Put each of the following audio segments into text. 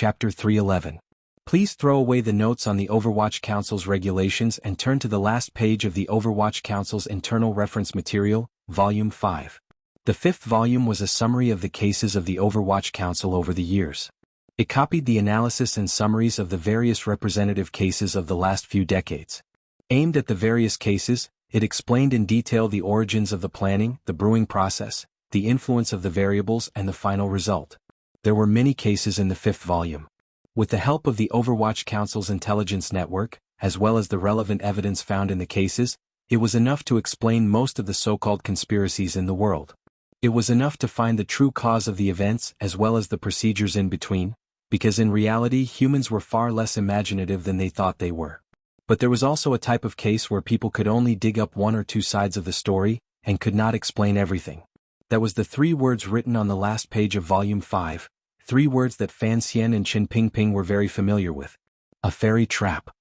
Chapter 311. Please throw away the notes on the Overwatch Council's regulations and turn to the last page of the Overwatch Council's internal reference material, Volume 5. The fifth volume was a summary of the cases of the Overwatch Council over the years. It copied the analysis and summaries of the various representative cases of the last few decades. Aimed at the various cases, it explained in detail the origins of the planning, the brewing process, the influence of the variables and the final result. There were many cases in the fifth volume. With the help of the Overwatch Council's intelligence network, as well as the relevant evidence found in the cases, it was enough to explain most of the so-called conspiracies in the world. It was enough to find the true cause of the events as well as the procedures in between, because in reality humans were far less imaginative than they thought they were. But there was also a type of case where people could only dig up one or two sides of the story, and could not explain everything. That was the 3 words written on the last page of Volume 5, 3 words that Fan Xian and Qin Pingping were very familiar with. A fairy trap.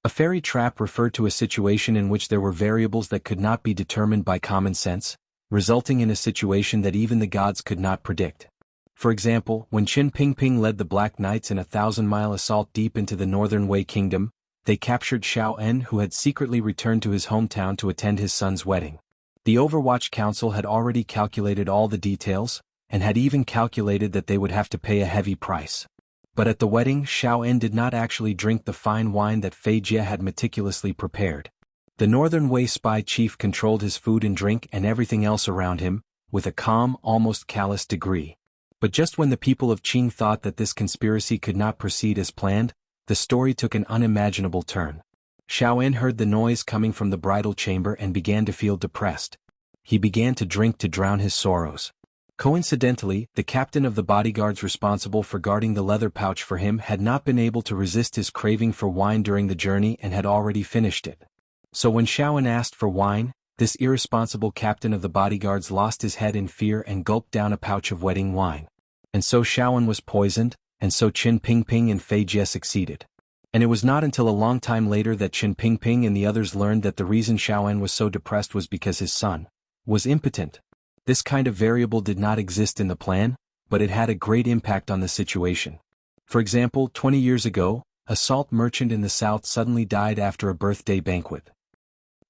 A fairy trap referred to a situation in which there were variables that could not be determined by common sense, resulting in a situation that even the gods could not predict. For example, when Qin Pingping led the Black Knights in a 1,000-mile assault deep into the northern Wei Kingdom, they captured Xiao En, who had secretly returned to his hometown to attend his son's wedding. The Overwatch Council had already calculated all the details, and had even calculated that they would have to pay a heavy price. But at the wedding, Xiao En did not actually drink the fine wine that Fei Jie had meticulously prepared. The Northern Wei spy chief controlled his food and drink and everything else around him, with a calm, almost callous degree. But just when the people of Qing thought that this conspiracy could not proceed as planned, the story took an unimaginable turn. Xiao En heard the noise coming from the bridal chamber and began to feel depressed. He began to drink to drown his sorrows. Coincidentally, the captain of the bodyguards responsible for guarding the leather pouch for him had not been able to resist his craving for wine during the journey and had already finished it. So when Xiao En asked for wine, this irresponsible captain of the bodyguards lost his head in fear and gulped down a pouch of wedding wine. And so Xiao En was poisoned, and so Qin Pingping and Fei Jie succeeded. And it was not until a long time later that Qin Pingping and the others learned that the reason Xiao En was so depressed was because his son was impotent. This kind of variable did not exist in the plan, but it had a great impact on the situation. For example, 20 years ago, a salt merchant in the south suddenly died after a birthday banquet.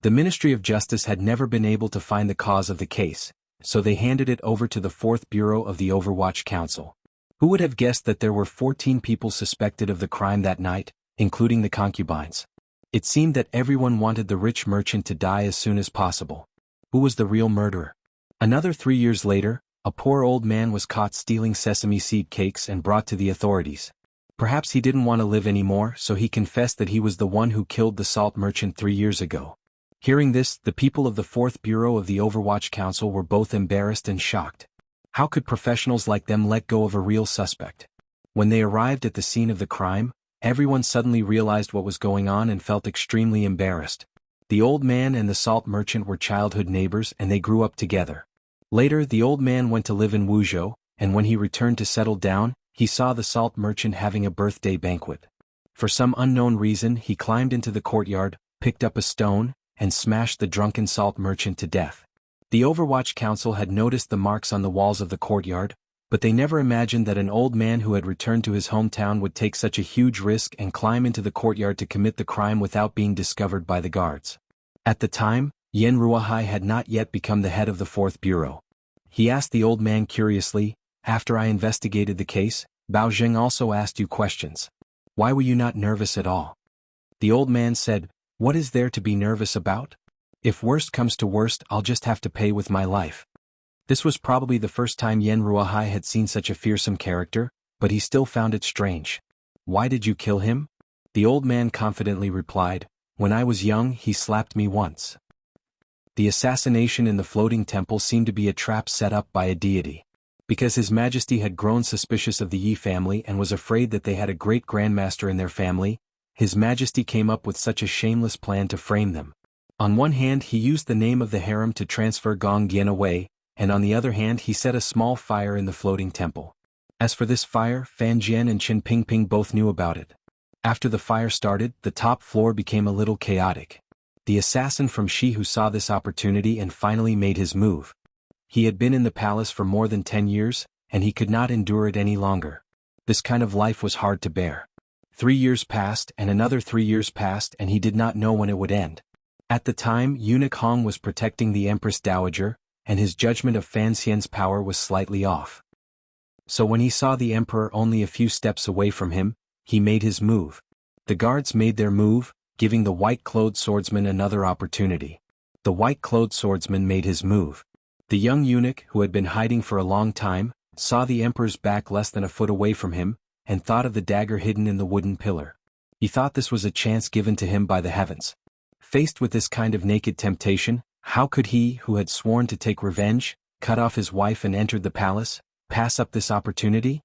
The Ministry of Justice had never been able to find the cause of the case, so they handed it over to the 4th Bureau of the Overwatch Council. Who would have guessed that there were 14 people suspected of the crime that night, including the concubines? It seemed that everyone wanted the rich merchant to die as soon as possible. Who was the real murderer? Another 3 years later, a poor old man was caught stealing sesame seed cakes and brought to the authorities. Perhaps he didn't want to live anymore, so he confessed that he was the one who killed the salt merchant 3 years ago. Hearing this, the people of the 4th Bureau of the Overwatch Council were both embarrassed and shocked. How could professionals like them let go of a real suspect? When they arrived at the scene of the crime, everyone suddenly realized what was going on and felt extremely embarrassed. The old man and the salt merchant were childhood neighbors and they grew up together. Later, the old man went to live in Wuxia, and when he returned to settle down, he saw the salt merchant having a birthday banquet. For some unknown reason, he climbed into the courtyard, picked up a stone, and smashed the drunken salt merchant to death. The Overwatch Council had noticed the marks on the walls of the courtyard, but they never imagined that an old man who had returned to his hometown would take such a huge risk and climb into the courtyard to commit the crime without being discovered by the guards. At the time, Yan Ruohai had not yet become the head of the 4th Bureau. He asked the old man curiously, "After I investigated the case, Bao Zheng also asked you questions. Why were you not nervous at all?" The old man said, "What is there to be nervous about? If worst comes to worst, I'll just have to pay with my life." This was probably the first time Yan Ruohai had seen such a fearsome character, but he still found it strange. "Why did you kill him?" The old man confidently replied, "When I was young, he slapped me once." The assassination in the floating temple seemed to be a trap set up by a deity. Because His Majesty had grown suspicious of the Yi family and was afraid that they had a great grandmaster in their family, His Majesty came up with such a shameless plan to frame them. On one hand, he used the name of the harem to transfer Gong Yen away, and on the other hand he set a small fire in the floating temple. As for this fire, Fan Jian and Qin Pingping both knew about it. After the fire started, the top floor became a little chaotic. The assassin from Shi saw this opportunity and finally made his move. He had been in the palace for more than 10 years, and he could not endure it any longer. This kind of life was hard to bear. 3 years passed and another 3 years passed and he did not know when it would end. At the time, Eunuch Hong was protecting the Empress Dowager, and his judgment of Fan Xian's power was slightly off. So when he saw the emperor only a few steps away from him, he made his move. The guards made their move, giving the white-clothed swordsman another opportunity. The white-clothed swordsman made his move. The young eunuch, who had been hiding for a long time, saw the emperor's back less than a foot away from him, and thought of the dagger hidden in the wooden pillar. He thought this was a chance given to him by the heavens. Faced with this kind of naked temptation, how could he, who had sworn to take revenge, cut off his wife and entered the palace, pass up this opportunity?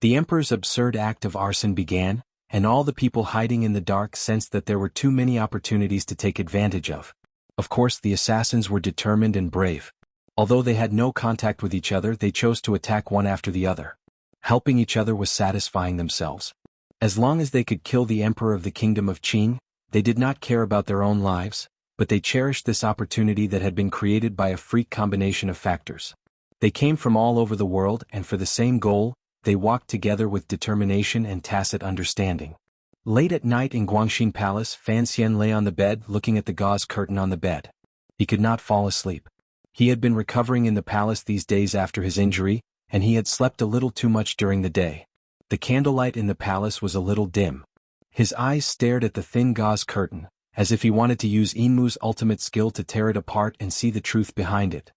The emperor's absurd act of arson began, and all the people hiding in the dark sensed that there were too many opportunities to take advantage of. Of course, the assassins were determined and brave. Although they had no contact with each other, they chose to attack one after the other. Helping each other was satisfying themselves. As long as they could kill the emperor of the kingdom of Qing, they did not care about their own lives, but they cherished this opportunity that had been created by a freak combination of factors. They came from all over the world and for the same goal, they walked together with determination and tacit understanding. Late at night in Guangxin Palace, Fan Xian lay on the bed looking at the gauze curtain on the bed. He could not fall asleep. He had been recovering in the palace these days after his injury, and he had slept a little too much during the day. The candlelight in the palace was a little dim. His eyes stared at the thin gauze curtain, as if he wanted to use Enmu's ultimate skill to tear it apart and see the truth behind it.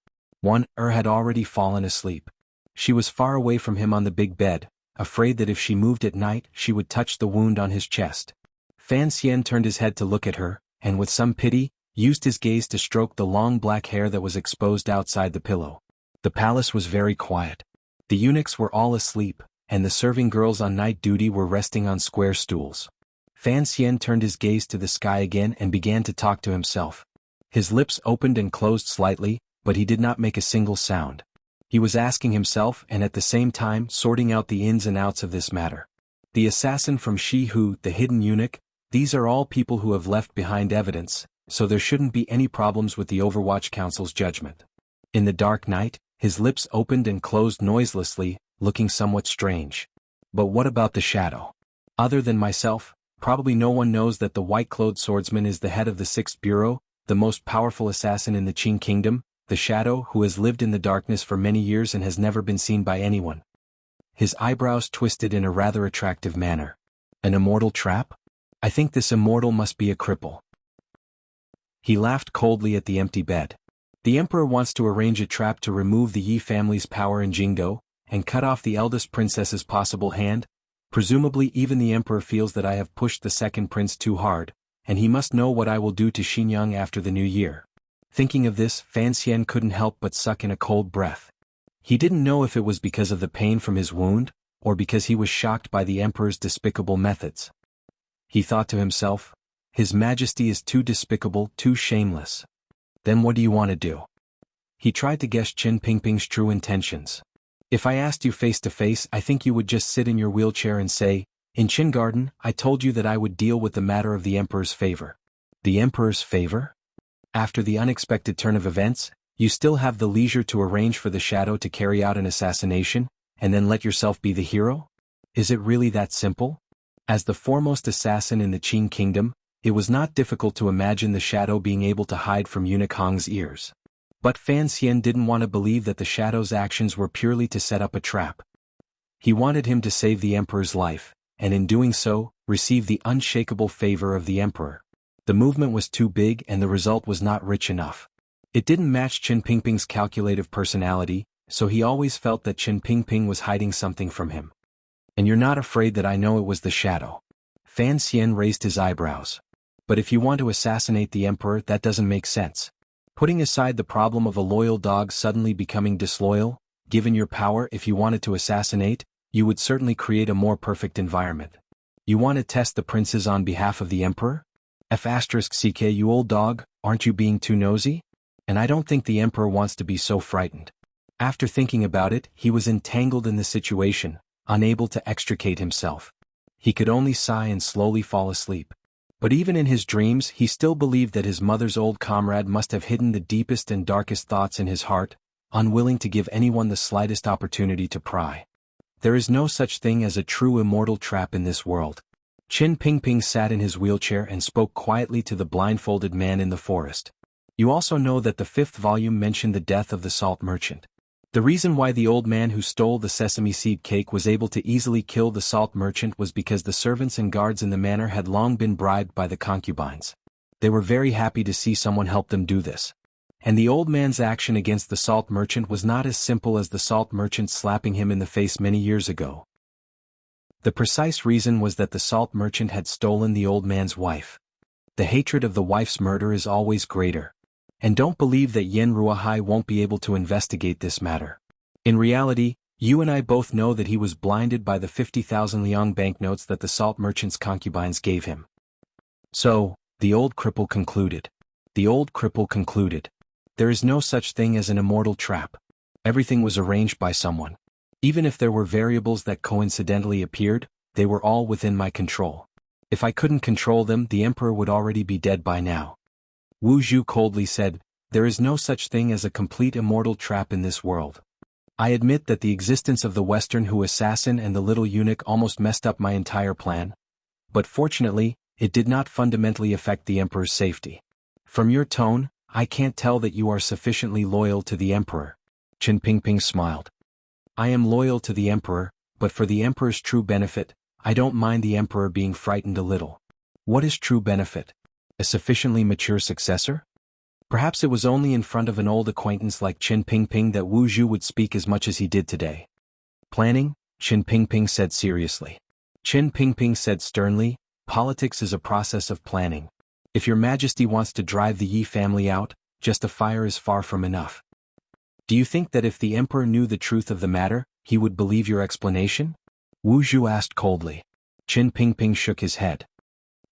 Had already fallen asleep. She was far away from him on the big bed, afraid that if she moved at night she would touch the wound on his chest. Fan Xian turned his head to look at her, and with some pity, used his gaze to stroke the long black hair that was exposed outside the pillow. The palace was very quiet. The eunuchs were all asleep, and the serving girls on night duty were resting on square stools. Fan Xian turned his gaze to the sky again and began to talk to himself. His lips opened and closed slightly, but he did not make a single sound. He was asking himself and at the same time sorting out the ins and outs of this matter. The assassin from Shihu, the hidden eunuch, these are all people who have left behind evidence, so there shouldn't be any problems with the Overwatch Council's judgment. In the dark night, his lips opened and closed noiselessly, looking somewhat strange. But what about the shadow? Other than myself, probably no one knows that the white-clothed swordsman is the head of the 6th Bureau, the most powerful assassin in the Qing Kingdom, the shadow who has lived in the darkness for many years and has never been seen by anyone. His eyebrows twisted in a rather attractive manner. An immortal trap? I think this immortal must be a cripple. He laughed coldly at the empty bed. The emperor wants to arrange a trap to remove the Yi family's power in Jingdo, and cut off the eldest princess's possible hand. Presumably even the emperor feels that I have pushed the second prince too hard, and he must know what I will do to Xinjiang after the new year. Thinking of this, Fan Xian couldn't help but suck in a cold breath. He didn't know if it was because of the pain from his wound, or because he was shocked by the emperor's despicable methods. He thought to himself, His Majesty is too despicable, too shameless. Then what do you want to do? He tried to guess Qin Pingping's true intentions. If I asked you face to face, I think you would just sit in your wheelchair and say, in Qin Garden, I told you that I would deal with the matter of the emperor's favor. The emperor's favor? After the unexpected turn of events, you still have the leisure to arrange for the shadow to carry out an assassination, and then let yourself be the hero? Is it really that simple? As the foremost assassin in the Qing Kingdom, it was not difficult to imagine the shadow being able to hide from Eunuch Hong's ears. But Fan Xian didn't want to believe that the shadow's actions were purely to set up a trap. He wanted him to save the emperor's life, and in doing so, receive the unshakable favor of the emperor. The movement was too big and the result was not rich enough. It didn't match Qin Pingping's calculative personality, so he always felt that Qin Pingping was hiding something from him. And you're not afraid that I know it was the shadow? Fan Xian raised his eyebrows. But if you want to assassinate the emperor, that doesn't make sense. Putting aside the problem of a loyal dog suddenly becoming disloyal, given your power, if you wanted to assassinate, you would certainly create a more perfect environment. You want to test the princes on behalf of the emperor? F***ck, you old dog, aren't you being too nosy? And I don't think the emperor wants to be so frightened. After thinking about it, he was entangled in the situation, unable to extricate himself. He could only sigh and slowly fall asleep. But even in his dreams, he still believed that his mother's old comrade must have hidden the deepest and darkest thoughts in his heart, unwilling to give anyone the slightest opportunity to pry. There is no such thing as a true immortal trap in this world. Qin Pingping sat in his wheelchair and spoke quietly to the blindfolded man in the forest. You also know that the 5th volume mentioned the death of the salt merchant. The reason why the old man who stole the sesame seed cake was able to easily kill the salt merchant was because the servants and guards in the manor had long been bribed by the concubines. They were very happy to see someone help them do this. And the old man's action against the salt merchant was not as simple as the salt merchant slapping him in the face many years ago. The precise reason was that the salt merchant had stolen the old man's wife. The hatred of the wife's murder is always greater. And don't believe that Yen Ruahai won't be able to investigate this matter. In reality, you and I both know that he was blinded by the 50,000 liang banknotes that the salt merchant's concubines gave him. So, the old cripple concluded. There is no such thing as an immortal trap. Everything was arranged by someone. Even if there were variables that coincidentally appeared, they were all within my control. If I couldn't control them, the emperor would already be dead by now. Wu Zhu coldly said, there is no such thing as a complete immortal trap in this world. I admit that the existence of the Western Hu assassin and the little eunuch almost messed up my entire plan. But fortunately, it did not fundamentally affect the emperor's safety. From your tone, I can't tell that you are sufficiently loyal to the emperor. Qin Pingping smiled. I am loyal to the emperor, but for the emperor's true benefit, I don't mind the emperor being frightened a little. What is true benefit? A sufficiently mature successor? Perhaps it was only in front of an old acquaintance like Qin Pingping that Wu Zhu would speak as much as he did today. Planning? Qin Pingping said seriously. Qin Pingping said sternly, politics is a process of planning. If your majesty wants to drive the Yi family out, just a fire is far from enough. Do you think that if the emperor knew the truth of the matter, he would believe your explanation? Wu Zhu asked coldly. Qin Pingping shook his head.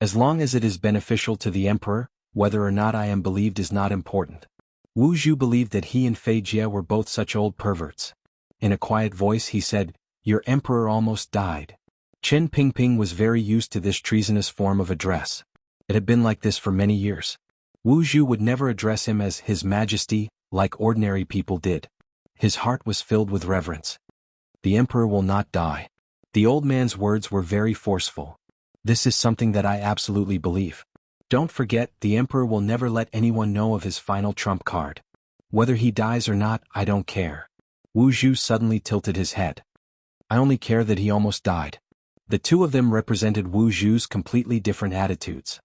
As long as it is beneficial to the emperor, whether or not I am believed is not important. Wu Zhu believed that he and Fei Jie were both such old perverts. In a quiet voice he said, your emperor almost died. Qin Pingping was very used to this treasonous form of address. It had been like this for many years. Wu Zhu would never address him as His Majesty, like ordinary people did. His heart was filled with reverence. The emperor will not die. The old man's words were very forceful. This is something that I absolutely believe. Don't forget, the emperor will never let anyone know of his final trump card. Whether he dies or not, I don't care. Wu Zhu suddenly tilted his head. I only care that he almost died. The two of them represented Wu Zhu's completely different attitudes.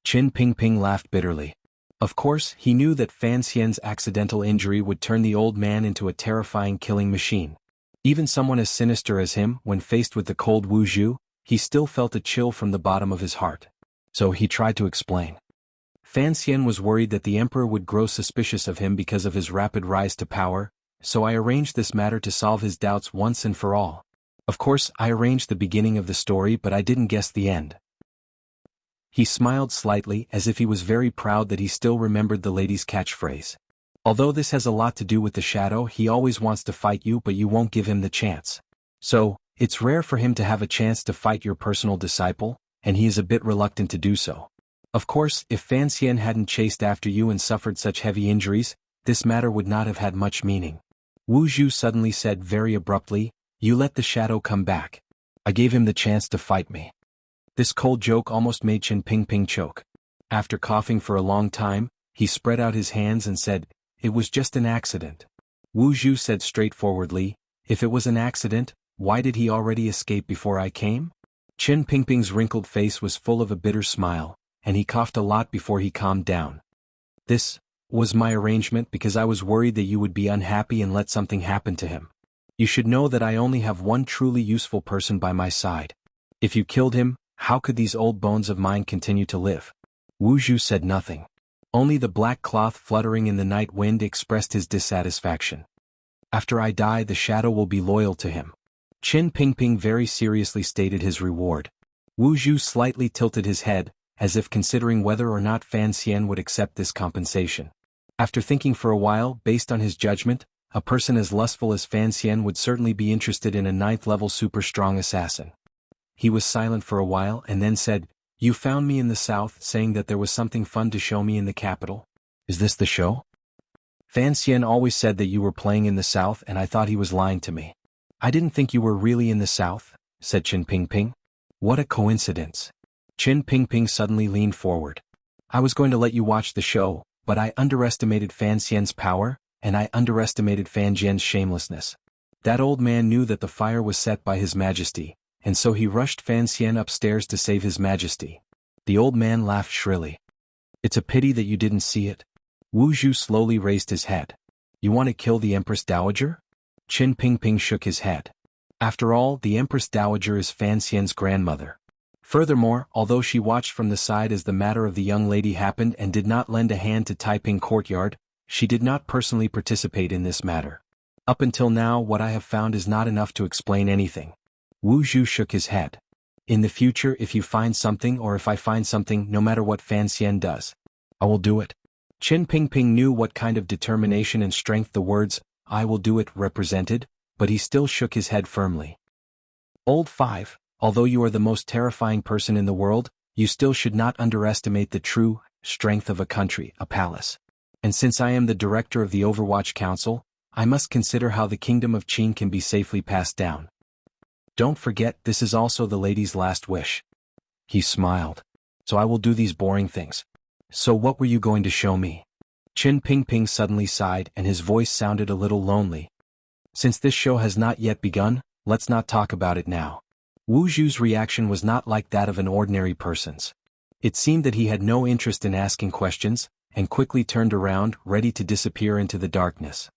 Qin Pingping laughed bitterly. Of course, he knew that Fan Xian's accidental injury would turn the old man into a terrifying killing machine. Even someone as sinister as him, when faced with the cold Wu Zhu, he still felt a chill from the bottom of his heart. So he tried to explain. Fan Xian was worried that the emperor would grow suspicious of him because of his rapid rise to power, so I arranged this matter to solve his doubts once and for all. Of course, I arranged the beginning of the story, but I didn't guess the end. He smiled slightly, as if he was very proud that he still remembered the lady's catchphrase. Although this has a lot to do with the shadow, he always wants to fight you, but you won't give him the chance. So, it's rare for him to have a chance to fight your personal disciple, and he is a bit reluctant to do so. Of course, if Fan Xian hadn't chased after you and suffered such heavy injuries, this matter would not have had much meaning. Wu Zhu suddenly said very abruptly, you let the shadow come back. I gave him the chance to fight me. This cold joke almost made Qin Pingping choke. After coughing for a long time, he spread out his hands and said, it was just an accident. Wu Zhu said straightforwardly, if it was an accident, why did he already escape before I came? Qin Pingping's wrinkled face was full of a bitter smile, and he coughed a lot before he calmed down. This was my arrangement because I was worried that you would be unhappy and let something happen to him. You should know that I only have one truly useful person by my side. If you killed him, how could these old bones of mine continue to live? Wu Zhu said nothing. Only the black cloth fluttering in the night wind expressed his dissatisfaction. After I die, the shadow will be loyal to him. Qin Pingping very seriously stated his reward. Wu Zhu slightly tilted his head, as if considering whether or not Fan Xian would accept this compensation. After thinking for a while, based on his judgment, a person as lustful as Fan Xian would certainly be interested in a 9th-level super-strong assassin. He was silent for a while and then said, you found me in the south saying that there was something fun to show me in the capital. Is this the show? Fan Xian always said that you were playing in the south and I thought he was lying to me. I didn't think you were really in the south, said Qin Pingping. What a coincidence. Qin Pingping suddenly leaned forward. I was going to let you watch the show, but I underestimated Fan Xian's power, and I underestimated Fan Jian's shamelessness. That old man knew that the fire was set by His Majesty, and so he rushed Fan Xian upstairs to save His Majesty. The old man laughed shrilly. It's a pity that you didn't see it. Wu Zhu slowly raised his head. You want to kill the Empress Dowager? Qin Pingping shook his head. After all, the Empress Dowager is Fan Xian's grandmother. Furthermore, although she watched from the side as the matter of the young lady happened and did not lend a hand to Taiping Courtyard, she did not personally participate in this matter. Up until now, what I have found is not enough to explain anything. Wu Zhu shook his head. In the future, if you find something or if I find something, no matter what Fan Xian does, I will do it. Qin Pingping knew what kind of determination and strength the words, I will do it, represented, but he still shook his head firmly. Old 5, although you are the most terrifying person in the world, you still should not underestimate the true strength of a country, a palace. And since I am the director of the Overwatch Council, I must consider how the kingdom of Qin can be safely passed down. Don't forget, this is also the lady's last wish. He smiled. So I will do these boring things. So what were you going to show me? Qin Pingping suddenly sighed and his voice sounded a little lonely. Since this show has not yet begun, let's not talk about it now. Wu Zhu's reaction was not like that of an ordinary person's. It seemed that he had no interest in asking questions, and quickly turned around, ready to disappear into the darkness.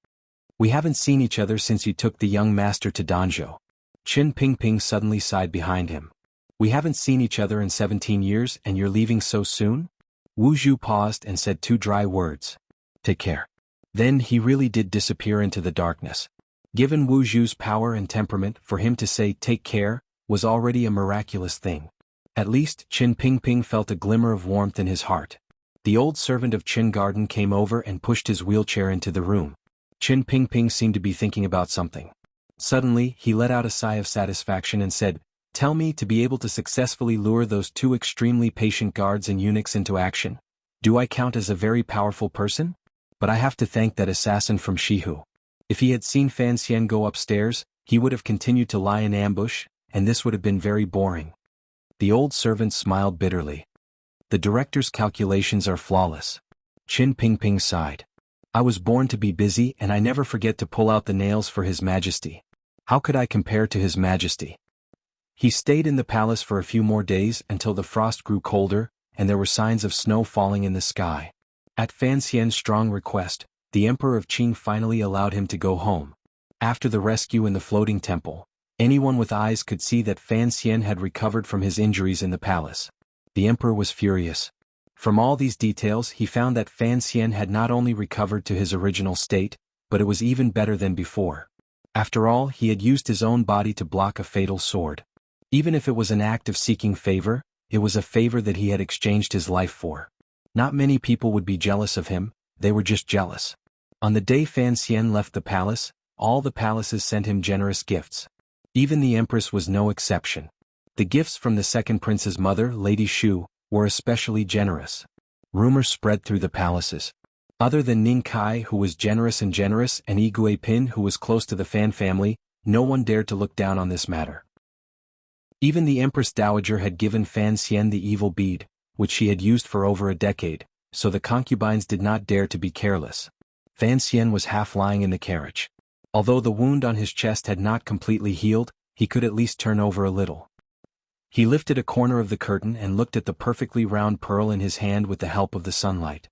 We haven't seen each other since you took the young master to Danzhou. Qin Pingping suddenly sighed behind him. We haven't seen each other in 17 years and you're leaving so soon? Wu Zhu paused and said 2 dry words. Take care. Then he really did disappear into the darkness. Given Wu Zhu's power and temperament, for him to say take care was already a miraculous thing. At least, Qin Pingping felt a glimmer of warmth in his heart. The old servant of Qin Garden came over and pushed his wheelchair into the room. Qin Pingping seemed to be thinking about something. Suddenly, he let out a sigh of satisfaction and said, Tell me, to be able to successfully lure those 2 extremely patient guards and eunuchs into action, do I count as a very powerful person? But I have to thank that assassin from Shihu. If he had seen Fan Xian go upstairs, he would have continued to lie in ambush, and this would have been very boring. The old servant smiled bitterly. The director's calculations are flawless. Qin Pingping sighed. I was born to be busy and I never forget to pull out the nails for His Majesty. How could I compare to His Majesty? He stayed in the palace for a few more days until the frost grew colder, and there were signs of snow falling in the sky. At Fan Xian's strong request, the Emperor of Qin finally allowed him to go home. After the rescue in the floating temple, anyone with eyes could see that Fan Xian had recovered from his injuries in the palace. The Emperor was furious. From all these details he found that Fan Xian had not only recovered to his original state, but it was even better than before. After all, he had used his own body to block a fatal sword. Even if it was an act of seeking favor, it was a favor that he had exchanged his life for. Not many people would be jealous of him, they were just jealous. On the day Fan Xian left the palace, all the palaces sent him generous gifts. Even the Empress was no exception. The gifts from the second prince's mother, Lady Shu, were especially generous. Rumors spread through the palaces. Other than Ning Kai, who was generous, and Yi Guipin, who was close to the Fan family, no one dared to look down on this matter. Even the Empress Dowager had given Fan Xian the evil bead, which she had used for over a decade, so the concubines did not dare to be careless. Fan Xian was half lying in the carriage. Although the wound on his chest had not completely healed, he could at least turn over a little. He lifted a corner of the curtain and looked at the perfectly round pearl in his hand with the help of the sunlight.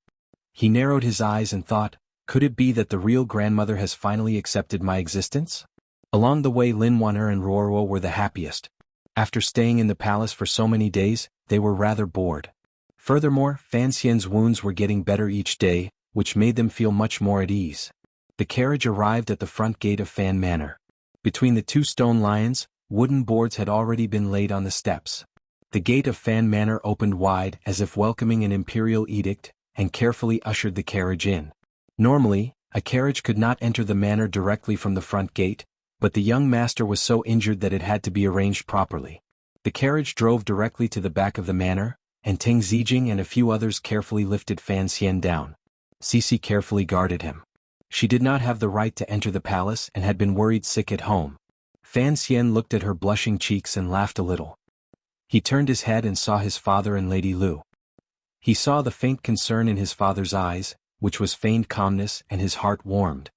He narrowed his eyes and thought, could it be that the real grandmother has finally accepted my existence? Along the way, Lin Wan'er and Ruoruo were the happiest. After staying in the palace for so many days, they were rather bored. Furthermore, Fan Xian's wounds were getting better each day, which made them feel much more at ease. The carriage arrived at the front gate of Fan Manor. Between the 2 stone lions, wooden boards had already been laid on the steps. The gate of Fan Manor opened wide as if welcoming an imperial edict, and carefully ushered the carriage in. Normally, a carriage could not enter the manor directly from the front gate, but the young master was so injured that it had to be arranged properly. The carriage drove directly to the back of the manor, and Teng Zijing and a few others carefully lifted Fan Xian down. Cici carefully guarded him. She did not have the right to enter the palace and had been worried sick at home. Fan Xian looked at her blushing cheeks and laughed a little. He turned his head and saw his father and Lady Lu. He saw the faint concern in his father's eyes, which was feigned calmness, and his heart warmed.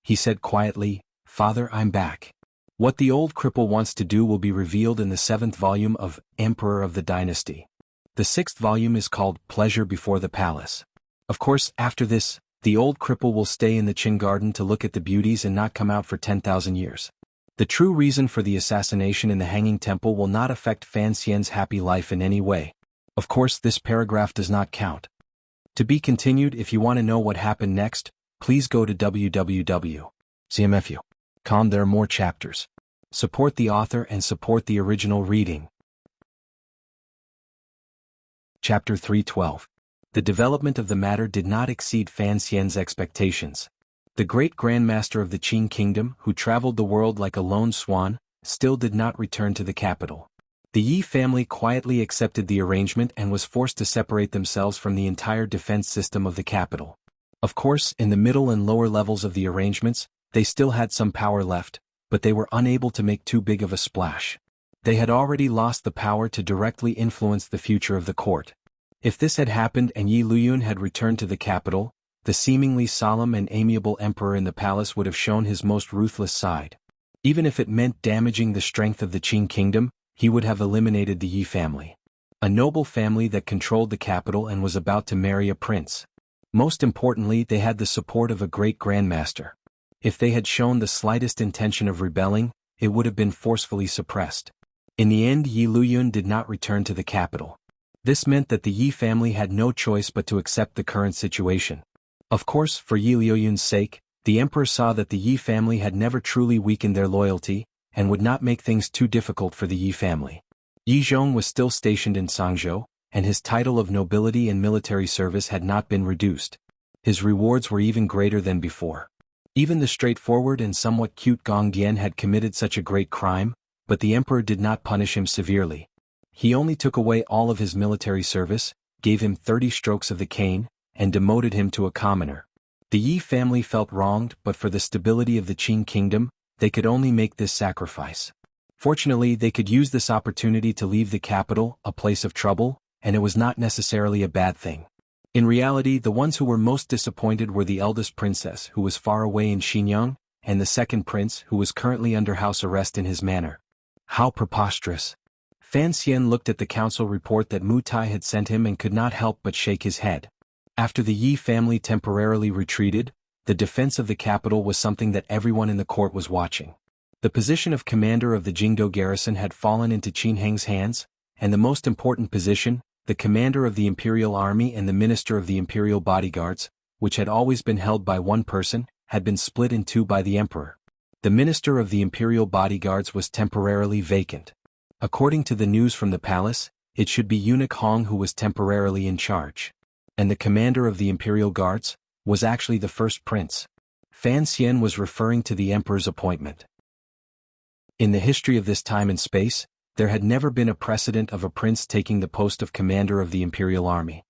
He said quietly, "Father, I'm back. What the old cripple wants to do will be revealed in the 7th volume of Emperor of the Dynasty. The 6th volume is called Pleasure Before the Palace. Of course, after this, the old cripple will stay in the Qin Garden to look at the beauties and not come out for 10,000 years. The true reason for the assassination in the Hanging Temple will not affect Fan Xian's happy life in any way. Of course, this paragraph does not count. To be continued. If you want to know what happened next, please go to www.cmfu.com. There are more chapters. Support the author and support the original reading. Chapter 312. The development of the matter did not exceed Fan Xian's expectations. The great grandmaster of the Qin kingdom, who traveled the world like a lone swan, still did not return to the capital. The Yi family quietly accepted the arrangement and was forced to separate themselves from the entire defense system of the capital. Of course, in the middle and lower levels of the arrangements, they still had some power left, but they were unable to make too big of a splash. They had already lost the power to directly influence the future of the court. If this had happened and Yi Luyun had returned to the capital, the seemingly solemn and amiable emperor in the palace would have shown his most ruthless side. Even if it meant damaging the strength of the Qin kingdom, he would have eliminated the Yi family. A noble family that controlled the capital and was about to marry a prince. Most importantly, they had the support of a great grandmaster. If they had shown the slightest intention of rebelling, it would have been forcefully suppressed. In the end, Yi Luyun did not return to the capital. This meant that the Yi family had no choice but to accept the current situation. Of course, for Yi Luyun's sake, the emperor saw that the Yi family had never truly weakened their loyalty, and would not make things too difficult for the Yi family. Yi Zhong was still stationed in Sangzhou, and his title of nobility and military service had not been reduced. His rewards were even greater than before. Even the straightforward and somewhat cute Gong Dian had committed such a great crime, but the emperor did not punish him severely. He only took away all of his military service, gave him 30 strokes of the cane, and demoted him to a commoner. The Yi family felt wronged, but for the stability of the Qin kingdom, they could only make this sacrifice. Fortunately, they could use this opportunity to leave the capital, a place of trouble, and it was not necessarily a bad thing. In reality, the ones who were most disappointed were the eldest princess, who was far away in Xinjiang, and the second prince, who was currently under house arrest in his manor. How preposterous! Fan Xian looked at the council report that Mu Tai had sent him and could not help but shake his head. After the Yi family temporarily retreated, the defense of the capital was something that everyone in the court was watching. The position of commander of the Jingdo garrison had fallen into Qin Heng's hands, and the most important position, the commander of the imperial army and the minister of the imperial bodyguards, which had always been held by one person, had been split in two by the emperor. The minister of the imperial bodyguards was temporarily vacant. According to the news from the palace, it should be eunuch Hong who was temporarily in charge. And the commander of the imperial guards was actually the first prince. Fan Xian was referring to the emperor's appointment. In the history of this time and space, there had never been a precedent of a prince taking the post of commander of the imperial army.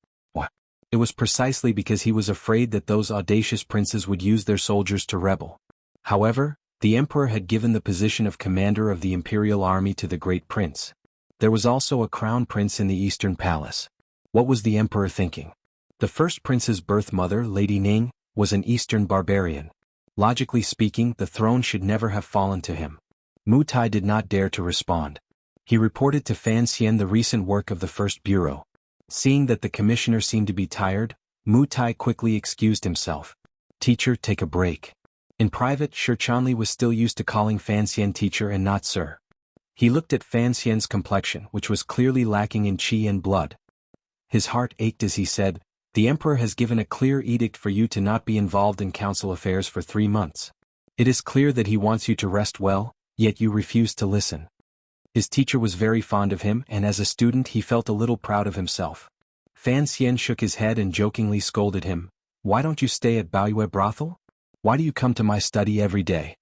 It was precisely because he was afraid that those audacious princes would use their soldiers to rebel. However, the emperor had given the position of commander of the imperial army to the great prince. There was also a crown prince in the eastern palace. What was the emperor thinking? The first prince's birth mother, Lady Ning, was an eastern barbarian. Logically speaking, the throne should never have fallen to him. Mu Tai did not dare to respond. He reported to Fan Xian the recent work of the first bureau. Seeing that the commissioner seemed to be tired, Mu Tai quickly excused himself. "Teacher, take a break." In private, Shi Chanli was still used to calling Fan Xian teacher and not sir. He looked at Fan Xian's complexion, which was clearly lacking in qi and blood. His heart ached as he said, "The emperor has given a clear edict for you to not be involved in council affairs for 3 months. It is clear that he wants you to rest well, yet you refuse to listen." His teacher was very fond of him, and as a student he felt a little proud of himself. Fan Xian shook his head and jokingly scolded him, "Why don't you stay at Baoyue brothel? Why do you come to my study every day?"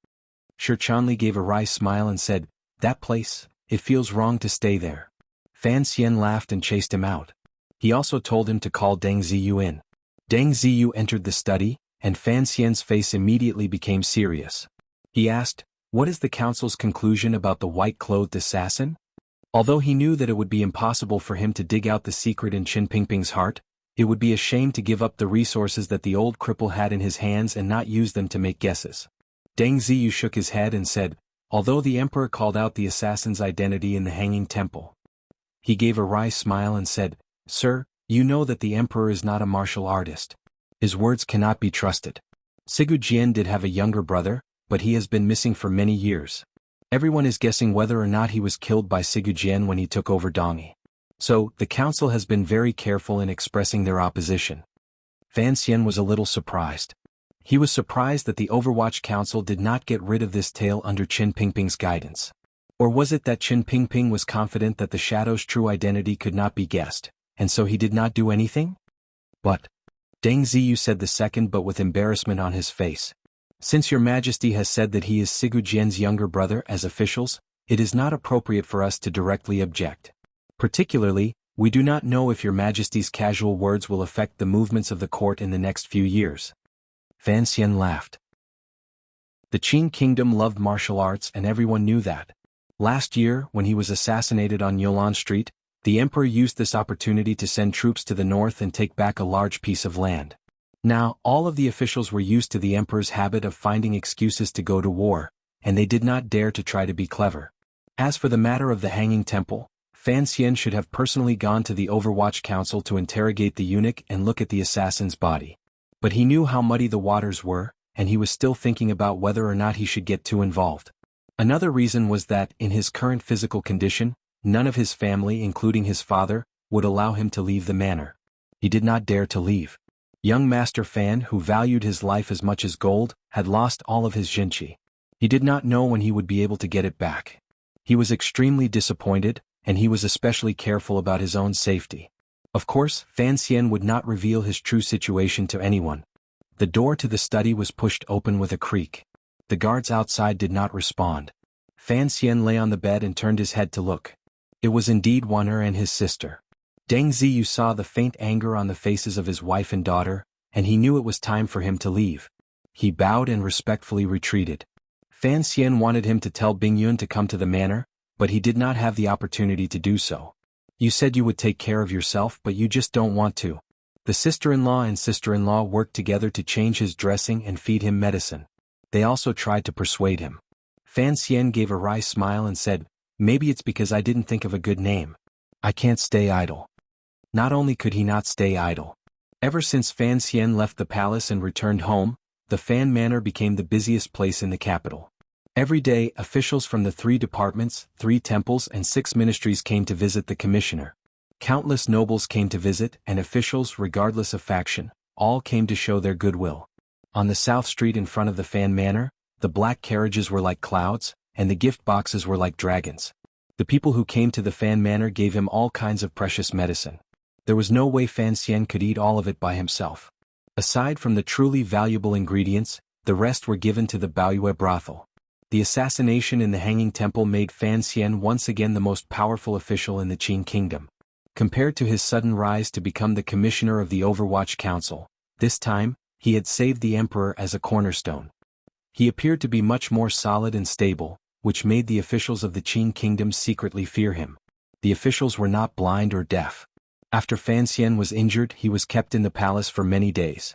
Shi Chanli gave a wry smile and said, "That place, it feels wrong to stay there." Fan Xian laughed and chased him out. He also told him to call Deng Ziyu in. Deng Ziyu entered the study, and Fan Xian's face immediately became serious. He asked, What is the council's conclusion about the white-clothed assassin? Although he knew that it would be impossible for him to dig out the secret in Qin Pingping's heart, it would be a shame to give up the resources that the old cripple had in his hands and not use them to make guesses. Deng Ziyu shook his head and said, although the emperor called out the assassin's identity in the hanging temple. He gave a wry smile and said, Sir, you know that the emperor is not a martial artist. His words cannot be trusted. Sigu Jian did have a younger brother, but he has been missing for many years. Everyone is guessing whether or not he was killed by Sigu Jian when he took over Dongyi. So, the council has been very careful in expressing their opposition. Fan Xian was a little surprised. He was surprised that the Overwatch Council did not get rid of this tale under Qin Pingping's guidance. Or was it that Qin Pingping was confident that the Shadow's true identity could not be guessed, and so he did not do anything? But Deng Ziyu said the second but with embarrassment on his face. Since your majesty has said that he is Sigu Jian's younger brother as officials, it is not appropriate for us to directly object. Particularly, we do not know if your majesty's casual words will affect the movements of the court in the next few years. Fan Xian laughed. The Qin kingdom loved martial arts and everyone knew that. Last year, when he was assassinated on Yolan Street, the emperor used this opportunity to send troops to the north and take back a large piece of land. Now, all of the officials were used to the emperor's habit of finding excuses to go to war, and they did not dare to try to be clever. As for the matter of the hanging temple, Fan Xian should have personally gone to the Overwatch Council to interrogate the eunuch and look at the assassin's body. But he knew how muddy the waters were, and he was still thinking about whether or not he should get too involved. Another reason was that, in his current physical condition, none of his family, including his father, would allow him to leave the manor. He did not dare to leave. Young Master Fan, who valued his life as much as gold, had lost all of his jinqi. He did not know when he would be able to get it back. He was extremely disappointed, and he was especially careful about his own safety. Of course, Fan Xian would not reveal his true situation to anyone. The door to the study was pushed open with a creak. The guards outside did not respond. Fan Xian lay on the bed and turned his head to look. It was indeed Wan'er and his sister. Deng Ziyu saw the faint anger on the faces of his wife and daughter, and he knew it was time for him to leave. He bowed and respectfully retreated. Fan Xian wanted him to tell Bingyun to come to the manor, but he did not have the opportunity to do so. You said you would take care of yourself, but you just don't want to. The sister-in-law and sister-in-law worked together to change his dressing and feed him medicine. They also tried to persuade him. Fan Xian gave a wry smile and said, maybe it's because I didn't think of a good name. I can't stay idle. Not only could he not stay idle. Ever since Fan Xian left the palace and returned home, the Fan Manor became the busiest place in the capital. Every day, officials from the 3 departments, 3 temples and 6 ministries came to visit the commissioner. Countless nobles came to visit, and officials, regardless of faction, all came to show their goodwill. On the south street in front of the Fan Manor, the black carriages were like clouds, and the gift boxes were like dragons. The people who came to the Fan Manor gave him all kinds of precious medicine. There was no way Fan Xian could eat all of it by himself. Aside from the truly valuable ingredients, the rest were given to the Baoyue brothel. The assassination in the Hanging Temple made Fan Xian once again the most powerful official in the Qin kingdom. Compared to his sudden rise to become the commissioner of the Overwatch Council, this time, he had saved the emperor as a cornerstone. He appeared to be much more solid and stable, which made the officials of the Qin kingdom secretly fear him. The officials were not blind or deaf. After Fan Xian was injured, he was kept in the palace for many days.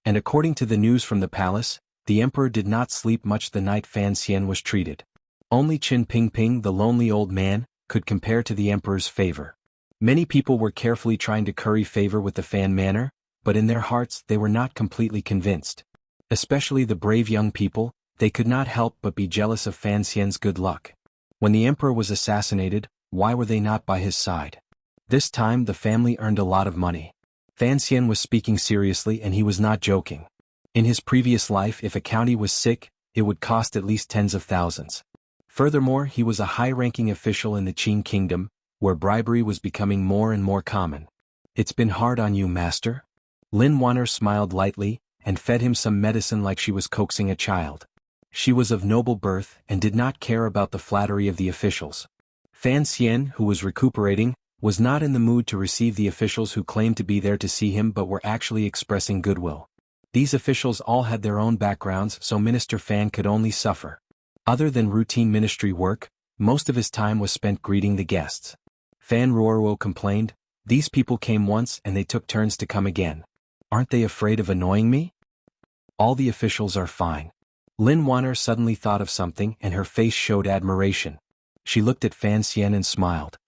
And according to the news from the palace, the emperor did not sleep much the night Fan Xian was treated. Only Qin Pingping, the lonely old man, could compare to the emperor's favor. Many people were carefully trying to curry favor with the Fan Manor, but in their hearts they were not completely convinced. Especially the brave young people, they could not help but be jealous of Fan Xian's good luck. When the emperor was assassinated, why were they not by his side? This time the family earned a lot of money. Fan Xian was speaking seriously and he was not joking. In his previous life, if a county was sick, it would cost at least tens of thousands. Furthermore, he was a high-ranking official in the Qin kingdom, where bribery was becoming more and more common. It's been hard on you, master? Lin Wan'er smiled lightly, and fed him some medicine like she was coaxing a child. She was of noble birth and did not care about the flattery of the officials. Fan Xian, who was recuperating, was not in the mood to receive the officials who claimed to be there to see him but were actually expressing goodwill. These officials all had their own backgrounds, so Minister Fan could only suffer. Other than routine ministry work, most of his time was spent greeting the guests. Fan Ruoruo complained, "These people came once and they took turns to come again. Aren't they afraid of annoying me? All the officials are fine." Lin Wan'er suddenly thought of something and her face showed admiration. She looked at Fan Xian and smiled.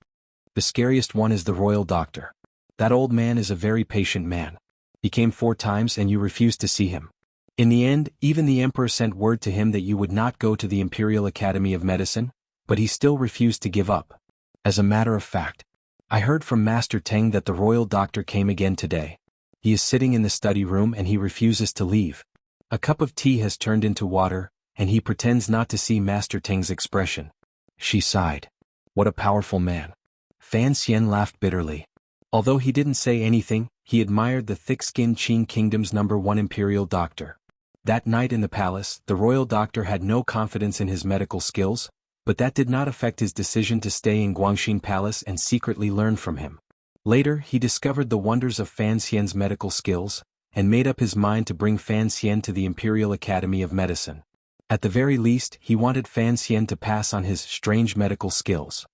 "The scariest one is the royal doctor. That old man is a very patient man. He came 4 times and you refused to see him. In the end, even the emperor sent word to him that you would not go to the Imperial Academy of Medicine, but he still refused to give up. As a matter of fact, I heard from Master Teng that the royal doctor came again today. He is sitting in the study room and he refuses to leave. A cup of tea has turned into water, and he pretends not to see Master Teng's expression." She sighed. "What a powerful man." Fan Xian laughed bitterly. Although he didn't say anything, he admired the thick-skinned Qing Kingdom's #1 imperial doctor. That night in the palace, the royal doctor had no confidence in his medical skills, but that did not affect his decision to stay in Guangxin Palace and secretly learn from him. Later, he discovered the wonders of Fan Xian's medical skills, and made up his mind to bring Fan Xian to the Imperial Academy of Medicine. At the very least, he wanted Fan Xian to pass on his strange medical skills.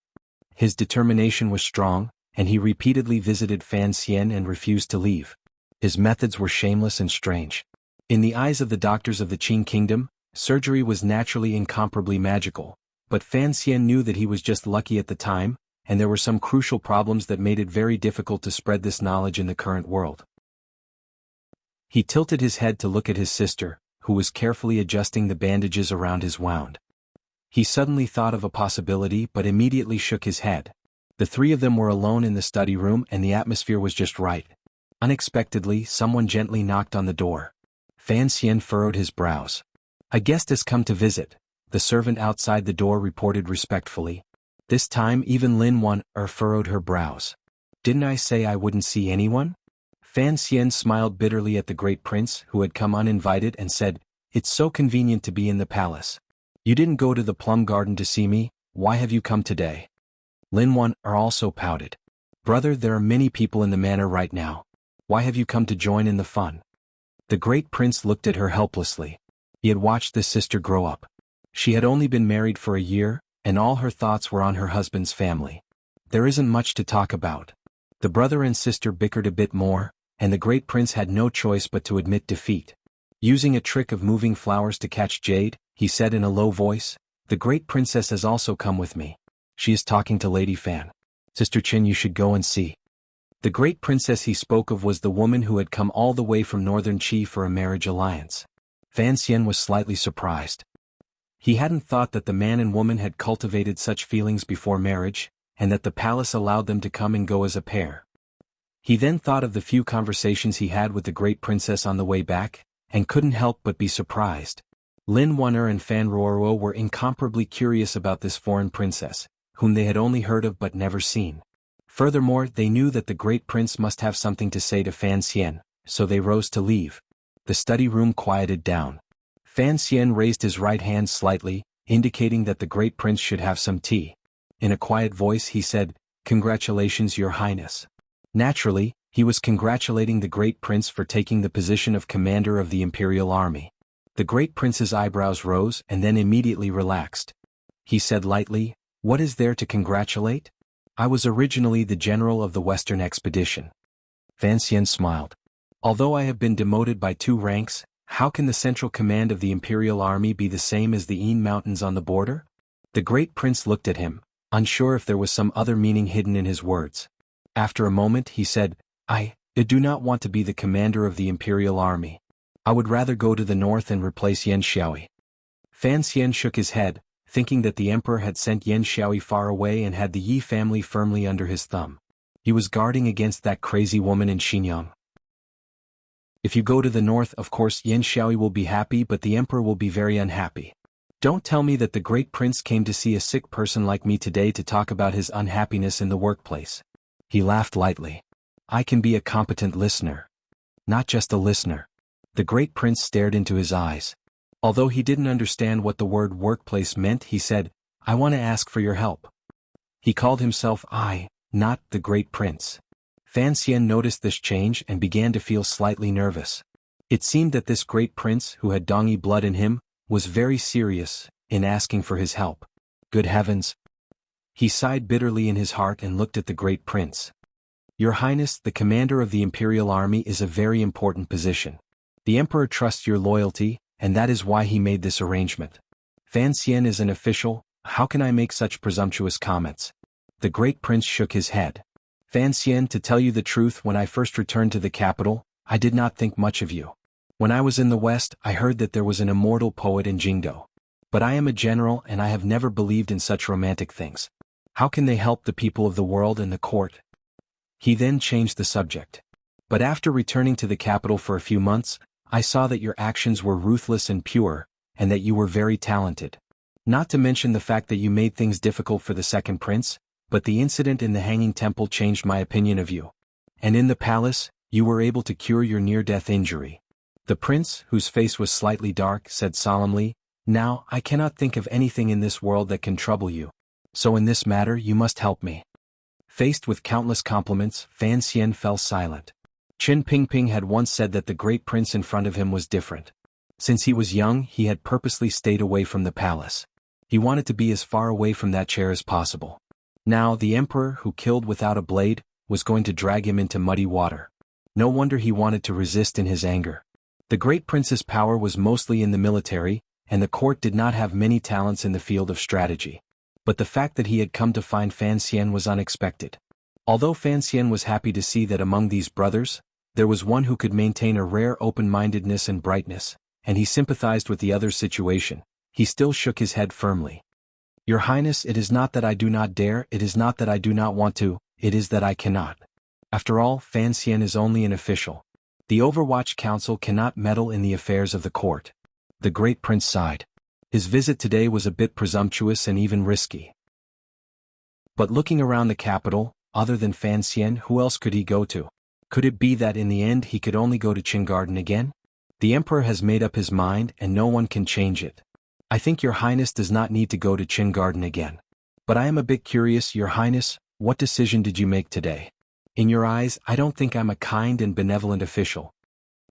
His determination was strong, and he repeatedly visited Fan Xian and refused to leave. His methods were shameless and strange. In the eyes of the doctors of the Qing Kingdom, surgery was naturally incomparably magical, but Fan Xian knew that he was just lucky at the time, and there were some crucial problems that made it very difficult to spread this knowledge in the current world. He tilted his head to look at his sister, who was carefully adjusting the bandages around his wound. He suddenly thought of a possibility but immediately shook his head. The 3 of them were alone in the study room and the atmosphere was just right. Unexpectedly, someone gently knocked on the door. Fan Xian furrowed his brows. "A guest has come to visit," the servant outside the door reported respectfully. This time even Lin Wan'er furrowed her brows. "Didn't I say I wouldn't see anyone?" Fan Xian smiled bitterly at the great prince who had come uninvited and said, "It's so convenient to be in the palace. You didn't go to the plum garden to see me, why have you come today?" Lin Wan'er also pouted. "Brother, there are many people in the manor right now. Why have you come to join in the fun?" The great prince looked at her helplessly. He had watched this sister grow up. She had only been married for a year, and all her thoughts were on her husband's family. There isn't much to talk about. The brother and sister bickered a bit more, and the great prince had no choice but to admit defeat. Using a trick of moving flowers to catch jade, he said in a low voice, "The great princess has also come with me. She is talking to Lady Fan. Sister Qin, you should go and see." The great princess he spoke of was the woman who had come all the way from northern Qi for a marriage alliance. Fan Xian was slightly surprised. He hadn't thought that the man and woman had cultivated such feelings before marriage, and that the palace allowed them to come and go as a pair. He then thought of the few conversations he had with the great princess on the way back, and couldn't help but be surprised. Lin Wan'er and Fan Ruoruo were incomparably curious about this foreign princess, whom they had only heard of but never seen. Furthermore, they knew that the great prince must have something to say to Fan Xian, so they rose to leave. The study room quieted down. Fan Xian raised his right hand slightly, indicating that the great prince should have some tea. In a quiet voice he said, "Congratulations, Your Highness." Naturally, he was congratulating the great prince for taking the position of commander of the imperial army. The great prince's eyebrows rose and then immediately relaxed. He said lightly, "What is there to congratulate? I was originally the general of the Western expedition." Fan Xian smiled. "Although I have been demoted by 2 ranks, how can the central command of the imperial army be the same as the Yin Mountains on the border?" The great prince looked at him, unsure if there was some other meaning hidden in his words. After a moment he said, I do not want to be the commander of the imperial army. I would rather go to the north and replace Yan Xiaoyi." Fan Xian shook his head, thinking that the emperor had sent Yan Xiaoyi far away and had the Yi family firmly under his thumb. He was guarding against that crazy woman in Xinjiang. "If you go to the north, of course Yan Xiaoyi will be happy, but the emperor will be very unhappy. Don't tell me that the great prince came to see a sick person like me today to talk about his unhappiness in the workplace." He laughed lightly. "I can be a competent listener. Not just a listener." The great prince stared into his eyes. Although he didn't understand what the word workplace meant, he said, "I want to ask for your help." He called himself I, not the great prince. Fan Xian noticed this change and began to feel slightly nervous. It seemed that this great prince who had Dongi blood in him was very serious in asking for his help. Good heavens! He sighed bitterly in his heart and looked at the great prince. Your Highness, the commander of the imperial army is a very important position. The emperor trusts your loyalty, and that is why he made this arrangement. Fan Xian is an official, how can I make such presumptuous comments? The great prince shook his head. Fan Xian, to tell you the truth, when I first returned to the capital, I did not think much of you. When I was in the West, I heard that there was an immortal poet in Jingdo. But I am a general and I have never believed in such romantic things. How can they help the people of the world and the court? He then changed the subject. But after returning to the capital for a few months, I saw that your actions were ruthless and pure, and that you were very talented. Not to mention the fact that you made things difficult for the second prince, but the incident in the hanging temple changed my opinion of you. And in the palace, you were able to cure your near-death injury. The prince, whose face was slightly dark, said solemnly, Now, I cannot think of anything in this world that can trouble you. So in this matter you must help me. Faced with countless compliments, Fan Xian fell silent. Qin Pingping had once said that the great prince in front of him was different. Since he was young, he had purposely stayed away from the palace. He wanted to be as far away from that chair as possible. Now, the emperor, who killed without a blade, was going to drag him into muddy water. No wonder he wanted to resist in his anger. The great prince's power was mostly in the military, and the court did not have many talents in the field of strategy. But the fact that he had come to find Fan Xian was unexpected. Although Fan Xian was happy to see that among these brothers, there was one who could maintain a rare open-mindedness and brightness, and he sympathized with the other's situation, he still shook his head firmly. Your Highness, it is not that I do not dare, it is not that I do not want to, it is that I cannot. After all, Fan Xian is only an official. The Overwatch Council cannot meddle in the affairs of the court. The great prince sighed. His visit today was a bit presumptuous and even risky. But looking around the capital, other than Fan Xian, who else could he go to? Could it be that in the end he could only go to Qin Garden again? The emperor has made up his mind and no one can change it. I think your Highness does not need to go to Qin Garden again. But I am a bit curious, your Highness, what decision did you make today? In your eyes, I don't think I'm a kind and benevolent official.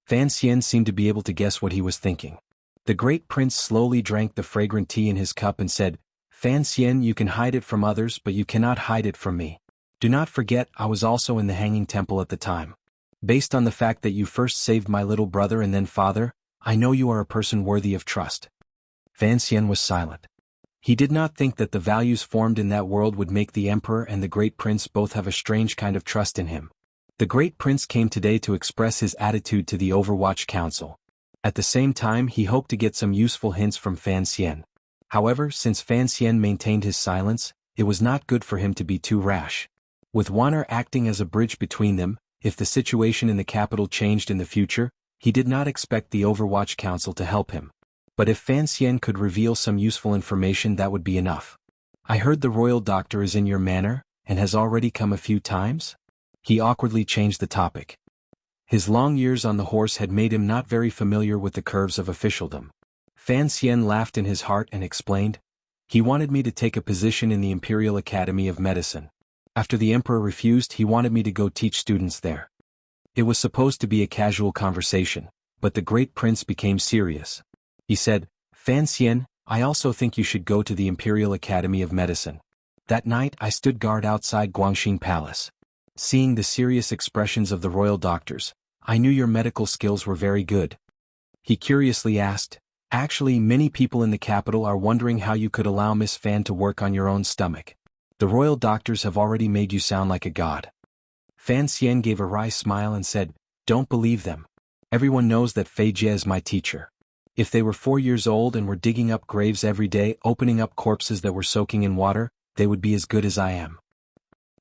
Fan Xian seemed to be able to guess what he was thinking. The great prince slowly drank the fragrant tea in his cup and said, Fan Xian, you can hide it from others but you cannot hide it from me. Do not forget I was also in the hanging temple at the time. Based on the fact that you first saved my little brother and then father, I know you are a person worthy of trust. Fan Xian was silent. He did not think that the values formed in that world would make the emperor and the great prince both have a strange kind of trust in him. The great prince came today to express his attitude to the Overwatch Council. At the same time, he hoped to get some useful hints from Fan Xian. However, since Fan Xian maintained his silence, it was not good for him to be too rash. With Wanner acting as a bridge between them, if the situation in the capital changed in the future, he did not expect the Overwatch Council to help him. But if Fan Xian could reveal some useful information, that would be enough. I heard the royal doctor is in your manor, and has already come a few times? He awkwardly changed the topic. His long years on the horse had made him not very familiar with the curves of officialdom. Fan Xian laughed in his heart and explained, He wanted me to take a position in the Imperial Academy of Medicine. After the emperor refused, he wanted me to go teach students there. It was supposed to be a casual conversation, but the great prince became serious. He said, Fan Xian, I also think you should go to the Imperial Academy of Medicine. That night I stood guard outside Guangxing Palace. Seeing the serious expressions of the royal doctors, I knew your medical skills were very good. He curiously asked, Actually, many people in the capital are wondering how you could allow Miss Fan to work on your own stomach. The royal doctors have already made you sound like a god. Fan Xian gave a wry smile and said, Don't believe them. Everyone knows that Fei Jie is my teacher. If they were 4 years old and were digging up graves every day, opening up corpses that were soaking in water, they would be as good as I am.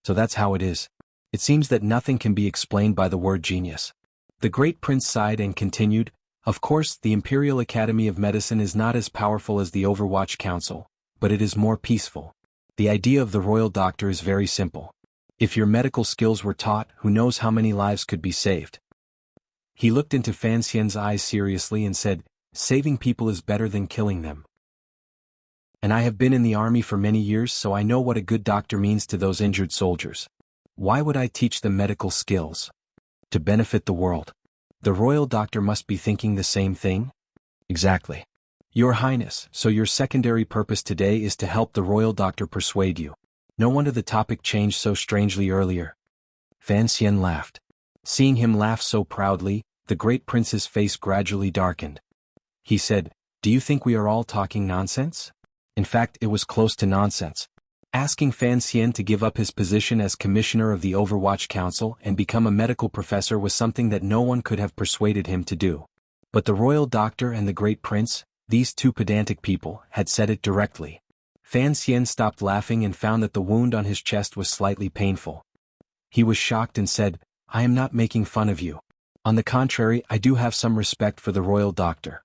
So that's how it is. It seems that nothing can be explained by the word genius. The great prince sighed and continued, Of course, the Imperial Academy of Medicine is not as powerful as the Overwatch Council, but it is more peaceful. The idea of the royal doctor is very simple. If your medical skills were taught, who knows how many lives could be saved. He looked into Fan Xian's eyes seriously and said, Saving people is better than killing them. And I have been in the army for many years, so I know what a good doctor means to those injured soldiers. Why would I teach them medical skills? To benefit the world. The royal doctor must be thinking the same thing? Exactly. Your Highness, so your secondary purpose today is to help the royal doctor persuade you. No wonder the topic changed so strangely earlier. Fan Xian laughed. Seeing him laugh so proudly, the great prince's face gradually darkened. He said, "Do you think we are all talking nonsense?" In fact, it was close to nonsense. Asking Fan Xian to give up his position as commissioner of the Overwatch Council and become a medical professor was something that no one could have persuaded him to do. But the royal doctor and the great prince, these two pedantic people, had said it directly. Fan Xian stopped laughing and found that the wound on his chest was slightly painful. He was shocked and said, "I am not making fun of you. On the contrary, I do have some respect for the royal doctor."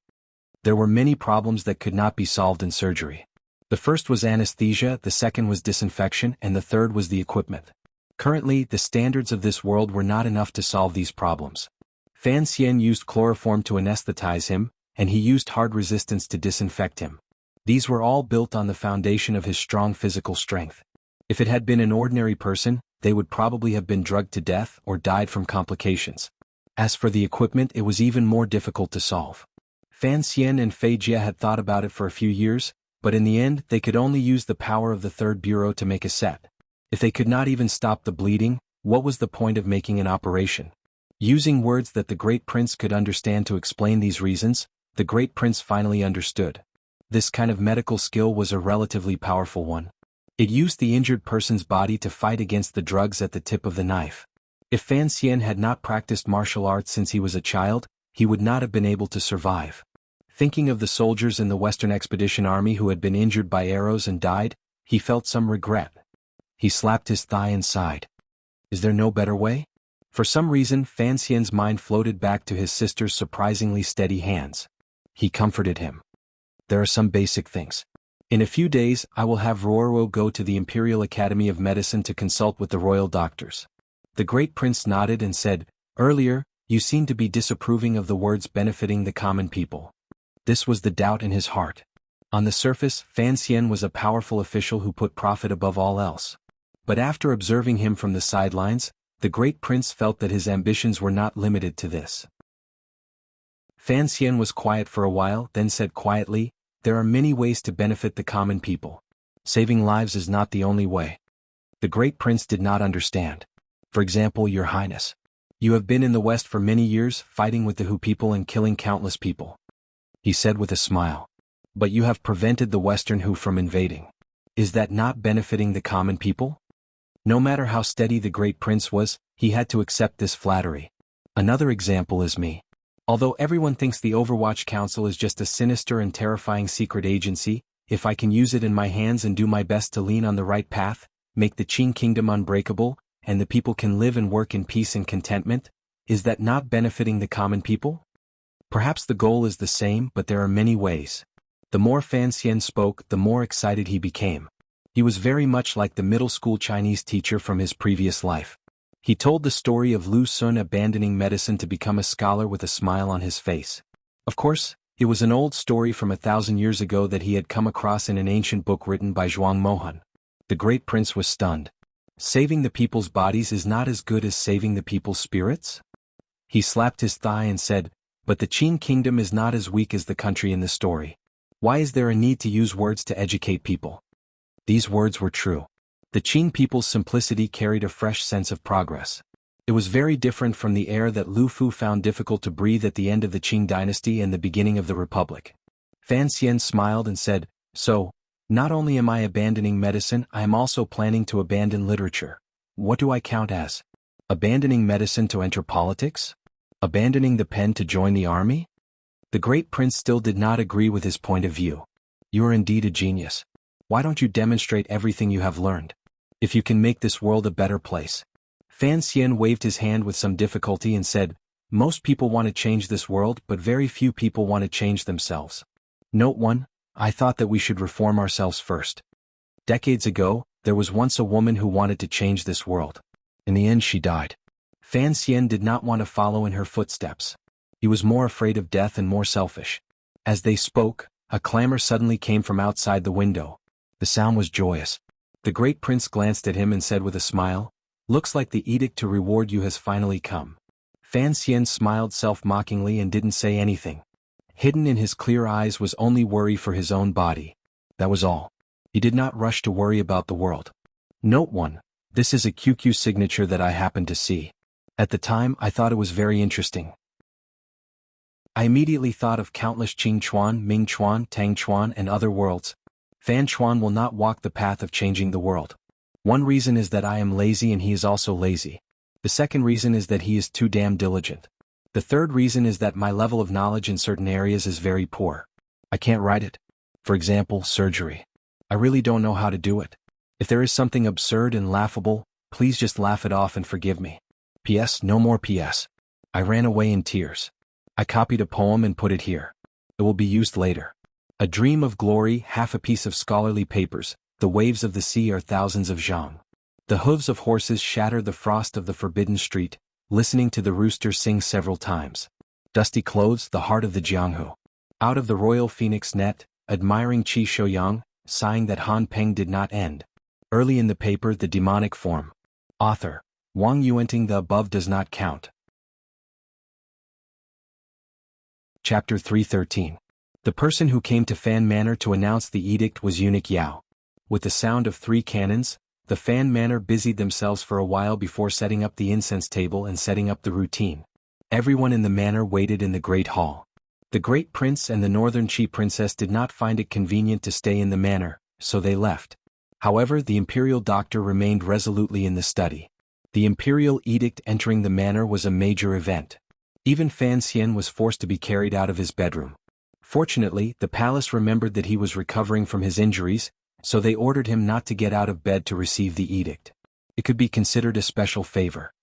There were many problems that could not be solved in surgery. The first was anesthesia, the second was disinfection, and the third was the equipment. Currently, the standards of this world were not enough to solve these problems. Fan Xian used chloroform to anesthetize him, and he used hard resistance to disinfect him. These were all built on the foundation of his strong physical strength. If it had been an ordinary person, they would probably have been drugged to death or died from complications. As for the equipment, it was even more difficult to solve. Fan Xian and Fei Jie had thought about it for a few years, but in the end they could only use the power of the third bureau to make a set. If they could not even stop the bleeding, what was the point of making an operation? Using words that the great prince could understand to explain these reasons, the great prince finally understood. This kind of medical skill was a relatively powerful one. It used the injured person's body to fight against the drugs at the tip of the knife. If Fan Xian had not practiced martial arts since he was a child, he would not have been able to survive. Thinking of the soldiers in the Western Expedition Army who had been injured by arrows and died, he felt some regret. He slapped his thigh and sighed. Is there no better way? For some reason, Fan Xian's mind floated back to his sister's surprisingly steady hands. He comforted him. There are some basic things. In a few days, I will have Ruoro go to the Imperial Academy of Medicine to consult with the royal doctors. The great prince nodded and said, "Earlier, you seemed to be disapproving of the words benefiting the common people." This was the doubt in his heart. On the surface, Fan Xian was a powerful official who put profit above all else. But after observing him from the sidelines, the great prince felt that his ambitions were not limited to this. Fan Xian was quiet for a while, then said quietly, "There are many ways to benefit the common people. Saving lives is not the only way." The great prince did not understand. "For example, Your Highness. You have been in the West for many years, fighting with the Hu people and killing countless people," he said with a smile. "But you have prevented the Western Hu from invading. Is that not benefiting the common people?" No matter how steady the great prince was, he had to accept this flattery. Another example is me. Although everyone thinks the Overwatch Council is just a sinister and terrifying secret agency, if I can use it in my hands and do my best to lean on the right path, make the Qing Kingdom unbreakable, and the people can live and work in peace and contentment, is that not benefiting the common people? Perhaps the goal is the same, but there are many ways. The more Fan Xian spoke, the more excited he became. He was very much like the middle school Chinese teacher from his previous life. He told the story of Lu Sun abandoning medicine to become a scholar with a smile on his face. Of course, it was an old story from 1,000 years ago that he had come across in an ancient book written by Zhuang Mohan. The great prince was stunned. Saving the people's bodies is not as good as saving the people's spirits? He slapped his thigh and said, "But the Qing Kingdom is not as weak as the country in the story. Why is there a need to use words to educate people?" These words were true. The Qing people's simplicity carried a fresh sense of progress. It was very different from the air that Lu Fu found difficult to breathe at the end of the Qing dynasty and the beginning of the Republic. Fan Xian smiled and said, "So, not only am I abandoning medicine, I am also planning to abandon literature. What do I count as? Abandoning medicine to enter politics? Abandoning the pen to join the army?" The great prince still did not agree with his point of view. "You are indeed a genius. Why don't you demonstrate everything you have learned? If you can make this world a better place." Fan Xian waved his hand with some difficulty and said, "Most people want to change this world, but very few people want to change themselves. Note 1, I thought that we should reform ourselves first. Decades ago, there was once a woman who wanted to change this world. In the end she died." Fan Xian did not want to follow in her footsteps. He was more afraid of death and more selfish. As they spoke, a clamor suddenly came from outside the window. The sound was joyous. The great prince glanced at him and said with a smile, "Looks like the edict to reward you has finally come." Fan Xian smiled self-mockingly and didn't say anything. Hidden in his clear eyes was only worry for his own body. That was all. He did not rush to worry about the world. Note 1. This is a QQ signature that I happened to see. At the time, I thought it was very interesting. I immediately thought of countless Qing Chuan, Ming Chuan, Tang Chuan, and other worlds. Fan Chuan will not walk the path of changing the world. One reason is that I am lazy and he is also lazy. The second reason is that he is too damn diligent. The third reason is that my level of knowledge in certain areas is very poor. I can't write it. For example, surgery. I really don't know how to do it. If there is something absurd and laughable, please just laugh it off and forgive me. P.S. No more P.S. I ran away in tears. I copied a poem and put it here. It will be used later. A dream of glory, half a piece of scholarly papers, the waves of the sea are thousands of zhang. The hooves of horses shatter the frost of the forbidden street, listening to the rooster sing several times. Dusty clothes, the heart of the Jianghu. Out of the royal phoenix net, admiring Qi Shouyang, sighing that Han Peng did not end. Early in the paper, the demonic form. Author. Wang Yuanting. The above does not count. Chapter 313. The person who came to Fan Manor to announce the edict was Eunuch Yao. With the sound of 3 cannons, the Fan Manor busied themselves for a while before setting up the incense table and setting up the routine. Everyone in the manor waited in the great hall. The great prince and the northern Qi princess did not find it convenient to stay in the manor, so they left. However, the imperial doctor remained resolutely in the study. The imperial edict entering the manor was a major event. Even Fan Xian was forced to be carried out of his bedroom. Fortunately, the palace remembered that he was recovering from his injuries, so they ordered him not to get out of bed to receive the edict. It could be considered a special favor.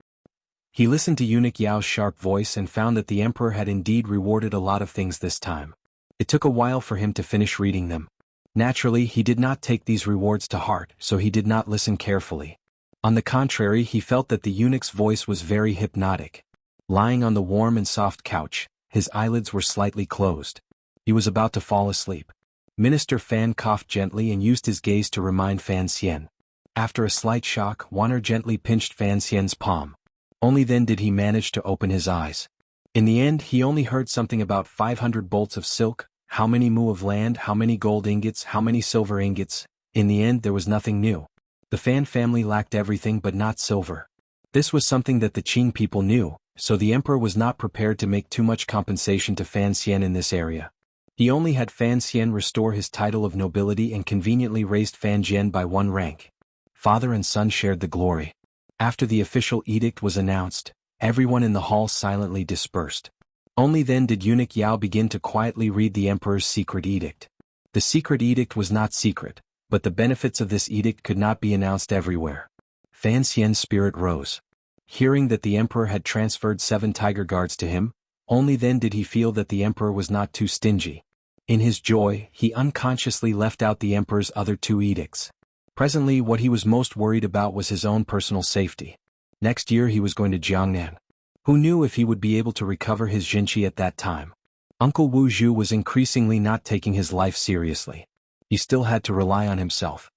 He listened to Eunuch Yao's sharp voice and found that the emperor had indeed rewarded a lot of things this time. It took a while for him to finish reading them. Naturally, he did not take these rewards to heart, so he did not listen carefully. On the contrary, he felt that the eunuch's voice was very hypnotic. Lying on the warm and soft couch, his eyelids were slightly closed. He was about to fall asleep. Minister Fan coughed gently and used his gaze to remind Fan Xian. After a slight shock, Wanner gently pinched Fan Xian's palm. Only then did he manage to open his eyes. In the end, he only heard something about 500 bolts of silk, how many mu of land, how many gold ingots, how many silver ingots. In the end, there was nothing new. The Fan family lacked everything but not silver. This was something that the Qing people knew, so the emperor was not prepared to make too much compensation to Fan Xian in this area. He only had Fan Xian restore his title of nobility and conveniently raised Fan Jian by 1 rank. Father and son shared the glory. After the official edict was announced, everyone in the hall silently dispersed. Only then did Eunuch Yao begin to quietly read the emperor's secret edict. The secret edict was not secret, but the benefits of this edict could not be announced everywhere. Fan Xian's spirit rose. Hearing that the emperor had transferred 7 tiger guards to him, only then did he feel that the emperor was not too stingy. In his joy, he unconsciously left out the emperor's other 2 edicts. Presently, what he was most worried about was his own personal safety. Next year he was going to Jiangnan. Who knew if he would be able to recover his Jinqi at that time? Uncle Wu Zhu was increasingly not taking his life seriously. He still had to rely on himself.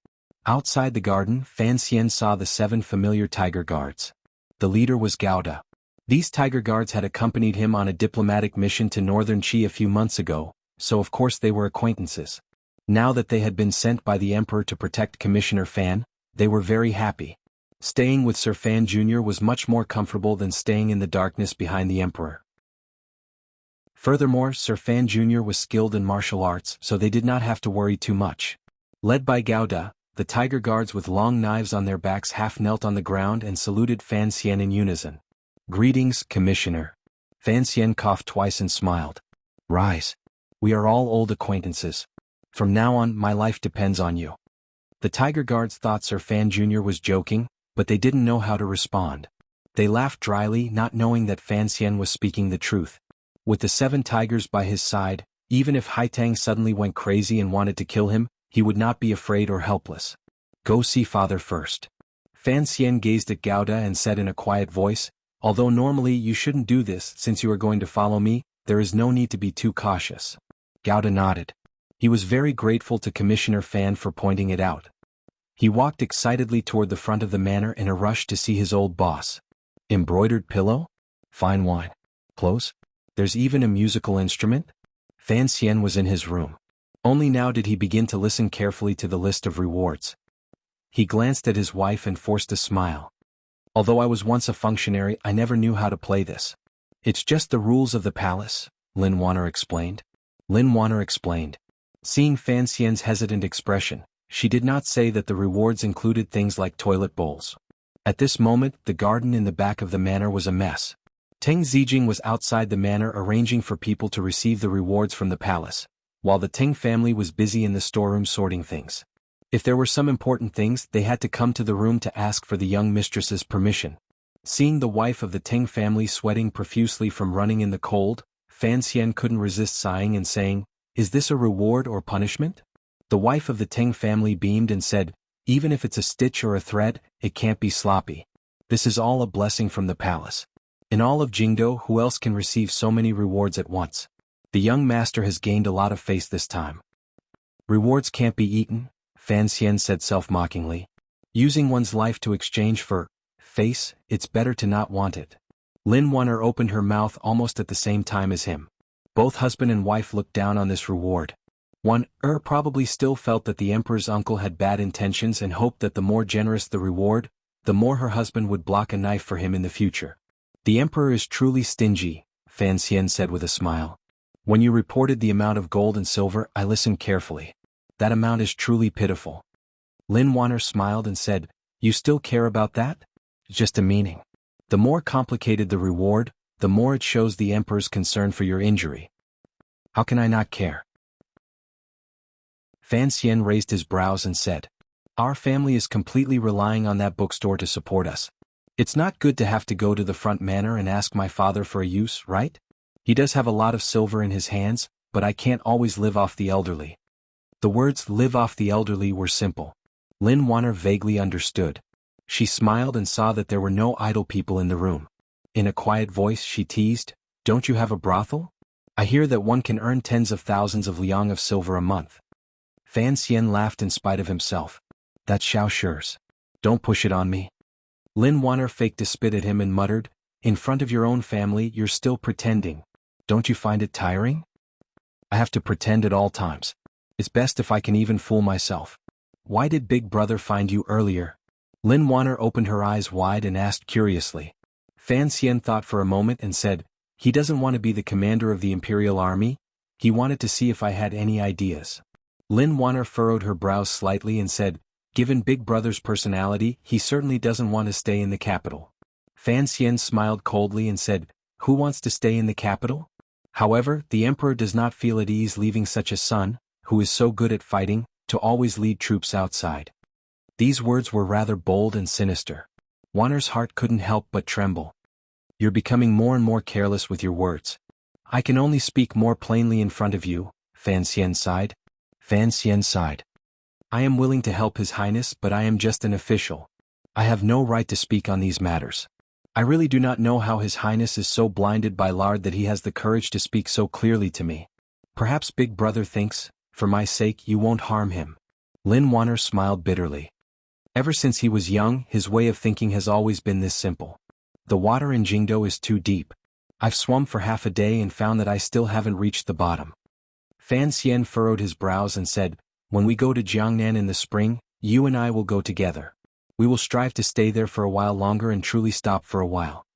Outside the garden, Fan Xian saw the 7 familiar tiger guards. The leader was Gauda. These tiger guards had accompanied him on a diplomatic mission to northern Qi a few months ago, so of course they were acquaintances. Now that they had been sent by the emperor to protect Commissioner Fan, they were very happy. Staying with Sir Fan Jr. was much more comfortable than staying in the darkness behind the emperor. Furthermore, Sir Fan Jr. was skilled in martial arts, so they did not have to worry too much. Led by Gauda, the tiger guards with long knives on their backs half knelt on the ground and saluted Fan Xian in unison. "Greetings, Commissioner." Fan Xian coughed twice and smiled. "Rise. We are all old acquaintances. From now on, my life depends on you." The tiger guards thought Sir Fan Jr. was joking, but they didn't know how to respond. They laughed dryly, not knowing that Fan Xian was speaking the truth. With the 7 tigers by his side, even if Haitang suddenly went crazy and wanted to kill him, he would not be afraid or helpless. "Go see father first." Fan Xian gazed at Gauda and said in a quiet voice, "Although normally you shouldn't do this since you are going to follow me, there is no need to be too cautious." Gauda nodded. He was very grateful to Commissioner Fan for pointing it out. He walked excitedly toward the front of the manor in a rush to see his old boss. "Embroidered pillow?" Fine wine. Clothes? There's even a musical instrument? Fan Xian was in his room. Only now did he begin to listen carefully to the list of rewards. He glanced at his wife and forced a smile. Although I was once a functionary, I never knew how to play this. It's just the rules of the palace, Lin Wanner explained. Lin Wanner explained. Seeing Fan Xian's hesitant expression, she did not say that the rewards included things like toilet bowls. At this moment, the garden in the back of the manor was a mess. Teng Zijing was outside the manor arranging for people to receive the rewards from the palace, while the Teng family was busy in the storeroom sorting things. If there were some important things, they had to come to the room to ask for the young mistress's permission. Seeing the wife of the Teng family sweating profusely from running in the cold, Fan Xian couldn't resist sighing and saying, "Is this a reward or punishment?" The wife of the Teng family beamed and said, "Even if it's a stitch or a thread, it can't be sloppy. This is all a blessing from the palace. In all of Jingdo, who else can receive so many rewards at once? The young master has gained a lot of face this time." "Rewards can't be eaten," Fan Xian said self-mockingly. "Using one's life to exchange for face, it's better to not want it." Lin Wanner opened her mouth almost at the same time as him. Both husband and wife looked down on this reward. One probably still felt that the emperor's uncle had bad intentions and hoped that the more generous the reward, the more her husband would block a knife for him in the future. "The emperor is truly stingy," Fan Xian said with a smile. "When you reported the amount of gold and silver, I listened carefully. That amount is truly pitiful." Lin Wanner smiled and said, "You still care about that? Just a meaning. The more complicated the reward, the more it shows the emperor's concern for your injury. How can I not care?" Fan Xian raised his brows and said, "Our family is completely relying on that bookstore to support us. It's not good to have to go to the front manor and ask my father for a use, right? He does have a lot of silver in his hands, but I can't always live off the elderly." The words "live off the elderly" were simple. Lin Wanner vaguely understood. She smiled and saw that there were no idle people in the room. In a quiet voice she teased, "Don't you have a brothel? I hear that one can earn tens of thousands of liang of silver a month." Fan Xian laughed in spite of himself. "That's Xiao Shi's. Don't push it on me." Lin Wanner faked a spit at him and muttered, "In front of your own family you're still pretending. Don't you find it tiring?" "I have to pretend at all times. It's best if I can even fool myself. Why did Big Brother find you earlier?" Lin Wanner opened her eyes wide and asked curiously. Fan Xian thought for a moment and said, "He doesn't want to be the commander of the Imperial Army. He wanted to see if I had any ideas." Lin Wanner furrowed her brows slightly and said, "Given Big Brother's personality, he certainly doesn't want to stay in the capital." Fan Xian smiled coldly and said, "Who wants to stay in the capital? However, the emperor does not feel at ease leaving such a son, who is so good at fighting, to always lead troops outside." These words were rather bold and sinister. Wanner's heart couldn't help but tremble. "You're becoming more and more careless with your words. I can only speak more plainly in front of you," Fan Xian sighed. Fan Xian sighed. "I am willing to help His Highness, but I am just an official. I have no right to speak on these matters. I really do not know how His Highness is so blinded by lard that he has the courage to speak so clearly to me. Perhaps Big Brother thinks, for my sake, you won't harm him." Lin Wanner smiled bitterly. Ever since he was young, his way of thinking has always been this simple. The water in Jingdo is too deep. I've swum for half a day and found that I still haven't reached the bottom. Fan Xian furrowed his brows and said, "When we go to Jiangnan in the spring, you and I will go together. We will strive to stay there for a while longer and truly stop for a while.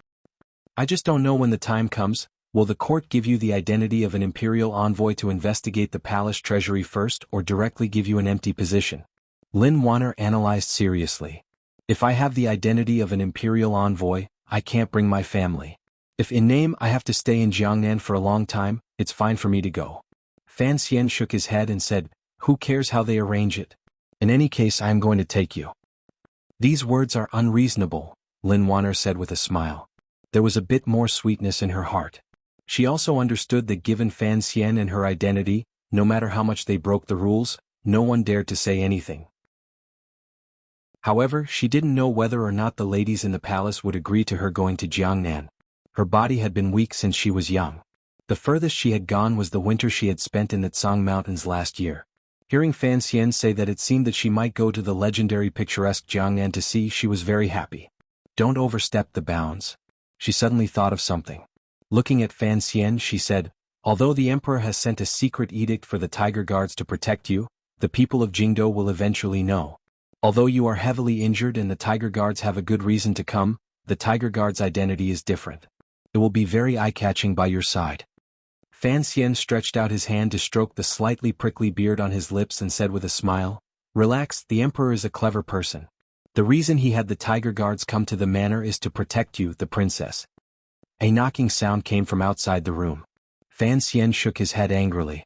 I just don't know when the time comes. Will the court give you the identity of an imperial envoy to investigate the palace treasury first or directly give you an empty position?" Lin Wanner analyzed seriously. "If I have the identity of an imperial envoy, I can't bring my family. If in name I have to stay in Jiangnan for a long time, it's fine for me to go." Fan Xian shook his head and said, "Who cares how they arrange it? In any case, I am going to take you." "These words are unreasonable," Lin Wanner said with a smile. There was a bit more sweetness in her heart. She also understood that given Fan Xian and her identity, no matter how much they broke the rules, no one dared to say anything. However, she didn't know whether or not the ladies in the palace would agree to her going to Jiangnan. Her body had been weak since she was young. The furthest she had gone was the winter she had spent in the Tsang Mountains last year. Hearing Fan Xian say that it seemed that she might go to the legendary picturesque Jiangnan to see, she was very happy. "Don't overstep the bounds. She suddenly thought of something. Looking at Fan Xian, she said, "Although the emperor has sent a secret edict for the tiger guards to protect you, the people of Jingdo will eventually know. Although you are heavily injured and the tiger guards have a good reason to come, the tiger guard's identity is different. It will be very eye-catching by your side." Fan Xian stretched out his hand to stroke the slightly prickly beard on his lips and said with a smile, "Relax, the emperor is a clever person. The reason he had the tiger guards come to the manor is to protect you, the princess." A knocking sound came from outside the room. Fan Xian shook his head angrily.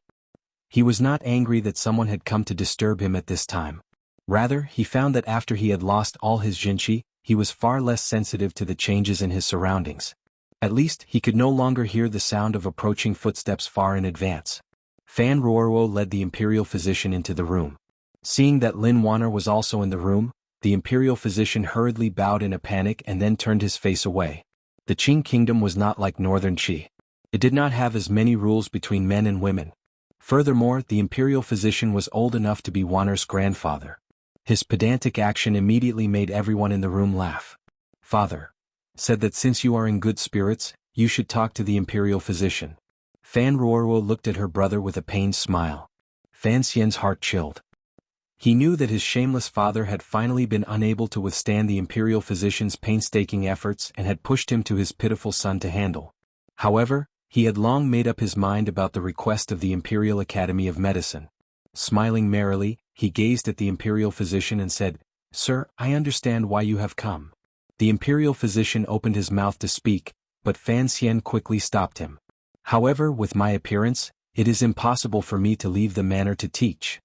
He was not angry that someone had come to disturb him at this time. Rather, he found that after he had lost all his jinqi, he was far less sensitive to the changes in his surroundings. At least, he could no longer hear the sound of approaching footsteps far in advance. Fan Ruoruo led the imperial physician into the room. Seeing that Lin Wanner was also in the room, the imperial physician hurriedly bowed in a panic and then turned his face away. The Qing kingdom was not like northern Qi. It did not have as many rules between men and women. Furthermore, the imperial physician was old enough to be Wanner's grandfather. His pedantic action immediately made everyone in the room laugh. "Father said that since you are in good spirits, you should talk to the imperial physician." Fan Ruoruo looked at her brother with a pained smile. Fan Xian's heart chilled. He knew that his shameless father had finally been unable to withstand the imperial physician's painstaking efforts and had pushed him to his pitiful son to handle. However, he had long made up his mind about the request of the Imperial Academy of Medicine. Smiling merrily, he gazed at the imperial physician and said, "Sir, I understand why you have come." The imperial physician opened his mouth to speak, but Fan Xian quickly stopped him. "However, with my appearance, it is impossible for me to leave the manor to teach."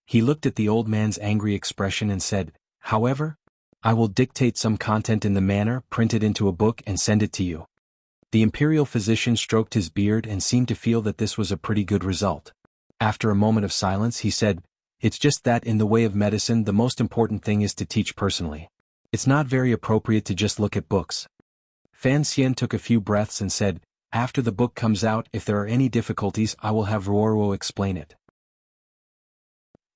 He looked at the old man's angry expression and said, "However, I will dictate some content in the manor, print it into a book and send it to you." The imperial physician stroked his beard and seemed to feel that this was a pretty good result. After a moment of silence he said, "It's just that in the way of medicine the most important thing is to teach personally. It's not very appropriate to just look at books." Fan Xian took a few breaths and said, "After the book comes out, if there are any difficulties I will have Ruoruo explain it."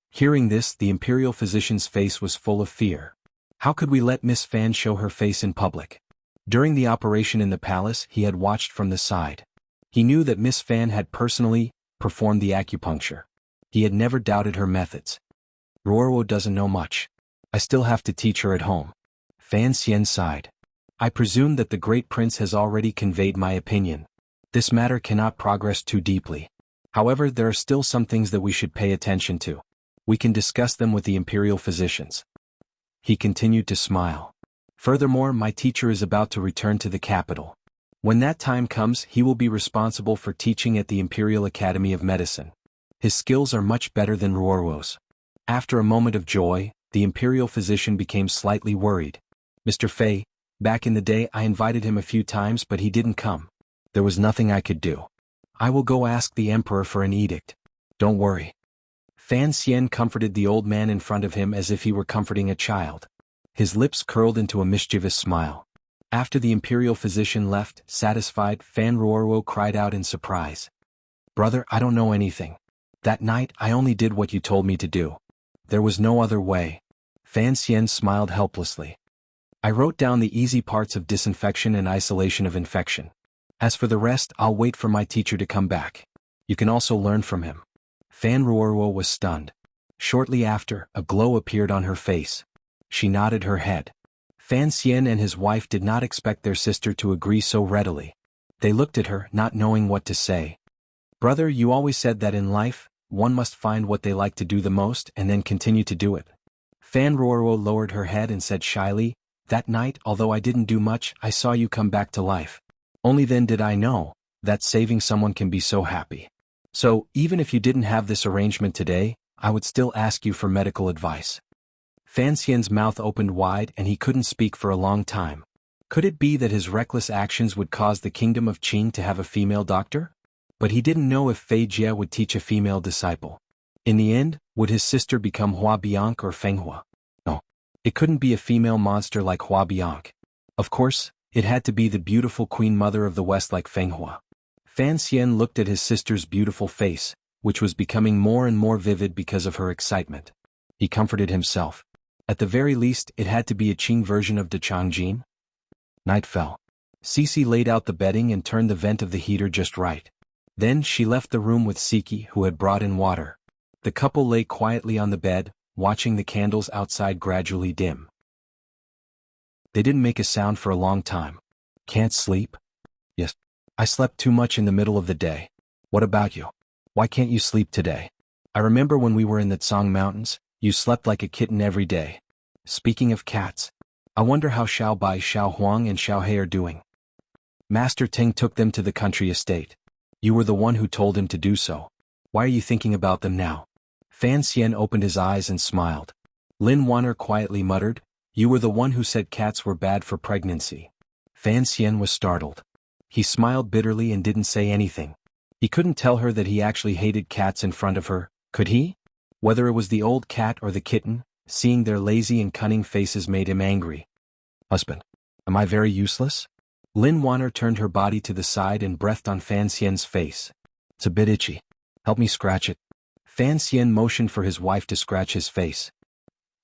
Hearing this, the imperial physician's face was full of fear. How could we let Miss Fan show her face in public? During the operation in the palace, he had watched from the side. He knew that Miss Fan had personally performed the acupuncture. He had never doubted her methods. "Ruoruo doesn't know much. I still have to teach her at home." Fan Xian sighed. "I presume that the great prince has already conveyed my opinion. This matter cannot progress too deeply. However, there are still some things that we should pay attention to. We can discuss them with the imperial physicians." He continued to smile. "Furthermore, my teacher is about to return to the capital. When that time comes, he will be responsible for teaching at the Imperial Academy of Medicine. His skills are much better than Ruoruo's." After a moment of joy, the imperial physician became slightly worried. "Mr. Fei, back in the day I invited him a few times but he didn't come. There was nothing I could do. I will go ask the emperor for an edict. Don't worry." Fan Xian comforted the old man in front of him as if he were comforting a child. His lips curled into a mischievous smile. After the imperial physician left, satisfied, Fan Ruoruo cried out in surprise. "Brother, I don't know anything. That night I only did what you told me to do. There was no other way." Fan Xian smiled helplessly. "I wrote down the easy parts of disinfection and isolation of infection. As for the rest, I'll wait for my teacher to come back. You can also learn from him." Fan Ruoruo was stunned. Shortly after, a glow appeared on her face. She nodded her head. Fan Xian and his wife did not expect their sister to agree so readily. They looked at her, not knowing what to say. "Brother, you always said that in life, one must find what they like to do the most and then continue to do it." Fan Ruoruo lowered her head and said shyly, "That night, although I didn't do much, I saw you come back to life. Only then did I know that saving someone can be so happy. So, even if you didn't have this arrangement today, I would still ask you for medical advice." Fan Xian's mouth opened wide and he couldn't speak for a long time. Could it be that his reckless actions would cause the kingdom of Qing to have a female doctor? But he didn't know if Fei Jie would teach a female disciple. In the end, would his sister become Hua Bianque or Feng Hua? No. It couldn't be a female monster like Hua Bianque. Of course, it had to be the beautiful Queen Mother of the West like Feng Hua. Fan Xian looked at his sister's beautiful face, which was becoming more and more vivid because of her excitement. He comforted himself. At the very least, it had to be a Qing version of De Changjin. Night fell. Cece laid out the bedding and turned the vent of the heater just right. Then she left the room with Siki, who had brought in water. The couple lay quietly on the bed, watching the candles outside gradually dim. They didn't make a sound for a long time. Can't sleep? Yes. I slept too much in the middle of the day. What about you? Why can't you sleep today? I remember when we were in the Tsang Mountains, you slept like a kitten every day. Speaking of cats, I wonder how Xiao Bai, Xiao Huang and Xiao He are doing. Master Ting took them to the country estate. You were the one who told him to do so. Why are you thinking about them now? Fan Xian opened his eyes and smiled. Lin Wanner quietly muttered, you were the one who said cats were bad for pregnancy. Fan Xian was startled. He smiled bitterly and didn't say anything. He couldn't tell her that he actually hated cats in front of her, could he? Whether it was the old cat or the kitten, seeing their lazy and cunning faces made him angry. Husband, am I very useless? Lin Wanner turned her body to the side and breathed on Fan Xian's face. It's a bit itchy. Help me scratch it. Fan Xian motioned for his wife to scratch his face.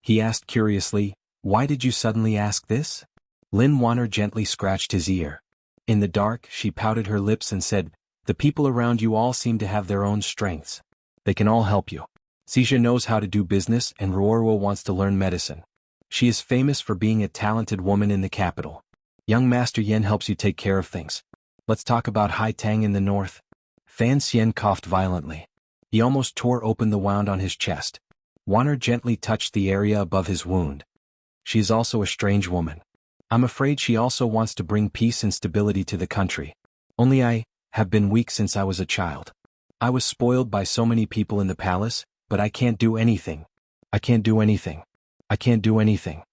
He asked curiously, why did you suddenly ask this? Lin Wanner gently scratched his ear. In the dark, she pouted her lips and said, the people around you all seem to have their own strengths. They can all help you. Xia knows how to do business and Ruorwo wants to learn medicine. She is famous for being a talented woman in the capital. Young Master Yen helps you take care of things. Let's talk about Hai Tang in the north. Fan Xian coughed violently. He almost tore open the wound on his chest. Wanner gently touched the area above his wound. She is also a strange woman. I'm afraid she also wants to bring peace and stability to the country. Only I have been weak since I was a child. I was spoiled by so many people in the palace, but I can't do anything. I can't do anything. I can't do anything.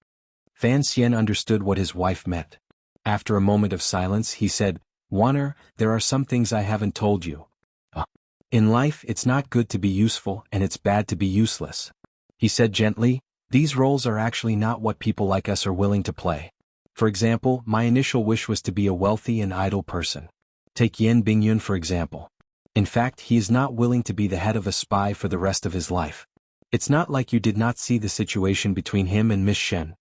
Fan Xian understood what his wife meant. After a moment of silence, he said, Wanner, there are some things I haven't told you. In life, it's not good to be useful and it's bad to be useless. He said gently, these roles are actually not what people like us are willing to play. For example, my initial wish was to be a wealthy and idle person. Take Yen Bingyun for example. In fact, he is not willing to be the head of a spy for the rest of his life. It's not like you did not see the situation between him and Miss Shen.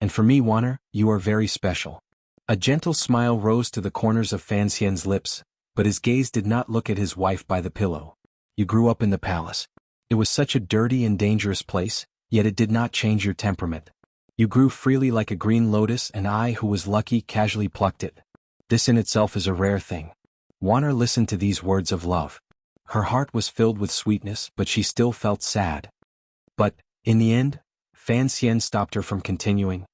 And for me, Wanner, you are very special. A gentle smile rose to the corners of Fan Xian's lips, but his gaze did not look at his wife by the pillow. You grew up in the palace. It was such a dirty and dangerous place, yet it did not change your temperament. You grew freely like a green lotus and I, who was lucky, casually plucked it. This in itself is a rare thing. Wanner listened to these words of love. Her heart was filled with sweetness, but she still felt sad. But, in the end, Fan Xian stopped her from continuing.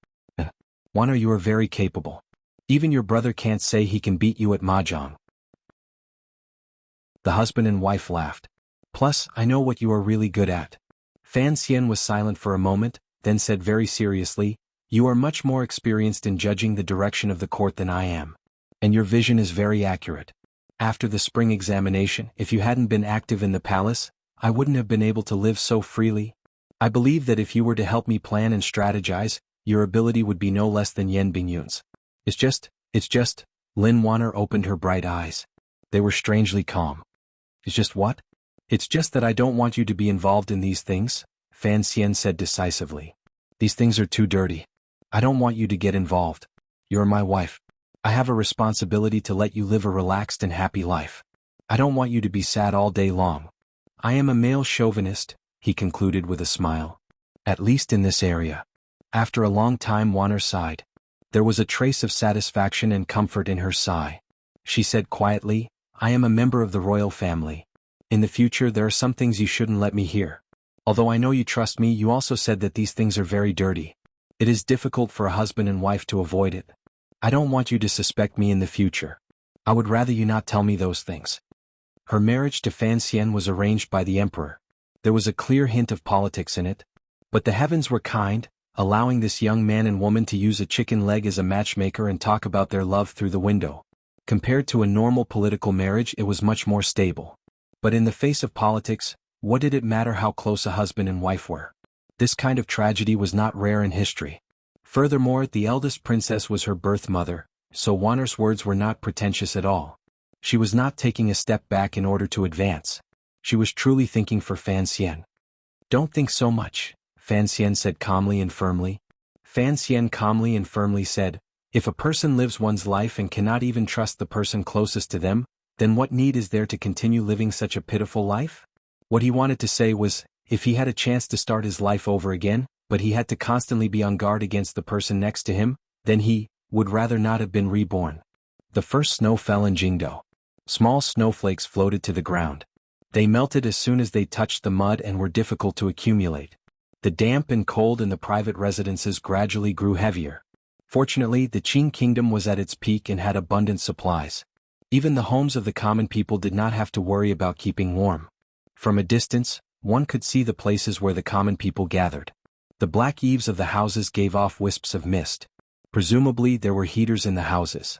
Wanner, you are very capable. Even your brother can't say he can beat you at mahjong. The husband and wife laughed. Plus, I know what you are really good at. Fan Xian was silent for a moment, then said very seriously, you are much more experienced in judging the direction of the court than I am. And your vision is very accurate. After the spring examination, if you hadn't been active in the palace, I wouldn't have been able to live so freely. I believe that if you were to help me plan and strategize, your ability would be no less than Yen Bingyun's. It's just, Lin Wanner opened her bright eyes. They were strangely calm. It's just what? It's just that I don't want you to be involved in these things, Fan Xian said decisively. These things are too dirty. I don't want you to get involved. You're my wife. I have a responsibility to let you live a relaxed and happy life. I don't want you to be sad all day long. I am a male chauvinist, he concluded with a smile. At least in this area. After a long time, Wanner sighed. There was a trace of satisfaction and comfort in her sigh. She said quietly, I am a member of the royal family. In the future there are some things you shouldn't let me hear. Although I know you trust me, you also said that these things are very dirty. It is difficult for a husband and wife to avoid it. I don't want you to suspect me in the future. I would rather you not tell me those things. Her marriage to Fan Xian was arranged by the emperor. There was a clear hint of politics in it. But the heavens were kind, allowing this young man and woman to use a chicken leg as a matchmaker and talk about their love through the window. Compared to a normal political marriage, it was much more stable. But in the face of politics, what did it matter how close a husband and wife were? This kind of tragedy was not rare in history. Furthermore, the eldest princess was her birth mother, so Wanner's words were not pretentious at all. She was not taking a step back in order to advance. She was truly thinking for Fan Xian. Don't think so much, Fan Xian said calmly and firmly. Fan Xian calmly and firmly said, If a person lives one's life and cannot even trust the person closest to them, then what need is there to continue living such a pitiful life? What he wanted to say was, if he had a chance to start his life over again, but he had to constantly be on guard against the person next to him, then he would rather not have been reborn. The first snow fell in Jingdo. Small snowflakes floated to the ground. They melted as soon as they touched the mud and were difficult to accumulate. The damp and cold in the private residences gradually grew heavier. Fortunately, the Qing kingdom was at its peak and had abundant supplies. Even the homes of the common people did not have to worry about keeping warm. From a distance, one could see the places where the common people gathered. The black eaves of the houses gave off wisps of mist. Presumably there were heaters in the houses.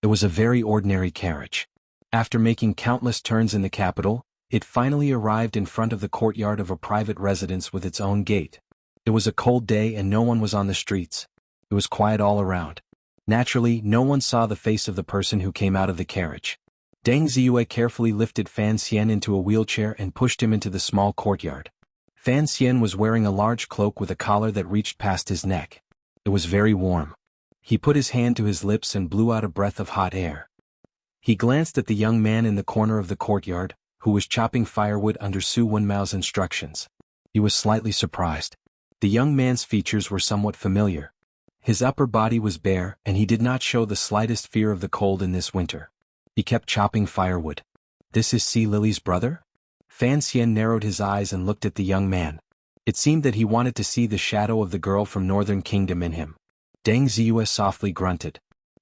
It was a very ordinary carriage. After making countless turns in the capital, it finally arrived in front of the courtyard of a private residence with its own gate. It was a cold day and no one was on the streets. It was quiet all around. Naturally, no one saw the face of the person who came out of the carriage. Deng Ziyue carefully lifted Fan Xian into a wheelchair and pushed him into the small courtyard. Fan Xian was wearing a large cloak with a collar that reached past his neck. It was very warm. He put his hand to his lips and blew out a breath of hot air. He glanced at the young man in the corner of the courtyard, who was chopping firewood under Su Wenmao's instructions. He was slightly surprised. The young man's features were somewhat familiar. His upper body was bare and he did not show the slightest fear of the cold in this winter. He kept chopping firewood. This is Sea Lily's brother? Fan Xian narrowed his eyes and looked at the young man. It seemed that he wanted to see the shadow of the girl from Northern Kingdom in him. Deng Ziyue softly grunted.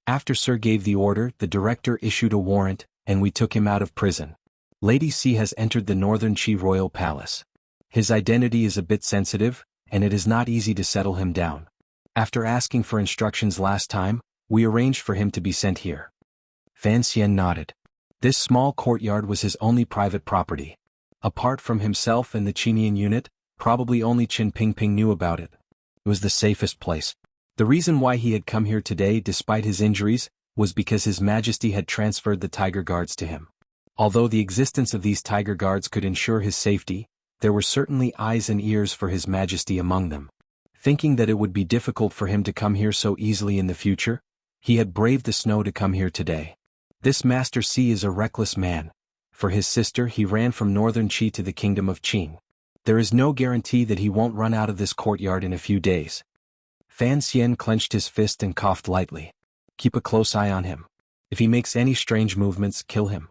After Sir gave the order, the director issued a warrant, and we took him out of prison. Lady C has entered the Northern Qi Royal Palace. His identity is a bit sensitive, and it is not easy to settle him down. After asking for instructions last time, we arranged for him to be sent here. Fan Xian nodded. This small courtyard was his only private property. Apart from himself and the Qinian unit, probably only Qin Pingping knew about it. It was the safest place. The reason why he had come here today despite his injuries was because His Majesty had transferred the Tiger Guards to him. Although the existence of these Tiger Guards could ensure his safety, there were certainly eyes and ears for His Majesty among them. Thinking that it would be difficult for him to come here so easily in the future, he had braved the snow to come here today. This Master C is a reckless man. For his sister he ran from Northern Qi to the Kingdom of Qing. There is no guarantee that he won't run out of this courtyard in a few days. Fan Xian clenched his fist and coughed lightly. Keep a close eye on him. If he makes any strange movements, kill him.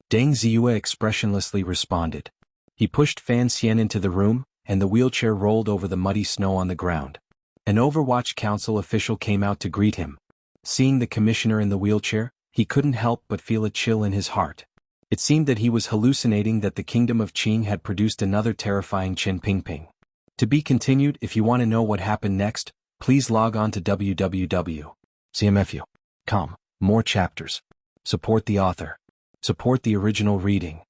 Deng Ziyue expressionlessly responded. He pushed Fan Xian into the room, and the wheelchair rolled over the muddy snow on the ground. An Overwatch Council official came out to greet him. Seeing the commissioner in the wheelchair, he couldn't help but feel a chill in his heart. It seemed that he was hallucinating that the Kingdom of Qing had produced another terrifying Qin Pingping. To be continued. If you want to know what happened next, please log on to www.cmfu.com. More chapters. Support the author. Support the original reading.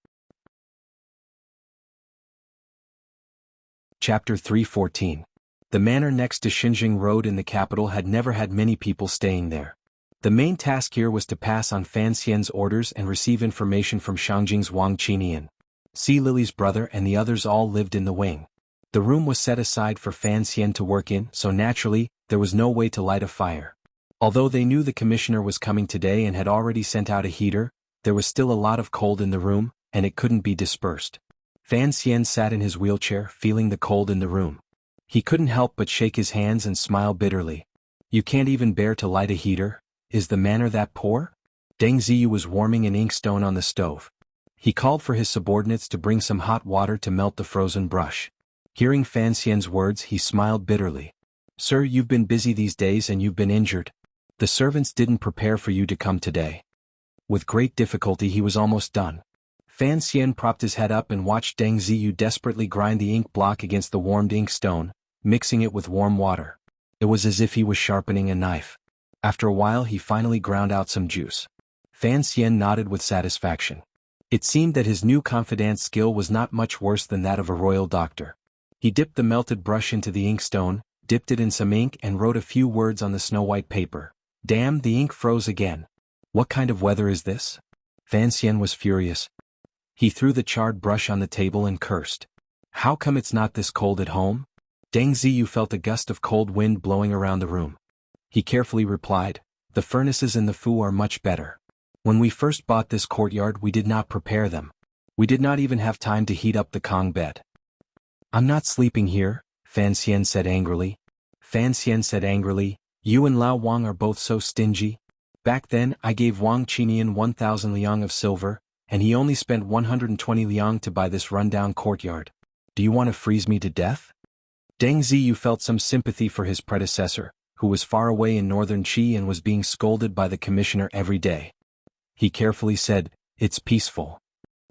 Chapter 314. The manor next to Xinjiang Road in the capital had never had many people staying there. The main task here was to pass on Fan Xian's orders and receive information from Shangjing's Wang Qinian. Sea Lily's brother and the others all lived in the wing. The room was set aside for Fan Xian to work in, so naturally, there was no way to light a fire. Although they knew the commissioner was coming today and had already sent out a heater, there was still a lot of cold in the room, and it couldn't be dispersed. Fan Xian sat in his wheelchair, feeling the cold in the room. He couldn't help but shake his hands and smile bitterly. You can't even bear to light a heater? Is the manor that poor? Deng Ziyu was warming an inkstone on the stove. He called for his subordinates to bring some hot water to melt the frozen brush. Hearing Fan Xian's words, he smiled bitterly. Sir, you've been busy these days and you've been injured. The servants didn't prepare for you to come today. With great difficulty he was almost done. Fan Xian propped his head up and watched Deng Ziyu desperately grind the ink block against the warmed inkstone, mixing it with warm water. It was as if he was sharpening a knife. After a while he finally ground out some juice. Fan Xian nodded with satisfaction. It seemed that his new confidant's skill was not much worse than that of a royal doctor. He dipped the melted brush into the inkstone, dipped it in some ink and wrote a few words on the snow-white paper. Damn, the ink froze again. What kind of weather is this? Fan Xian was furious. He threw the charred brush on the table and cursed. How come it's not this cold at home? Deng Ziyu felt a gust of cold wind blowing around the room. He carefully replied, "The furnaces in the Fu are much better. When we first bought this courtyard we did not prepare them. We did not even have time to heat up the Kong bed." "I'm not sleeping here," Fan Xian said angrily. Fan Xian said angrily, "You and Lao Wang are both so stingy. Back then I gave Wang Qinian 1,000 liang of silver, and he only spent 120 liang to buy this rundown courtyard. Do you want to freeze me to death?" Deng Ziyu felt some sympathy for his predecessor, who was far away in northern Qi and was being scolded by the commissioner every day. He carefully said, "It's peaceful.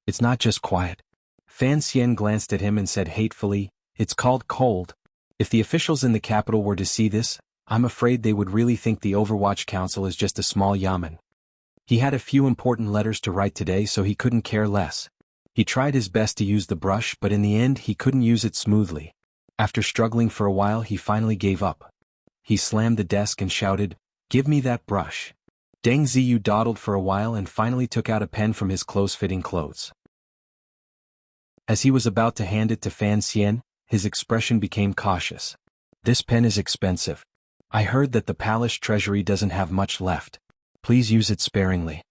It's not just quiet." Fan Xian glanced at him and said hatefully, "It's called cold. If the officials in the capital were to see this, I'm afraid they would really think the Overwatch Council is just a small yamen." He had a few important letters to write today, so he couldn't care less. He tried his best to use the brush, but in the end he couldn't use it smoothly. After struggling for a while he finally gave up. He slammed the desk and shouted, "Give me that brush." Deng Ziyu dawdled for a while and finally took out a pen from his close-fitting clothes. As he was about to hand it to Fan Xian, his expression became cautious. "This pen is expensive. I heard that the palace treasury doesn't have much left. Please use it sparingly."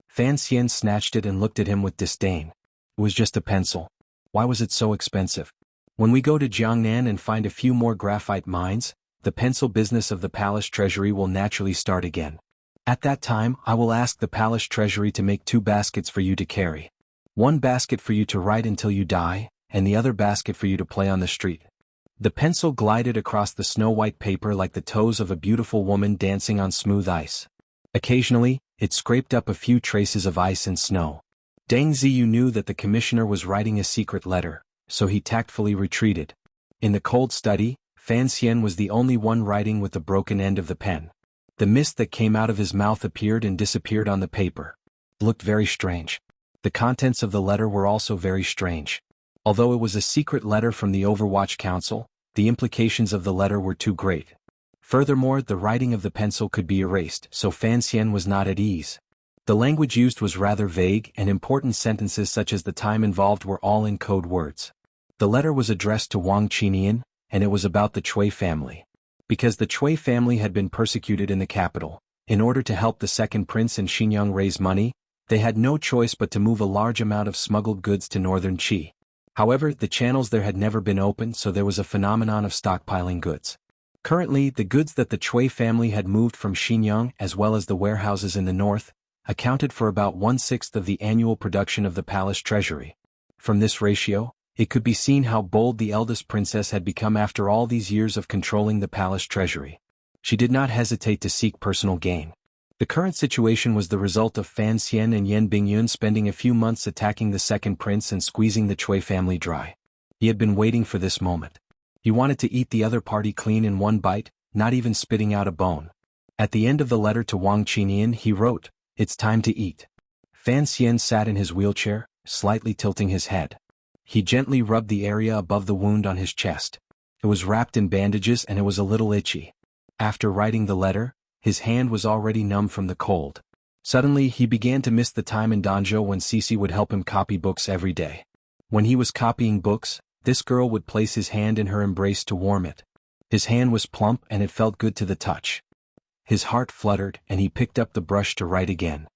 Fan Xian snatched it and looked at him with disdain. "It was just a pencil. Why was it so expensive? When we go to Jiangnan and find a few more graphite mines, the pencil business of the palace treasury will naturally start again. At that time I will ask the palace treasury to make 2 baskets for you to carry. 1 basket for you to write until you die, and the other basket for you to play on the street." The pencil glided across the snow-white paper like the toes of a beautiful woman dancing on smooth ice. Occasionally, it scraped up a few traces of ice and snow. Deng Ziyu knew that the commissioner was writing a secret letter, so he tactfully retreated. In the cold study, Fan Xian was the only one writing with the broken end of the pen. The mist that came out of his mouth appeared and disappeared on the paper. It looked very strange. The contents of the letter were also very strange. Although it was a secret letter from the Overwatch Council, the implications of the letter were too great. Furthermore, the writing of the pencil could be erased, so Fan Xian was not at ease. The language used was rather vague, and important sentences such as the time involved were all in code words. The letter was addressed to Wang Qinian, and it was about the Cui family. Because the Cui family had been persecuted in the capital, in order to help the second prince and Xinjiang raise money, they had no choice but to move a large amount of smuggled goods to northern Qi. However, the channels there had never been opened, so there was a phenomenon of stockpiling goods. Currently, the goods that the Cui family had moved from Xinjiang, as well as the warehouses in the north, accounted for about 1/6 of the annual production of the palace treasury. From this ratio, it could be seen how bold the eldest princess had become after all these years of controlling the palace treasury. She did not hesitate to seek personal gain. The current situation was the result of Fan Xian and Yan Bingyun spending a few months attacking the second prince and squeezing the Cui family dry. He had been waiting for this moment. He wanted to eat the other party clean in one bite, not even spitting out a bone. At the end of the letter to Wang Qinian he wrote, "It's time to eat." Fan Xian sat in his wheelchair, slightly tilting his head. He gently rubbed the area above the wound on his chest. It was wrapped in bandages and it was a little itchy. After writing the letter, his hand was already numb from the cold. Suddenly he began to miss the time in Danzhou when Cici would help him copy books every day. When he was copying books, this girl would place his hand in her embrace to warm it. His hand was plump and it felt good to the touch. His heart fluttered and he picked up the brush to write again.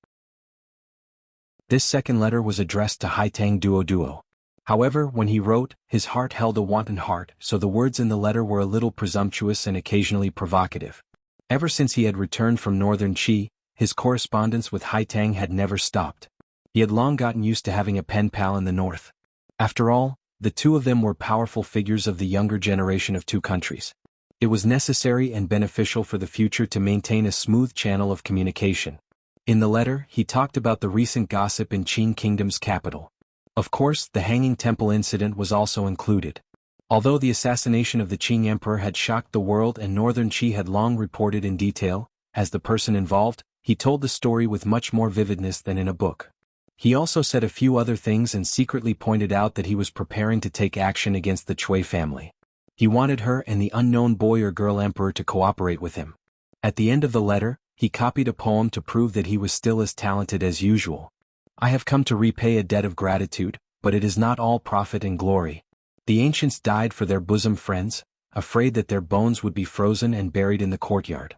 This second letter was addressed to Haitang Duo. However, when he wrote, his heart held a wanton heart, so the words in the letter were a little presumptuous and occasionally provocative. Ever since he had returned from northern Qi, his correspondence with Haitang had never stopped. He had long gotten used to having a pen pal in the north. After all, the two of them were powerful figures of the younger generation of two countries. It was necessary and beneficial for the future to maintain a smooth channel of communication. In the letter, he talked about the recent gossip in Qin Kingdom's capital. Of course, the hanging temple incident was also included. Although the assassination of the Qing emperor had shocked the world and northern Qi had long reported in detail, as the person involved, he told the story with much more vividness than in a book. He also said a few other things and secretly pointed out that he was preparing to take action against the Cui family. He wanted her and the unknown boy or girl emperor to cooperate with him. At the end of the letter, he copied a poem to prove that he was still as talented as usual. "I have come to repay a debt of gratitude, but it is not all profit and glory. The ancients died for their bosom friends, afraid that their bones would be frozen and buried in the courtyard.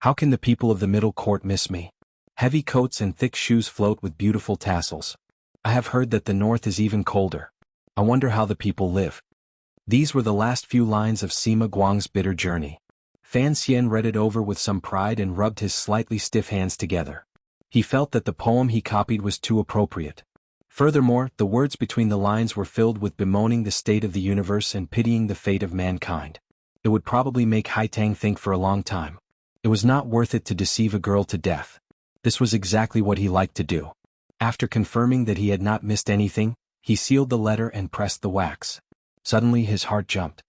How can the people of the middle court miss me? Heavy coats and thick shoes float with beautiful tassels. I have heard that the north is even colder. I wonder how the people live. These were the last few lines of Sima Guang's bitter journey. Fan Xian read it over with some pride and rubbed his slightly stiff hands together. He felt that the poem he copied was too appropriate. Furthermore, the words between the lines were filled with bemoaning the state of the universe and pitying the fate of mankind. It would probably make Haitang think for a long time. It was not worth it to deceive a girl to death. This was exactly what he liked to do. After confirming that he had not missed anything, he sealed the letter and pressed the wax. Suddenly his heart jumped.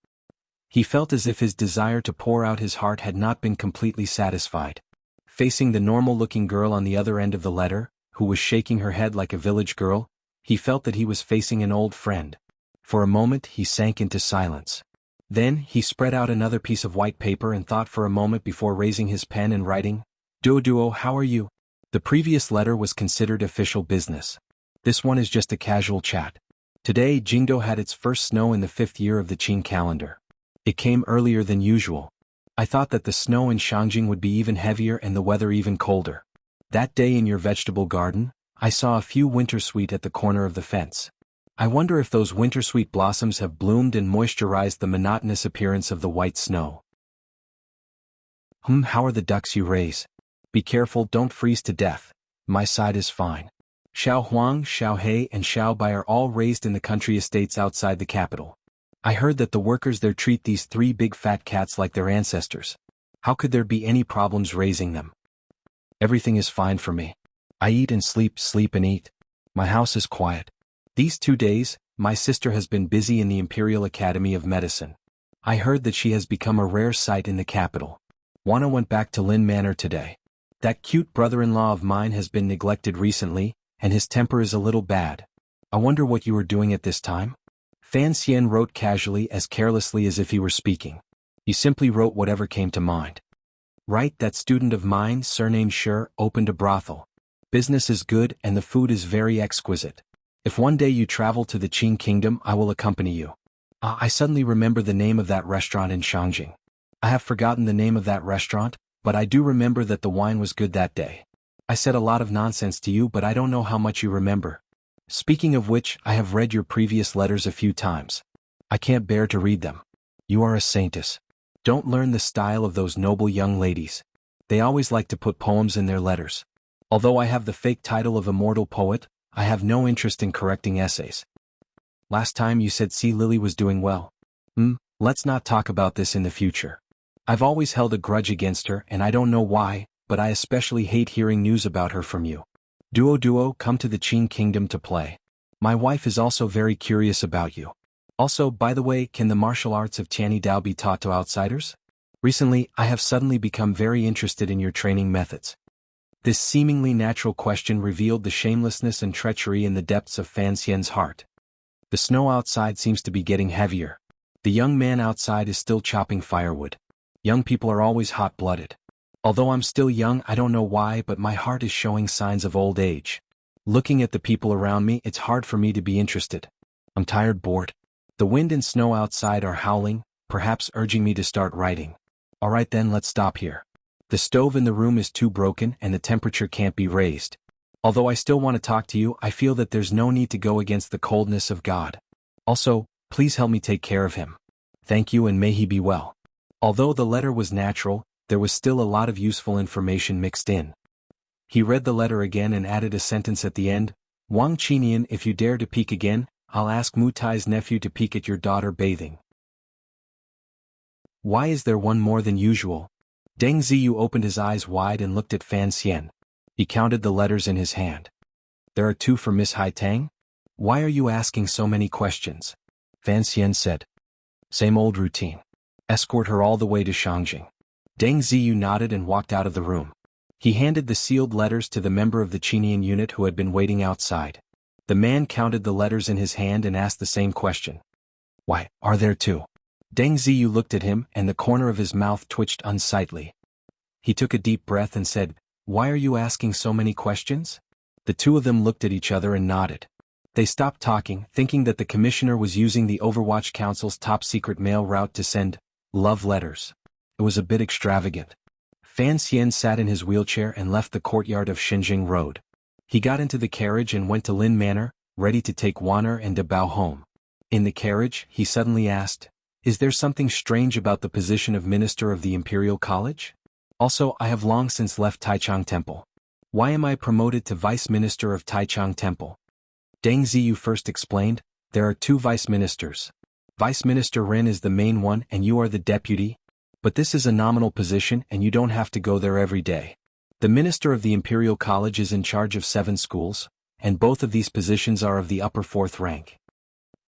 He felt as if his desire to pour out his heart had not been completely satisfied. Facing the normal-looking girl on the other end of the letter, who was shaking her head like a village girl, he felt that he was facing an old friend. For a moment he sank into silence. Then he spread out another piece of white paper and thought for a moment before raising his pen and writing, Duo, how are you? The previous letter was considered official business. This one is just a casual chat. Today Jingdo had its first snow in the 5th year of the Qing calendar. It came earlier than usual. I thought that the snow in Shangjing would be even heavier and the weather even colder. That day in your vegetable garden, I saw a few wintersweet at the corner of the fence. I wonder if those wintersweet blossoms have bloomed and moisturized the monotonous appearance of the white snow. How are the ducks you raise? Be careful, don't freeze to death. My side is fine. Xiao Huang, Xiao He and Xiao Bai are all raised in the country estates outside the capital. I heard that the workers there treat these 3 big fat cats like their ancestors. How could there be any problems raising them? Everything is fine for me. I eat and sleep, sleep and eat. My house is quiet. These 2 days, my sister has been busy in the Imperial Academy of Medicine. I heard that she has become a rare sight in the capital. Wana went back to Lin Manor today. That cute brother-in-law of mine has been neglected recently, and his temper is a little bad. I wonder what you are doing at this time? Fan Xian wrote casually, as carelessly as if he were speaking. He simply wrote whatever came to mind. Right, that student of mine, surnamed Shi, opened a brothel. Business is good and the food is very exquisite. If one day you travel to the Qing kingdom, I will accompany you. I suddenly remember the name of that restaurant in Shangjing. I have forgotten the name of that restaurant, but I do remember that the wine was good that day. I said a lot of nonsense to you, but I don't know how much you remember. Speaking of which, I have read your previous letters a few times. I can't bear to read them. You are a saintess. Don't learn the style of those noble young ladies. They always like to put poems in their letters. Although I have the fake title of immortal poet, I have no interest in correcting essays. Last time you said Sea Lily was doing well. Let's not talk about this in the future. I've always held a grudge against her and I don't know why, but I especially hate hearing news about her from you. Duo, come to the Qing kingdom to play. My wife is also very curious about you. Also, by the way, can the martial arts of Tianyi Dao be taught to outsiders? Recently, I have suddenly become very interested in your training methods. This seemingly natural question revealed the shamelessness and treachery in the depths of Fan Xian's heart. The snow outside seems to be getting heavier. The young man outside is still chopping firewood. Young people are always hot-blooded. Although I'm still young, I don't know why, but my heart is showing signs of old age. Looking at the people around me, it's hard for me to be interested. I'm tired, bored. The wind and snow outside are howling, perhaps urging me to start writing. Alright then, let's stop here. The stove in the room is too broken and the temperature can't be raised. Although I still want to talk to you, I feel that there's no need to go against the coldness of God. Also, please help me take care of him. Thank you and may he be well. Although the letter was natural, there was still a lot of useful information mixed in. He read the letter again and added a sentence at the end, Wang Qinian, if you dare to peek again, I'll ask Mutai's nephew to peek at your daughter bathing. Why is there one more than usual? Deng Ziyu opened his eyes wide and looked at Fan Xian. He counted the letters in his hand. There are 2 for Miss Haitang? Why are you asking so many questions? Fan Xian said. Same old routine. Escort her all the way to Shangjing. Deng Ziyu nodded and walked out of the room. He handed the sealed letters to the member of the Qinian unit who had been waiting outside. The man counted the letters in his hand and asked the same question. Why, are there 2? Deng Ziyu looked at him and the corner of his mouth twitched unsightly. He took a deep breath and said, Why are you asking so many questions? The 2 of them looked at each other and nodded. They stopped talking, thinking that the commissioner was using the Overwatch Council's top-secret mail route to send love letters. It was a bit extravagant. Fan Xian sat in his wheelchair and left the courtyard of Xinjing Road. He got into the carriage and went to Lin Manor, ready to take Wanner and De Bao home. In the carriage, he suddenly asked, "Is there something strange about the position of Minister of the Imperial College? Also, I have long since left Taichung Temple. Why am I promoted to Vice Minister of Taichung Temple?" Deng Ziyu first explained, "There are two Vice Ministers. Vice Minister Ren is the main one and you are the deputy. But this is a nominal position and you don't have to go there every day. The Minister of the Imperial College is in charge of 7 schools, and both of these positions are of the upper 4th rank."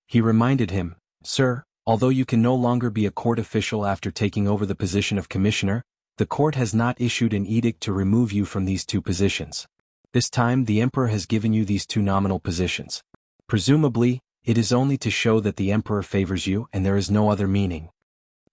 He reminded him, "Sir, although you can no longer be a court official after taking over the position of commissioner, the court has not issued an edict to remove you from these 2 positions. This time the emperor has given you these 2 nominal positions. Presumably, it is only to show that the emperor favors you and there is no other meaning."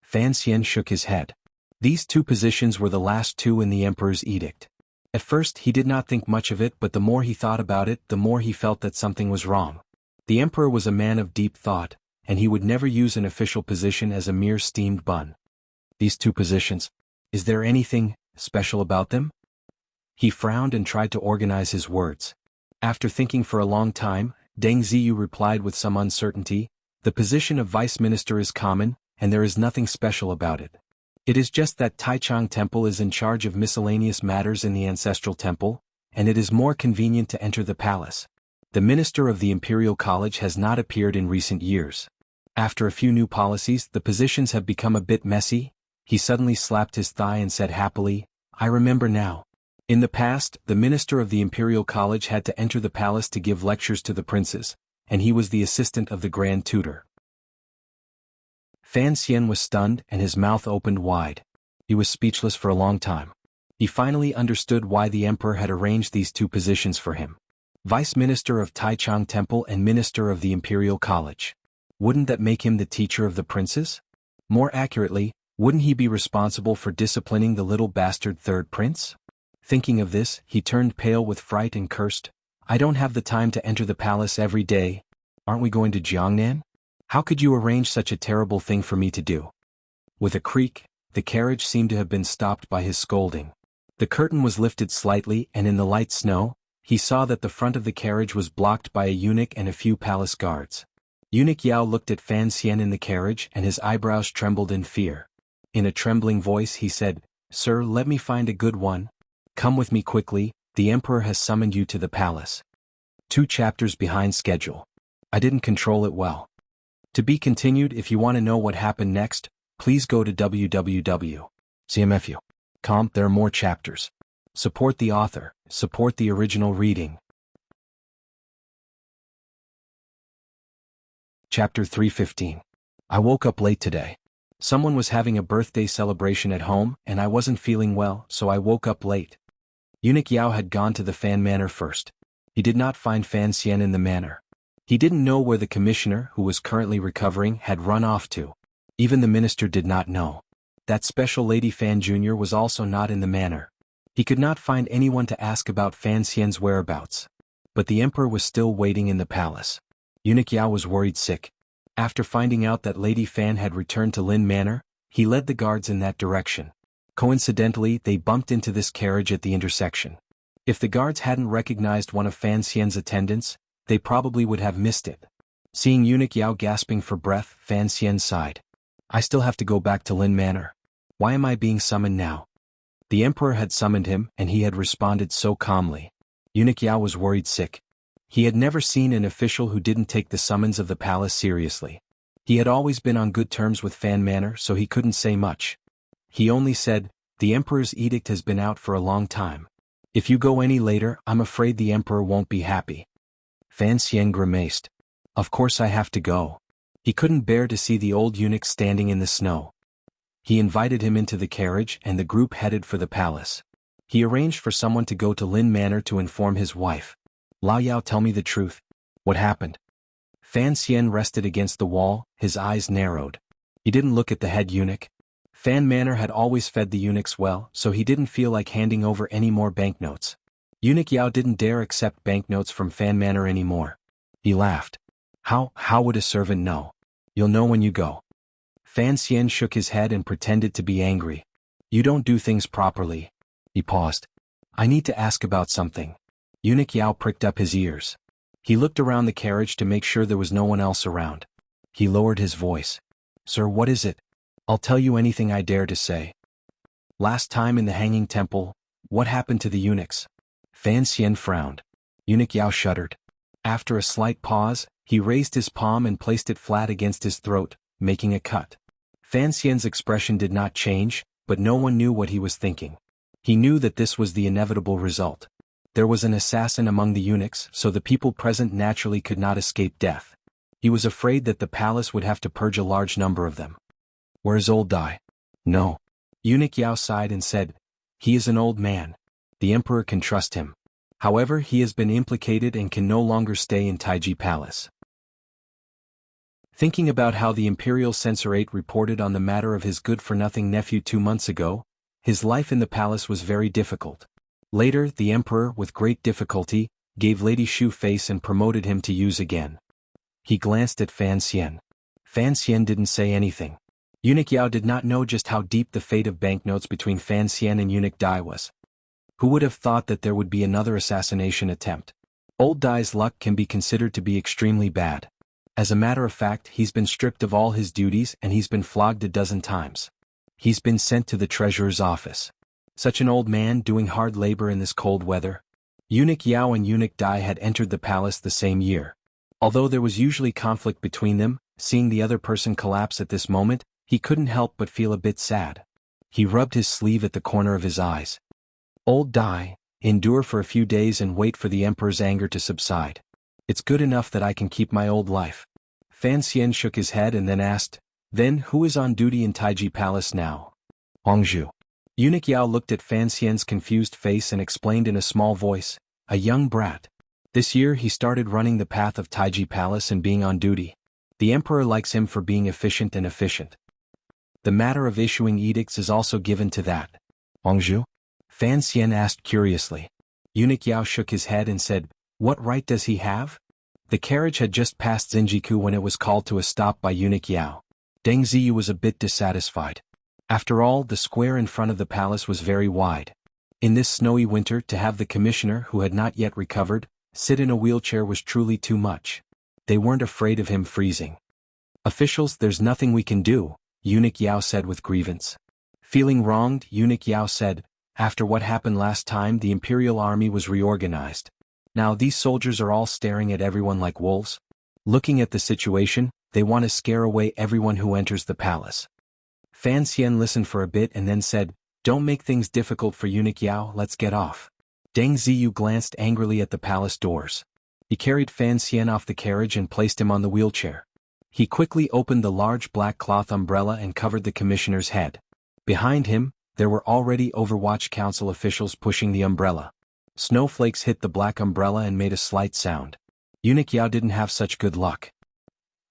Fan Xian shook his head. These 2 positions were the last 2 in the emperor's edict. At first he did not think much of it, but the more he thought about it, the more he felt that something was wrong. The emperor was a man of deep thought, and he would never use an official position as a mere steamed bun. These 2 positions, is there anything special about them? He frowned and tried to organize his words. After thinking for a long time, Deng Ziyu replied with some uncertainty, "The position of vice minister is common, and there is nothing special about it. It is just that Taichung Temple is in charge of miscellaneous matters in the ancestral temple, and it is more convenient to enter the palace. The minister of the Imperial College has not appeared in recent years. After a few new policies, the positions have become a bit messy." He suddenly slapped his thigh and said happily, "I remember now. In the past, the minister of the Imperial College had to enter the palace to give lectures to the princes, and he was the assistant of the Grand Tutor." Fan Xian was stunned and his mouth opened wide. He was speechless for a long time. He finally understood why the emperor had arranged these 2 positions for him. Vice Minister of Taichung Temple and Minister of the Imperial College. Wouldn't that make him the teacher of the princes? More accurately, wouldn't he be responsible for disciplining the little bastard 3rd prince? Thinking of this, he turned pale with fright and cursed, "I don't have the time to enter the palace every day. Aren't we going to Jiangnan? How could you arrange such a terrible thing for me to do?" With a creak, the carriage seemed to have been stopped by his scolding. The curtain was lifted slightly and in the light snow, he saw that the front of the carriage was blocked by a eunuch and a few palace guards. Eunuch Yao looked at Fan Xian in the carriage and his eyebrows trembled in fear. In a trembling voice he said, "Sir, let me find a good one. Come with me quickly, the emperor has summoned you to the palace." 2 chapters behind schedule. I didn't control it well. To be continued. If you want to know what happened next, please go to www.cmfu.com. There are more chapters. Support the author, support the original reading. Chapter 315. I woke up late today. Someone was having a birthday celebration at home and I wasn't feeling well, so I woke up late. Eunuch Yao had gone to the Fan Manor first. He did not find Fan Xian in the manor. He didn't know where the commissioner, who was currently recovering, had run off to. Even the minister did not know. That special lady Fan Jr. was also not in the manor. He could not find anyone to ask about Fan Xian's whereabouts. But the emperor was still waiting in the palace. Eunuch Yao was worried sick. After finding out that Lady Fan had returned to Lin Manor, he led the guards in that direction. Coincidentally, they bumped into this carriage at the intersection. If the guards hadn't recognized one of Fan Xian's attendants, they probably would have missed it. Seeing Eunuch Yao gasping for breath, Fan Xian sighed. "I still have to go back to Lin Manor. Why am I being summoned now?" The emperor had summoned him and he had responded so calmly. Eunuch Yao was worried sick. He had never seen an official who didn't take the summons of the palace seriously. He had always been on good terms with Fan Manor, so he couldn't say much. He only said, "The emperor's edict has been out for a long time. If you go any later, I'm afraid the emperor won't be happy." Fan Xian grimaced. "Of course I have to go." He couldn't bear to see the old eunuch standing in the snow. He invited him into the carriage and the group headed for the palace. He arranged for someone to go to Lin Manor to inform his wife. "Lao Yao, tell me the truth. What happened?" Fan Xian rested against the wall, his eyes narrowed. He didn't look at the head eunuch. Fan Manor had always fed the eunuchs well, so he didn't feel like handing over any more banknotes. Eunuch Yao didn't dare accept banknotes from Fan Manor anymore. He laughed. How would a servant know? You'll know when you go." Fan Xian shook his head and pretended to be angry. You don't do things properly. He paused. I need to ask about something. Eunuch Yao pricked up his ears. He looked around the carriage to make sure there was no one else around. He lowered his voice. Sir, what is it? I'll tell you anything I dare to say. Last time in the hanging temple, what happened to the eunuchs? Fan Xian frowned. Eunuch Yao shuddered. After a slight pause, he raised his palm and placed it flat against his throat, making a cut. Fan Xian's expression did not change, but no one knew what he was thinking. He knew that this was the inevitable result. There was an assassin among the eunuchs, so the people present naturally could not escape death. He was afraid that the palace would have to purge a large number of them. Where's old Dai? No. Eunuch Yao sighed and said, he is an old man. The emperor can trust him. However, he has been implicated and can no longer stay in Taiji Palace. Thinking about how the imperial censorate reported on the matter of his good-for-nothing nephew 2 months ago, his life in the palace was very difficult. Later, the emperor, with great difficulty, gave Lady Shu face and promoted him to use again. He glanced at Fan Xian. Fan Xian didn't say anything. Eunuch Yao did not know just how deep the fate of banknotes between Fan Xian and Eunuch Dai was. Who would have thought that there would be another assassination attempt? Old Dai's luck can be considered to be extremely bad. As a matter of fact, he's been stripped of all his duties and he's been flogged a dozen times. He's been sent to the treasurer's office. Such an old man doing hard labor in this cold weather. Eunuch Yao and Eunuch Dai had entered the palace the same year. Although there was usually conflict between them, seeing the other person collapse at this moment, he couldn't help but feel a bit sad. He rubbed his sleeve at the corner of his eyes. Old Dai, endure for a few days and wait for the emperor's anger to subside. It's good enough that I can keep my old life. Fan Xian shook his head and then asked, then who is on duty in Taiji Palace now? Hongzhu. Eunuch Yao looked at Fan Xian's confused face and explained in a small voice, a young brat. This year he started running the path of Taiji Palace and being on duty. The emperor likes him for being efficient and efficient. The matter of issuing edicts is also given to that. Hongzhu? Fan Xian asked curiously. Eunuch Yao shook his head and said, what right does he have? The carriage had just passed Zinjiku when it was called to a stop by Eunuch Yao. Deng Ziyu was a bit dissatisfied. After all, the square in front of the palace was very wide. In this snowy winter, to have the commissioner, who had not yet recovered, sit in a wheelchair was truly too much. They weren't afraid of him freezing. Officials, there's nothing we can do, Eunuch Yao said with grievance. Feeling wronged, Eunuch Yao said, after what happened last time, the imperial army was reorganized. Now these soldiers are all staring at everyone like wolves. Looking at the situation, they want to scare away everyone who enters the palace. Fan Xian listened for a bit and then said, don't make things difficult for Eunuch Yao, let's get off. Deng Ziyu glanced angrily at the palace doors. He carried Fan Xian off the carriage and placed him on the wheelchair. He quickly opened the large black cloth umbrella and covered the commissioner's head. Behind him, there were already Overwatch Council officials pushing the umbrella. Snowflakes hit the black umbrella and made a slight sound. Eunuch Yao didn't have such good luck.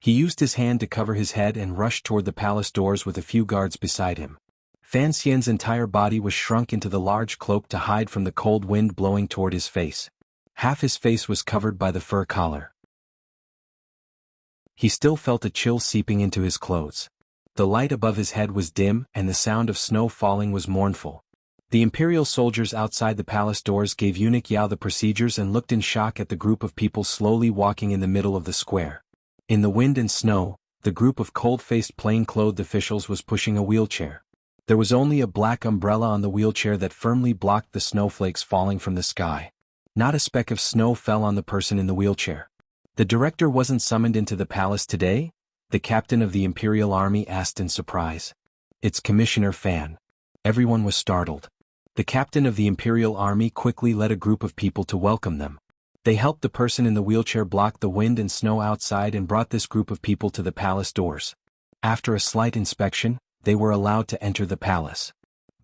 He used his hand to cover his head and rushed toward the palace doors with a few guards beside him. Fan Xian's entire body was shrunk into the large cloak to hide from the cold wind blowing toward his face. Half his face was covered by the fur collar. He still felt a chill seeping into his clothes. The light above his head was dim and the sound of snow falling was mournful. The imperial soldiers outside the palace doors gave Eunuch Yao the procedures and looked in shock at the group of people slowly walking in the middle of the square. In the wind and snow, the group of cold-faced plain-clothed officials was pushing a wheelchair. There was only a black umbrella on the wheelchair that firmly blocked the snowflakes falling from the sky. Not a speck of snow fell on the person in the wheelchair. The director wasn't summoned into the palace today? The captain of the imperial army asked in surprise. It's Commissioner Fan. Everyone was startled. The captain of the imperial army quickly led a group of people to welcome them. They helped the person in the wheelchair block the wind and snow outside and brought this group of people to the palace doors. After a slight inspection, they were allowed to enter the palace.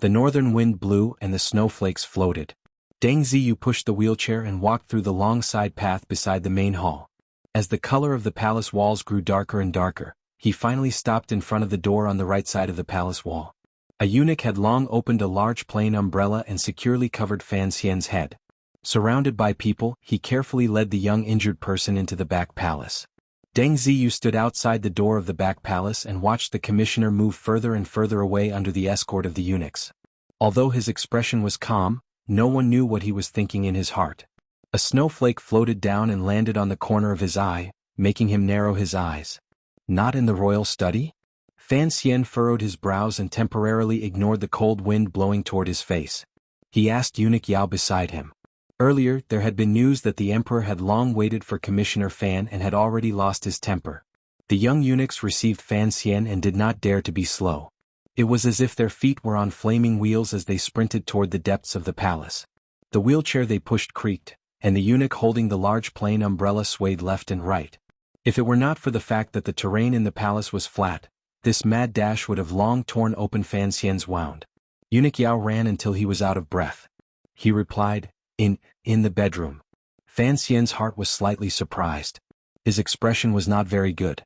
The northern wind blew and the snowflakes floated. Deng Ziyu pushed the wheelchair and walked through the long side path beside the main hall. As the color of the palace walls grew darker and darker, he finally stopped in front of the door on the right side of the palace wall. A eunuch had long opened a large plain umbrella and securely covered Fan Xian's head. Surrounded by people, he carefully led the young injured person into the back palace. Deng Ziyu stood outside the door of the back palace and watched the commissioner move further and further away under the escort of the eunuchs. Although his expression was calm, no one knew what he was thinking in his heart. A snowflake floated down and landed on the corner of his eye, making him narrow his eyes. Not in the royal study? Fan Xian furrowed his brows and temporarily ignored the cold wind blowing toward his face. He asked eunuch Yao beside him. Earlier, there had been news that the emperor had long waited for Commissioner Fan and had already lost his temper. The young eunuchs received Fan Xian and did not dare to be slow. It was as if their feet were on flaming wheels as they sprinted toward the depths of the palace. The wheelchair they pushed creaked, and the eunuch holding the large plain umbrella swayed left and right. If it were not for the fact that the terrain in the palace was flat, this mad dash would have long torn open Fan Xian's wound. Eunuch Yao ran until he was out of breath. He replied, In the bedroom. Fan Xian's heart was slightly surprised. His expression was not very good.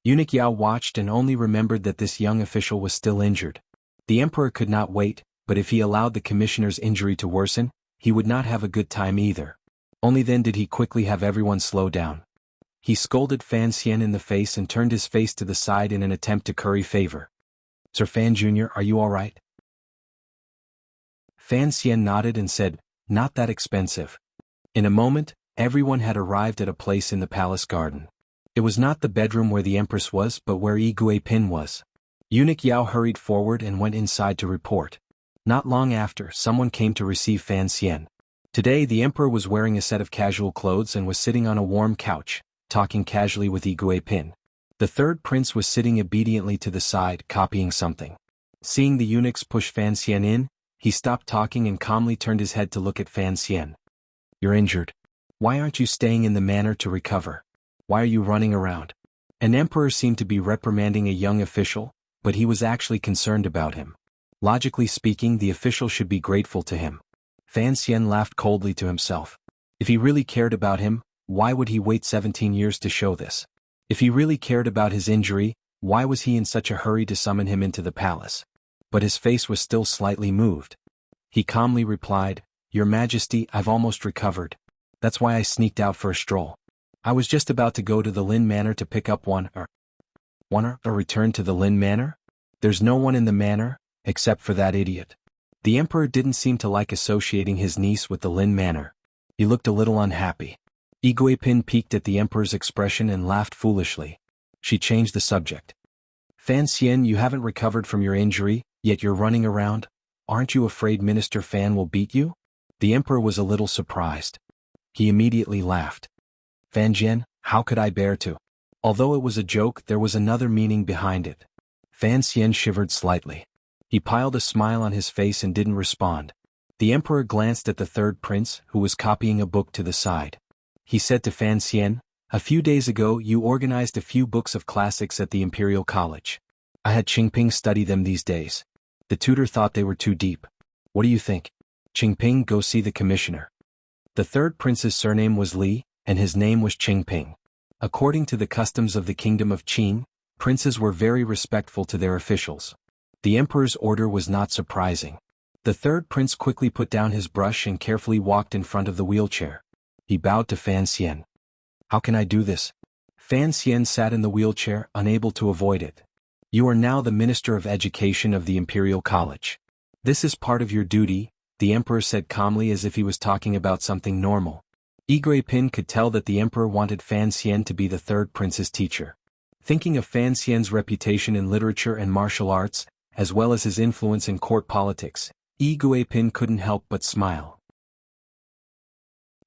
Eunuch Yao watched and only remembered that this young official was still injured. The emperor could not wait, but if he allowed the commissioner's injury to worsen, he would not have a good time either. Only then did he quickly have everyone slow down. He scolded Fan Xian in the face and turned his face to the side in an attempt to curry favor. Sir Fan Jr., are you all right? Fan Xian nodded and said, Not that expensive. In a moment, everyone had arrived at a place in the palace garden. It was not the bedroom where the empress was but where Yi Guipin was. Eunuch Yao hurried forward and went inside to report. Not long after, someone came to receive Fan Xian. Today the emperor was wearing a set of casual clothes and was sitting on a warm couch, talking casually with Yi Guipin. The third prince was sitting obediently to the side, copying something. Seeing the eunuchs push Fan Xian in, he stopped talking and calmly turned his head to look at Fan Xian. You're injured. Why aren't you staying in the manor to recover? Why are you running around? An emperor seemed to be reprimanding a young official, but he was actually concerned about him. Logically speaking, the official should be grateful to him. Fan Xian laughed coldly to himself. If he really cared about him, why would he wait 17 years to show this? If he really cared about his injury, why was he in such a hurry to summon him into the palace? But his face was still slightly moved. He calmly replied, Your Majesty, I've almost recovered. That's why I sneaked out for a stroll. I was just about to go to the Lin Manor to pick up one or return to the Lin Manor? There's no one in the manor, except for that idiot. The emperor didn't seem to like associating his niece with the Lin Manor. He looked a little unhappy. Yi Guipin peeked at the emperor's expression and laughed foolishly. She changed the subject. Fan Xian, you haven't recovered from your injury, yet you're running around. Aren't you afraid Minister Fan will beat you? The emperor was a little surprised. He immediately laughed. Fan Jian, how could I bear to? Although it was a joke, there was another meaning behind it. Fan Xian shivered slightly. He piled a smile on his face and didn't respond. The emperor glanced at the third prince, who was copying a book to the side. He said to Fan Xian, A few days ago you organized a few books of classics at the Imperial College. I had Qingping study them these days. The tutor thought they were too deep. What do you think? Qingping, go see the commissioner. The third prince's surname was Li, and his name was Qingping. According to the customs of the kingdom of Qin, princes were very respectful to their officials. The emperor's order was not surprising. The third prince quickly put down his brush and carefully walked in front of the wheelchair. He bowed to Fan Xian. How can I do this? Fan Xian sat in the wheelchair, unable to avoid it. You are now the Minister of Education of the Imperial College. This is part of your duty, the emperor said calmly as if he was talking about something normal. Yi Guipin could tell that the emperor wanted Fan Xian to be the third prince's teacher. Thinking of Fan Xian's reputation in literature and martial arts, as well as his influence in court politics, Yi Guipin couldn't help but smile.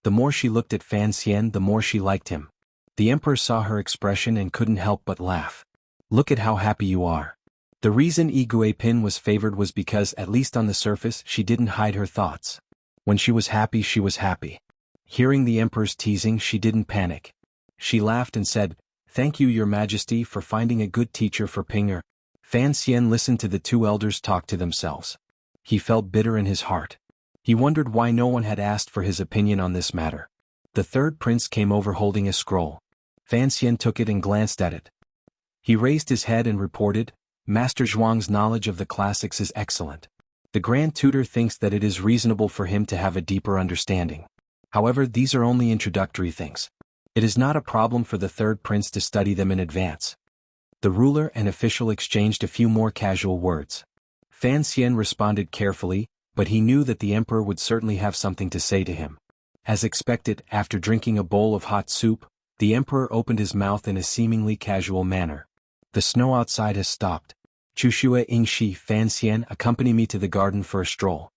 The more she looked at Fan Xian, the more she liked him. The emperor saw her expression and couldn't help but laugh. Look at how happy you are. The reason Yi Guipin was favored was because, at least on the surface, she didn't hide her thoughts. When she was happy, she was happy. Hearing the emperor's teasing, she didn't panic. She laughed and said, Thank you, Your Majesty, for finding a good teacher for Pinger. Fan Xian listened to the two elders talk to themselves. He felt bitter in his heart. He wondered why no one had asked for his opinion on this matter. The third prince came over holding a scroll. Fan Xian took it and glanced at it. He raised his head and reported, Master Zhuang's knowledge of the classics is excellent. The Grand Tutor thinks that it is reasonable for him to have a deeper understanding. However, these are only introductory things. It is not a problem for the third prince to study them in advance. The ruler and official exchanged a few more casual words. Fan Xian responded carefully, but he knew that the emperor would certainly have something to say to him. As expected, after drinking a bowl of hot soup, the emperor opened his mouth in a seemingly casual manner. The snow outside has stopped. Chushua Ingshi Fanxian, accompany me to the garden for a stroll.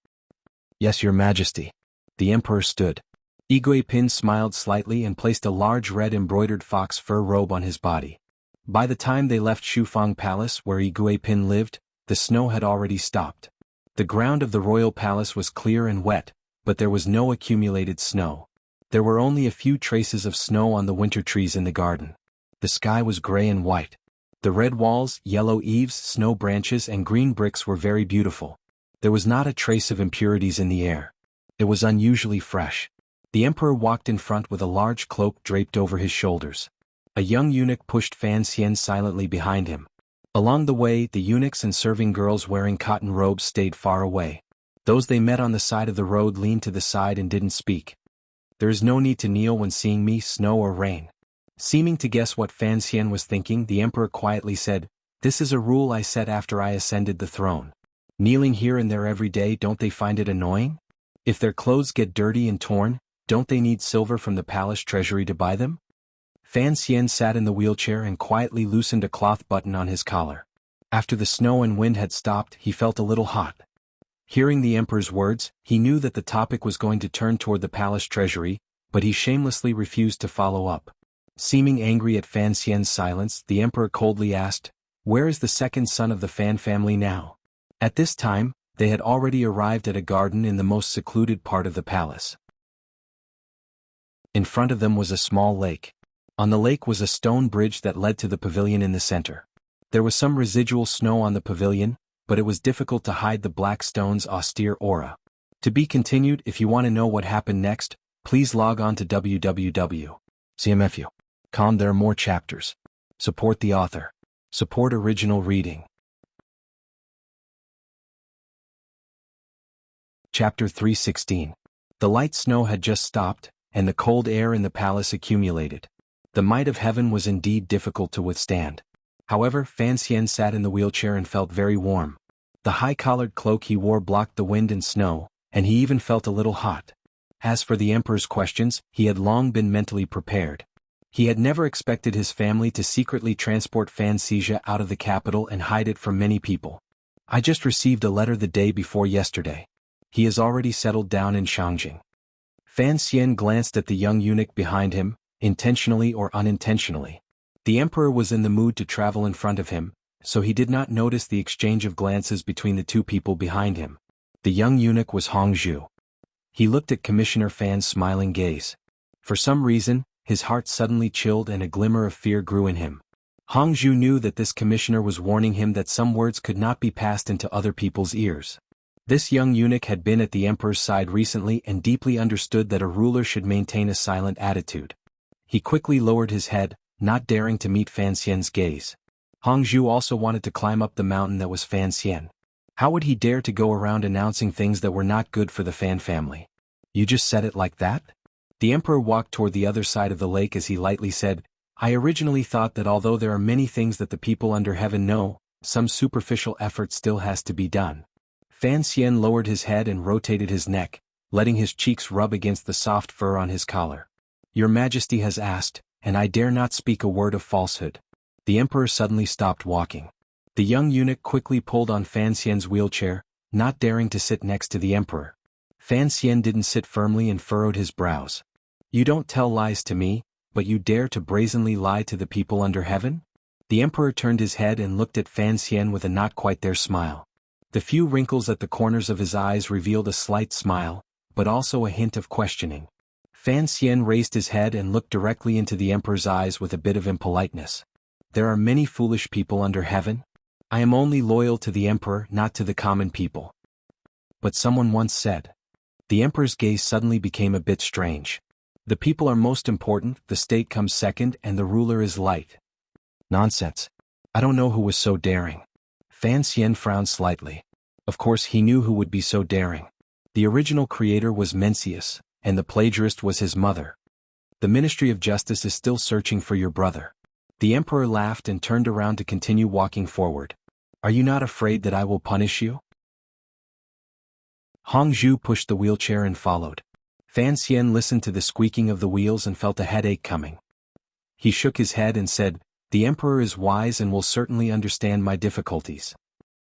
Yes, your majesty. The emperor stood. Igui Pin smiled slightly and placed a large red embroidered fox fur robe on his body. By the time they left Shufang Palace where Igui Pin lived, the snow had already stopped. The ground of the royal palace was clear and wet, but there was no accumulated snow. There were only a few traces of snow on the winter trees in the garden. The sky was gray and white. The red walls, yellow eaves, snow branches and green bricks were very beautiful. There was not a trace of impurities in the air. It was unusually fresh. The emperor walked in front with a large cloak draped over his shoulders. A young eunuch pushed Fan Xian silently behind him. Along the way, the eunuchs and serving girls wearing cotton robes stayed far away. Those they met on the side of the road leaned to the side and didn't speak. There is no need to kneel when seeing me, snow or rain. Seeming to guess what Fan Xian was thinking, the emperor quietly said, "This is a rule I set after I ascended the throne. Kneeling here and there every day, don't they find it annoying? If their clothes get dirty and torn, don't they need silver from the palace treasury to buy them?" Fan Xian sat in the wheelchair and quietly loosened a cloth button on his collar. After the snow and wind had stopped, he felt a little hot. Hearing the emperor's words, he knew that the topic was going to turn toward the palace treasury, but he shamelessly refused to follow up. Seeming angry at Fan Xian's silence, the emperor coldly asked, "Where is the second son of the Fan family now?" At this time, they had already arrived at a garden in the most secluded part of the palace. In front of them was a small lake. On the lake was a stone bridge that led to the pavilion in the center. There was some residual snow on the pavilion, but it was difficult to hide the black stone's austere aura. To be continued. If you want to know what happened next, please log on to www.cmfu.com. There are more chapters. Support the author. Support original reading. Chapter 316. The light snow had just stopped, and the cold air in the palace accumulated. The might of heaven was indeed difficult to withstand. However, Fan Xian sat in the wheelchair and felt very warm. The high-collared cloak he wore blocked the wind and snow, and he even felt a little hot. As for the emperor's questions, he had long been mentally prepared. He had never expected his family to secretly transport Fan Xizha out of the capital and hide it from many people. "I just received a letter the day before yesterday. He has already settled down in Shangjing." Fan Xian glanced at the young eunuch behind him, intentionally or unintentionally. The emperor was in the mood to travel in front of him, so he did not notice the exchange of glances between the two people behind him. The young eunuch was Hong Zhu. He looked at Commissioner Fan's smiling gaze. For some reason, his heart suddenly chilled and a glimmer of fear grew in him. Hong Zhu knew that this commissioner was warning him that some words could not be passed into other people's ears. This young eunuch had been at the emperor's side recently and deeply understood that a ruler should maintain a silent attitude. He quickly lowered his head, not daring to meet Fan Xian's gaze. Hong Zhu also wanted to climb up the mountain that was Fan Xian. How would he dare to go around announcing things that were not good for the Fan family? "You just said it like that?" The emperor walked toward the other side of the lake as he lightly said, "I originally thought that although there are many things that the people under heaven know, some superficial effort still has to be done." Fan Xian lowered his head and rotated his neck, letting his cheeks rub against the soft fur on his collar. "Your Majesty has asked, and I dare not speak a word of falsehood." The emperor suddenly stopped walking. The young eunuch quickly pulled on Fan Xian's wheelchair, not daring to sit next to the emperor. Fan Xian didn't sit firmly and furrowed his brows. "You don't tell lies to me, but you dare to brazenly lie to the people under heaven?" The emperor turned his head and looked at Fan Xian with a not quite there smile. The few wrinkles at the corners of his eyes revealed a slight smile, but also a hint of questioning. Fan Xian raised his head and looked directly into the emperor's eyes with a bit of impoliteness. "There are many foolish people under heaven. I am only loyal to the emperor, not to the common people." But someone once said. The emperor's gaze suddenly became a bit strange. "The people are most important, the state comes second, and the ruler is light." Nonsense. I don't know who was so daring. Fan Xian frowned slightly. Of course he knew who would be so daring. The original creator was Mencius, and the plagiarist was his mother. "The Ministry of Justice is still searching for your brother." The emperor laughed and turned around to continue walking forward. "Are you not afraid that I will punish you?" Hong Zhu pushed the wheelchair and followed. Fan Xian listened to the squeaking of the wheels and felt a headache coming. He shook his head and said, "The Emperor is wise and will certainly understand my difficulties."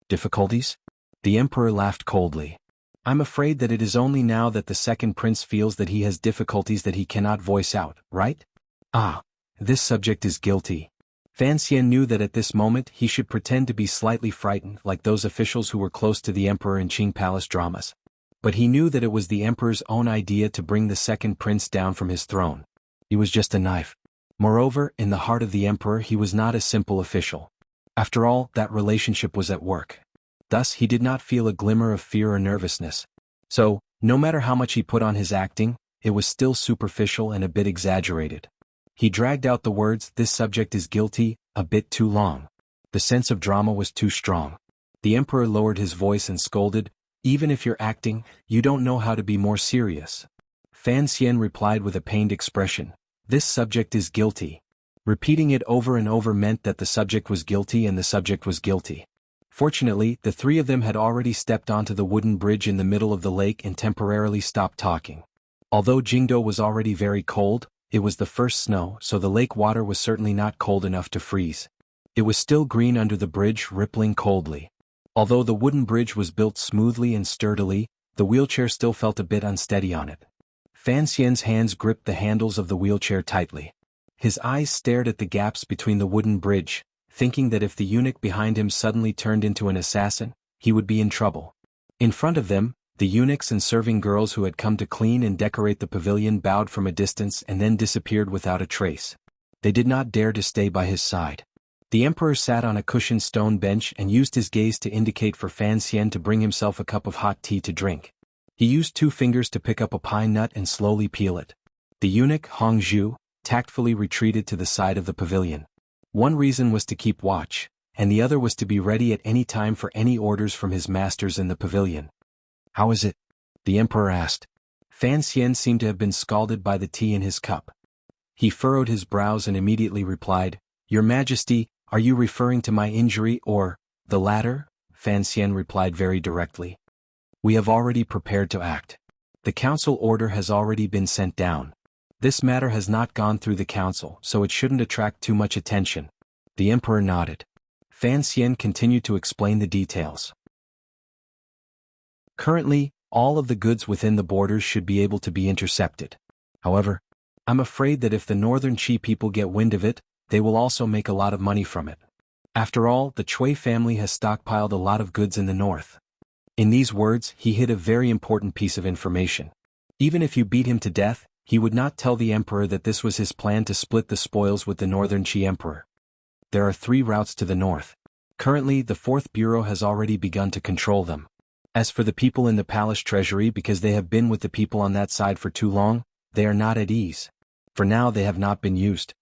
Difficulties? The Emperor laughed coldly. "I'm afraid that it is only now that the second prince feels that he has difficulties that he cannot voice out, right? Ah, this subject is guilty." Fan Xian knew that at this moment he should pretend to be slightly frightened like those officials who were close to the Emperor in Qing Palace dramas. But he knew that it was the Emperor's own idea to bring the second prince down from his throne. He was just a knife. Moreover, in the heart of the Emperor he was not a simple official. After all, that relationship was at work. Thus he did not feel a glimmer of fear or nervousness. So, no matter how much he put on his acting, it was still superficial and a bit exaggerated. He dragged out the words, "This subject is guilty," a bit too long. The sense of drama was too strong. The Emperor lowered his voice and scolded, "Even if you're acting, you don't know how to be more serious." Fan Xian replied with a pained expression, "This subject is guilty." Repeating it over and over meant that the subject was guilty and the subject was guilty. Fortunately, the three of them had already stepped onto the wooden bridge in the middle of the lake and temporarily stopped talking. Although Jingdo was already very cold, it was the first snow, so the lake water was certainly not cold enough to freeze. It was still green under the bridge, rippling coldly. Although the wooden bridge was built smoothly and sturdily, the wheelchair still felt a bit unsteady on it. Fan Xian's hands gripped the handles of the wheelchair tightly. His eyes stared at the gaps between the wooden bridge, thinking that if the eunuch behind him suddenly turned into an assassin, he would be in trouble. In front of them, the eunuchs and serving girls who had come to clean and decorate the pavilion bowed from a distance and then disappeared without a trace. They did not dare to stay by his side. The Emperor sat on a cushioned stone bench and used his gaze to indicate for Fan Xian to bring himself a cup of hot tea to drink. He used 2 fingers to pick up a pine nut and slowly peel it. The eunuch, Hong Zhu, tactfully retreated to the side of the pavilion. One reason was to keep watch, and the other was to be ready at any time for any orders from his masters in the pavilion. "How is it?" the Emperor asked. Fan Xian seemed to have been scalded by the tea in his cup. He furrowed his brows and immediately replied, "Your Majesty, are you referring to my injury or the latter?" Fan Xian replied very directly. "We have already prepared to act. The council order has already been sent down. This matter has not gone through the council, so it shouldn't attract too much attention." The Emperor nodded. Fan Xian continued to explain the details. "Currently, all of the goods within the borders should be able to be intercepted. However, I'm afraid that if the northern Qi people get wind of it, they will also make a lot of money from it. After all, the Cui family has stockpiled a lot of goods in the north." In these words, he hid a very important piece of information. Even if you beat him to death, he would not tell the Emperor that this was his plan to split the spoils with the northern Qi Emperor. There are 3 routes to the north. Currently, the 4th Bureau has already begun to control them. As for the people in the palace treasury, because they have been with the people on that side for too long, they are not at ease. For now they have not been used.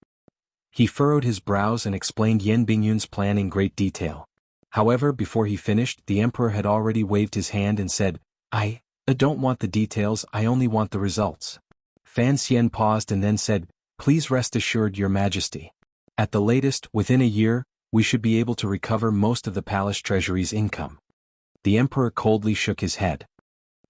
He furrowed his brows and explained Yan Bingyun's plan in great detail. However, before he finished, the Emperor had already waved his hand and said, I don't want the details, I only want the results." Fan Xian paused and then said, "Please rest assured, Your Majesty. At the latest, within a year, we should be able to recover most of the palace treasury's income." The Emperor coldly shook his head.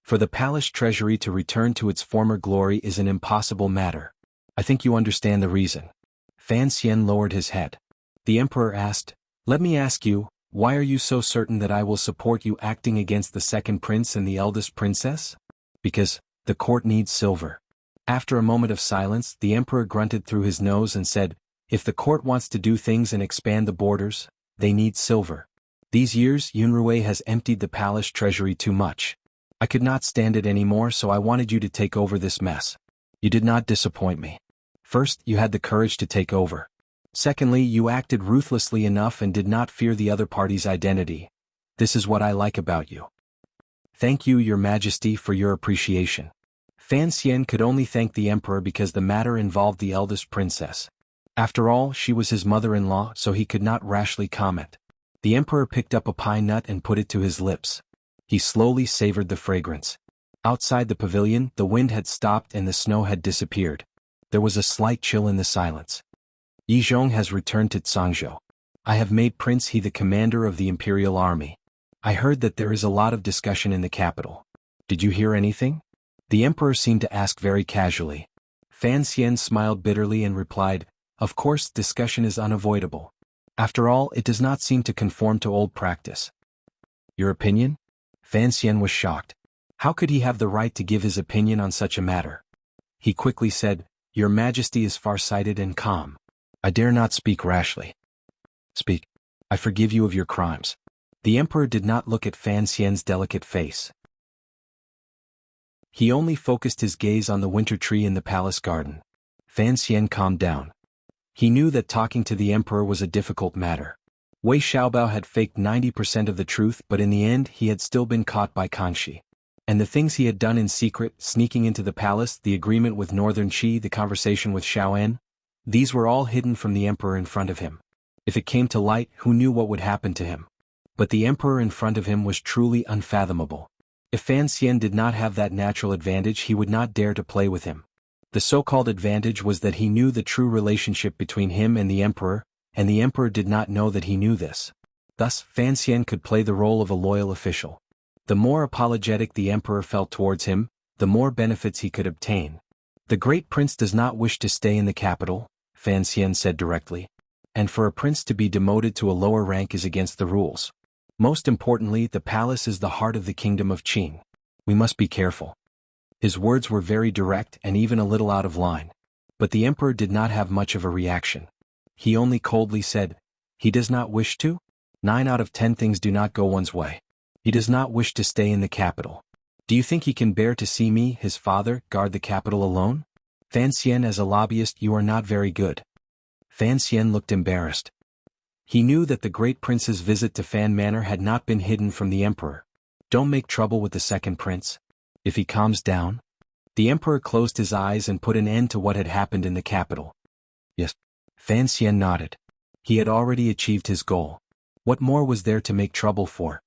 For the palace treasury to return to its former glory is an impossible matter. I think you understand the reason. Fan Xian lowered his head. The Emperor asked, "Let me ask you, why are you so certain that I will support you acting against the second prince and the eldest princess?" "Because the court needs silver." After a moment of silence, the Emperor grunted through his nose and said, "If the court wants to do things and expand the borders, they need silver. These years Yunrui has emptied the palace treasury too much. I could not stand it anymore, so I wanted you to take over this mess. You did not disappoint me. First, you had the courage to take over. Secondly, you acted ruthlessly enough and did not fear the other party's identity. This is what I like about you. Thank you, Your Majesty, for your appreciation." Fan Xian could only thank the Emperor because the matter involved the eldest princess. After all, she was his mother-in-law, so he could not rashly comment. The Emperor picked up a pine nut and put it to his lips. He slowly savored the fragrance. Outside the pavilion, the wind had stopped and the snow had disappeared. There was a slight chill in the silence. "Yi Zhong has returned to Tsangzhou. I have made Prince He the commander of the imperial army. I heard that there is a lot of discussion in the capital. Did you hear anything? The emperor seemed to ask very casually. Fan Xian smiled bitterly and replied, of course discussion is unavoidable. After all, it does not seem to conform to old practice. Your opinion? Fan Xian was shocked. How could he have the right to give his opinion on such a matter? He quickly said, Your Majesty is far-sighted and calm. I dare not speak rashly. Speak. I forgive you of your crimes. The emperor did not look at Fan Xian's delicate face. He only focused his gaze on the winter tree in the palace garden. Fan Xian calmed down. He knew that talking to the emperor was a difficult matter. Wei Xiaobao had faked 90% of the truth, but in the end he had still been caught by Kanxi. And the things he had done in secret, sneaking into the palace, the agreement with Northern Qi, the conversation with Xiaoan, these were all hidden from the emperor in front of him. If it came to light, who knew what would happen to him? But the emperor in front of him was truly unfathomable. If Fan Xian did not have that natural advantage, he would not dare to play with him. The so-called advantage was that he knew the true relationship between him and the emperor did not know that he knew this. Thus, Fan Xian could play the role of a loyal official. The more apologetic the emperor felt towards him, the more benefits he could obtain. The great prince does not wish to stay in the capital, Fan Xian said directly. And for a prince to be demoted to a lower rank is against the rules. Most importantly, the palace is the heart of the kingdom of Qing. We must be careful. His words were very direct and even a little out of line. But the emperor did not have much of a reaction. He only coldly said, He does not wish to? 9 out of 10 things do not go one's way. He does not wish to stay in the capital. Do you think he can bear to see me, his father, guard the capital alone? Fan Xian, as a lobbyist, you are not very good. Fan Xian looked embarrassed. He knew that the great prince's visit to Fan Manor had not been hidden from the emperor. Don't make trouble with the second prince. If he calms down. The emperor closed his eyes and put an end to what had happened in the capital. Yes. Fan Xian nodded. He had already achieved his goal. What more was there to make trouble for?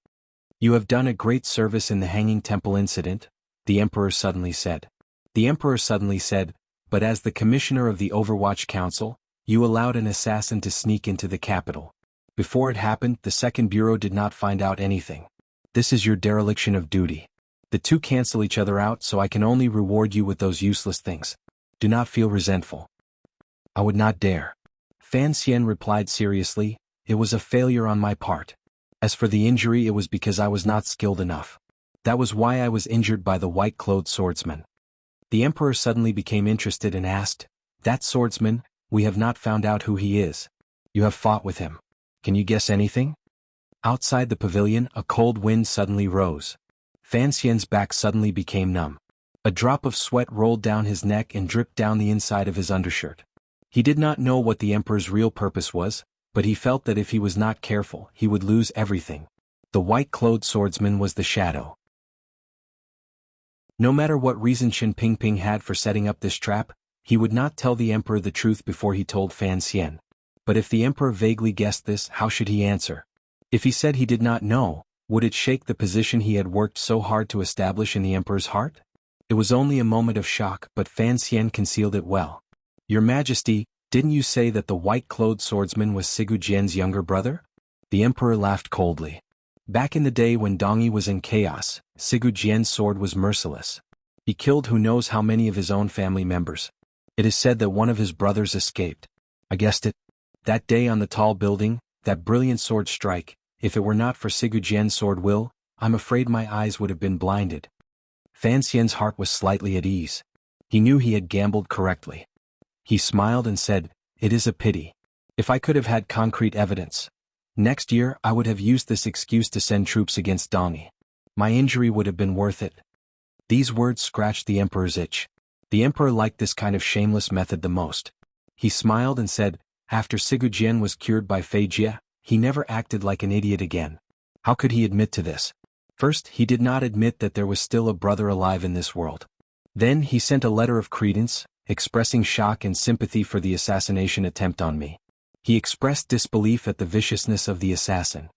You have done a great service in the Hanging Temple incident, the emperor suddenly said. The emperor suddenly said, but as the commissioner of the Overwatch Council, you allowed an assassin to sneak into the capital. Before it happened, the second bureau did not find out anything. This is your dereliction of duty. The two cancel each other out, so I can only reward you with those useless things. Do not feel resentful. I would not dare. Fan Xian replied seriously, it was a failure on my part. As for the injury, it was because I was not skilled enough. That was why I was injured by the white-clothed swordsman. The emperor suddenly became interested and asked, that swordsman, we have not found out who he is. You have fought with him. Can you guess anything? Outside the pavilion, a cold wind suddenly rose. Fan Xian's back suddenly became numb. A drop of sweat rolled down his neck and dripped down the inside of his undershirt. He did not know what the emperor's real purpose was, but he felt that if he was not careful, he would lose everything. The white-clothed swordsman was the shadow. No matter what reason Qin Pingping had for setting up this trap, he would not tell the emperor the truth before he told Fan Xian. But if the emperor vaguely guessed this, how should he answer? If he said he did not know, would it shake the position he had worked so hard to establish in the emperor's heart? It was only a moment of shock, but Fan Xian concealed it well. Your Majesty, didn't you say that the white-clothed swordsman was Sigu Jian's younger brother? The emperor laughed coldly. Back in the day when Dongyi was in chaos, Sigu Jian's sword was merciless. He killed who knows how many of his own family members. It is said that one of his brothers escaped. I guessed it. That day on the tall building, that brilliant sword strike, if it were not for Sigu Jian's sword will, I'm afraid my eyes would have been blinded. Fan Xian's heart was slightly at ease. He knew he had gambled correctly. He smiled and said, it is a pity. If I could have had concrete evidence. Next year I would have used this excuse to send troops against Dongyi. My injury would have been worth it. These words scratched the emperor's itch. The emperor liked this kind of shameless method the most. He smiled and said, after Sigu Jian was cured by Fei Jie, he never acted like an idiot again. How could he admit to this? First, he did not admit that there was still a brother alive in this world. Then he sent a letter of credence, expressing shock and sympathy for the assassination attempt on me. He expressed disbelief at the viciousness of the assassin.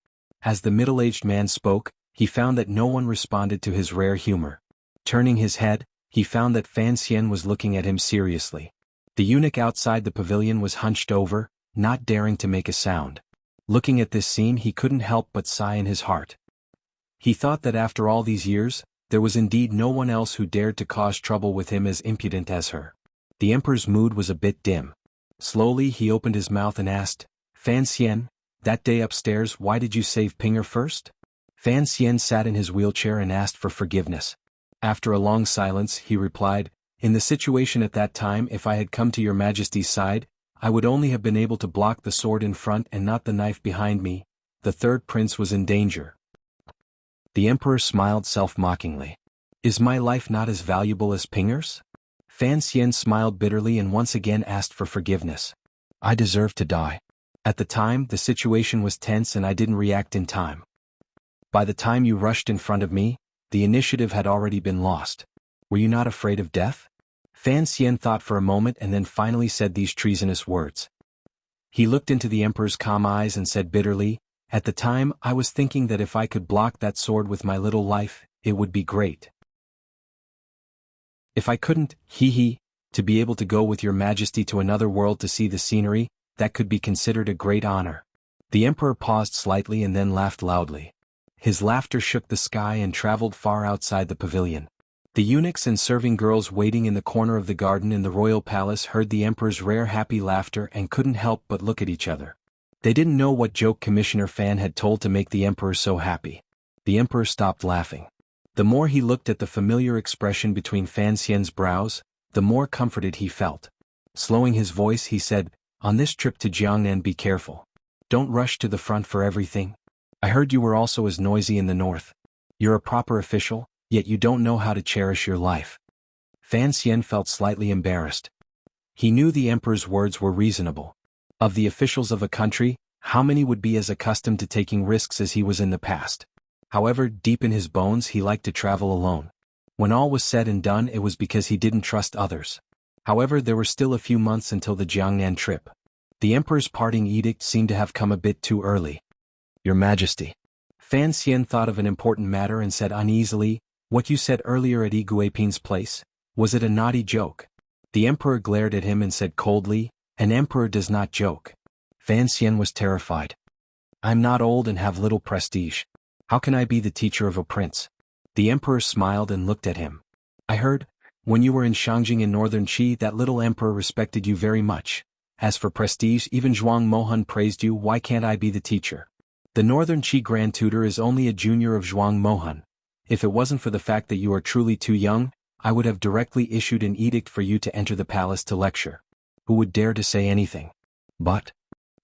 As the middle-aged man spoke, he found that no one responded to his rare humor. Turning his head, he found that Fan Xian was looking at him seriously. The eunuch outside the pavilion was hunched over, not daring to make a sound. Looking at this scene, he couldn't help but sigh in his heart. He thought that after all these years, There was indeed no one else who dared to cause trouble with him as impudent as her. The emperor's mood was a bit dim. Slowly he opened his mouth and asked, Fan Xian, that day upstairs why did you save Pinger first? Fan Xian sat in his wheelchair and asked for forgiveness. After a long silence he replied, in the situation at that time if I had come to your majesty's side, I would only have been able to block the sword in front and not the knife behind me. The third prince was in danger. The emperor smiled self-mockingly. Is my life not as valuable as Pinger's? Fan Xian smiled bitterly and once again asked for forgiveness. I deserve to die. At the time, the situation was tense and I didn't react in time. By the time you rushed in front of me, the initiative had already been lost. Were you not afraid of death? Fan Xian thought for a moment and then finally said these treasonous words. He looked into the emperor's calm eyes and said bitterly, at the time I was thinking that if I could block that sword with my little life, it would be great. If I couldn't, to be able to go with your majesty to another world to see the scenery, that could be considered a great honor. The emperor paused slightly and then laughed loudly. His laughter shook the sky and traveled far outside the pavilion. The eunuchs and serving girls waiting in the corner of the garden in the royal palace heard the emperor's rare happy laughter and couldn't help but look at each other. They didn't know what joke Commissioner Fan had told to make the emperor so happy. The emperor stopped laughing. The more he looked at the familiar expression between Fan Xian's brows, the more comforted he felt. Slowing his voice he said, on this trip to Jiangnan be careful. Don't rush to the front for everything. I heard you were also as noisy in the north. You're a proper official, yet you don't know how to cherish your life. Fan Xian felt slightly embarrassed. He knew the emperor's words were reasonable. Of the officials of a country, how many would be as accustomed to taking risks as he was in the past? However, deep in his bones he liked to travel alone. When all was said and done it was because he didn't trust others. However, there were still a few months until the Jiangnan trip. The emperor's parting edict seemed to have come a bit too early. Your Majesty. Fan Xian thought of an important matter and said uneasily, what you said earlier at Yi Guiping's place, was it a naughty joke? The emperor glared at him and said coldly, an emperor does not joke. Fan Xian was terrified. I'm not old and have little prestige. How can I be the teacher of a prince? The emperor smiled and looked at him. I heard, when you were in Shangjing in northern Qi that little emperor respected you very much. As for prestige even Zhuang Mohan praised you, why can't I be the teacher? The northern Qi grand tutor is only a junior of Zhuang Mohan. If it wasn't for the fact that you are truly too young, I would have directly issued an edict for you to enter the palace to lecture. Who would dare to say anything? But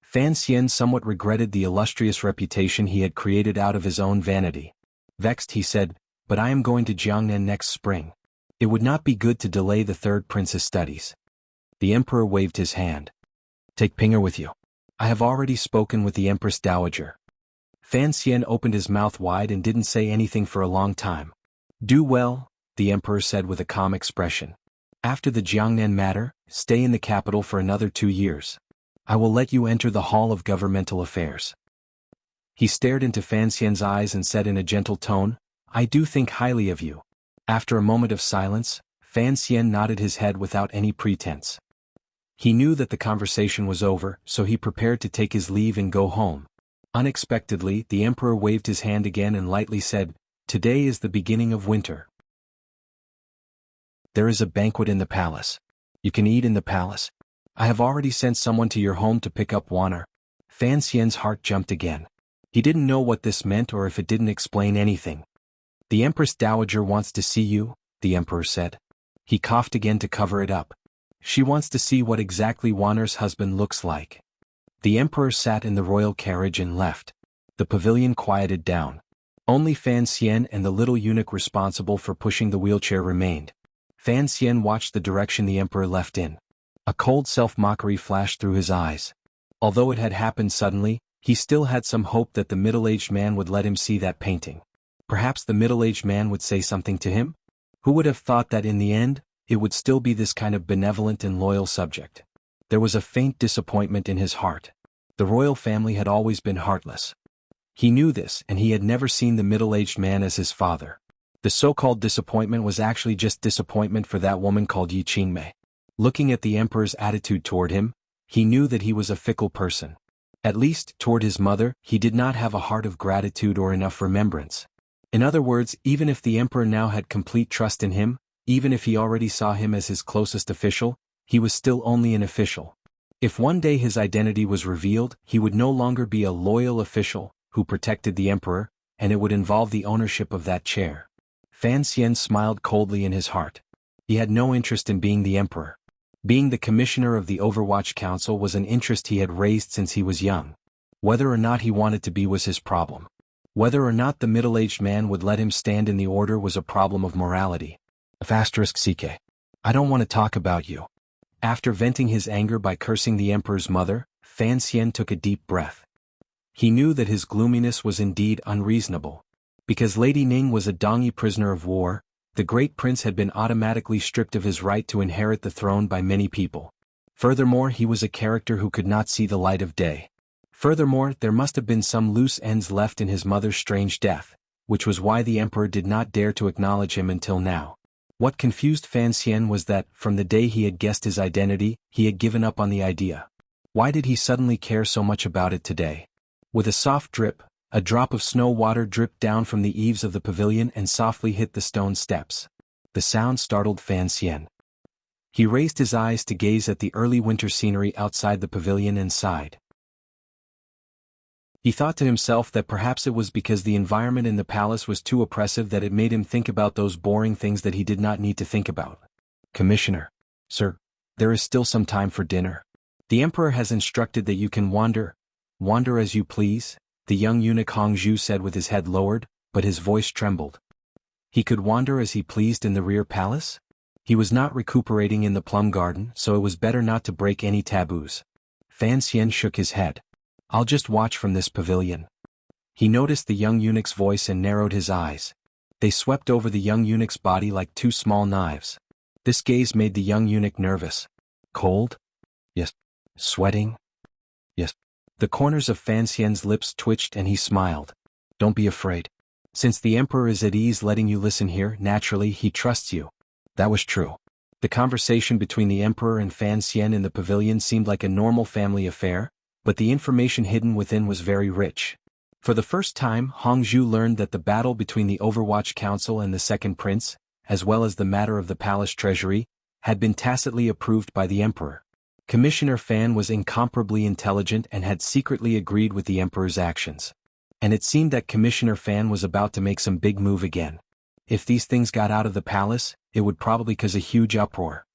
Fan Xian somewhat regretted the illustrious reputation he had created out of his own vanity. Vexed he said, but I am going to Jiangnan next spring. It would not be good to delay the third prince's studies. The emperor waved his hand. Take Pinger with you. I have already spoken with the Empress Dowager. Fan Xian opened his mouth wide and didn't say anything for a long time. Do well, the emperor said with a calm expression. After the Jiangnan matter, stay in the capital for another 2 years. I will let you enter the Hall of Governmental Affairs. He stared into Fan Xian's eyes and said in a gentle tone, I do think highly of you. After a moment of silence, Fan Xian nodded his head without any pretense. He knew that the conversation was over, so he prepared to take his leave and go home. Unexpectedly, the emperor waved his hand again and lightly said, Today is the beginning of winter. There is a banquet in the palace. You can eat in the palace. I have already sent someone to your home to pick up water. Fan Xian's heart jumped again. He didn't know what this meant or if it didn't explain anything. The Empress Dowager wants to see you, the emperor said. He coughed again to cover it up. She wants to see what exactly Wanner's husband looks like. The emperor sat in the royal carriage and left. The pavilion quieted down. Only Fan Xian and the little eunuch responsible for pushing the wheelchair remained. Fan Xian watched the direction the emperor left in. A cold self-mockery flashed through his eyes. Although it had happened suddenly, he still had some hope that the middle-aged man would let him see that painting. Perhaps the middle-aged man would say something to him? Who would have thought that in the end, it would still be this kind of benevolent and loyal subject? There was a faint disappointment in his heart. The royal family had always been heartless. He knew this, and he had never seen the middle-aged man as his father. The so-called disappointment was actually just disappointment for that woman called Yi Qingmei. Looking at the emperor's attitude toward him, he knew that he was a fickle person. At least, toward his mother, he did not have a heart of gratitude or enough remembrance. In other words, even if the emperor now had complete trust in him, even if he already saw him as his closest official, he was still only an official. If one day his identity was revealed, he would no longer be a loyal official who protected the emperor, and it would involve the ownership of that chair. Fan Xian smiled coldly in his heart. He had no interest in being the emperor. Being the commissioner of the Overwatch Council was an interest he had raised since he was young. Whether or not he wanted to be was his problem. Whether or not the middle-aged man would let him stand in the order was a problem of morality. *CK. I don't want to talk about you. After venting his anger by cursing the emperor's mother, Fan Xian took a deep breath. He knew that his gloominess was indeed unreasonable. Because Lady Ning was a Dongyi prisoner of war, the great prince had been automatically stripped of his right to inherit the throne by many people. Furthermore, he was a character who could not see the light of day. Furthermore, there must have been some loose ends left in his mother's strange death, which was why the emperor did not dare to acknowledge him until now. What confused Fan Xian was that, from the day he had guessed his identity, he had given up on the idea. Why did he suddenly care so much about it today? With a soft drip, a drop of snow water dripped down from the eaves of the pavilion and softly hit the stone steps. The sound startled Fan Xian. He raised his eyes to gaze at the early winter scenery outside the pavilion and sighed. He thought to himself that perhaps it was because the environment in the palace was too oppressive that it made him think about those boring things that he did not need to think about. Commissioner. Sir, there is still some time for dinner. The emperor has instructed that you can wander as you please, the young eunuch Hongzhu said with his head lowered, but his voice trembled. He could wander as he pleased in the rear palace? He was not recuperating in the plum garden, so it was better not to break any taboos. Fan Xian shook his head. I'll just watch from this pavilion. He noticed the young eunuch's voice and narrowed his eyes. They swept over the young eunuch's body like two small knives. This gaze made the young eunuch nervous. Cold? Yes. Sweating? Yes. The corners of Fan Xian's lips twitched and he smiled. Don't be afraid. Since the emperor is at ease letting you listen here, naturally he trusts you. That was true. The conversation between the emperor and Fan Xian in the pavilion seemed like a normal family affair, but the information hidden within was very rich. For the first time, Hongzhu learned that the battle between the Overwatch Council and the Second Prince, as well as the matter of the palace treasury, had been tacitly approved by the emperor. Commissioner Fan was incomparably intelligent and had secretly agreed with the emperor's actions. And it seemed that Commissioner Fan was about to make some big move again. If these things got out of the palace, it would probably cause a huge uproar.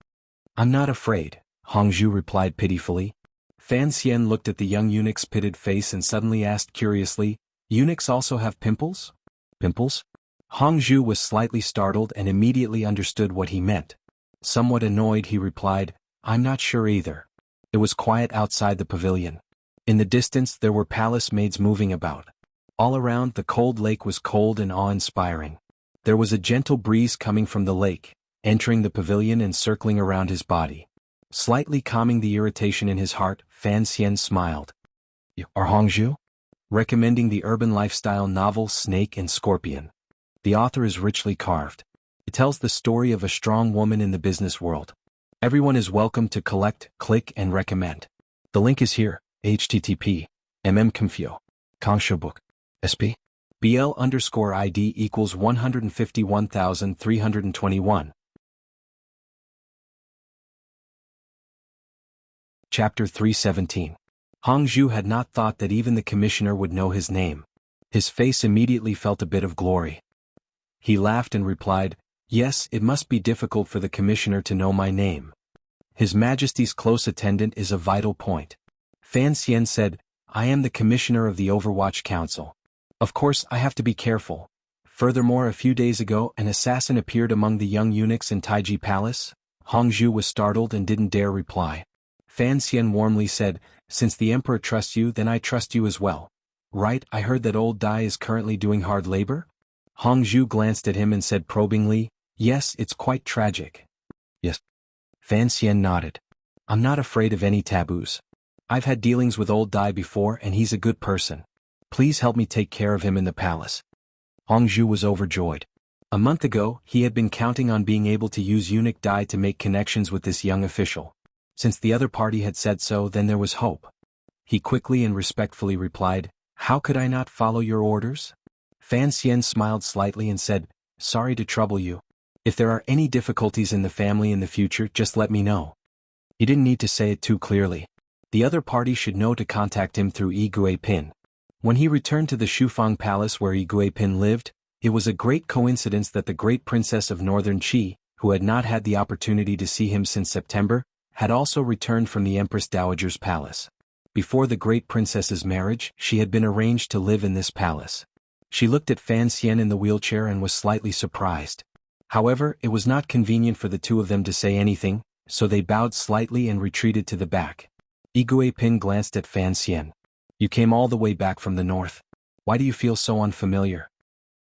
I'm not afraid, Hongzhu replied pitifully. Fan Xian looked at the young eunuch's pitted face and suddenly asked curiously, eunuchs also have pimples? Pimples? Hongzhu was slightly startled and immediately understood what he meant. Somewhat annoyed, he replied, I'm not sure either. It was quiet outside the pavilion. In the distance there were palace maids moving about. All around, the cold lake was cold and awe-inspiring. There was a gentle breeze coming from the lake, entering the pavilion and circling around his body. Slightly calming the irritation in his heart, Fan Xian smiled. You are Hongzhu? Recommending the urban lifestyle novel Snake and Scorpion. The author is richly carved. It tells the story of a strong woman in the business world. Everyone is welcome to collect, click and recommend. The link is here, http Confio. Audiobook. SP. BL_ID equals 151,321. Chapter 317. Hongzhu had not thought that even the commissioner would know his name. His face immediately felt a bit of glory. He laughed and replied, Yes, it must be difficult for the commissioner to know my name. His Majesty's close attendant is a vital point. Fan Xian said, I am the commissioner of the Overwatch Council. Of course, I have to be careful. Furthermore, a few days ago, an assassin appeared among the young eunuchs in Taiji Palace. Hongzhu was startled and didn't dare reply. Fan Xian warmly said, Since the emperor trusts you, then I trust you as well. Right, I heard that old Dai is currently doing hard labor? Hongzhu glanced at him and said probingly, Yes, it's quite tragic. Yes. Fan Xian nodded. I'm not afraid of any taboos. I've had dealings with old Dai before and he's a good person. Please help me take care of him in the palace. Hongzhu was overjoyed. A month ago, he had been counting on being able to use eunuch Dai to make connections with this young official. Since the other party had said so, then there was hope. He quickly and respectfully replied, How could I not follow your orders? Fan Xian smiled slightly and said, "Sorry to trouble you. If there are any difficulties in the family in the future, just let me know." He didn't need to say it too clearly. The other party should know to contact him through Yi Guipin. When he returned to the Shufang Palace where Yi Guipin lived, it was a great coincidence that the great princess of Northern Qi, who had not had the opportunity to see him since September, had also returned from the Empress Dowager's palace. Before the great princess's marriage, she had been arranged to live in this palace. She looked at Fan Xian in the wheelchair and was slightly surprised. However, it was not convenient for the two of them to say anything, so they bowed slightly and retreated to the back. Yi Guipin glanced at Fan Xian. "You came all the way back from the north. Why do you feel so unfamiliar?"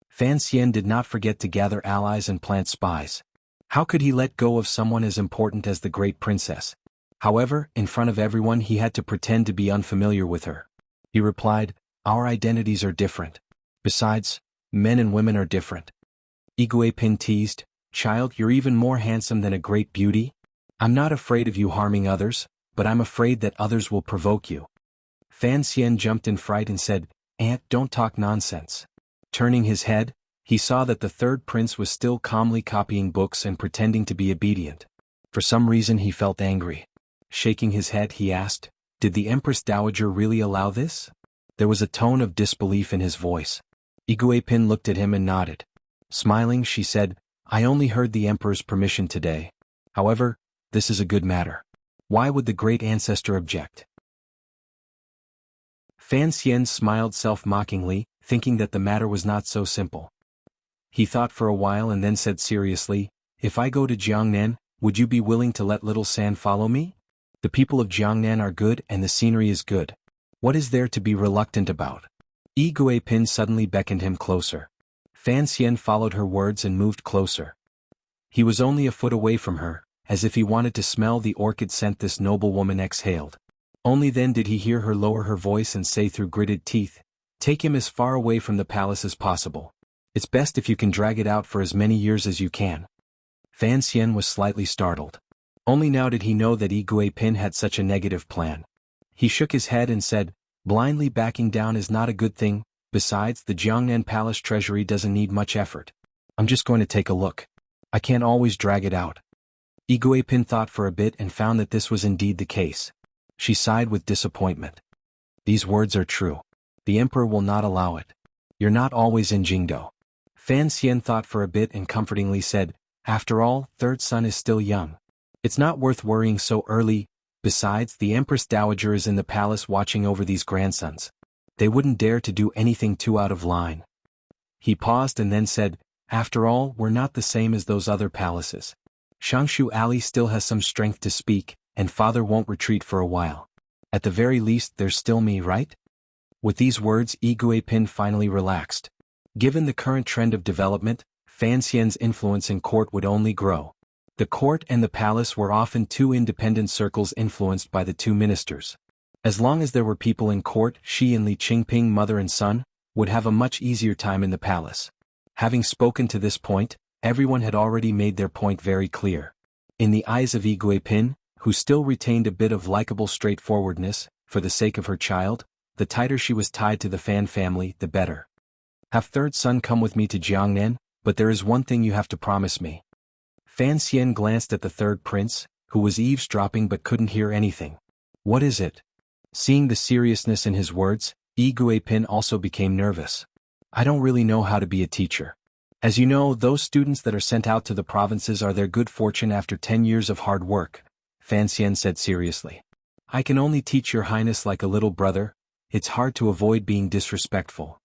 Fan Xian did not forget to gather allies and plant spies. How could he let go of someone as important as the great princess? However, in front of everyone he had to pretend to be unfamiliar with her. He replied, "Our identities are different. Besides, men and women are different." Yi Guipin teased, "Child, you're even more handsome than a great beauty. I'm not afraid of you harming others, but I'm afraid that others will provoke you." Fan Xian jumped in fright and said, "Aunt, don't talk nonsense." Turning his head, he saw that the third prince was still calmly copying books and pretending to be obedient. For some reason he felt angry. Shaking his head, he asked, "Did the Empress Dowager really allow this?" There was a tone of disbelief in his voice. Yi Guipin looked at him and nodded. Smiling, she said, "I only heard the Emperor's permission today. However, this is a good matter. Why would the great ancestor object?" Fan Xian smiled self-mockingly, thinking that the matter was not so simple. He thought for a while and then said seriously, "If I go to Jiangnan, would you be willing to let Little San follow me? The people of Jiangnan are good and the scenery is good. What is there to be reluctant about?" Yi Guipin suddenly beckoned him closer. Fan Xian followed her words and moved closer. He was only a foot away from her, as if he wanted to smell the orchid scent this noble woman exhaled. Only then did he hear her lower her voice and say through gritted teeth, "Take him as far away from the palace as possible. It's best if you can drag it out for as many years as you can." Fan Xian was slightly startled. Only now did he know that Yi Guipin had such a negative plan. He shook his head and said, "Blindly backing down is not a good thing. Besides, the Jiangnan Palace treasury doesn't need much effort. I'm just going to take a look. I can't always drag it out." Yi Guipin thought for a bit and found that this was indeed the case. She sighed with disappointment. These words are true. The emperor will not allow it. You're not always in Jingdo. Fan Xian thought for a bit and comfortingly said, "After all, third son is still young. It's not worth worrying so early. Besides, the Empress Dowager is in the palace watching over these grandsons. They wouldn't dare to do anything too out of line." He paused and then said, "After all, we're not the same as those other palaces. Shangshu Ali still has some strength to speak, and father won't retreat for a while. At the very least, there's still me, right?" With these words, Yi Guipin finally relaxed. Given the current trend of development, Fan Xian's influence in court would only grow. The court and the palace were often two independent circles influenced by the two ministers. As long as there were people in court, she and Li Qingping, mother and son, would have a much easier time in the palace. Having spoken to this point, everyone had already made their point very clear. In the eyes of Yi Guipin, who still retained a bit of likable straightforwardness, for the sake of her child, the tighter she was tied to the Fan family, the better. "Have third son come with me to Jiangnan, but there is one thing you have to promise me." Fan Xian glanced at the third prince, who was eavesdropping but couldn't hear anything. "What is it?" Seeing the seriousness in his words, Yi Guipin also became nervous. "I don't really know how to be a teacher. As you know, those students that are sent out to the provinces are their good fortune after 10 years of hard work," Fan Xian said seriously. "I can only teach your highness like a little brother. It's hard to avoid being disrespectful."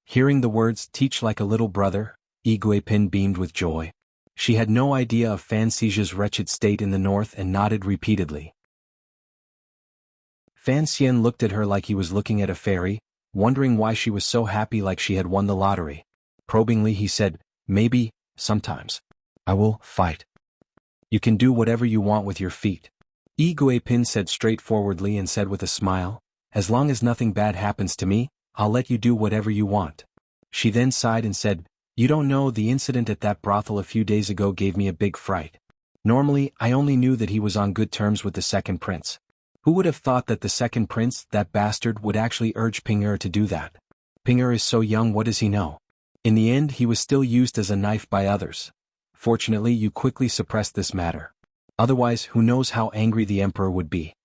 Hearing the words, "teach like a little brother," Yi Guipin beamed with joy. She had no idea of Fan Xi's wretched state in the north and nodded repeatedly. Fan Xian looked at her like he was looking at a fairy, wondering why she was so happy like she had won the lottery. Probingly he said, "Maybe, sometimes. I will fight. You can do whatever you want with your feet." Yi Guipin said straightforwardly and said with a smile, "As long as nothing bad happens to me, I'll let you do whatever you want." She then sighed and said, "You don't know, the incident at that brothel a few days ago gave me a big fright. Normally, I only knew that he was on good terms with the second prince. Who would have thought that the second prince, that bastard, would actually urge Ping Er to do that? Ping Er is so young, what does he know? In the end he was still used as a knife by others. Fortunately you quickly suppressed this matter. Otherwise who knows how angry the emperor would be.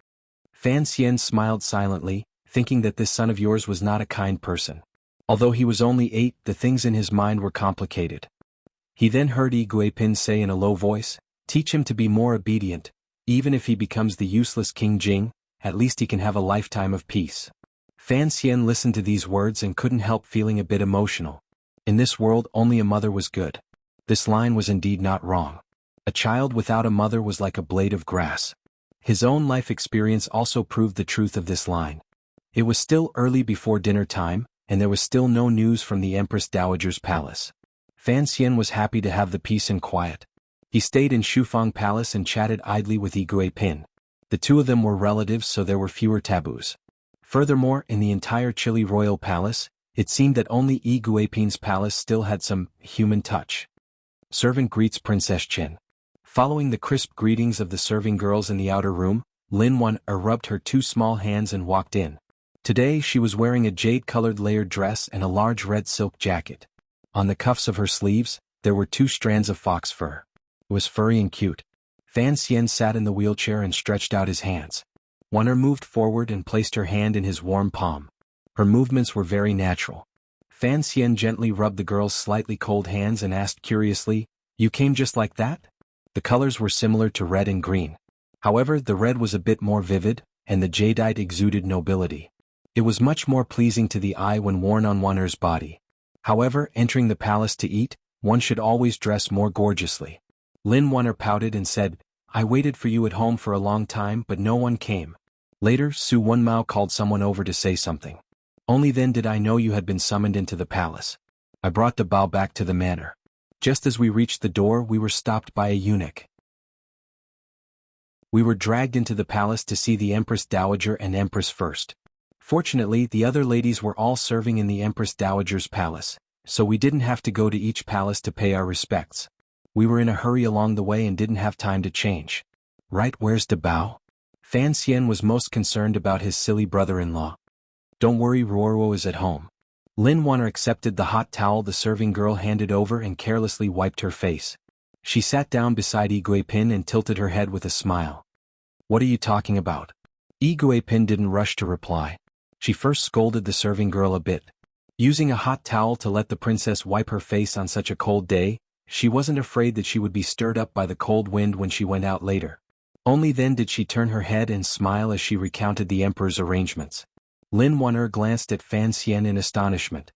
Fan Xian smiled silently, thinking that this son of yours was not a kind person. Although he was only 8, the things in his mind were complicated. He then heard Yi Guipin say in a low voice, teach him to be more obedient. Even if he becomes the useless King Jing, at least he can have a lifetime of peace. Fan Xian listened to these words and couldn't help feeling a bit emotional. In this world only a mother was good. This line was indeed not wrong. A child without a mother was like a blade of grass. His own life experience also proved the truth of this line. It was still early before dinner time, and there was still no news from the Empress Dowager's palace. Fan Xian was happy to have the peace and quiet. He stayed in Shufang Palace and chatted idly with Yi Guipin. The two of them were relatives, so there were fewer taboos. Furthermore, in the entire Chile royal palace, it seemed that only Yi Guipin's palace still had some human touch. Servant greets Princess Qin. Following the crisp greetings of the serving girls in the outer room, Lin Wan rubbed her 2 small hands and walked in. Today she was wearing a jade-colored layered dress and a large red silk jacket. On the cuffs of her sleeves, there were 2 strands of fox fur. It was furry and cute. Fan Xian sat in the wheelchair and stretched out his hands. Wan'er moved forward and placed her hand in his warm palm. Her movements were very natural. Fan Xian gently rubbed the girl's slightly cold hands and asked curiously, you came just like that? The colors were similar to red and green. However, the red was a bit more vivid, and the jadeite exuded nobility. It was much more pleasing to the eye when worn on Wan'er's body. However, entering the palace to eat, one should always dress more gorgeously. Lin Wan'er pouted and said, I waited for you at home for a long time but no one came. Later, Su Wenmao called someone over to say something. Only then did I know you had been summoned into the palace. I brought the bao back to the manor. Just as we reached the door we were stopped by a eunuch. We were dragged into the palace to see the Empress Dowager and Empress First. Fortunately, the other ladies were all serving in the Empress Dowager's palace, so we didn't have to go to each palace to pay our respects. We were in a hurry along the way and didn't have time to change. Right, where's the bao? Fan Xian was most concerned about his silly brother-in-law. Don't worry, Ruoro is at home. Lin Wan'er accepted the hot towel the serving girl handed over and carelessly wiped her face. She sat down beside Yi Guipin and tilted her head with a smile. What are you talking about? Yi Guipin didn't rush to reply. She first scolded the serving girl a bit. Using a hot towel to let the princess wipe her face on such a cold day, she wasn't afraid that she would be stirred up by the cold wind when she went out later. Only then did she turn her head and smile as she recounted the emperor's arrangements. Lin Wan'er glanced at Fan Xian in astonishment.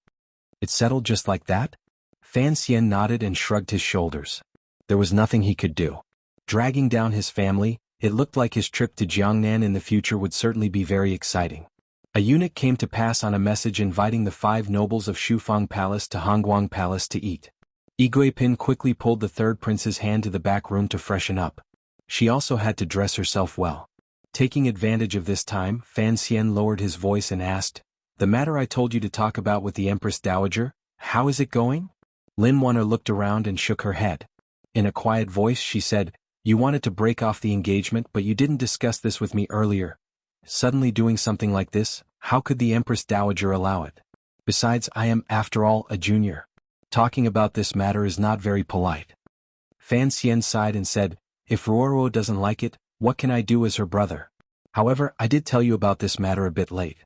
It settled just like that? Fan Xian nodded and shrugged his shoulders. There was nothing he could do. Dragging down his family, it looked like his trip to Jiangnan in the future would certainly be very exciting. A eunuch came to pass on a message inviting the 5 nobles of Shufang Palace to Hongguang Palace to eat. Yi Guipin quickly pulled the 3rd prince's hand to the back room to freshen up. She also had to dress herself well. Taking advantage of this time, Fan Xian lowered his voice and asked, the matter I told you to talk about with the Empress Dowager, how is it going? Lin Wan'er looked around and shook her head. In a quiet voice she said, you wanted to break off the engagement but you didn't discuss this with me earlier. Suddenly doing something like this, how could the Empress Dowager allow it? Besides, I am, after all, a junior. Talking about this matter is not very polite. Fan Xian sighed and said, if Ruoro doesn't like it, what can I do as her brother? However, I did tell you about this matter a bit late.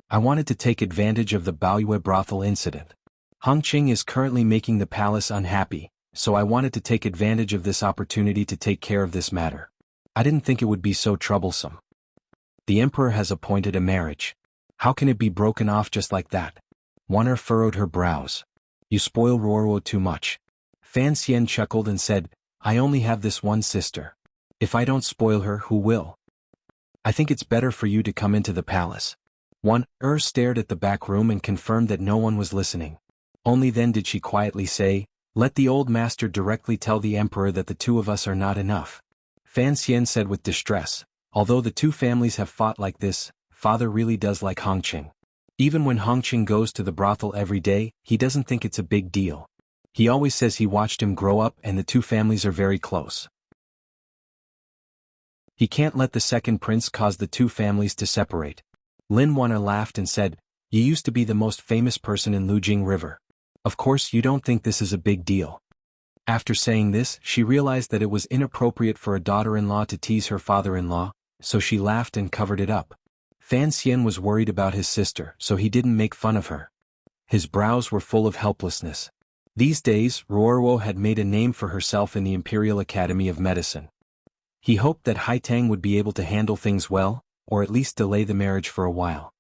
I wanted to take advantage of the Baoyue brothel incident. Hongqing is currently making the palace unhappy, so I wanted to take advantage of this opportunity to take care of this matter. I didn't think it would be so troublesome. The emperor has appointed a marriage. How can it be broken off just like that? Wan'er furrowed her brows. You spoil Ruoro too much. Fan Xian chuckled and said, I only have this one sister. If I don't spoil her, who will? I think it's better for you to come into the palace. Wan'er stared at the back room and confirmed that no one was listening. Only then did she quietly say, let the old master directly tell the emperor that the 2 of us are not enough. Fan Xian said with distress, although the 2 families have fought like this, father really does like Hongqing. Even when Hongqing goes to the brothel every day, he doesn't think it's a big deal. He always says he watched him grow up and the 2 families are very close. He can't let the 2nd prince cause the 2 families to separate. Lin Wan'er laughed and said, you used to be the most famous person in Lujing River. Of course you don't think this is a big deal. After saying this, she realized that it was inappropriate for a daughter-in-law to tease her father-in-law, so she laughed and covered it up. Fan Xian was worried about his sister, so he didn't make fun of her. His brows were full of helplessness. These days, Ruoruo had made a name for herself in the Imperial Academy of Medicine. He hoped that Haitang would be able to handle things well, or at least delay the marriage for a while.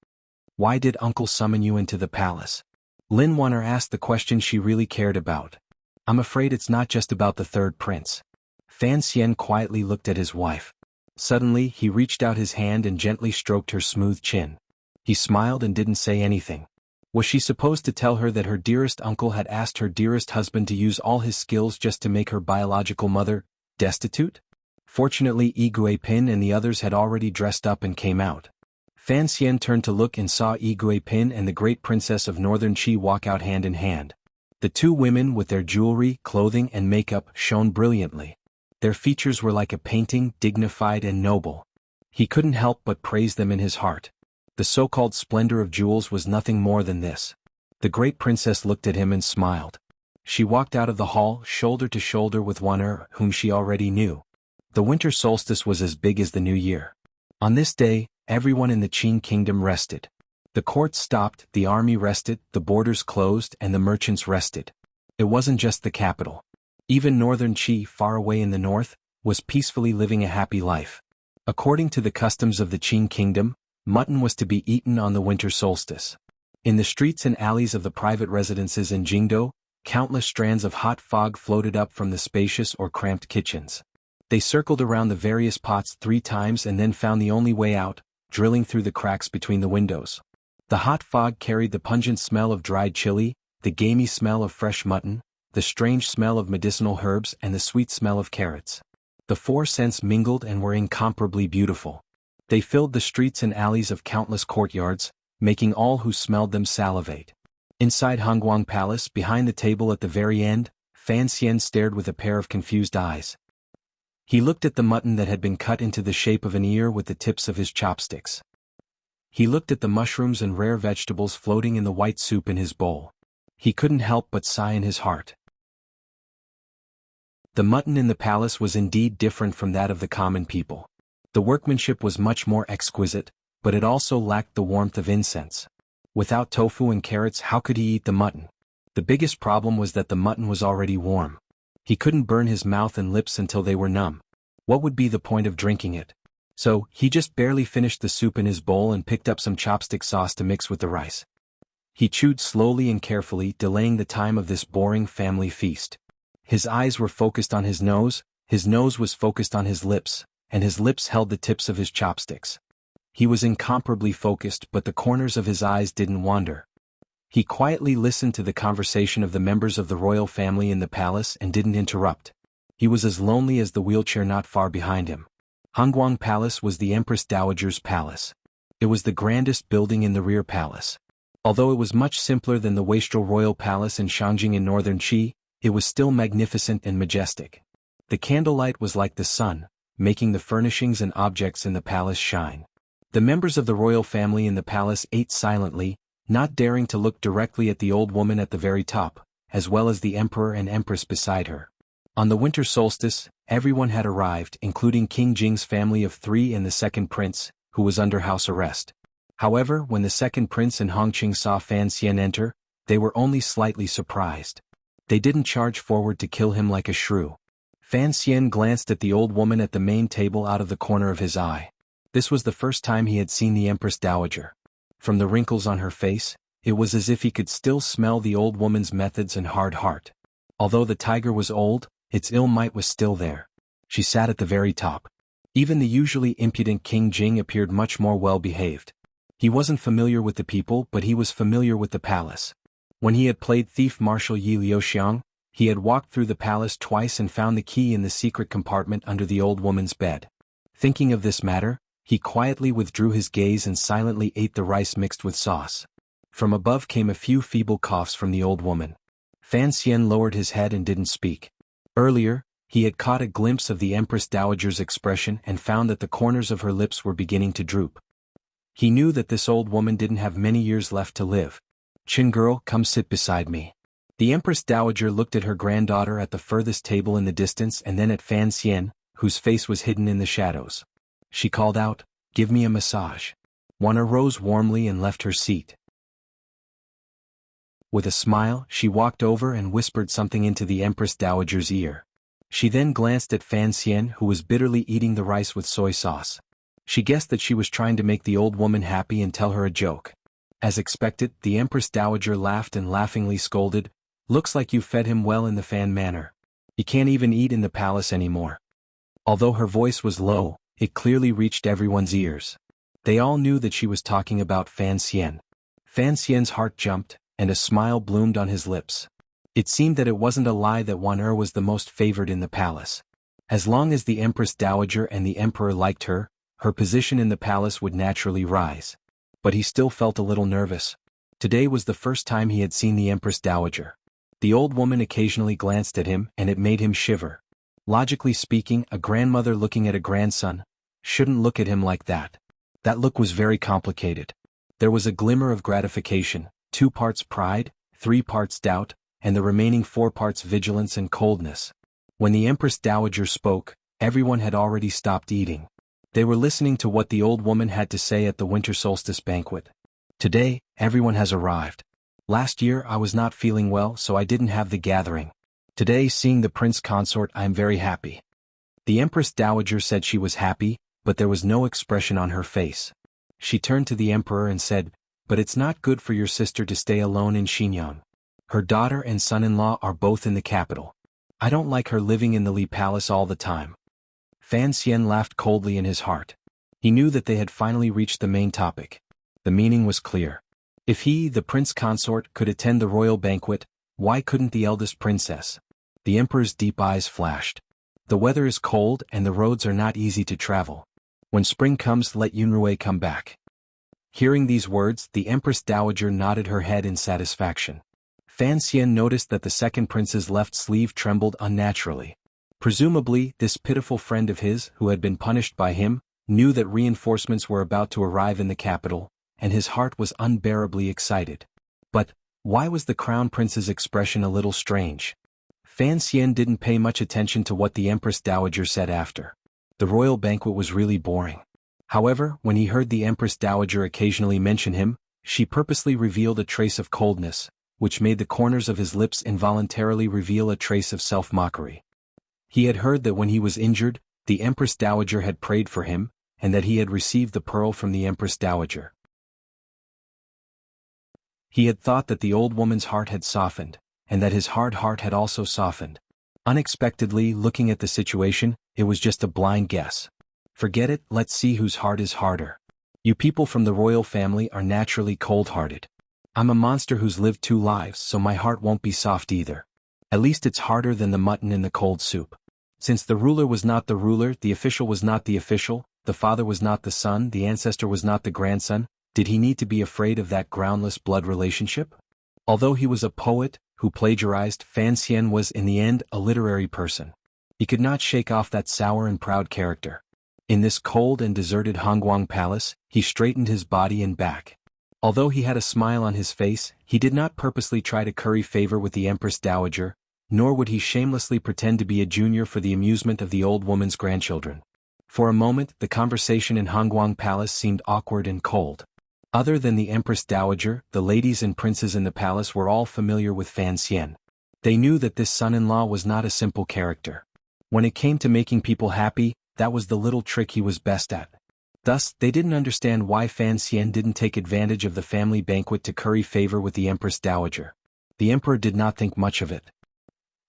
Why did uncle summon you into the palace? Lin Wanner asked the question she really cared about. I'm afraid it's not just about the third prince. Fan Xian quietly looked at his wife. Suddenly he reached out his hand and gently stroked her smooth chin. He smiled and didn't say anything. Was she supposed to tell her that her dearest uncle had asked her dearest husband to use all his skills just to make her biological mother destitute? Fortunately Yi Guipin and the others had already dressed up and came out. Fan Xian turned to look and saw Yi Guipin and the great princess of Northern Qi walk out hand in hand. The two women with their jewelry, clothing and makeup shone brilliantly. Their features were like a painting, dignified and noble. He couldn't help but praise them in his heart. The so-called splendor of jewels was nothing more than this. The great princess looked at him and smiled. She walked out of the hall, shoulder to shoulder with Wan'er, whom she already knew. The winter solstice was as big as the new year. On this day, everyone in the Qin kingdom rested. The courts stopped, the army rested, the borders closed and the merchants rested. It wasn't just the capital. Even Northern Qi, far away in the north, was peacefully living a happy life. According to the customs of the Qin kingdom, mutton was to be eaten on the winter solstice. In the streets and alleys of the private residences in Jingdo, countless strands of hot fog floated up from the spacious or cramped kitchens. They circled around the various pots 3 times and then found the only way out, drilling through the cracks between the windows. The hot fog carried the pungent smell of dried chili, the gamey smell of fresh mutton, the strange smell of medicinal herbs and the sweet smell of carrots. The 4 scents mingled and were incomparably beautiful. They filled the streets and alleys of countless courtyards, making all who smelled them salivate. Inside Hongguang Palace, behind the table at the very end, Fan Xian stared with a pair of confused eyes. He looked at the mutton that had been cut into the shape of an ear with the tips of his chopsticks. He looked at the mushrooms and rare vegetables floating in the white soup in his bowl. He couldn't help but sigh in his heart. The mutton in the palace was indeed different from that of the common people. The workmanship was much more exquisite, but it also lacked the warmth of incense. Without tofu and carrots, how could he eat the mutton? The biggest problem was that the mutton was already warm. He couldn't burn his mouth and lips until they were numb. What would be the point of drinking it? So, he just barely finished the soup in his bowl and picked up some chopstick sauce to mix with the rice. He chewed slowly and carefully, delaying the time of this boring family feast. His eyes were focused on his nose was focused on his lips, and his lips held the tips of his chopsticks. He was incomparably focused, but the corners of his eyes didn't wander. He quietly listened to the conversation of the members of the royal family in the palace and didn't interrupt. He was as lonely as the wheelchair not far behind him. Hongguang Palace was the Empress Dowager's palace. It was the grandest building in the rear palace. Although it was much simpler than the Wastrel Royal Palace in Shangjing in northern Qi, it was still magnificent and majestic. The candlelight was like the sun, making the furnishings and objects in the palace shine. The members of the royal family in the palace ate silently, not daring to look directly at the old woman at the very top, as well as the emperor and empress beside her. On the winter solstice, everyone had arrived, including King Jing's family of 3 and the second prince, who was under house arrest. However, when the second prince and Hongqing saw Fan Xian enter, they were only slightly surprised. They didn't charge forward to kill him like a shrew. Fan Xian glanced at the old woman at the main table out of the corner of his eye. This was the first time he had seen the Empress Dowager. From the wrinkles on her face, it was as if he could still smell the old woman's methods and hard heart. Although the tiger was old, its ill might was still there. She sat at the very top. Even the usually impudent King Jing appeared much more well-behaved. He wasn't familiar with the people, but he was familiar with the palace. When he had played thief Marshal Yi Liuxiang, he had walked through the palace twice and found the key in the secret compartment under the old woman's bed. Thinking of this matter, he quietly withdrew his gaze and silently ate the rice mixed with sauce. From above came a few feeble coughs from the old woman. Fan Xian lowered his head and didn't speak. Earlier, he had caught a glimpse of the Empress Dowager's expression and found that the corners of her lips were beginning to droop. He knew that this old woman didn't have many years left to live. "Chin girl, come sit beside me." The Empress Dowager looked at her granddaughter at the furthest table in the distance and then at Fan Xian, whose face was hidden in the shadows. She called out, "Give me a massage." Wan rose warmly and left her seat. With a smile, she walked over and whispered something into the Empress Dowager's ear. She then glanced at Fan Xian, who was bitterly eating the rice with soy sauce. She guessed that she was trying to make the old woman happy and tell her a joke. As expected, the Empress Dowager laughed and laughingly scolded, "Looks like you fed him well in the Fan manner. He can't even eat in the palace anymore." Although her voice was low, it clearly reached everyone's ears. They all knew that she was talking about Fan Xian. Fan Xian's heart jumped, and a smile bloomed on his lips. It seemed that it wasn't a lie that Wan was the most favored in the palace. As long as the Empress Dowager and the Emperor liked her, her position in the palace would naturally rise. But he still felt a little nervous. Today was the first time he had seen the Empress Dowager. The old woman occasionally glanced at him and it made him shiver. Logically speaking, a grandmother looking at a grandson shouldn't look at him like that. That look was very complicated. There was a glimmer of gratification, 2 parts pride, 3 parts doubt, and the remaining 4 parts vigilance and coldness. When the Empress Dowager spoke, everyone had already stopped eating. They were listening to what the old woman had to say at the winter solstice banquet. Today, everyone has arrived. Last year I was not feeling well, so I didn't have the gathering. Today, seeing the prince consort, I am very happy. The Empress Dowager said she was happy, but there was no expression on her face. She turned to the Emperor and said, "But it's not good for your sister to stay alone in Xinjiang. Her daughter and son-in-law are both in the capital. I don't like her living in the Li Palace all the time." Fan Xian laughed coldly in his heart. He knew that they had finally reached the main topic. The meaning was clear. If he, the prince consort, could attend the royal banquet, why couldn't the eldest princess? The Emperor's deep eyes flashed. The weather is cold and the roads are not easy to travel. When spring comes, let Yunrui come back. Hearing these words, the Empress Dowager nodded her head in satisfaction. Fan Xian noticed that the second prince's left sleeve trembled unnaturally. Presumably, this pitiful friend of his, who had been punished by him, knew that reinforcements were about to arrive in the capital, and his heart was unbearably excited. But, why was the crown prince's expression a little strange? Fan Xian didn't pay much attention to what the Empress Dowager said after. The royal banquet was really boring. However, when he heard the Empress Dowager occasionally mention him, she purposely revealed a trace of coldness, which made the corners of his lips involuntarily reveal a trace of self-mockery. He had heard that when he was injured, the Empress Dowager had prayed for him, and that he had received the pearl from the Empress Dowager. He had thought that the old woman's heart had softened, and that his hard heart had also softened. Unexpectedly, looking at the situation, it was just a blind guess. Forget it, let's see whose heart is harder. You people from the royal family are naturally cold-hearted. I'm a monster who's lived 2 lives, so my heart won't be soft either. At least it's harder than the mutton in the cold soup. Since the ruler was not the ruler, the official was not the official, the father was not the son, the ancestor was not the grandson, did he need to be afraid of that groundless blood relationship? Although he was a poet who plagiarized, Fan Xian was in the end a literary person. He could not shake off that sour and proud character. In this cold and deserted Hongguang palace, he straightened his body and back. Although he had a smile on his face, he did not purposely try to curry favor with the Empress Dowager, nor would he shamelessly pretend to be a junior for the amusement of the old woman's grandchildren. For a moment, the conversation in Hongguang Palace seemed awkward and cold. Other than the Empress Dowager, the ladies and princes in the palace were all familiar with Fan Xian. They knew that this son-in-law was not a simple character. When it came to making people happy, that was the little trick he was best at. Thus, they didn't understand why Fan Xian didn't take advantage of the family banquet to curry favor with the Empress Dowager. The Emperor did not think much of it.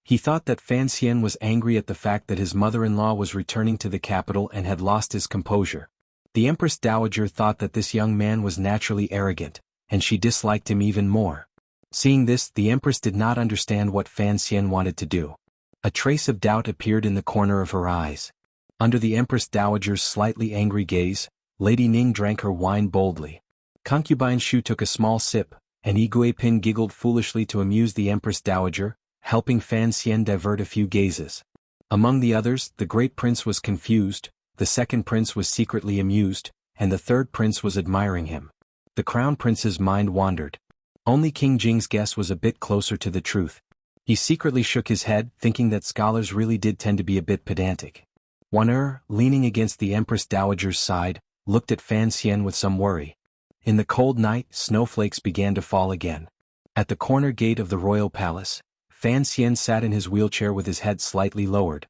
He thought that Fan Xian was angry at the fact that his mother-in-law was returning to the capital and had lost his composure. The Empress Dowager thought that this young man was naturally arrogant, and she disliked him even more. Seeing this, the Empress did not understand what Fan Xian wanted to do. A trace of doubt appeared in the corner of her eyes. Under the Empress Dowager's slightly angry gaze, Lady Ning drank her wine boldly. Concubine Shu took a small sip, and Yigui Pin giggled foolishly to amuse the Empress Dowager, helping Fan Xian divert a few gazes. Among the others, the great prince was confused, the second prince was secretly amused, and the third prince was admiring him. The crown prince's mind wandered. Only King Jing's guess was a bit closer to the truth. He secretly shook his head, thinking that scholars really did tend to be a bit pedantic. Wan leaning against the Empress Dowager's side, looked at Fan Xian with some worry. In the cold night, snowflakes began to fall again. At the corner gate of the royal palace, Fan Xian sat in his wheelchair with his head slightly lowered.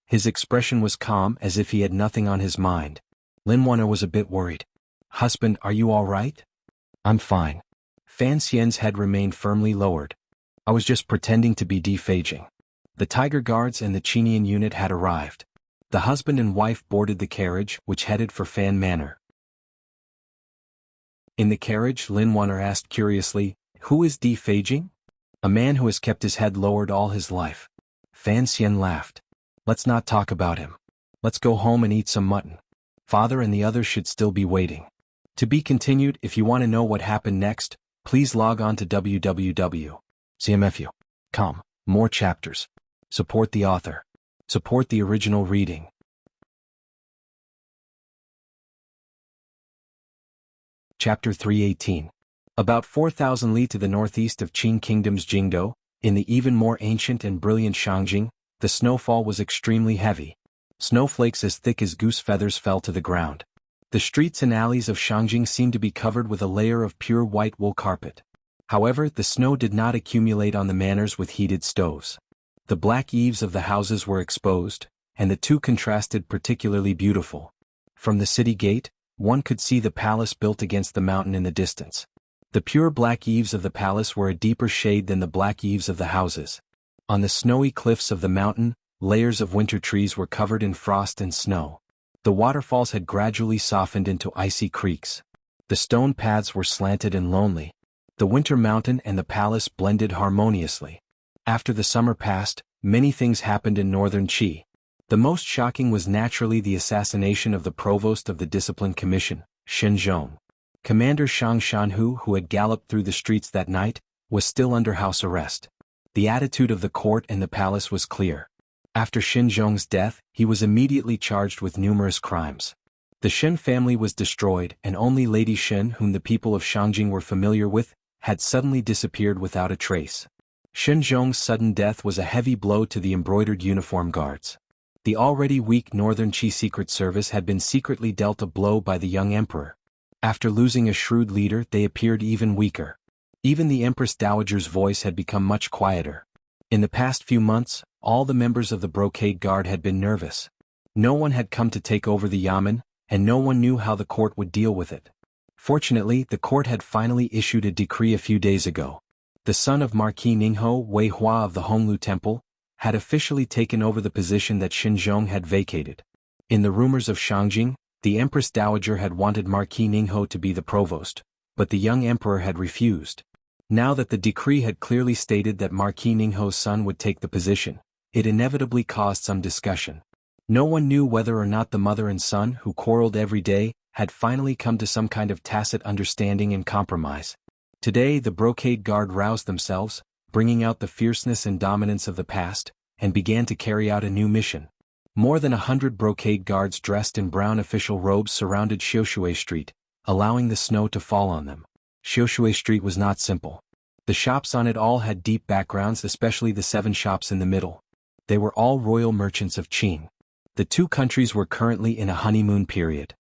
His expression was calm, as if he had nothing on his mind. Lin Wan was a bit worried. "Husband, are you all right?" "I'm fine." Fan Xian's head remained firmly lowered. "I was just pretending to be defaging." The Tiger Guards and the Chinian unit had arrived. The husband and wife boarded the carriage, which headed for Fan Manor. In the carriage, Lin Wan asked curiously, "Who is defaging?" "A man who has kept his head lowered all his life." Fan Xian laughed. "Let's not talk about him. Let's go home and eat some mutton. Father and the others should still be waiting." To be continued. If you want to know what happened next, please log on to www.cmfu.com. More chapters. Support the author. Support the original reading. Chapter 318. About 4,000 li to the northeast of Qin Kingdom's Jingdo, in the even more ancient and brilliant Shangjing, the snowfall was extremely heavy. Snowflakes as thick as goose feathers fell to the ground. The streets and alleys of Shangjing seemed to be covered with a layer of pure white wool carpet. However, the snow did not accumulate on the manors with heated stoves. The black eaves of the houses were exposed, and the two contrasted particularly beautiful. From the city gate, one could see the palace built against the mountain in the distance. The pure black eaves of the palace were a deeper shade than the black eaves of the houses. On the snowy cliffs of the mountain, layers of winter trees were covered in frost and snow. The waterfalls had gradually softened into icy creeks. The stone paths were slanted and lonely. The winter mountain and the palace blended harmoniously. After the summer passed, many things happened in northern Qi. The most shocking was naturally the assassination of the provost of the Discipline Commission, Shen Zhong. Commander Shang Shanhu, who had galloped through the streets that night, was still under house arrest. The attitude of the court and the palace was clear. After Shen Zhong's death, he was immediately charged with numerous crimes. The Shen family was destroyed, and only Lady Shen, whom the people of Shangjing were familiar with, had suddenly disappeared without a trace. Shen Zhong's sudden death was a heavy blow to the embroidered uniform guards. The already weak Northern Qi Secret Service had been secretly dealt a blow by the young emperor. After losing a shrewd leader, they appeared even weaker. Even the Empress Dowager's voice had become much quieter. In the past few months, all the members of the Brocade Guard had been nervous. No one had come to take over the yamen, and no one knew how the court would deal with it. Fortunately, the court had finally issued a decree a few days ago. The son of Marquis Ningho, Wei Hua of the Honglu Temple, had officially taken over the position that Shen Zhong had vacated. In the rumors of Shangjing, the Empress Dowager had wanted Marquis Ningho to be the provost, but the young emperor had refused. Now that the decree had clearly stated that Marquis Ningho's son would take the position, it inevitably caused some discussion. No one knew whether or not the mother and son, who quarreled every day, had finally come to some kind of tacit understanding and compromise. Today the Brocade Guard roused themselves, bringing out the fierceness and dominance of the past, and began to carry out a new mission. More than 100 Brocade Guards dressed in brown official robes surrounded Xiushui Street, allowing the snow to fall on them. Xiushui Street was not simple. The shops on it all had deep backgrounds, especially the 7 shops in the middle. They were all royal merchants of Qin. The two countries were currently in a honeymoon period.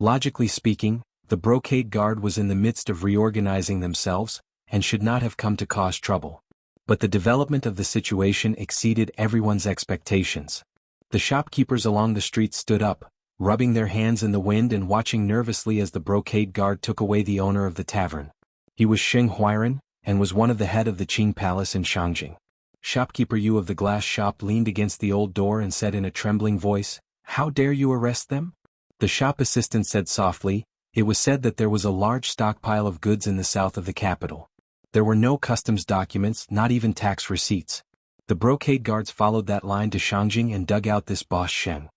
Logically speaking, the Brocade Guard was in the midst of reorganizing themselves, and should not have come to cause trouble. But the development of the situation exceeded everyone's expectations. The shopkeepers along the street stood up, rubbing their hands in the wind and watching nervously as the Brocade Guard took away the owner of the tavern. He was Sheng Huiran, and was one of the head of the Qing Palace in Shangjing. Shopkeeper Yu of the glass shop leaned against the old door and said in a trembling voice, "How dare you arrest them?" The shop assistant said softly, "It was said that there was a large stockpile of goods in the south of the capital. There were no customs documents, not even tax receipts. The Brocade Guards followed that line to Shangjing and dug out this boss Sheng."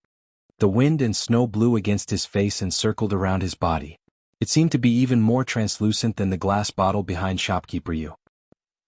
The wind and snow blew against his face and circled around his body. It seemed to be even more translucent than the glass bottle behind shopkeeper Yu.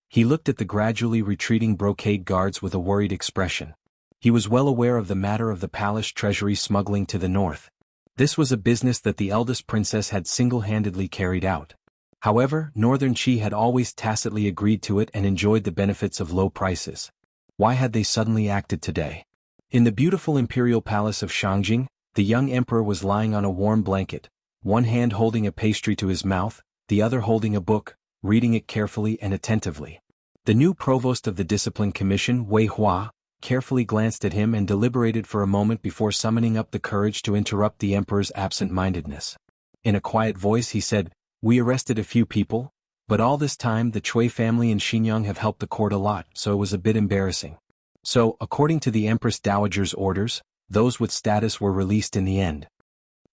He looked at the gradually retreating Brocade Guards with a worried expression. He was well aware of the matter of the palace treasury smuggling to the north. This was a business that the eldest princess had single-handedly carried out. However, Northern Qi had always tacitly agreed to it and enjoyed the benefits of low prices. Why had they suddenly acted today? In the beautiful imperial palace of Shangjing, the young emperor was lying on a warm blanket, one hand holding a pastry to his mouth, the other holding a book, reading it carefully and attentively. The new provost of the discipline commission, Wei Hua, carefully glanced at him and deliberated for a moment before summoning up the courage to interrupt the emperor's absent-mindedness. In a quiet voice he said, "We arrested a few people, but all this time the Cui family and Xinjiang have helped the court a lot, so it was a bit embarrassing. So, according to the Empress Dowager's orders, those with status were released in the end."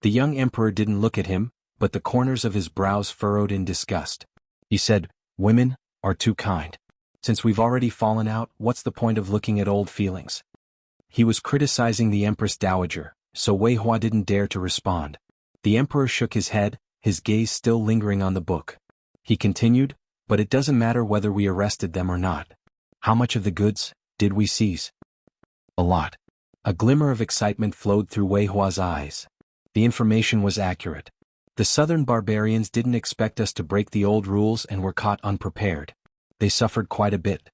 The young emperor didn't look at him, but the corners of his brows furrowed in disgust. He said, "Women are too kind. Since we've already fallen out, what's the point of looking at old feelings?" He was criticizing the Empress Dowager, so Wei Hua didn't dare to respond. The emperor shook his head, his gaze still lingering on the book. He continued, "But it doesn't matter whether we arrested them or not. How much of the goods did we seize?" "A lot." A glimmer of excitement flowed through Wei Hua's eyes. The information was accurate. The southern barbarians didn't expect us to break the old rules and were caught unprepared. They suffered quite a bit.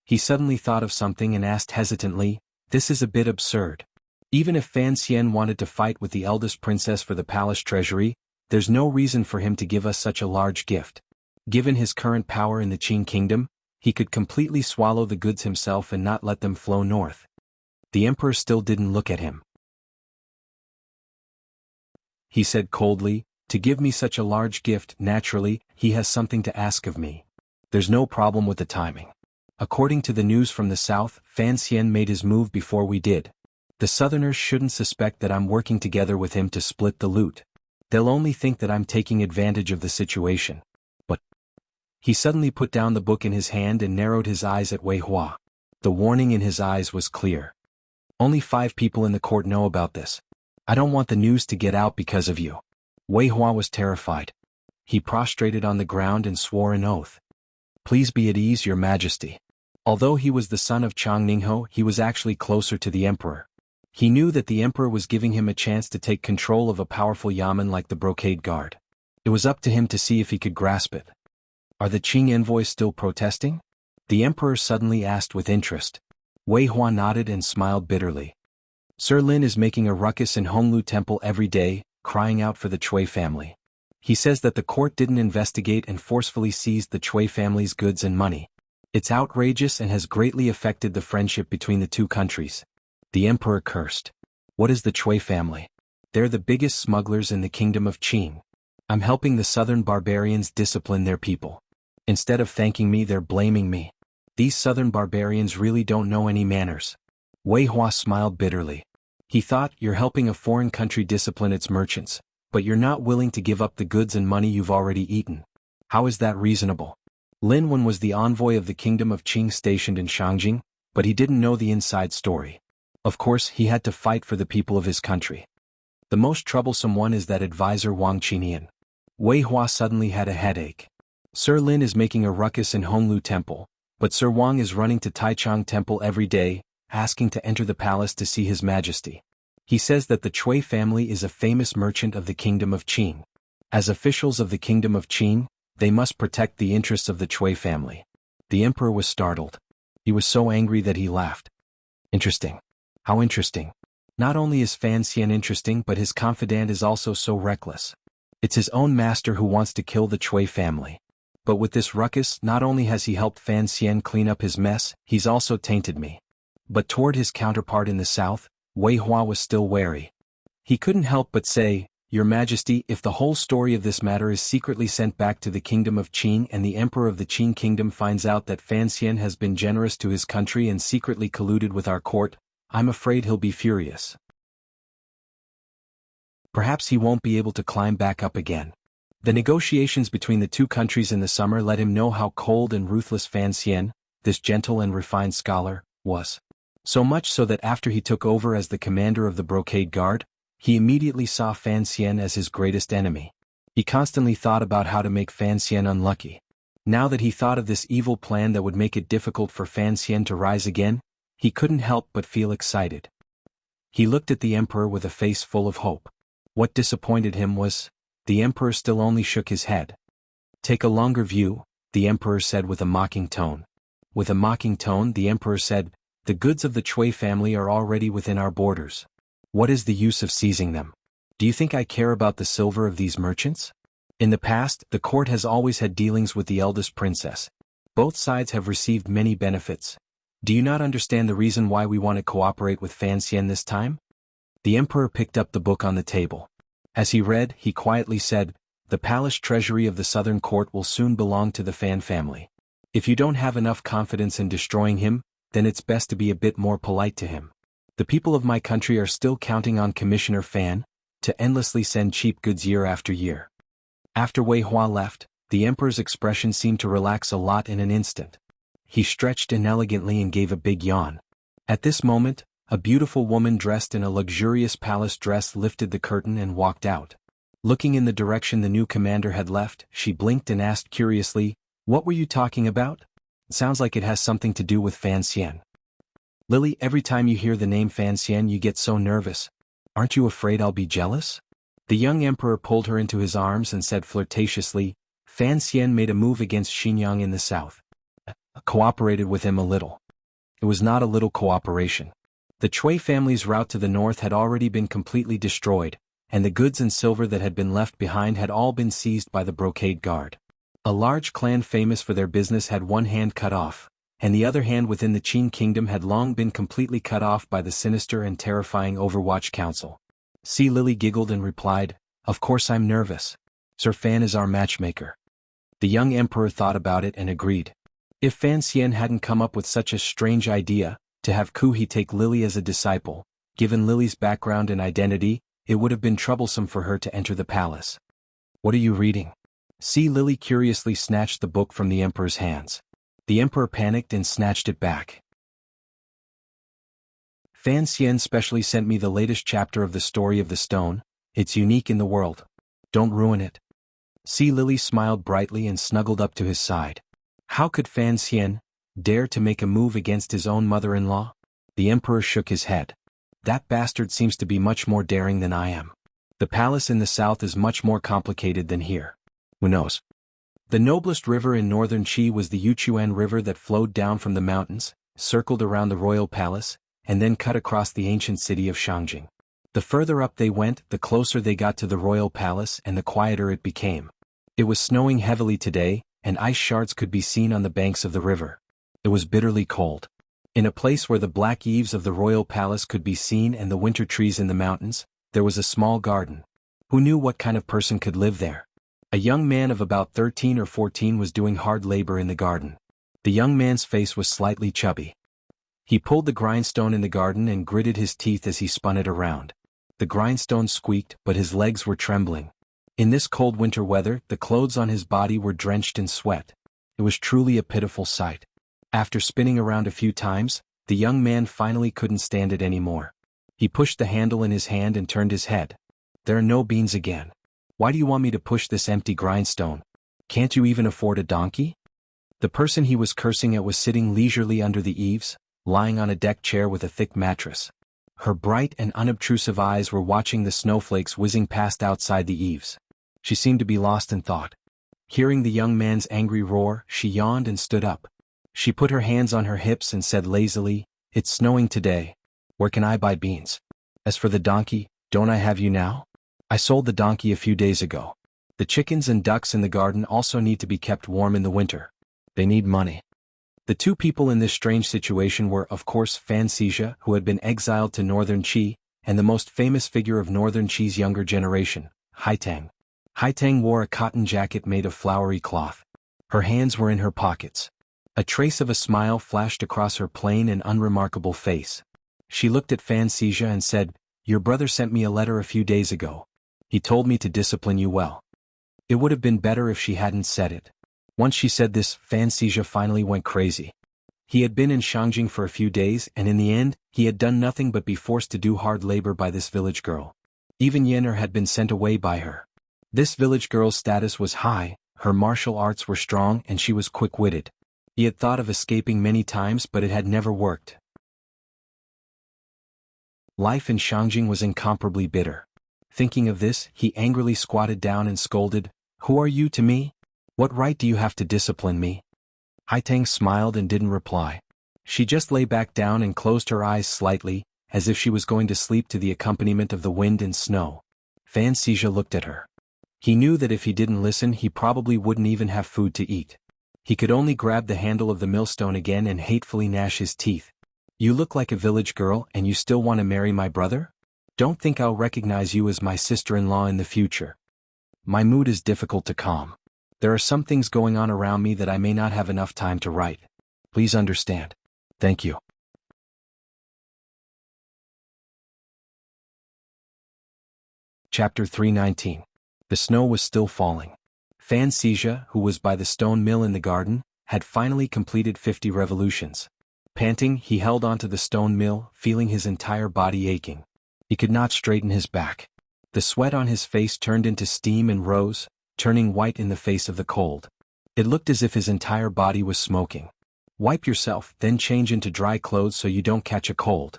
He suddenly thought of something and asked hesitantly, "This is a bit absurd. Even if Fan Xian wanted to fight with the eldest princess for the palace treasury, there's no reason for him to give us such a large gift. Given his current power in the Qing kingdom, he could completely swallow the goods himself and not let them flow north." The emperor still didn't look at him. He said coldly, "To give me such a large gift, naturally, he has something to ask of me. There's no problem with the timing. According to the news from the south, Fan Xian made his move before we did. The southerners shouldn't suspect that I'm working together with him to split the loot. They'll only think that I'm taking advantage of the situation." But he suddenly put down the book in his hand and narrowed his eyes at Wei Hua. The warning in his eyes was clear. "Only 5 people in the court know about this. I don't want the news to get out because of you." Wei Hua was terrified. He prostrated on the ground and swore an oath. "Please be at ease, Your Majesty." Although he was the son of Chang Ningho, he was actually closer to the emperor. He knew that the emperor was giving him a chance to take control of a powerful yamen like the Brocade Guard. It was up to him to see if he could grasp it. "Are the Qing envoys still protesting?" the emperor suddenly asked with interest. Wei Hua nodded and smiled bitterly. "Sir Lin is making a ruckus in Honglu Temple every day, crying out for the Cui family. He says that the court didn't investigate and forcefully seized the Cui family's goods and money. It's outrageous and has greatly affected the friendship between the two countries." The emperor cursed. "What is the Cui family? They're the biggest smugglers in the kingdom of Qing. I'm helping the southern barbarians discipline their people. Instead of thanking me, they're blaming me. These southern barbarians really don't know any manners." Wei Hua smiled bitterly. He thought, "You're helping a foreign country discipline its merchants, but you're not willing to give up the goods and money you've already eaten. How is that reasonable?" Lin Wen was the envoy of the kingdom of Qing stationed in Shangjing, but he didn't know the inside story. Of course, he had to fight for the people of his country. The most troublesome one is that advisor Wang Qinian. Wei Hua suddenly had a headache. "Sir Lin is making a ruckus in Honglu Temple, but Sir Wang is running to Taichung Temple every day, asking to enter the palace to see His Majesty. He says that the Cui family is a famous merchant of the kingdom of Qing. As officials of the kingdom of Qing, they must protect the interests of the Cui family." The emperor was startled. He was so angry that he laughed. "Interesting. How interesting. Not only is Fan Xian interesting, but his confidant is also so reckless. It's his own master who wants to kill the Cui family. But with this ruckus, not only has he helped Fan Xian clean up his mess, he's also tainted me." But toward his counterpart in the south, Wei Hua was still wary. He couldn't help but say, "Your Majesty, if the whole story of this matter is secretly sent back to the kingdom of Qing and the emperor of the Qing kingdom finds out that Fan Xian has been generous to his country and secretly colluded with our court, I'm afraid he'll be furious. Perhaps he won't be able to climb back up again." The negotiations between the two countries in the summer let him know how cold and ruthless Fan Xian, this gentle and refined scholar, was. So much so that after he took over as the commander of the Brocade Guard, he immediately saw Fan Xian as his greatest enemy. He constantly thought about how to make Fan Xian unlucky. Now that he thought of this evil plan that would make it difficult for Fan Xian to rise again, he couldn't help but feel excited. He looked at the emperor with a face full of hope. What disappointed him was, the emperor still only shook his head. Take a longer view, the emperor said with a mocking tone. With a mocking tone, the emperor said, the goods of the Chui family are already within our borders. What is the use of seizing them? Do you think I care about the silver of these merchants? In the past, the court has always had dealings with the eldest princess. Both sides have received many benefits. Do you not understand the reason why we want to cooperate with Fan Xian this time? The emperor picked up the book on the table. As he read, he quietly said, the palace treasury of the southern court will soon belong to the Fan family. If you don't have enough confidence in destroying him, then it's best to be a bit more polite to him. The people of my country are still counting on Commissioner Fan to endlessly send cheap goods year after year. After Wei Hua left, the emperor's expression seemed to relax a lot in an instant. He stretched inelegantly and gave a big yawn. At this moment, a beautiful woman dressed in a luxurious palace dress lifted the curtain and walked out. Looking in the direction the new commander had left, she blinked and asked curiously, what were you talking about? It sounds like it has something to do with Fan Xian. Lily, every time you hear the name Fan Xian you get so nervous. Aren't you afraid I'll be jealous? The young emperor pulled her into his arms and said flirtatiously, Fan Xian made a move against Xinjiang in the south. Cooperated with him a little. It was not a little cooperation. The Chui family's route to the north had already been completely destroyed, and the goods and silver that had been left behind had all been seized by the brocade guard. A large clan famous for their business had one hand cut off, and the other hand within the Qin kingdom had long been completely cut off by the sinister and terrifying Overwatch Council. Lily giggled and replied, of course I'm nervous. Sir Fan is our matchmaker. The young emperor thought about it and agreed. If Fan Xian hadn't come up with such a strange idea, to have Ku He take Lily as a disciple, given Lily's background and identity, it would have been troublesome for her to enter the palace. What are you reading? Lily curiously snatched the book from the emperor's hands. The emperor panicked and snatched it back. Fan Xian specially sent me the latest chapter of the story of the stone. It's unique in the world. Don't ruin it. Lily smiled brightly and snuggled up to his side. How could Fan Xian dare to make a move against his own mother-in-law? The emperor shook his head. That bastard seems to be much more daring than I am. The palace in the south is much more complicated than here. Who knows? The noblest river in northern Qi was the Yuchuan River that flowed down from the mountains, circled around the royal palace, and then cut across the ancient city of Shangjing. The further up they went, the closer they got to the royal palace and the quieter it became. It was snowing heavily today, and ice shards could be seen on the banks of the river. It was bitterly cold. In a place where the black eaves of the royal palace could be seen and the winter trees in the mountains, there was a small garden. Who knew what kind of person could live there? A young man of about 13 or 14 was doing hard labor in the garden. The young man's face was slightly chubby. He pulled the grindstone in the garden and gritted his teeth as he spun it around. The grindstone squeaked, but his legs were trembling. In this cold winter weather, the clothes on his body were drenched in sweat. It was truly a pitiful sight. After spinning around a few times, the young man finally couldn't stand it anymore. He pushed the handle in his hand and turned his head. There are no beans again. Why do you want me to push this empty grindstone? Can't you even afford a donkey? The person he was cursing at was sitting leisurely under the eaves, lying on a deck chair with a thick mattress. Her bright and unobtrusive eyes were watching the snowflakes whizzing past outside the eaves. She seemed to be lost in thought. Hearing the young man's angry roar, she yawned and stood up. She put her hands on her hips and said lazily, "It's snowing today. Where can I buy beans? As for the donkey, don't I have you now? I sold the donkey a few days ago. The chickens and ducks in the garden also need to be kept warm in the winter. They need money." The two people in this strange situation were, of course, Fan Xizha, who had been exiled to northern Qi, and the most famous figure of northern Qi's younger generation, Haitang. Haitang wore a cotton jacket made of flowery cloth. Her hands were in her pockets. A trace of a smile flashed across her plain and unremarkable face. She looked at Fan Xizha and said, "Your brother sent me a letter a few days ago. He told me to discipline you well." It would have been better if she hadn't said it. Once she said this, Fan Xizha finally went crazy. He had been in Shangjing for a few days, and in the end, he had done nothing but be forced to do hard labor by this village girl. Even Yenner had been sent away by her. This village girl's status was high, her martial arts were strong, and she was quick-witted. He had thought of escaping many times, but it had never worked. Life in Shangjing was incomparably bitter. Thinking of this, he angrily squatted down and scolded, "Who are you to me? What right do you have to discipline me? Haitang smiled and didn't reply. She just lay back down and closed her eyes slightly, as if she was going to sleep to the accompaniment of the wind and snow. Fan Xizha looked at her. He knew that if he didn't listen he probably wouldn't even have food to eat. He could only grab the handle of the millstone again and hatefully gnash his teeth. You look like a village girl and you still want to marry my brother? Don't think I'll recognize you as my sister-in-law in the future. My mood is difficult to calm. There are some things going on around me that I may not have enough time to write. Please understand. Thank you. Chapter 319. The snow was still falling. Fan Xizha, who was by the stone mill in the garden, had finally completed 50 revolutions. Panting, he held onto the stone mill, feeling his entire body aching. He could not straighten his back. The sweat on his face turned into steam and rose, turning white in the face of the cold. It looked as if his entire body was smoking. Wipe yourself, then change into dry clothes so you don't catch a cold.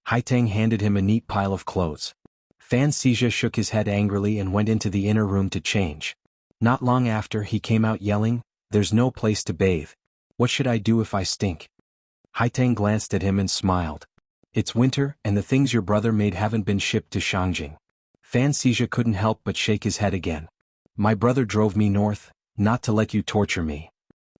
Haitang handed him a neat pile of clothes. Fan Xizha shook his head angrily and went into the inner room to change. Not long after he came out yelling, "There's no place to bathe. What should I do if I stink?" Haitang glanced at him and smiled. "It's winter and the things your brother made haven't been shipped to Shangjing." Fan Xizha couldn't help but shake his head again. "My brother drove me north, not to let you torture me."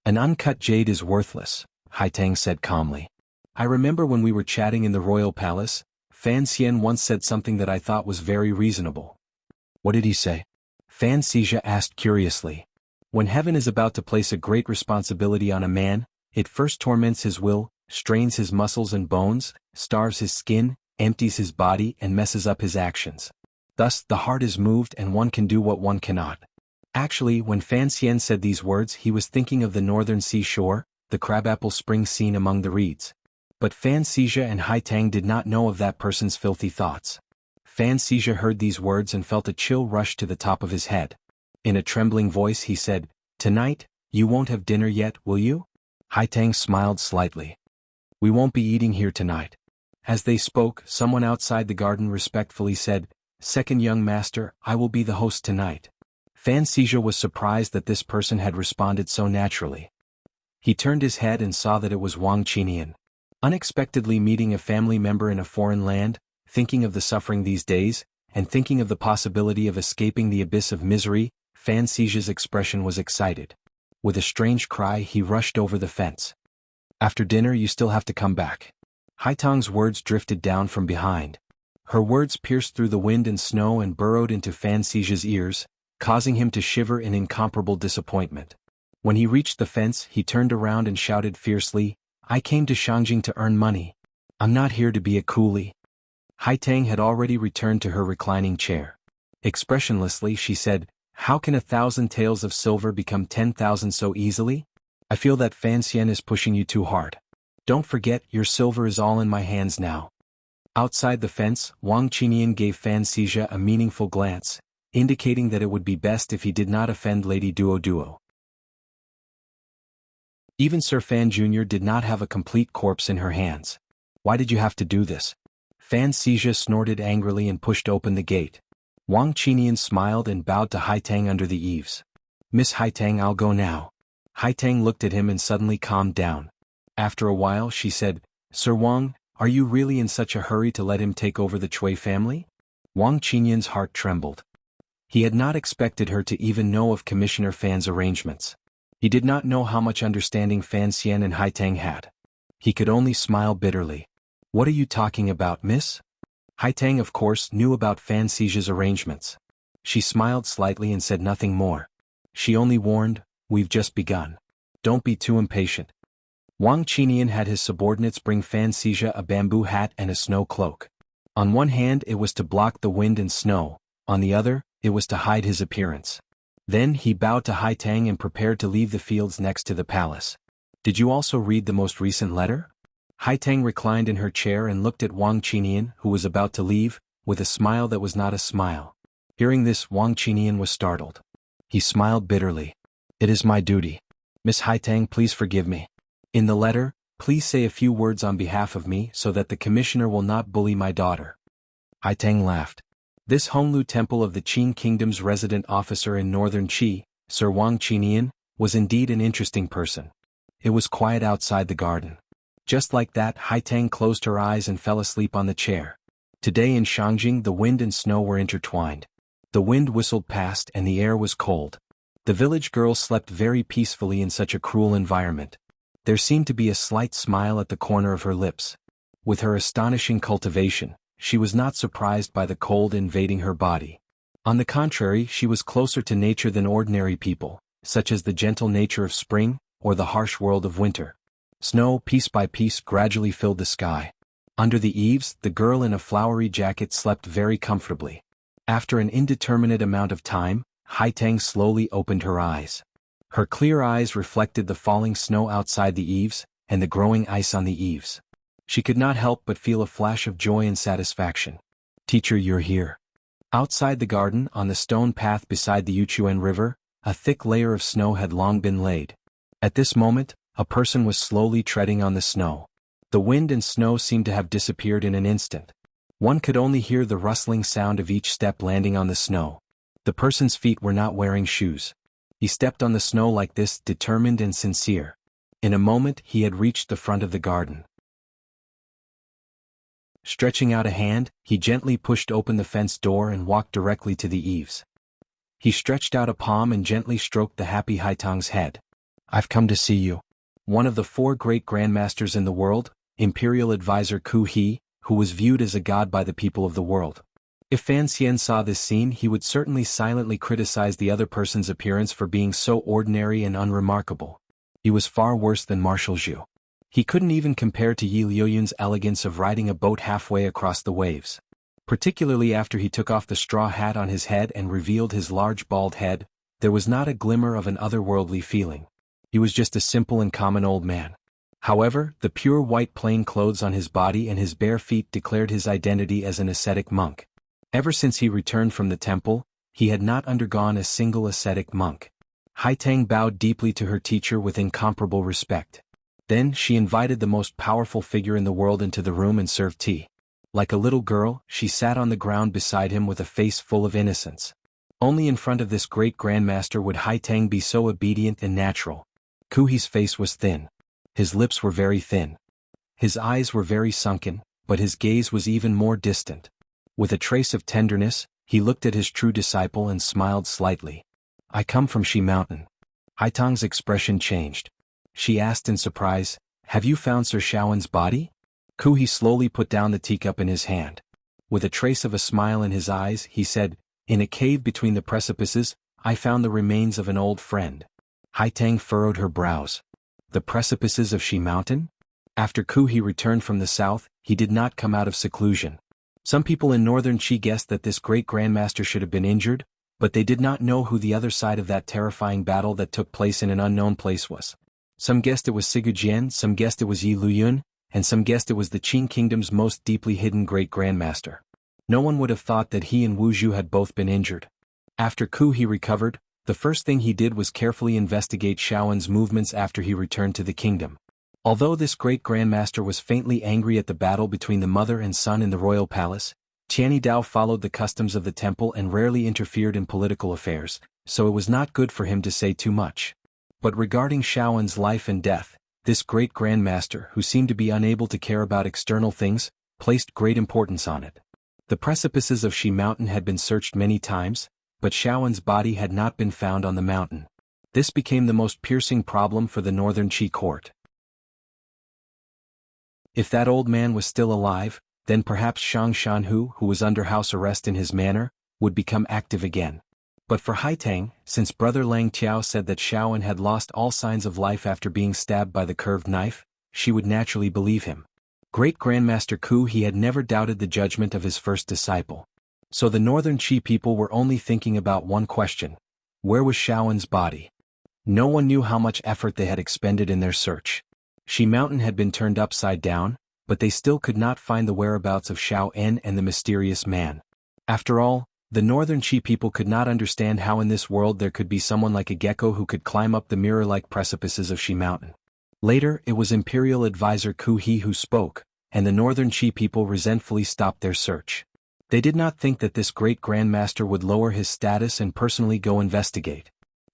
"An uncut jade is worthless," Haitang said calmly. "I remember when we were chatting in the royal palace, Fan Xian once said something that I thought was very reasonable." "What did he say?" Fan Xizha asked curiously. "When heaven is about to place a great responsibility on a man, it first torments his will, strains his muscles and bones, starves his skin, empties his body and messes up his actions. Thus the heart is moved and one can do what one cannot." Actually, when Fan Xian said these words he was thinking of the northern seashore, the crabapple spring scene among the reeds. But Fan Xizha and Haitang did not know of that person's filthy thoughts. Fan Xizha heard these words and felt a chill rush to the top of his head. In a trembling voice he said, "Tonight, you won't have dinner yet, will you?" Haitang smiled slightly. "We won't be eating here tonight." As they spoke, someone outside the garden respectfully said, "Second young master, I will be the host tonight." Fan Xizha was surprised that this person had responded so naturally. He turned his head and saw that it was Wang Qinian. Unexpectedly meeting a family member in a foreign land, thinking of the suffering these days, and thinking of the possibility of escaping the abyss of misery, Fan Xizha's expression was excited. With a strange cry he rushed over the fence. "After dinner you still have to come back." Haitang's words drifted down from behind. Her words pierced through the wind and snow and burrowed into Fan Xizha's ears, causing him to shiver in incomparable disappointment. When he reached the fence he turned around and shouted fiercely, "I came to Shangjing to earn money. I'm not here to be a coolie." Haitang had already returned to her reclining chair. Expressionlessly she said, "How can 1,000 taels of silver become 10,000 so easily? I feel that Fan Xian is pushing you too hard. Don't forget, your silver is all in my hands now." Outside the fence, Wang Qinian gave Fan Xizha a meaningful glance, indicating that it would be best if he did not offend Lady Duo. Even Sir Fan Jr. did not have a complete corpse in her hands. "Why did you have to do this?" Fan Xizha snorted angrily and pushed open the gate. Wang Qinian smiled and bowed to Haitang under the eaves. "Miss Haitang, I'll go now." Haitang looked at him and suddenly calmed down. After a while she said, "Sir Wang, are you really in such a hurry to let him take over the Chui family?" Wang Qinian's heart trembled. He had not expected her to even know of Commissioner Fan's arrangements. He did not know how much understanding Fan Xian and Haitang had. He could only smile bitterly. "What are you talking about, miss?" Haitang of course knew about Fan Xizha's arrangements. She smiled slightly and said nothing more. She only warned, "We've just begun. Don't be too impatient." Wang Qinian had his subordinates bring Fan Xizha a bamboo hat and a snow cloak. On one hand it was to block the wind and snow, on the other, it was to hide his appearance. Then he bowed to Haitang and prepared to leave the fields next to the palace. "Did you also read the most recent letter?" Haitang reclined in her chair and looked at Wang Qinian, who was about to leave, with a smile that was not a smile. Hearing this, Wang Qinian was startled. He smiled bitterly. "It is my duty. Miss Haitang, please forgive me. In the letter, please say a few words on behalf of me so that the commissioner will not bully my daughter." Haitang laughed. "This Honglu temple of the Qin Kingdom's resident officer in northern Qi, Sir Wang Qinian, was indeed an interesting person. It was quiet outside the garden. Just like that, Haitang closed her eyes and fell asleep on the chair. Today in Shangjing, the wind and snow were intertwined. The wind whistled past and the air was cold. The village girl slept very peacefully in such a cruel environment. There seemed to be a slight smile at the corner of her lips. With her astonishing cultivation, she was not surprised by the cold invading her body. On the contrary, she was closer to nature than ordinary people, such as the gentle nature of spring, or the harsh world of winter. Snow, piece by piece, gradually filled the sky. Under the eaves, the girl in a flowery jacket slept very comfortably. After an indeterminate amount of time, Haitang slowly opened her eyes. Her clear eyes reflected the falling snow outside the eaves, and the growing ice on the eaves. She could not help but feel a flash of joy and satisfaction. "Teacher, you're here." Outside the garden, on the stone path beside the Yuchuan River, a thick layer of snow had long been laid. At this moment, a person was slowly treading on the snow. The wind and snow seemed to have disappeared in an instant. One could only hear the rustling sound of each step landing on the snow. The person's feet were not wearing shoes. He stepped on the snow like this, determined and sincere. In a moment he had reached the front of the garden. Stretching out a hand, he gently pushed open the fence door and walked directly to the eaves. He stretched out a palm and gently stroked the happy Haitang's head. "I've come to see you." One of the 4 great grandmasters in the world, Imperial Advisor Ku He, who was viewed as a god by the people of the world. If Fan Xian saw this scene, he would certainly silently criticize the other person's appearance for being so ordinary and unremarkable. He was far worse than Marshal Zhu. He couldn't even compare to Yi Liuyun's elegance of riding a boat halfway across the waves. Particularly after he took off the straw hat on his head and revealed his large bald head, there was not a glimmer of an otherworldly feeling. He was just a simple and common old man. However, the pure white plain clothes on his body and his bare feet declared his identity as an ascetic monk. Ever since he returned from the temple, he had not undergone a single ascetic monk. Haitang bowed deeply to her teacher with incomparable respect. Then she invited the most powerful figure in the world into the room and served tea. Like a little girl, she sat on the ground beside him with a face full of innocence. Only in front of this great grandmaster would Haitang be so obedient and natural. Ku He's face was thin. His lips were very thin. His eyes were very sunken, but his gaze was even more distant. With a trace of tenderness, he looked at his true disciple and smiled slightly. "I come from Shi Mountain." Haitang's expression changed. She asked in surprise, "Have you found Sir Shaoan's body?" Ku He slowly put down the teacup in his hand. With a trace of a smile in his eyes, he said, "In a cave between the precipices, I found the remains of an old friend." Haitang furrowed her brows. The precipices of Shi Mountain? After Ku He returned from the south, he did not come out of seclusion. Some people in northern Qi guessed that this great grandmaster should have been injured, but they did not know who the other side of that terrifying battle that took place in an unknown place was. Some guessed it was Sigurjian, some guessed it was Yi Luyun, and some guessed it was the Qing kingdom's most deeply hidden great grandmaster. No one would have thought that he and Wu Zhu had both been injured. After Ku He recovered, the first thing he did was carefully investigate Shaoan's movements after he returned to the kingdom. Although this great grandmaster was faintly angry at the battle between the mother and son in the royal palace, Tianyi Dao followed the customs of the temple and rarely interfered in political affairs, so it was not good for him to say too much. But regarding Shaoan's life and death, this great grandmaster, who seemed to be unable to care about external things, placed great importance on it. The precipices of Shi Mountain had been searched many times, but Shaoan's body had not been found on the mountain. This became the most piercing problem for the northern Qi court. If that old man was still alive, then perhaps Shang Shanhu, who was under house arrest in his manor, would become active again. But for Haitang, since Brother Lang Tiao said that Shaoan had lost all signs of life after being stabbed by the curved knife, she would naturally believe him. Great Grandmaster Ku He had never doubted the judgment of his first disciple. So the northern Qi people were only thinking about one question: where was Shaoan's body? No one knew how much effort they had expended in their search. Shi Mountain had been turned upside down, but they still could not find the whereabouts of Xiao En and the mysterious man. After all, the northern Qi people could not understand how in this world there could be someone like a gecko who could climb up the mirror-like precipices of Shi Mountain. Later, it was Imperial Advisor Ku He who spoke, and the northern Qi people resentfully stopped their search. They did not think that this great grandmaster would lower his status and personally go investigate.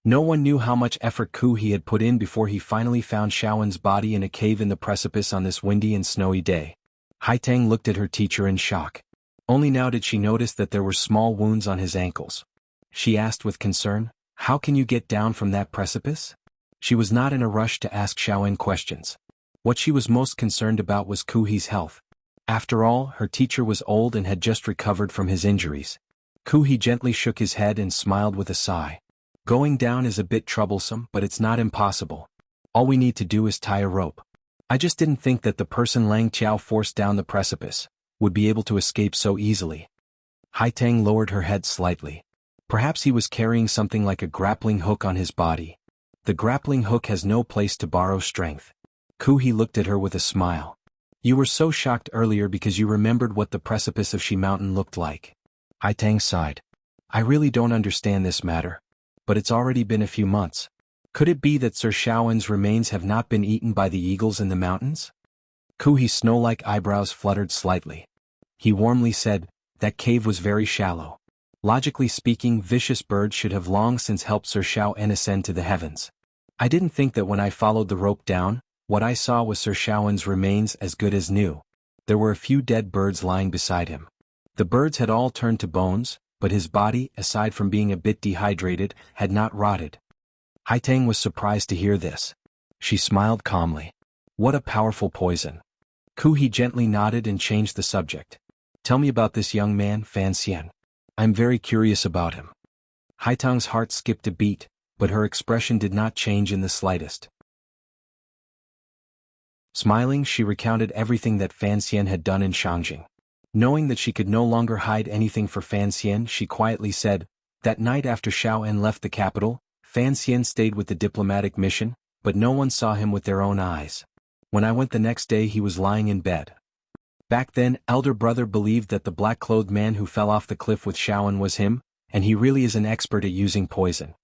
No one knew how much effort Ku He had put in before he finally found Xiaowen's body in a cave in the precipice on this windy and snowy day. Haitang looked at her teacher in shock. Only now did she notice that there were small wounds on his ankles. She asked with concern, "How can you get down from that precipice?" She was not in a rush to ask Xiaowen questions. What she was most concerned about was Ku He's health. After all, her teacher was old and had just recovered from his injuries. Ku He gently shook his head and smiled with a sigh. "Going down is a bit troublesome, but it's not impossible. All we need to do is tie a rope. I just didn't think that the person Lang Qiao forced down the precipice would be able to escape so easily." Haitang lowered her head slightly. Perhaps he was carrying something like a grappling hook on his body. The grappling hook has no place to borrow strength. Ku He looked at her with a smile. "You were so shocked earlier because you remembered what the precipice of Shi Mountain looked like." Haitang sighed. "I really don't understand this matter. But it's already been a few months. Could it be that Sir Xiaowen's remains have not been eaten by the eagles in the mountains?" Ku He's snow-like eyebrows fluttered slightly. He warmly said, "That cave was very shallow. Logically speaking, vicious birds should have long since helped Sir Xiaowen ascend to the heavens. I didn't think that when I followed the rope down, what I saw was Sir Xiaowen's remains as good as new. There were a few dead birds lying beside him. The birds had all turned to bones, but his body, aside from being a bit dehydrated, had not rotted." Haitang was surprised to hear this. She smiled calmly. "What a powerful poison." Ku He gently nodded and changed the subject. "Tell me about this young man, Fan Xian. I'm very curious about him." Haitang's heart skipped a beat, but her expression did not change in the slightest. Smiling, she recounted everything that Fan Xian had done in Shangjing. Knowing that she could no longer hide anything for Fan Xian, she quietly said, "That night after Xiaowen left the capital, Fan Xian stayed with the diplomatic mission, but no one saw him with their own eyes. When I went the next day, he was lying in bed. Back then, elder brother believed that the black-clothed man who fell off the cliff with Xiaowen was him, and he really is an expert at using poison.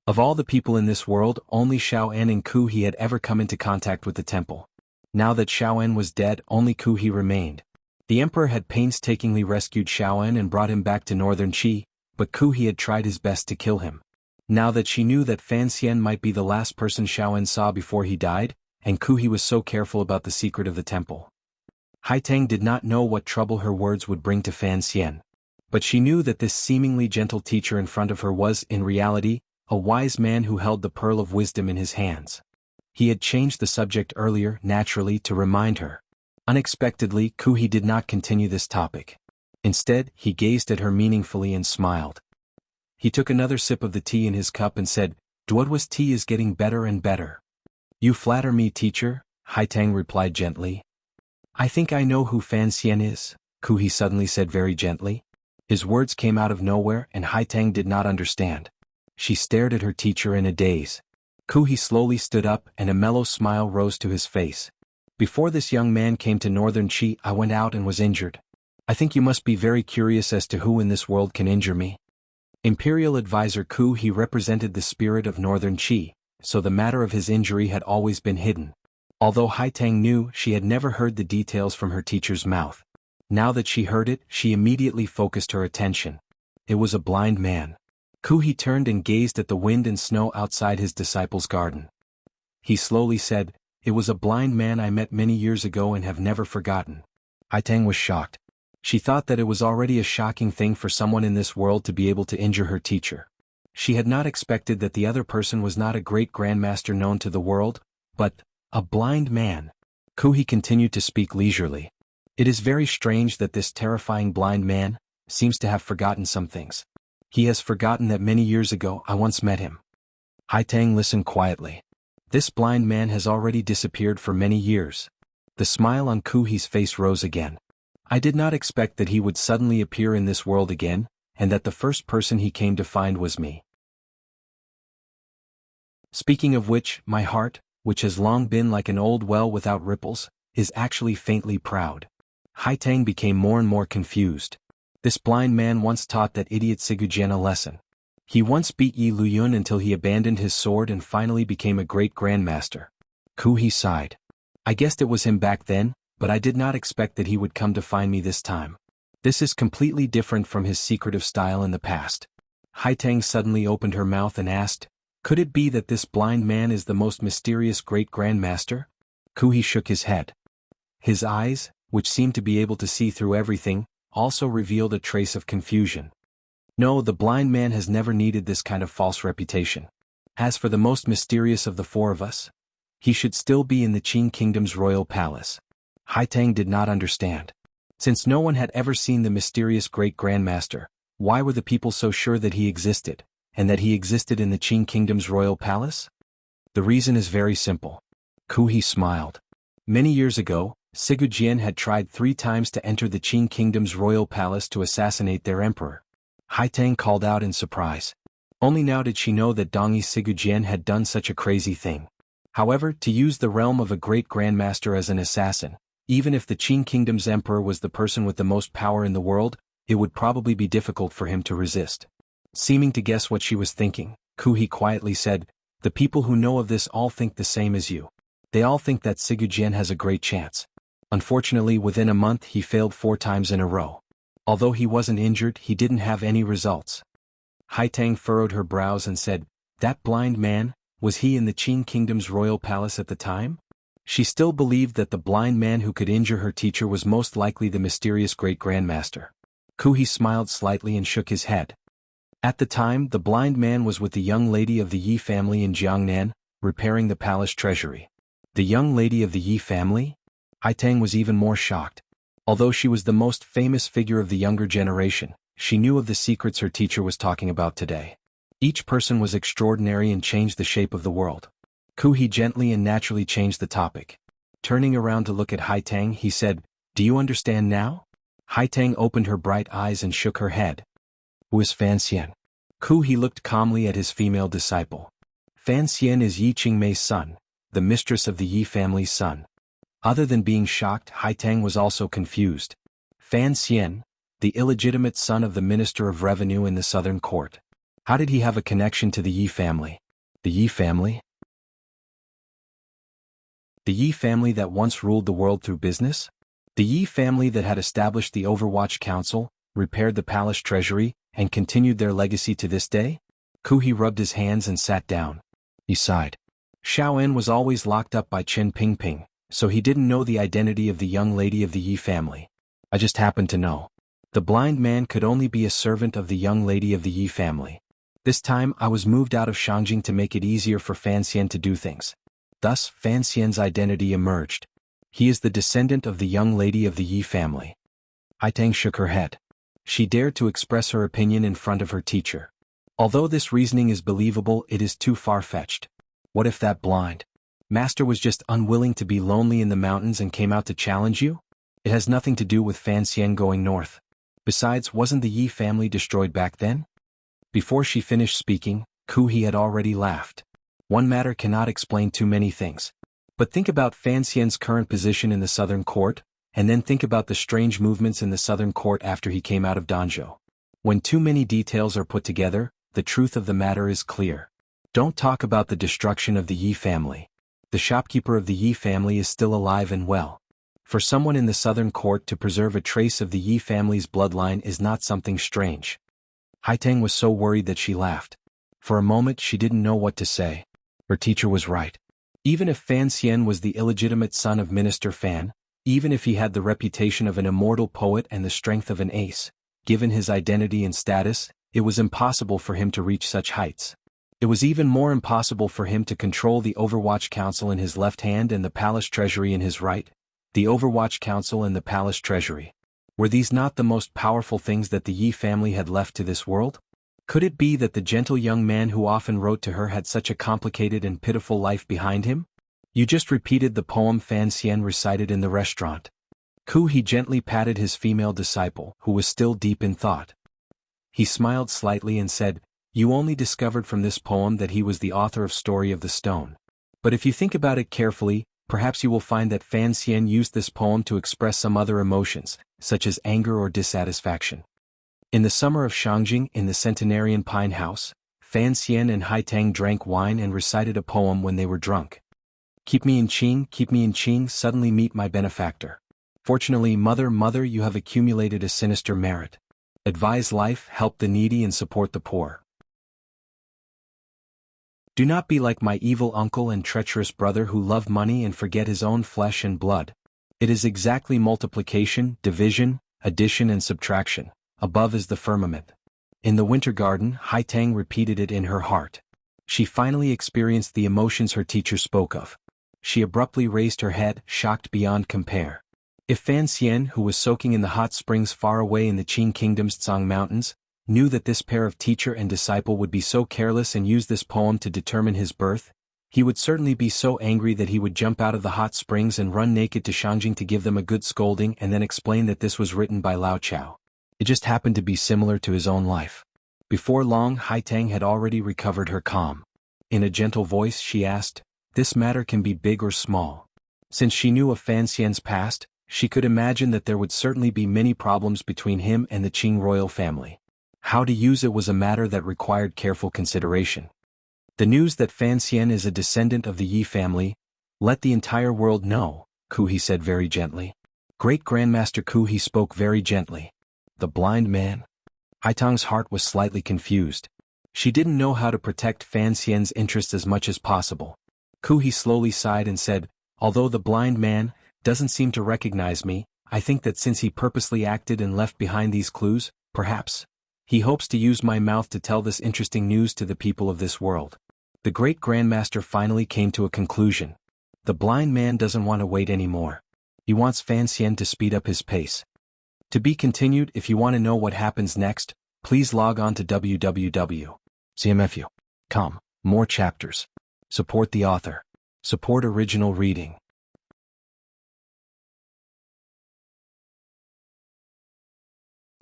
Of all the people in this world, only Xiaowen and Ku He had ever come into contact with the temple. Now that Xiaowen was dead, only Ku He remained. The emperor had painstakingly rescued Xiaowen and brought him back to northern Qi, but Ku He had tried his best to kill him. Now that she knew that Fan Xian might be the last person Xiaowen saw before he died, and Ku He was so careful about the secret of the temple. Haitang did not know what trouble her words would bring to Fan Xian. But she knew that this seemingly gentle teacher in front of her was, in reality, a wise man who held the pearl of wisdom in his hands. He had changed the subject earlier, naturally, to remind her. Unexpectedly, Ku He did not continue this topic. Instead, he gazed at her meaningfully and smiled. He took another sip of the tea in his cup and said, "Duodwa's tea is getting better and better." "You flatter me, teacher," Haitang replied gently. "I think I know who Fan Xian is," Ku He suddenly said very gently. His words came out of nowhere and Haitang did not understand. She stared at her teacher in a daze. Ku He slowly stood up and a mellow smile rose to his face. "Before this young man came to northern Qi, I went out and was injured. I think you must be very curious as to who in this world can injure me." Imperial advisor Ku He represented the spirit of northern Qi, so the matter of his injury had always been hidden. Although Haitang knew, she had never heard the details from her teacher's mouth. Now that she heard it, she immediately focused her attention. It was a blind man. Ku He turned and gazed at the wind and snow outside his disciple's garden. He slowly said, "It was a blind man I met many years ago and have never forgotten." Haitang was shocked. She thought that it was already a shocking thing for someone in this world to be able to injure her teacher. She had not expected that the other person was not a great grandmaster known to the world, but a blind man. Ku He continued to speak leisurely. "It is very strange that this terrifying blind man seems to have forgotten some things. He has forgotten that many years ago I once met him." Haitang listened quietly. This blind man has already disappeared for many years. The smile on Ku He's face rose again. "I did not expect that he would suddenly appear in this world again, and that the first person he came to find was me. Speaking of which, my heart, which has long been like an old well without ripples, is actually faintly proud." Haitang became more and more confused. This blind man once taught that idiot Sigujian a lesson. He once beat Yi Luyun until he abandoned his sword and finally became a great grandmaster. Ku He sighed. "I guessed it was him back then, but I did not expect that he would come to find me this time. This is completely different from his secretive style in the past." Haitang suddenly opened her mouth and asked, Could it be that this blind man is the most mysterious great-grandmaster? Kuhi shook his head. His eyes, which seemed to be able to see through everything, also revealed a trace of confusion. No, the blind man has never needed this kind of false reputation. As for the most mysterious of the four of us, he should still be in the Qing Kingdom's royal palace. Haitang did not understand. Since no one had ever seen the mysterious great-grandmaster, why were the people so sure that he existed, and that he existed in the Qing Kingdom's royal palace? The reason is very simple. Kuhi smiled. Many years ago, Sigujien had tried 3 times to enter the Qing Kingdom's royal palace to assassinate their emperor. Haitang called out in surprise. Only now did she know that Dongi Sigujien had done such a crazy thing. However, to use the realm of a great grandmaster as an assassin, even if the Qing Kingdom's emperor was the person with the most power in the world, it would probably be difficult for him to resist. Seeming to guess what she was thinking, Kuhi quietly said, "The people who know of this all think the same as you. They all think that Sigujien has a great chance. Unfortunately, within a month he failed 4 times in a row. Although he wasn't injured, he didn't have any results." Haitang furrowed her brows and said, "That blind man, was he in the Qing Kingdom's royal palace at the time?" She still believed that the blind man who could injure her teacher was most likely the mysterious great-grandmaster. Kuhi smiled slightly and shook his head. At the time, the blind man was with the young lady of the Yi family in Jiangnan, repairing the palace treasury. The young lady of the Yi family? Haitang was even more shocked. Although she was the most famous figure of the younger generation, she knew of the secrets her teacher was talking about today. Each person was extraordinary and changed the shape of the world. Kuhi gently and naturally changed the topic. Turning around to look at Haitang, he said, "Do you understand now?" Haitang opened her bright eyes and shook her head. "Who is Fan Xian?" Kuhi looked calmly at his female disciple. Fan Xian is Yi Qingmei's son, the mistress of the Yi family's son. Other than being shocked, Haitang was also confused. Fan Xian, the illegitimate son of the Minister of Revenue in the Southern Court. How did he have a connection to the Yi family? The Yi family? The Yi family that once ruled the world through business? The Yi family that had established the Overwatch Council, repaired the palace treasury, and continued their legacy to this day? Kuhi rubbed his hands and sat down. He sighed. Xiaoan was always locked up by Chen Pingping, so he didn't know the identity of the young lady of the Yi family. I just happened to know. The blind man could only be a servant of the young lady of the Yi family. This time I was moved out of Shangjing to make it easier for Fan Xian to do things. Thus, Fan Xian's identity emerged. He is the descendant of the young lady of the Yi family. Haitang shook her head. She dared to express her opinion in front of her teacher. Although this reasoning is believable, it is too far-fetched. What if that blind master was just unwilling to be lonely in the mountains and came out to challenge you? It has nothing to do with Fan Xian going north. Besides, wasn't the Yi family destroyed back then? Before she finished speaking, Kuhi had already laughed. One matter cannot explain too many things. But think about Fan Xian's current position in the Southern Court, and then think about the strange movements in the Southern Court after he came out of Danzhou. When too many details are put together, the truth of the matter is clear. Don't talk about the destruction of the Yi family. The shopkeeper of the Yi family is still alive and well. For someone in the Southern Court to preserve a trace of the Yi family's bloodline is not something strange. Haitang was so worried that she laughed. For a moment she didn't know what to say. Her teacher was right. Even if Fan Xian was the illegitimate son of Minister Fan, even if he had the reputation of an immortal poet and the strength of an ace, given his identity and status, it was impossible for him to reach such heights. It was even more impossible for him to control the Overwatch Council in his left hand and the palace treasury in his right. The Overwatch Council and the palace treasury. Were these not the most powerful things that the Yi family had left to this world? Could it be that the gentle young man who often wrote to her had such a complicated and pitiful life behind him? You just repeated the poem Fan Xian recited in the restaurant. Kuhi gently patted his female disciple, who was still deep in thought. He smiled slightly and said, "You only discovered from this poem that he was the author of Story of the Stone. But if you think about it carefully, perhaps you will find that Fan Xian used this poem to express some other emotions, such as anger or dissatisfaction." In the summer of Shangjing, in the centenarian pine house, Fan Xian and Haitang drank wine and recited a poem when they were drunk. Keep me in Qing, suddenly meet my benefactor. Fortunately, mother, you have accumulated a sinister merit. Advise life, help the needy and support the poor. Do not be like my evil uncle and treacherous brother who love money and forget his own flesh and blood. It is exactly multiplication, division, addition and subtraction. Above is the firmament. In the winter garden, Hai Tang repeated it in her heart. She finally experienced the emotions her teacher spoke of. She abruptly raised her head, shocked beyond compare. If Fan Xian, who was soaking in the hot springs far away in the Qing Kingdom's Tsang Mountains, knew that this pair of teacher and disciple would be so careless and use this poem to determine his birth, he would certainly be so angry that he would jump out of the hot springs and run naked to Shangjing to give them a good scolding and then explain that this was written by Lao Chao. It just happened to be similar to his own life. Before long, Hai Tang had already recovered her calm. In a gentle voice she asked, "This matter can be big or small." Since she knew of Fan Xian's past, she could imagine that there would certainly be many problems between him and the Qing royal family. How to use it was a matter that required careful consideration. The news that Fan Xian is a descendant of the Yi family, let the entire world know, Ku, he said very gently. Great Grandmaster Ku, he spoke very gently. The blind man? Hai Tang's heart was slightly confused. She didn't know how to protect Fan Xian's interests as much as possible. Ku, he slowly sighed and said, although the blind man doesn't seem to recognize me, I think that since he purposely acted and left behind these clues, perhaps he hopes to use my mouth to tell this interesting news to the people of this world. The great Grandmaster finally came to a conclusion. The blind man doesn't want to wait anymore. He wants Fan Xian to speed up his pace. To be continued. If you want to know what happens next, please log on to www.cmfu.com. More chapters. Support the author. Support original reading.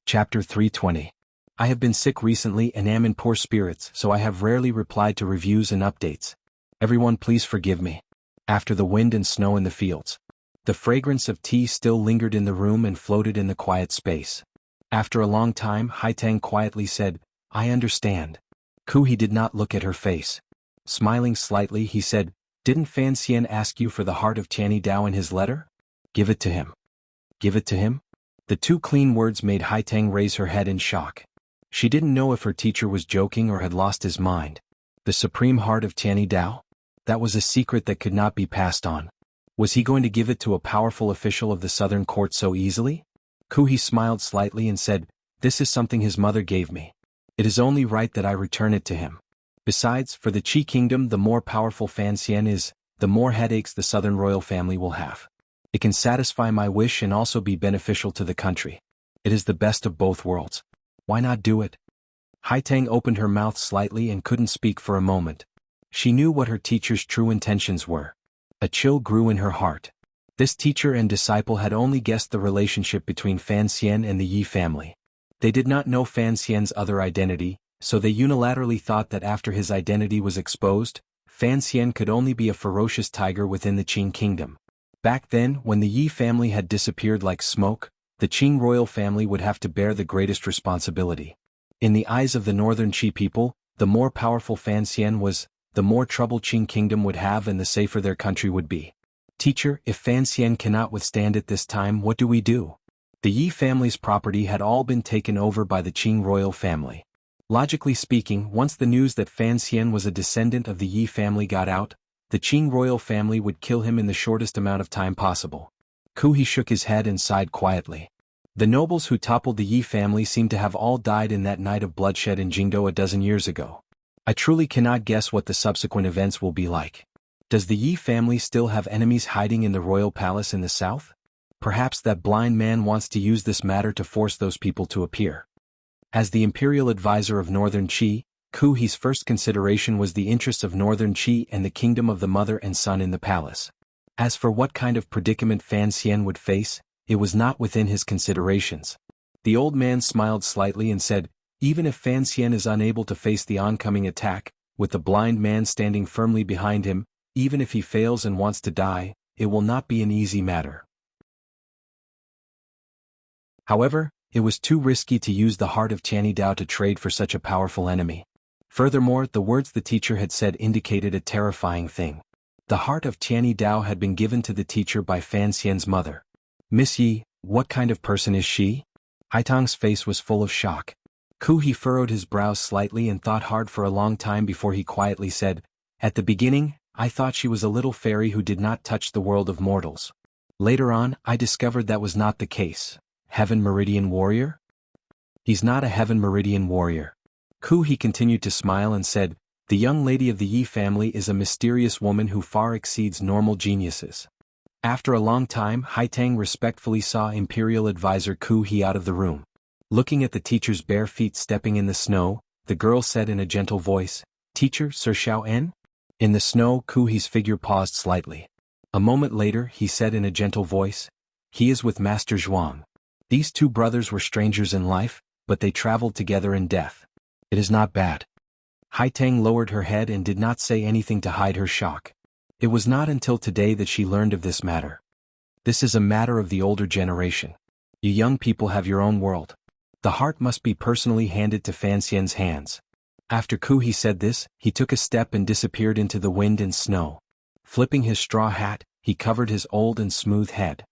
Chapter 320. I have been sick recently and am in poor spirits, so I have rarely replied to reviews and updates. Everyone please forgive me. After the wind and snow in the fields, the fragrance of tea still lingered in the room and floated in the quiet space. After a long time, Hai Tang quietly said, I understand. Ku, he did not look at her face. Smiling slightly, he said, didn't Fan Xian ask you for the heart of Tianyi Dao in his letter? Give it to him. Give it to him? The two clean words made Hai Tang raise her head in shock. She didn't know if her teacher was joking or had lost his mind. The supreme heart of Tianyi Dao? That was a secret that could not be passed on. Was he going to give it to a powerful official of the southern court so easily? Ku, he smiled slightly and said, this is something his mother gave me. It is only right that I return it to him. Besides, for the Qi kingdom, the more powerful Fan Xian is, the more headaches the southern royal family will have. It can satisfy my wish and also be beneficial to the country. It is the best of both worlds. Why not do it? Hai Tang opened her mouth slightly and couldn't speak for a moment. She knew what her teacher's true intentions were. A chill grew in her heart. This teacher and disciple had only guessed the relationship between Fan Xian and the Yi family. They did not know Fan Xian's other identity, so they unilaterally thought that after his identity was exposed, Fan Xian could only be a ferocious tiger within the Qing kingdom. Back then, when the Yi family had disappeared like smoke, the Qing royal family would have to bear the greatest responsibility. In the eyes of the northern Qi people, the more powerful Fan Xian was, the more trouble Qing kingdom would have and the safer their country would be. Teacher, if Fan Xian cannot withstand it this time, what do we do? The Yi family's property had all been taken over by the Qing royal family. Logically speaking, once the news that Fan Xian was a descendant of the Yi family got out, the Qing royal family would kill him in the shortest amount of time possible. Ku, he shook his head and sighed quietly. The nobles who toppled the Yi family seemed to have all died in that night of bloodshed in Jingdo a dozen years ago. I truly cannot guess what the subsequent events will be like. Does the Yi family still have enemies hiding in the royal palace in the south? Perhaps that blind man wants to use this matter to force those people to appear. As the imperial advisor of northern Qi, Ku, his first consideration was the interests of northern Qi and the kingdom of the mother and son in the palace. As for what kind of predicament Fan Xian would face, it was not within his considerations. The old man smiled slightly and said, even if Fan Xian is unable to face the oncoming attack, with the blind man standing firmly behind him, even if he fails and wants to die, it will not be an easy matter. However, it was too risky to use the heart of Tianyi Dao to trade for such a powerful enemy. Furthermore, the words the teacher had said indicated a terrifying thing. The heart of Tianyi Dao had been given to the teacher by Fan Xian's mother. Miss Yi, what kind of person is she? Hai Tang's face was full of shock. Ku, he furrowed his brows slightly and thought hard for a long time before he quietly said, At the beginning, I thought she was a little fairy who did not touch the world of mortals. Later on, I discovered that was not the case. Heaven Meridian Warrior? He's not a Heaven Meridian Warrior. He continued to smile and said, the young lady of the Yi family is a mysterious woman who far exceeds normal geniuses. After a long time, Haitang respectfully saw Imperial Advisor Ku He out of the room. Looking at the teacher's bare feet stepping in the snow, the girl said in a gentle voice, Teacher, Sir Xiao En? In the snow, Ku He's figure paused slightly. A moment later, he said in a gentle voice, He is with Master Zhuang. These two brothers were strangers in life, but they traveled together in death. It is not bad. Haitang lowered her head and did not say anything to hide her shock. It was not until today that she learned of this matter. This is a matter of the older generation. You young people have your own world. The heart must be personally handed to Fan Xian's hands. After Ku He said this, he took a step and disappeared into the wind and snow. Flipping his straw hat, he covered his old and smooth head.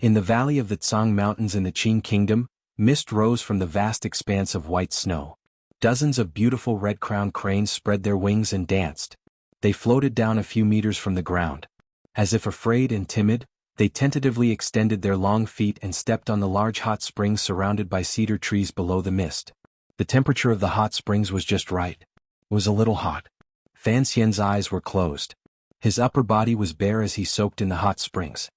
In the valley of the Tsang Mountains in the Qing Kingdom, mist rose from the vast expanse of white snow. Dozens of beautiful red-crowned cranes spread their wings and danced. They floated down a few meters from the ground. As if afraid and timid, they tentatively extended their long feet and stepped on the large hot springs surrounded by cedar trees below the mist. The temperature of the hot springs was just right. It was a little hot. Fan Xian's eyes were closed. His upper body was bare as he soaked in the hot springs.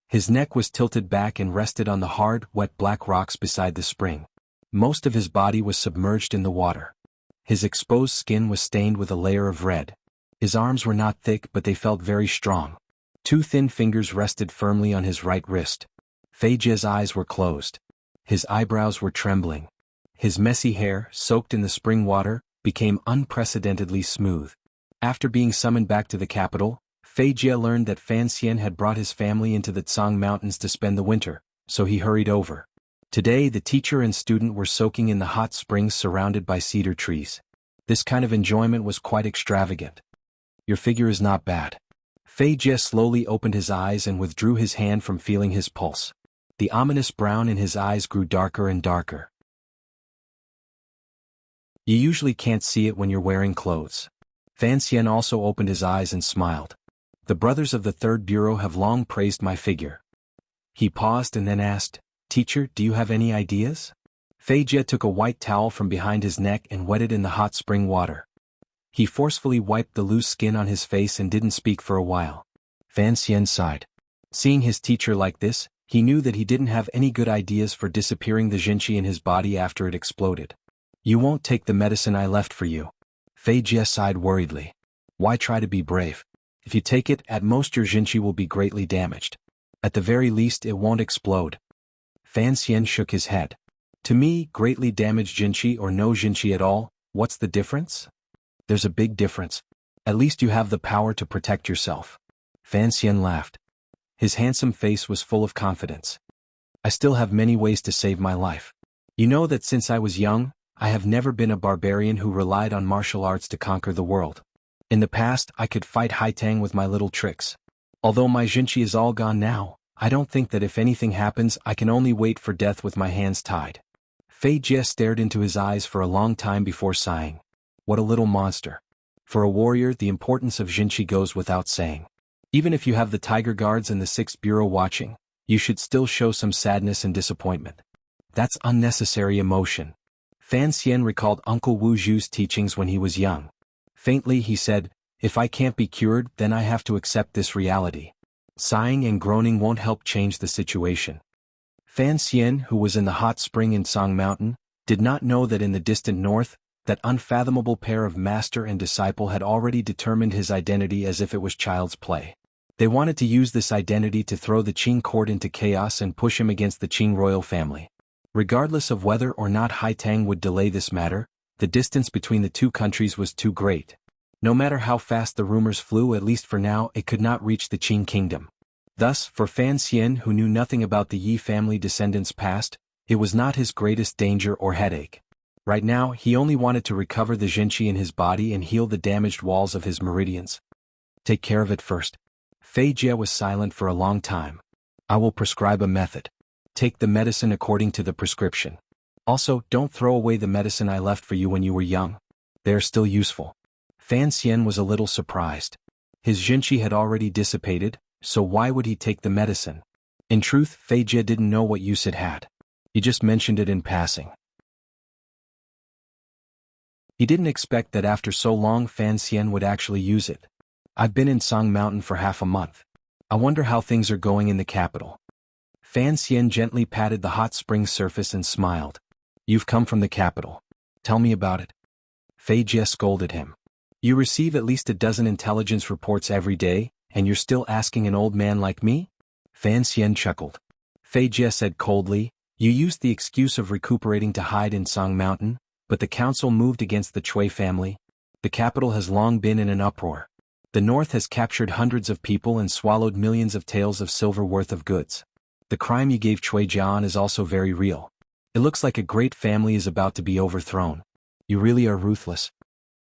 His neck was tilted back and rested on the hard, wet black rocks beside the spring. Most of his body was submerged in the water. His exposed skin was stained with a layer of red. His arms were not thick but they felt very strong. Two thin fingers rested firmly on his right wrist. Fei Jie's eyes were closed. His eyebrows were trembling. His messy hair, soaked in the spring water, became unprecedentedly smooth. After being summoned back to the capital, Fei Jie learned that Fan Xian had brought his family into the Tsang Mountains to spend the winter, so he hurried over. Today the teacher and student were soaking in the hot springs surrounded by cedar trees. This kind of enjoyment was quite extravagant. Your figure is not bad. Fei Jie slowly opened his eyes and withdrew his hand from feeling his pulse. The ominous brown in his eyes grew darker and darker. You usually can't see it when you're wearing clothes. Fan Xian also opened his eyes and smiled. The brothers of the Third Bureau have long praised my figure. He paused and then asked, Teacher, do you have any ideas? Fei Jie took a white towel from behind his neck and wet it in the hot spring water. He forcefully wiped the loose skin on his face and didn't speak for a while. Fan Xian sighed. Seeing his teacher like this, he knew that he didn't have any good ideas for disappearing the Jinqi in his body after it exploded. You won't take the medicine I left for you. Fei Jie sighed worriedly. Why try to be brave? If you take it, at most your Jinqi will be greatly damaged. At the very least it won't explode. Fan Xian shook his head. To me, greatly damaged Jinqi or no Jinqi at all, what's the difference? There's a big difference. At least you have the power to protect yourself. Fan Xian laughed. His handsome face was full of confidence. I still have many ways to save my life. You know that since I was young, I have never been a barbarian who relied on martial arts to conquer the world. In the past, I could fight Haitang with my little tricks. Although my Jinqi is all gone now, I don't think that if anything happens I can only wait for death with my hands tied. Fei Jie stared into his eyes for a long time before sighing. What a little monster. For a warrior, the importance of Jinqi goes without saying. Even if you have the Tiger Guards and the Sixth Bureau watching, you should still show some sadness and disappointment. That's unnecessary emotion. Fan Xian recalled Uncle Wu Zhu's teachings when he was young. Faintly he said, if I can't be cured, then I have to accept this reality. Sighing and groaning won't help change the situation. Fan Xian, who was in the hot spring in Tsang Mountain, did not know that in the distant north, that unfathomable pair of master and disciple had already determined his identity as if it was child's play. They wanted to use this identity to throw the Qing court into chaos and push him against the Qing royal family. Regardless of whether or not Haitang would delay this matter, the distance between the two countries was too great. No matter how fast the rumors flew, at least for now, it could not reach the Qing kingdom. Thus, for Fan Xian, who knew nothing about the Yi family descendants' past, it was not his greatest danger or headache. Right now, he only wanted to recover the Jinqi in his body and heal the damaged walls of his meridians. Take care of it first. Fei Jie was silent for a long time. I will prescribe a method. Take the medicine according to the prescription. Also, don't throw away the medicine I left for you when you were young. They are still useful. Fan Xian was a little surprised. His Jinqi had already dissipated, so why would he take the medicine? In truth, Fei Jie didn't know what use it had. He just mentioned it in passing. He didn't expect that after so long Fan Xian would actually use it. I've been in Song Mountain for half a month. I wonder how things are going in the capital. Fan Xian gently patted the hot spring surface and smiled. You've come from the capital. Tell me about it. Fei Jie scolded him. You receive at least a dozen intelligence reports every day, and you're still asking an old man like me? Fan Xian chuckled. Fei Jie said coldly, you used the excuse of recuperating to hide in Song Mountain, but the council moved against the Cui family. The capital has long been in an uproar. The north has captured hundreds of people and swallowed millions of taels of silver worth of goods. The crime you gave Cui Jian is also very real. It looks like a great family is about to be overthrown. You really are ruthless.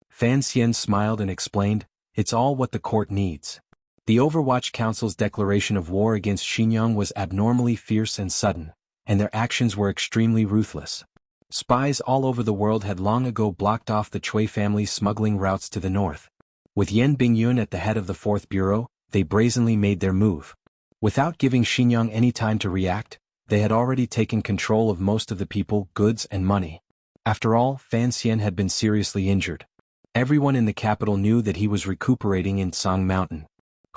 Fan Xian smiled and explained, it's all what the court needs. The Overwatch Council's declaration of war against Xinjiang was abnormally fierce and sudden, and their actions were extremely ruthless. Spies all over the world had long ago blocked off the Cui family's smuggling routes to the north. With Yan Bingyun at the head of the 4th Bureau, they brazenly made their move. Without giving Xinjiang any time to react, they had already taken control of most of the people, goods and money. After all, Fan Xian had been seriously injured. Everyone in the capital knew that he was recuperating in Song Mountain.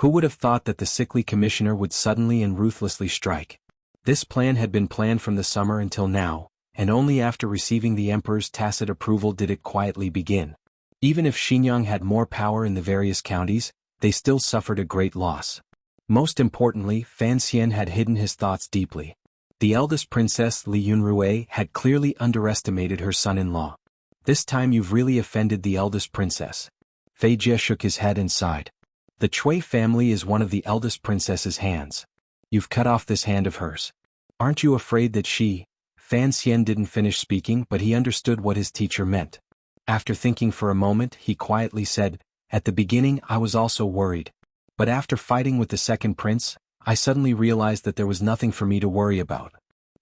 Who would have thought that the sickly commissioner would suddenly and ruthlessly strike? This plan had been planned from the summer until now, and only after receiving the emperor's tacit approval did it quietly begin. Even if Xinjiang had more power in the various counties, they still suffered a great loss. Most importantly, Fan Xian had hidden his thoughts deeply. The eldest princess Li Yunrui had clearly underestimated her son-in-law. This time you've really offended the eldest princess. Fei Jie shook his head and sighed. The Cui family is one of the eldest princess's hands. You've cut off this hand of hers. Aren't you afraid that she... Fan Xian didn't finish speaking, but he understood what his teacher meant. After thinking for a moment, he quietly said, at the beginning I was also worried. But after fighting with the second prince, I suddenly realized that there was nothing for me to worry about.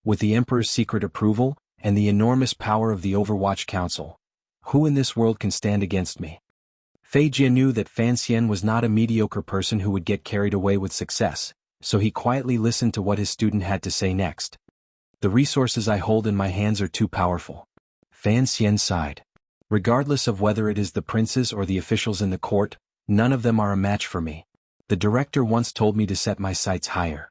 With the emperor's secret approval, and the enormous power of the Overwatch Council, who in this world can stand against me? Fei Jie knew that Fan Xian was not a mediocre person who would get carried away with success, so he quietly listened to what his student had to say next. The resources I hold in my hands are too powerful. Fan Xian sighed. Regardless of whether it is the princes or the officials in the court, none of them are a match for me. The director once told me to set my sights higher.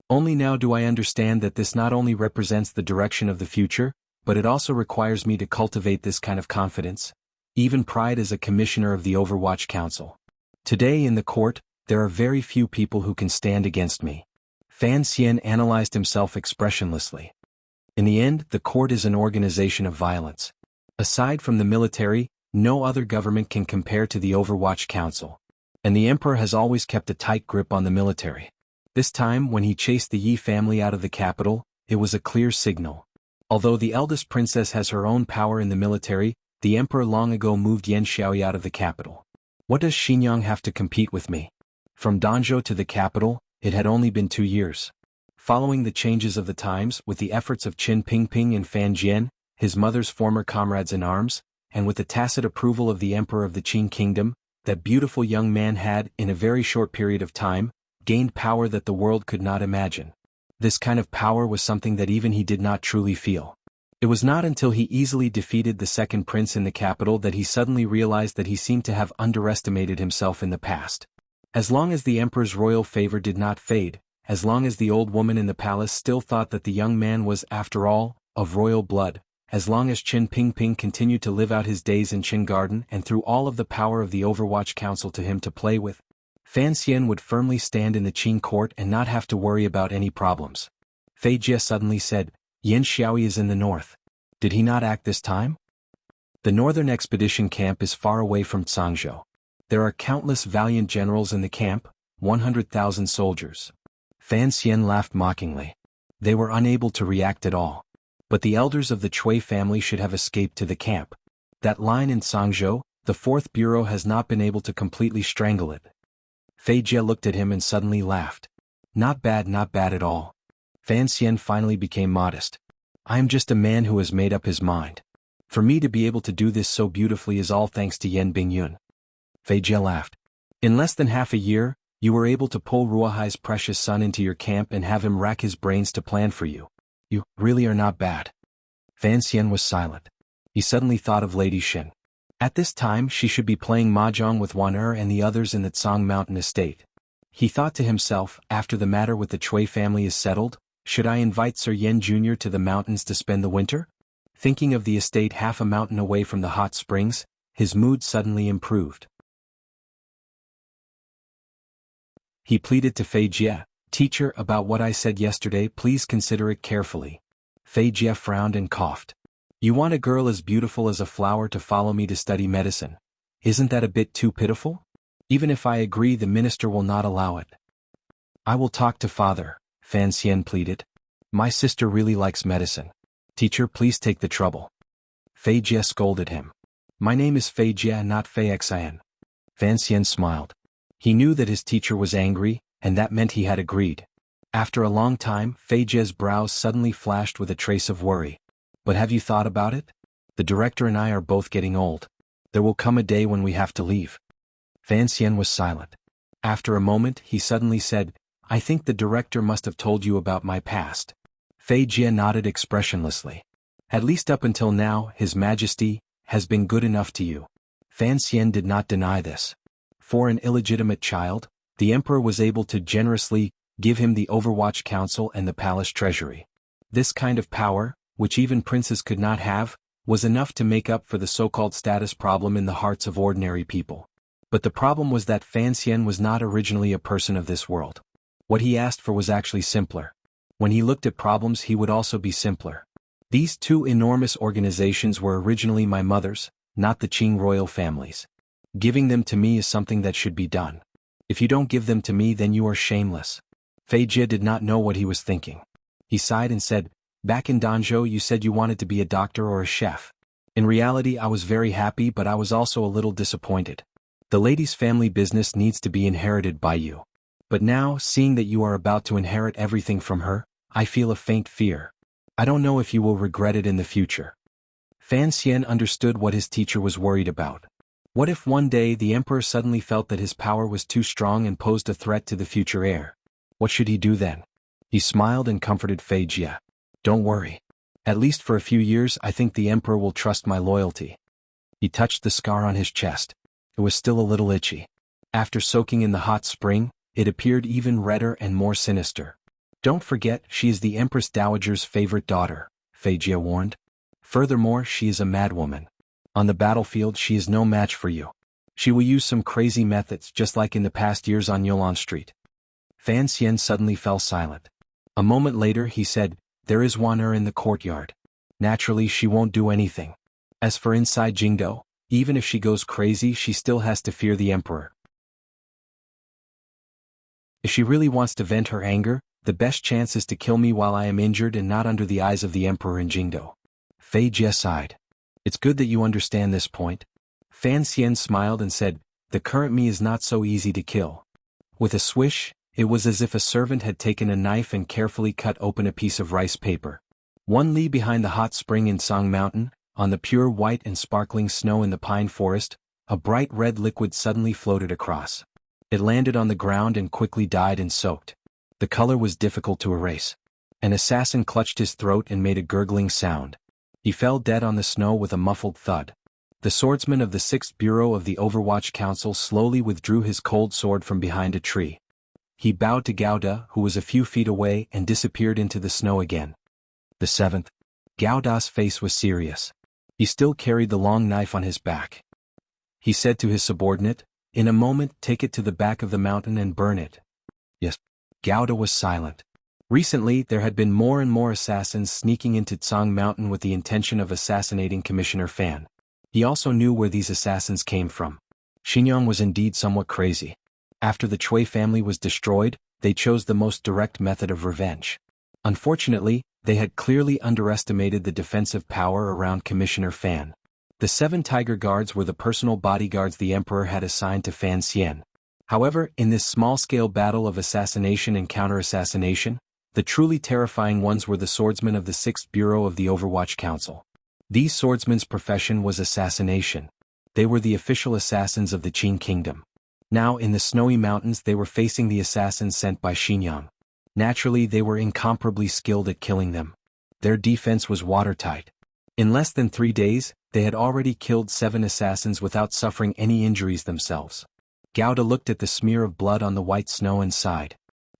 Only now do I understand that this not only represents the direction of the future, but it also requires me to cultivate this kind of confidence, even pride as a commissioner of the Overwatch Council. Today in the court, there are very few people who can stand against me. Fan Xian analyzed himself expressionlessly. In the end, the court is an organization of violence. Aside from the military, no other government can compare to the Overwatch Council. And the emperor has always kept a tight grip on the military. This time, when he chased the Yi family out of the capital, it was a clear signal. Although the eldest princess has her own power in the military, the emperor long ago moved Yan Xiaoyi out of the capital. What does Xinjiang have to compete with me? From Danzhou to the capital, it had only been 2 years. Following the changes of the times, with the efforts of Qin Pingping and Fan Jian, his mother's former comrades in arms, and with the tacit approval of the emperor of the Qin kingdom, that beautiful young man had, in a very short period of time, gained power that the world could not imagine. This kind of power was something that even he did not truly feel. It was not until he easily defeated the second prince in the capital that he suddenly realized that he seemed to have underestimated himself in the past. As long as the emperor's royal favor did not fade, as long as the old woman in the palace still thought that the young man was, after all, of royal blood, as long as Qin Pingping continued to live out his days in Qin Garden and threw all of the power of the Overwatch Council to him to play with, Fan Xian would firmly stand in the Qin court and not have to worry about any problems. Fei Jie suddenly said, Yan Xiaoyi is in the north. Did he not act this time? The northern expedition camp is far away from Zhangzhou. There are countless valiant generals in the camp, 100,000 soldiers. Fan Xian laughed mockingly. They were unable to react at all. But the elders of the Cui family should have escaped to the camp. That line in Zhangzhou, the 4th Bureau has not been able to completely strangle it. Fei Jie looked at him and suddenly laughed. Not bad at all. Fan Xian finally became modest. I am just a man who has made up his mind. For me to be able to do this so beautifully is all thanks to Yan Bingyun. Fei Jie laughed. In less than half a year, you were able to pull Ruohai's precious son into your camp and have him rack his brains to plan for you. You really are not bad. Fan Xian was silent. He suddenly thought of Lady Xin. At this time she should be playing mahjong with Wan and the others in the Tsang Mountain estate. He thought to himself, after the matter with the Chui family is settled, should I invite Sir Yan Jr. to the mountains to spend the winter? Thinking of the estate half a mountain away from the hot springs, his mood suddenly improved. He pleaded to Fei Jie, "Teacher, about what I said yesterday, please consider it carefully." Fei Jie frowned and coughed. "You want a girl as beautiful as a flower to follow me to study medicine. Isn't that a bit too pitiful? Even if I agree, the minister will not allow it." "I will talk to father," Fan Xian pleaded. "My sister really likes medicine. Teacher, please take the trouble." Fei Jie scolded him. "My name is Fei Jie, not Fei Xian." Fan Xian smiled. He knew that his teacher was angry, and that meant he had agreed. After a long time, Fei Jie's brows suddenly flashed with a trace of worry. "But have you thought about it? The director and I are both getting old. There will come a day when we have to leave." Fan Xian was silent. After a moment, he suddenly said, "I think the director must have told you about my past." Fei Jie nodded expressionlessly. "At least up until now, His Majesty has been good enough to you." Fan Xian did not deny this. For an illegitimate child, the emperor was able to generously give him the Overwatch Council and the palace treasury. This kind of power, which even princes could not have, was enough to make up for the so-called status problem in the hearts of ordinary people. But the problem was that Fan Xian was not originally a person of this world. What he asked for was actually simpler. When he looked at problems, he would also be simpler. These two enormous organizations were originally my mother's, not the Qing royal family's. Giving them to me is something that should be done. If you don't give them to me, then you are shameless. Fei Jie did not know what he was thinking. He sighed and said, "Back in Danzhou you said you wanted to be a doctor or a chef. In reality I was very happy, but I was also a little disappointed. The lady's family business needs to be inherited by you. But now, seeing that you are about to inherit everything from her, I feel a faint fear. I don't know if you will regret it in the future." Fan Xian understood what his teacher was worried about. What if one day the emperor suddenly felt that his power was too strong and posed a threat to the future heir? What should he do then? He smiled and comforted Fei Jie. "Don't worry. At least for a few years I think the emperor will trust my loyalty." He touched the scar on his chest. It was still a little itchy. After soaking in the hot spring, it appeared even redder and more sinister. "Don't forget, she is the Empress Dowager's favorite daughter," Fei Jie warned. "Furthermore, she is a madwoman. On the battlefield she is no match for you. She will use some crazy methods just like in the past years on Yulon Street." Fan Xian suddenly fell silent. A moment later he said, "There is Wan in the courtyard. Naturally she won't do anything. As for inside Jingdo, even if she goes crazy she still has to fear the emperor. If she really wants to vent her anger, the best chance is to kill me while I am injured and not under the eyes of the emperor in Jingdo." Fei Jie sighed. "It's good that you understand this point." Fan Xian smiled and said, "The current me is not so easy to kill." With a swish, it was as if a servant had taken a knife and carefully cut open a piece of rice paper. 1 li behind the hot spring in Song Mountain, on the pure white and sparkling snow in the pine forest, a bright red liquid suddenly floated across. It landed on the ground and quickly died and soaked. The color was difficult to erase. An assassin clutched his throat and made a gurgling sound. He fell dead on the snow with a muffled thud. The swordsman of the 6th Bureau of the Overwatch Council slowly withdrew his cold sword from behind a tree. He bowed to Gauda, who was a few feet away, and disappeared into the snow again. The 7th. Gauda's face was serious. He still carried the long knife on his back. He said to his subordinate, "In a moment take it to the back of the mountain and burn it." "Yes." Gauda was silent. Recently there had been more and more assassins sneaking into Tsang Mountain with the intention of assassinating Commissioner Fan. He also knew where these assassins came from. Xinjiang was indeed somewhat crazy. After the Chui family was destroyed, they chose the most direct method of revenge. Unfortunately, they had clearly underestimated the defensive power around Commissioner Fan. The 7 Tiger Guards were the personal bodyguards the emperor had assigned to Fan Xian. However, in this small-scale battle of assassination and counter-assassination, the truly terrifying ones were the swordsmen of the 6th Bureau of the Overwatch Council. These swordsmen's profession was assassination. They were the official assassins of the Qin kingdom. Now in the snowy mountains they were facing the assassins sent by Xinjiang. Naturally they were incomparably skilled at killing them. Their defense was watertight. In less than 3 days, they had already killed 7 assassins without suffering any injuries themselves. Gauda looked at the smear of blood on the white snow and sighed.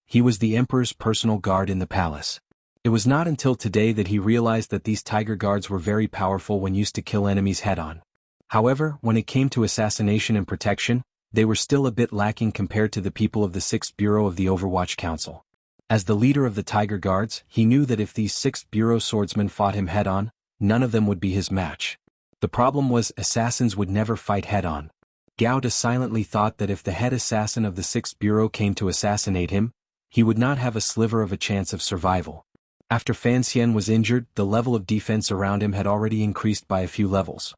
He was the emperor's personal guard in the palace. It was not until today that he realized that these tiger guards were very powerful when used to kill enemies head-on. However, when it came to assassination and protection, they were still a bit lacking compared to the people of the 6th Bureau of the Overwatch Council. As the leader of the tiger guards, he knew that if these 6th Bureau swordsmen fought him head-on, none of them would be his match. The problem was assassins would never fight head-on. Gauda silently thought that if the head assassin of the 6th Bureau came to assassinate him, he would not have a sliver of a chance of survival. After Fan Xian was injured, the level of defense around him had already increased by a few levels.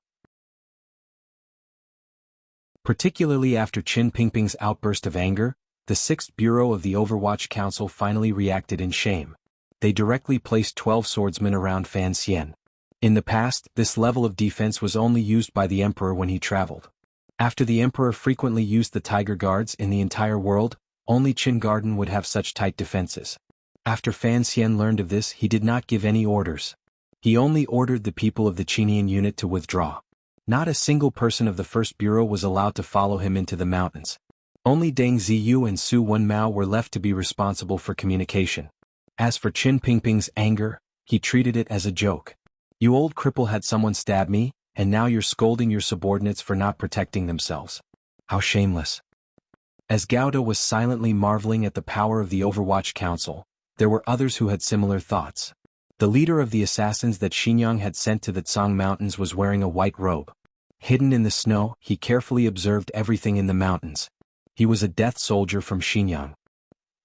Particularly after Qin Pingping's outburst of anger, the 6th Bureau of the Overwatch Council finally reacted in shame. They directly placed 12 swordsmen around Fan Xian. In the past, this level of defense was only used by the emperor when he traveled. After the emperor frequently used the tiger guards in the entire world, only Qin Garden would have such tight defenses. After Fan Xian learned of this, he did not give any orders. He only ordered the people of the Qinian unit to withdraw. Not a single person of the 1st Bureau was allowed to follow him into the mountains. Only Deng Ziyu and Su Wenmao were left to be responsible for communication. As for Qin Pingping's anger, he treated it as a joke. You old cripple, had someone stab me, and now you're scolding your subordinates for not protecting themselves. How shameless. As Gauda was silently marveling at the power of the Overwatch Council, there were others who had similar thoughts. The leader of the assassins that Xinjiang had sent to the Tsang Mountains was wearing a white robe. Hidden in the snow, he carefully observed everything in the mountains. He was a death soldier from Xinjiang.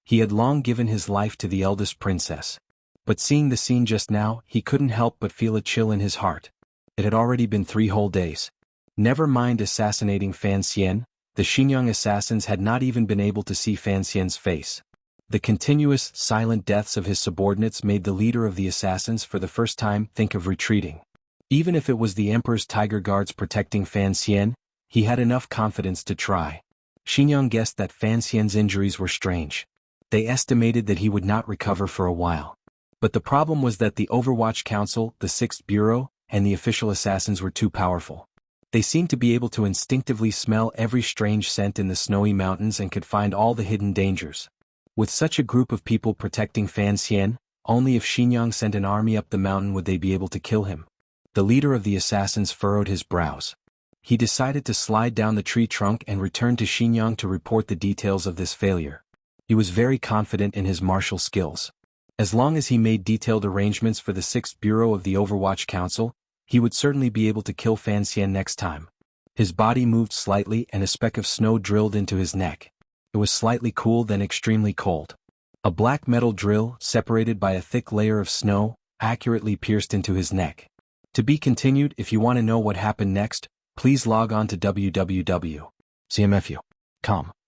He had long given his life to the eldest princess. But seeing the scene just now, he couldn't help but feel a chill in his heart. It had already been 3 whole days. Never mind assassinating Fan Xian, the Xinjiang assassins had not even been able to see Fan Xian's face. The continuous, silent deaths of his subordinates made the leader of the assassins for the first time think of retreating. Even if it was the emperor's tiger guards protecting Fan Xian, he had enough confidence to try. Xinjiang guessed that Fan Xian's injuries were strange. They estimated that he would not recover for a while. But the problem was that the Overwatch Council, the 6th Bureau, and the official assassins were too powerful. They seemed to be able to instinctively smell every strange scent in the snowy mountains and could find all the hidden dangers. With such a group of people protecting Fan Xian, only if Xinjiang sent an army up the mountain would they be able to kill him. The leader of the assassins furrowed his brows. He decided to slide down the tree trunk and return to Xinjiang to report the details of this failure. He was very confident in his martial skills. As long as he made detailed arrangements for the 6th Bureau of the Overwatch Council, he would certainly be able to kill Fan Xian next time. His body moved slightly and a speck of snow drilled into his neck. It was slightly cool then extremely cold. A black metal drill, separated by a thick layer of snow, accurately pierced into his neck. To be continued. If you want to know what happened next, please log on to www.cmfu.com.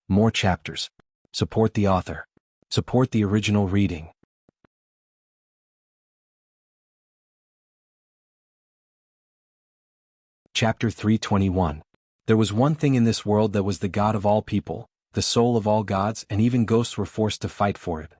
More chapters. Support the author. Support the original reading. Chapter 321. There was one thing in this world that was the God of all people, the soul of all gods, and even ghosts were forced to fight for it.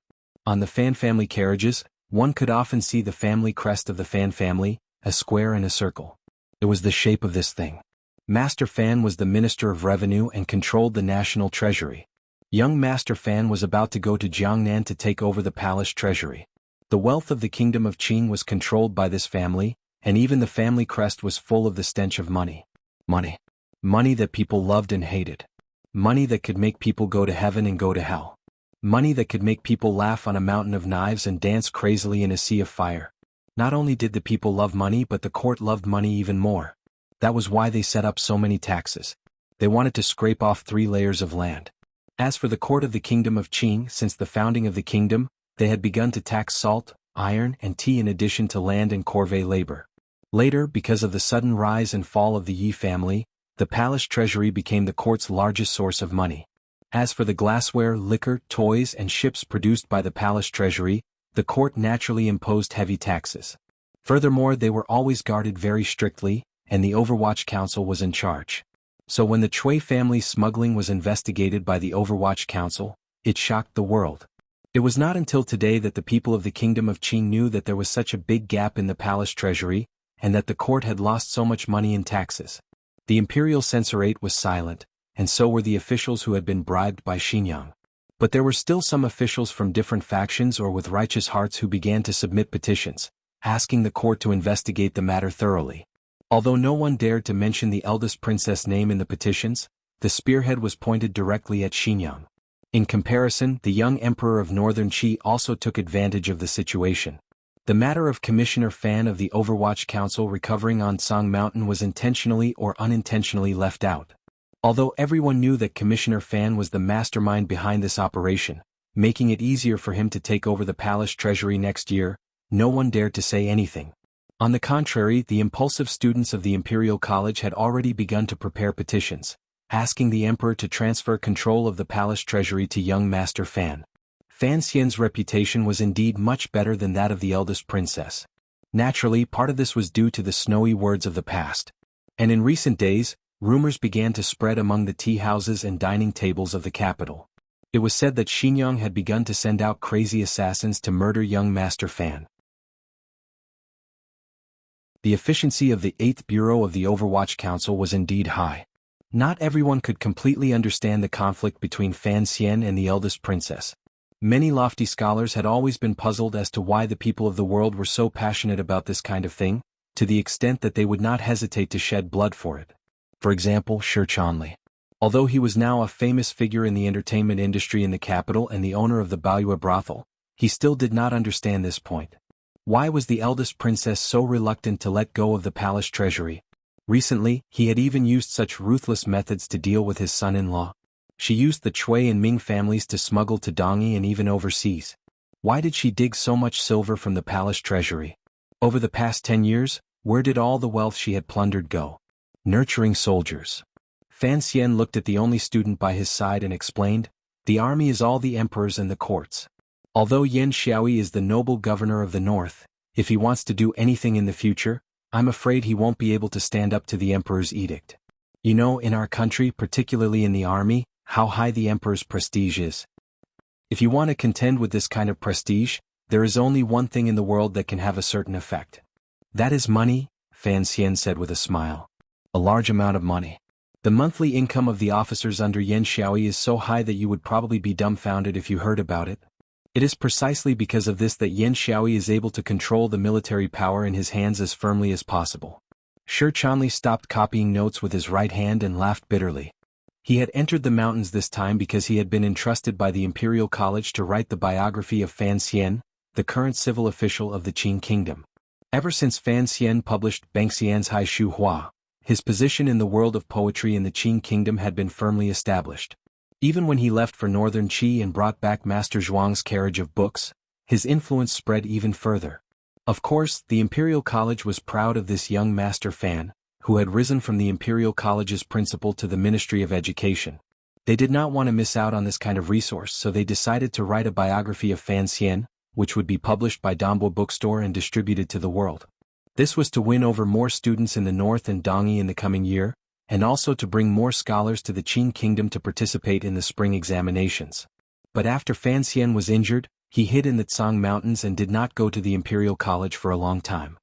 On the Fan family carriages, one could often see the family crest of the Fan family, a square and a circle. It was the shape of this thing. Master Fan was the Minister of Revenue and controlled the national treasury. Young Master Fan was about to go to Jiangnan to take over the palace treasury. The wealth of the kingdom of Qing was controlled by this family, and even the family crest was full of the stench of money. Money. Money that people loved and hated. Money that could make people go to heaven and go to hell. Money that could make people laugh on a mountain of knives and dance crazily in a sea of fire. Not only did the people love money, but the court loved money even more. That was why they set up so many taxes. They wanted to scrape off 3 layers of land. As for the court of the kingdom of Qing, since the founding of the kingdom, they had begun to tax salt, iron, and tea in addition to land and corvée labor. Later, because of the sudden rise and fall of the Yi family, the palace treasury became the court's largest source of money. As for the glassware, liquor, toys, and ships produced by the palace treasury, the court naturally imposed heavy taxes. Furthermore, they were always guarded very strictly, and the Overwatch Council was in charge. So when the Chui family's smuggling was investigated by the Overwatch Council, it shocked the world. It was not until today that the people of the Kingdom of Qing knew that there was such a big gap in the palace treasury, and that the court had lost so much money in taxes. The imperial censorate was silent, and so were the officials who had been bribed by Xinjiang. But there were still some officials from different factions or with righteous hearts who began to submit petitions, asking the court to investigate the matter thoroughly. Although no one dared to mention the eldest princess' name in the petitions, the spearhead was pointed directly at Xinjiang. In comparison, the young emperor of Northern Qi also took advantage of the situation. The matter of Commissioner Fan of the Overwatch Council recovering on Song Mountain was intentionally or unintentionally left out. Although everyone knew that Commissioner Fan was the mastermind behind this operation, making it easier for him to take over the palace treasury next year, no one dared to say anything. On the contrary, the impulsive students of the Imperial College had already begun to prepare petitions, asking the emperor to transfer control of the palace treasury to young Master Fan. Fan Xian's reputation was indeed much better than that of the eldest princess. Naturally, part of this was due to the snowy words of the past. And in recent days, rumors began to spread among the tea houses and dining tables of the capital. It was said that Xinjiang had begun to send out crazy assassins to murder young Master Fan. The efficiency of the 8th Bureau of the Overwatch Council was indeed high. Not everyone could completely understand the conflict between Fan Xian and the eldest princess. Many lofty scholars had always been puzzled as to why the people of the world were so passionate about this kind of thing, to the extent that they would not hesitate to shed blood for it. For example, Shi Chanli. Although he was now a famous figure in the entertainment industry in the capital and the owner of the Baoyue brothel, he still did not understand this point. Why was the eldest princess so reluctant to let go of the palace treasury? Recently, he had even used such ruthless methods to deal with his son-in-law. She used the Chui and Ming families to smuggle to Dongyi and even overseas. Why did she dig so much silver from the palace treasury? Over the past 10 years, where did all the wealth she had plundered go? Nurturing soldiers. Fan Xian looked at the only student by his side and explained, "The army is all the emperors and the courts. Although Yan Xiaoyi is the noble governor of the north, if he wants to do anything in the future, I'm afraid he won't be able to stand up to the emperor's edict. You know, in our country, particularly in the army, how high the emperor's prestige is. If you want to contend with this kind of prestige, there is only one thing in the world that can have a certain effect. That is money," Fan Xian said with a smile. "A large amount of money. The monthly income of the officers under Yan Xiaoyi is so high that you would probably be dumbfounded if you heard about it. It is precisely because of this that Yan Xiaoyi is able to control the military power in his hands as firmly as possible." Shi Chanli stopped copying notes with his right hand and laughed bitterly. He had entered the mountains this time because he had been entrusted by the Imperial College to write the biography of Fan Xian, the current civil official of the Qing Kingdom. Ever since Fan Xian published Bangxian's Hai Shu Hua, his position in the world of poetry in the Qing Kingdom had been firmly established. Even when he left for Northern Qi and brought back Master Zhuang's carriage of books, his influence spread even further. Of course, the Imperial College was proud of this young Master Fan, who had risen from the Imperial College's principal to the Ministry of Education. They did not want to miss out on this kind of resource, so they decided to write a biography of Fan Xian, which would be published by Dambo Bookstore and distributed to the world. This was to win over more students in the north and Dongyi in the coming year, and also to bring more scholars to the Qing Kingdom to participate in the spring examinations. But after Fan Xian was injured, he hid in the Tsang Mountains and did not go to the Imperial College for a long time.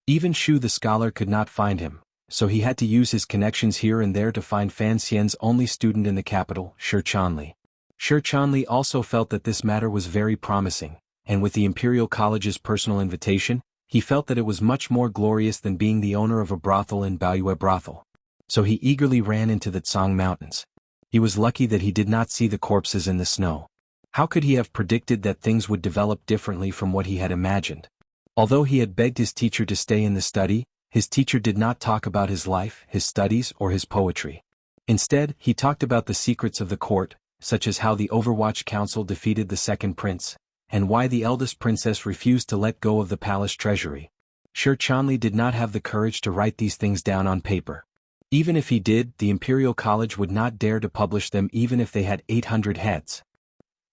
Even Shu the scholar could not find him, so he had to use his connections here and there to find Fan Xian's only student in the capital, Shi Chanli. Shi Chanli also felt that this matter was very promising, and with the Imperial College's personal invitation, he felt that it was much more glorious than being the owner of a brothel in Baoyue brothel. So he eagerly ran into the Tsang Mountains. He was lucky that he did not see the corpses in the snow. How could he have predicted that things would develop differently from what he had imagined? Although he had begged his teacher to stay in the study, his teacher did not talk about his life, his studies, or his poetry. Instead, he talked about the secrets of the court, such as how the Overwatch Council defeated the second prince, and why the eldest princess refused to let go of the palace treasury. Shi Chanli did not have the courage to write these things down on paper. Even if he did, the Imperial College would not dare to publish them even if they had 800 heads.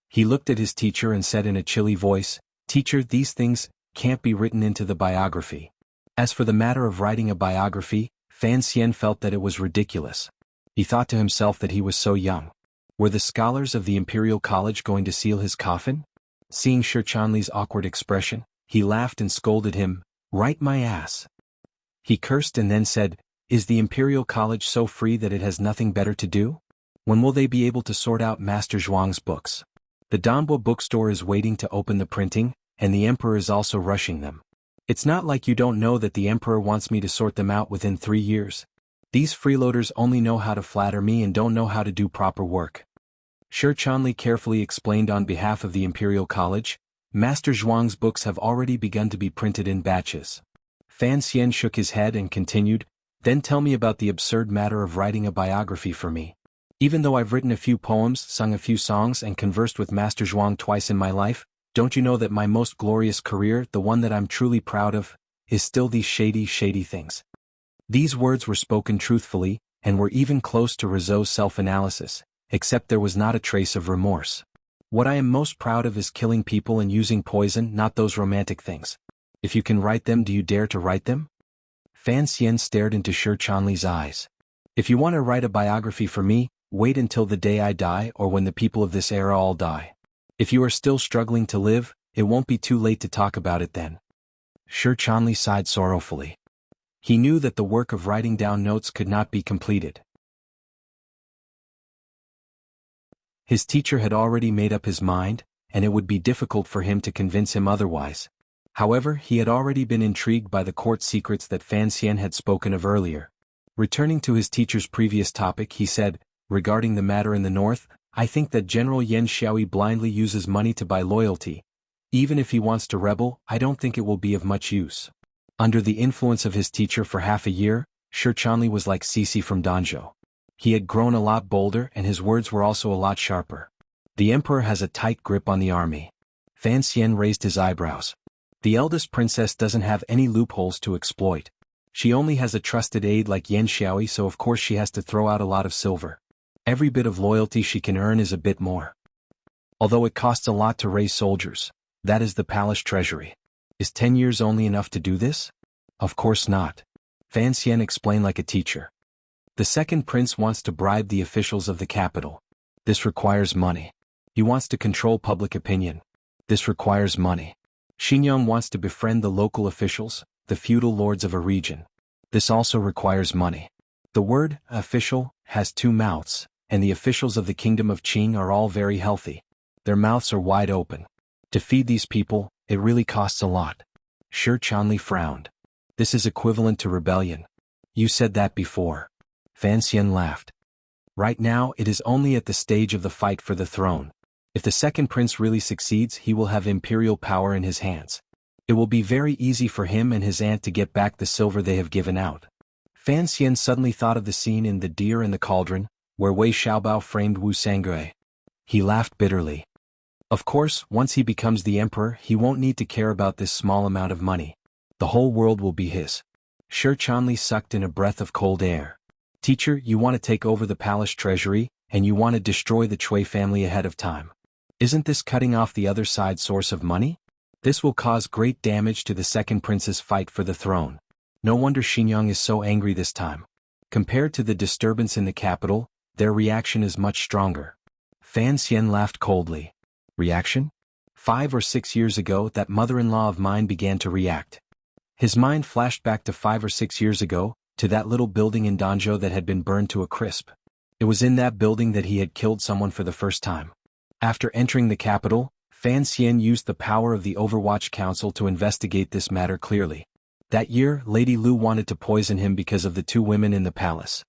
He looked at his teacher and said in a chilly voice, Teacher, these things can't be written into the biography. As for the matter of writing a biography, Fan Xian felt that it was ridiculous. He thought to himself that he was so young. Were the scholars of the Imperial College going to seal his coffin? Seeing Shi Chanli's awkward expression, he laughed and scolded him, "Right my ass." He cursed and then said, "Is the Imperial College so free that it has nothing better to do? When will they be able to sort out Master Zhuang's books? The Danbo bookstore is waiting to open the printing, and the Emperor is also rushing them. It's not like you don't know that the Emperor wants me to sort them out within 3 years. These freeloaders only know how to flatter me and don't know how to do proper work." Shi Chanli carefully explained on behalf of the Imperial College, "Master Zhuang's books have already begun to be printed in batches." Fan Xian shook his head and continued, "Then tell me about the absurd matter of writing a biography for me. Even though I've written a few poems, sung a few songs and conversed with Master Zhuang twice in my life, don't you know that my most glorious career, the one that I'm truly proud of, is still these shady things?" These words were spoken truthfully, and were even close to Rizzo's self-analysis, except there was not a trace of remorse. "What I am most proud of is killing people and using poison, not those romantic things. If you can write them, do you dare to write them?" Fan Xian stared into Shi Chanli's eyes. "If you want to write a biography for me, wait until the day I die or when the people of this era all die. If you are still struggling to live, it won't be too late to talk about it then." Shi Chanli sighed sorrowfully. He knew that the work of writing down notes could not be completed. His teacher had already made up his mind, and it would be difficult for him to convince him otherwise. However, he had already been intrigued by the court secrets that Fan Xian had spoken of earlier. Returning to his teacher's previous topic, he said, "Regarding the matter in the north, I think that General Yan Xiaoyi blindly uses money to buy loyalty. Even if he wants to rebel, I don't think it will be of much use." Under the influence of his teacher for half a year, Shi Chanli was like Cece from Danzhou. He had grown a lot bolder and his words were also a lot sharper. "The Emperor has a tight grip on the army." Fan Xian raised his eyebrows. "The eldest princess doesn't have any loopholes to exploit. She only has a trusted aide like Yan Xiaoyi, so of course she has to throw out a lot of silver. Every bit of loyalty she can earn is a bit more. Although it costs a lot to raise soldiers, that is the palace treasury. Is 10 years only enough to do this? Of course not." Fan Xian explained like a teacher. "The second prince wants to bribe the officials of the capital. This requires money. He wants to control public opinion. This requires money. Xinjiang wants to befriend the local officials, the feudal lords of a region. This also requires money. The word official has 2 mouths, and the officials of the kingdom of Qing are all very healthy. Their mouths are wide open. To feed these people, it really costs a lot." Shi Chanli frowned. "This is equivalent to rebellion. You said that before." Fan Xian laughed. "Right now it is only at the stage of the fight for the throne. If the second prince really succeeds, he will have imperial power in his hands. It will be very easy for him and his aunt to get back the silver they have given out." Fan Xian suddenly thought of the scene in The Deer and the Cauldron, where Wei Xiaobao framed Wu Sangui. He laughed bitterly. Of course, once he becomes the emperor, he won't need to care about this small amount of money. The whole world will be his. Shi Chanli sucked in a breath of cold air. "Teacher, you want to take over the palace treasury, and you want to destroy the Cui family ahead of time. Isn't this cutting off the other side's source of money? This will cause great damage to the second prince's fight for the throne. No wonder Xinjiang is so angry this time. Compared to the disturbance in the capital, their reaction is much stronger." Fan Xian laughed coldly. "Reaction? 5 or 6 years ago that mother-in-law of mine began to react." His mind flashed back to 5 or 6 years ago, to that little building in Danzhou that had been burned to a crisp. It was in that building that he had killed someone for the first time. After entering the capital, Fan Xian used the power of the Overwatch Council to investigate this matter clearly. That year, Lady Lu wanted to poison him because of the 2 women in the palace.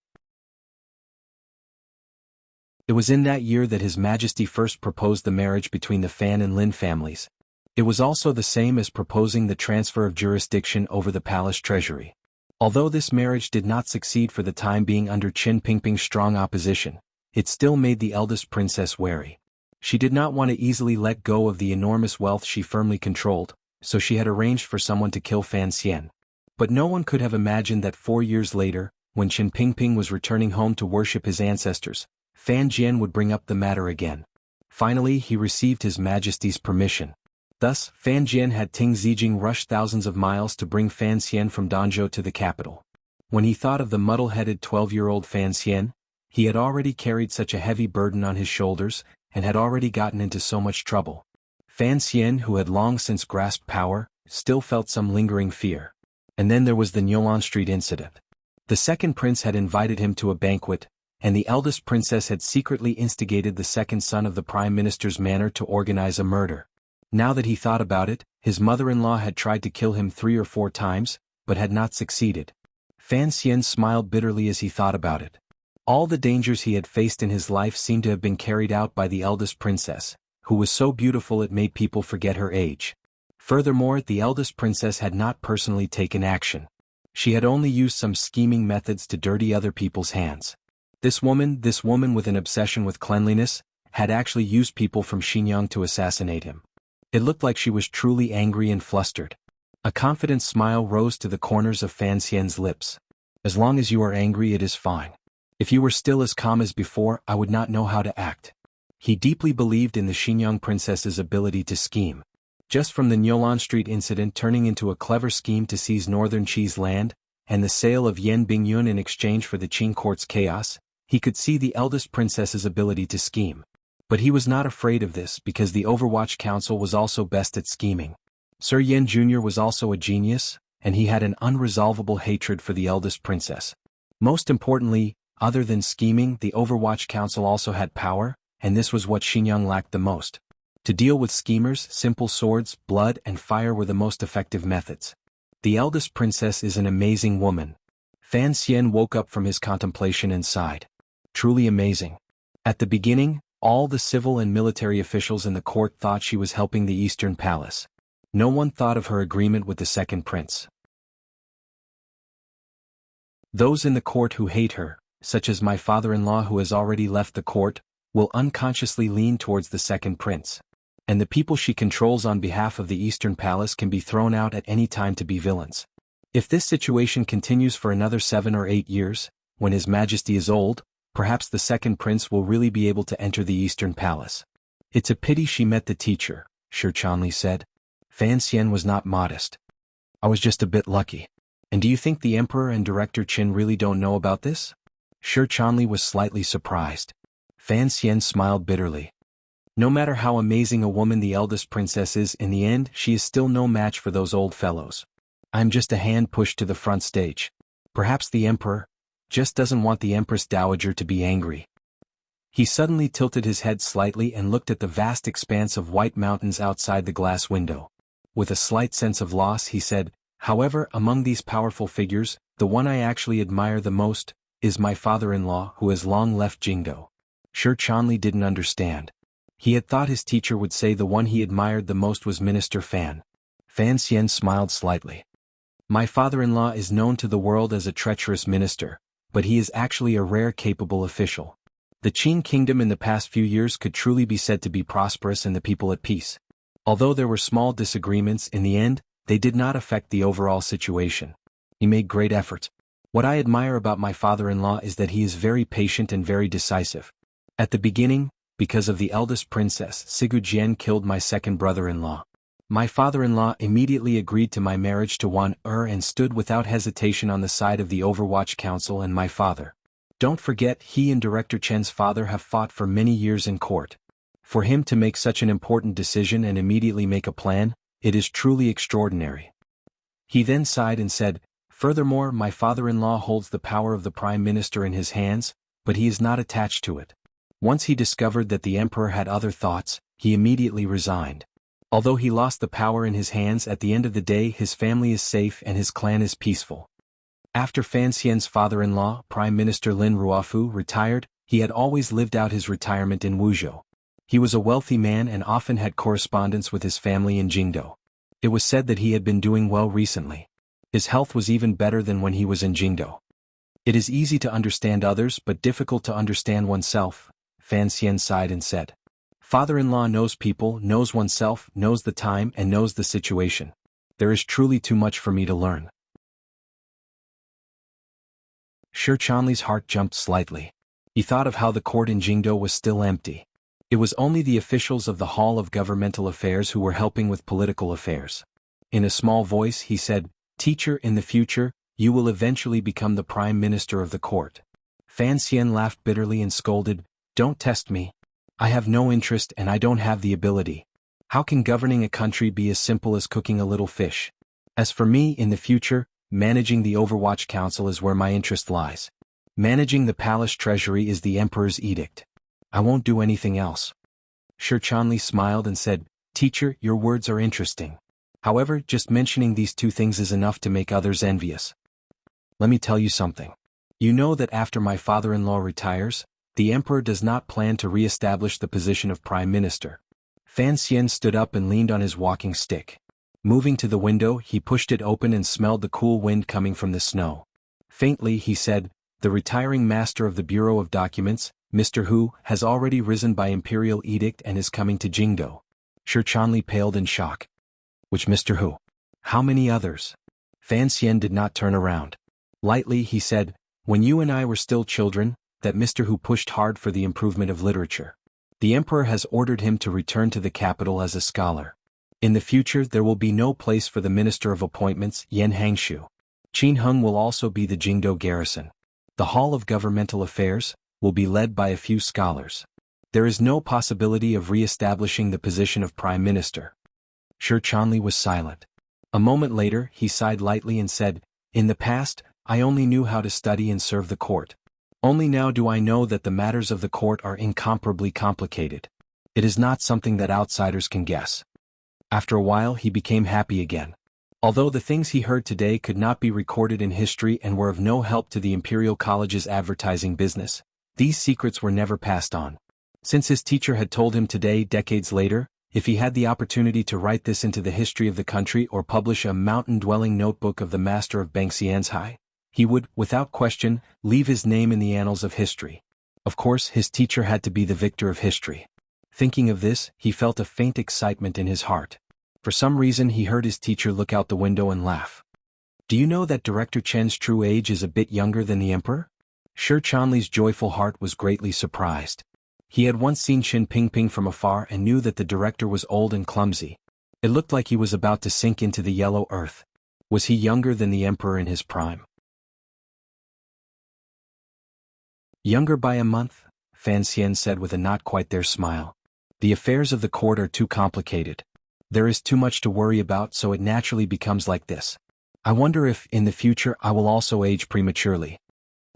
It was in that year that His Majesty first proposed the marriage between the Fan and Lin families. It was also the same as proposing the transfer of jurisdiction over the palace treasury. Although this marriage did not succeed for the time being under Qin Pingping's strong opposition, it still made the eldest princess wary. She did not want to easily let go of the enormous wealth she firmly controlled, so she had arranged for someone to kill Fan Xian. But no one could have imagined that 4 years later, when Qin Pingping was returning home to worship his ancestors, Fan Jian would bring up the matter again. Finally he received His Majesty's permission. Thus, Fan Jian had Ting Zijing rush thousands of miles to bring Fan Xian from Danzhou to the capital. When he thought of the muddle-headed 12-year-old Fan Xian, he had already carried such a heavy burden on his shoulders, and had already gotten into so much trouble. Fan Xian, who had long since grasped power, still felt some lingering fear. And then there was the Nyolan Street incident. The second prince had invited him to a banquet, and the eldest princess had secretly instigated the second son of the prime minister's manor to organize a murder. Now that he thought about it, his mother-in-law had tried to kill him 3 or 4 times, but had not succeeded. Fan Xian smiled bitterly as he thought about it. All the dangers he had faced in his life seemed to have been carried out by the eldest princess, who was so beautiful it made people forget her age. Furthermore, the eldest princess had not personally taken action. She had only used some scheming methods to dirty other people's hands. This woman with an obsession with cleanliness, had actually used people from Xinjiang to assassinate him. It looked like she was truly angry and flustered. A confident smile rose to the corners of Fan Xian's lips. As long as you are angry, it is fine. If you were still as calm as before, I would not know how to act. He deeply believed in the Xinjiang princess's ability to scheme. Just from the Nyolan Street incident turning into a clever scheme to seize northern Qi's land, and the sale of Yan Bingyun in exchange for the Qing court's chaos, he could see the eldest princess's ability to scheme. But he was not afraid of this because the Overwatch Council was also best at scheming. Sir Yan Jr. was also a genius, and he had an unresolvable hatred for the eldest princess. Most importantly, other than scheming, the Overwatch Council also had power, and this was what Xinjiang lacked the most. To deal with schemers, simple swords, blood, and fire were the most effective methods. The eldest princess is an amazing woman. Fan Xian woke up from his contemplation and sighed. Truly amazing. At the beginning, all the civil and military officials in the court thought she was helping the Eastern Palace. No one thought of her agreement with the second prince. Those in the court who hate her, such as my father-in-law who has already left the court, will unconsciously lean towards the second prince. And the people she controls on behalf of the Eastern Palace can be thrown out at any time to be villains. If this situation continues for another 7 or 8 years, when His Majesty is old, perhaps the second prince will really be able to enter the Eastern Palace. It's a pity she met the teacher, Shi Chanli said. Fan Xian was not modest. I was just a bit lucky. And do you think the Emperor and Director Qin really don't know about this? Shi Chanli was slightly surprised. Fan Xian smiled bitterly. No matter how amazing a woman the eldest princess is, in the end she is still no match for those old fellows. I'm just a hand pushed to the front stage. Perhaps the Emperor just doesn't want the Empress Dowager to be angry. He suddenly tilted his head slightly and looked at the vast expanse of white mountains outside the glass window. With a slight sense of loss he said, however, among these powerful figures, the one I actually admire the most is my father-in-law who has long left Jingdo. Shi Chanli didn't understand. He had thought his teacher would say the one he admired the most was Minister Fan. Fan Xian smiled slightly. My father-in-law is known to the world as a treacherous minister, but he is actually a rare capable official. The Qing kingdom in the past few years could truly be said to be prosperous and the people at peace. Although there were small disagreements, in the end, they did not affect the overall situation. He made great efforts. What I admire about my father-in-law is that he is very patient and very decisive. At the beginning, because of the eldest princess, Sigu Jian killed my second brother-in-law. My father-in-law immediately agreed to my marriage to Wan and stood without hesitation on the side of the Overwatch Council and my father. Don't forget, he and Director Chen's father have fought for many years in court. For him to make such an important decision and immediately make a plan, it is truly extraordinary. He then sighed and said, furthermore, my father-in-law holds the power of the Prime Minister in his hands, but he is not attached to it. Once he discovered that the Emperor had other thoughts, he immediately resigned. Although he lost the power in his hands, at the end of the day his family is safe and his clan is peaceful. After Fan Xian's father-in-law, Prime Minister Lin Ruofu, retired, he had always lived out his retirement in Wuzhou. He was a wealthy man and often had correspondence with his family in Jingdo. It was said that he had been doing well recently. His health was even better than when he was in Jingdo. It is easy to understand others but difficult to understand oneself, Fan Xian sighed and said. Father-in-law knows people, knows oneself, knows the time and knows the situation. There is truly too much for me to learn. Shi Chanli's heart jumped slightly. He thought of how the court in Jingdo was still empty. It was only the officials of the Hall of Governmental Affairs who were helping with political affairs. In a small voice he said, "Teacher, in the future, you will eventually become the Prime Minister of the court." Fan Xian laughed bitterly and scolded, "Don't test me. I have no interest and I don't have the ability. How can governing a country be as simple as cooking a little fish? As for me, in the future, managing the Overwatch Council is where my interest lies. Managing the palace treasury is the Emperor's edict. I won't do anything else." Shi Chanli smiled and said, "Teacher, your words are interesting. However, just mentioning these two things is enough to make others envious. Let me tell you something. You know that after my father-in-law retires, the Emperor does not plan to re-establish the position of Prime Minister." Fan Xian stood up and leaned on his walking stick. Moving to the window, he pushed it open and smelled the cool wind coming from the snow. Faintly, he said, "The retiring master of the Bureau of Documents, Mr. Hu, has already risen by imperial edict and is coming to Jingdo." Shi Chanli paled in shock. "Which Mr. Hu? How many others?" Fan Xian did not turn around. Lightly, he said, "When you and I were still children, that Mr. Hu pushed hard for the improvement of literature. The Emperor has ordered him to return to the capital as a scholar. In the future there will be no place for the Minister of Appointments, Yan Hangshu. Qin Hung will also be the Jingdo garrison. The Hall of Governmental Affairs will be led by a few scholars. There is no possibility of re-establishing the position of Prime Minister." Shi Chanli was silent. A moment later, he sighed lightly and said, "In the past, I only knew how to study and serve the court. Only now do I know that the matters of the court are incomparably complicated. It is not something that outsiders can guess." After a while he became happy again. Although the things he heard today could not be recorded in history and were of no help to the Imperial College's advertising business, these secrets were never passed on. Since his teacher had told him today decades later, if he had the opportunity to write this into the history of the country or publish a mountain-dwelling notebook of the master of Bangxian's, he would, without question, leave his name in the annals of history. Of course, his teacher had to be the victor of history. Thinking of this, he felt a faint excitement in his heart. For some reason he heard his teacher look out the window and laugh. "Do you know that Director Chen's true age is a bit younger than the Emperor?" Shi Chanli's joyful heart was greatly surprised. He had once seen Qin Pingping from afar and knew that the director was old and clumsy. It looked like he was about to sink into the yellow earth. Was he younger than the Emperor in his prime? "Younger by a month," Fan Xian said with a not-quite-there smile. "The affairs of the court are too complicated. There is too much to worry about, so it naturally becomes like this. I wonder if, in the future, I will also age prematurely."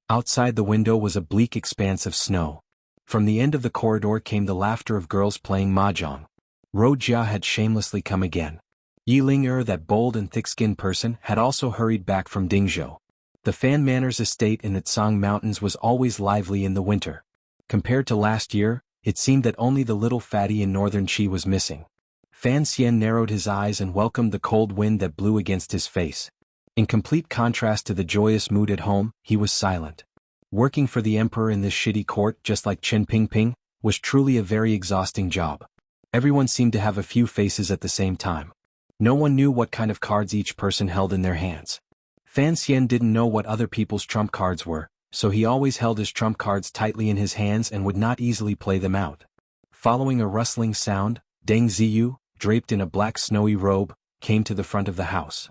Outside the window was a bleak expanse of snow. From the end of the corridor came the laughter of girls playing mahjong. Ro Jia had shamelessly come again. Yi Ling that bold and thick-skinned person, had also hurried back from Dingzhou. The Fan Manor's estate in the Tsang Mountains was always lively in the winter. Compared to last year, it seemed that only the little fatty in northern Qi was missing. Fan Xian narrowed his eyes and welcomed the cold wind that blew against his face. In complete contrast to the joyous mood at home, he was silent. Working for the Emperor in this shitty court, just like Qin Pingping, was truly a very exhausting job. Everyone seemed to have a few faces at the same time. No one knew what kind of cards each person held in their hands. Fan Xian didn't know what other people's trump cards were, so he always held his trump cards tightly in his hands and would not easily play them out. Following a rustling sound, Deng Ziyu, draped in a black snowy robe, came to the front of the house.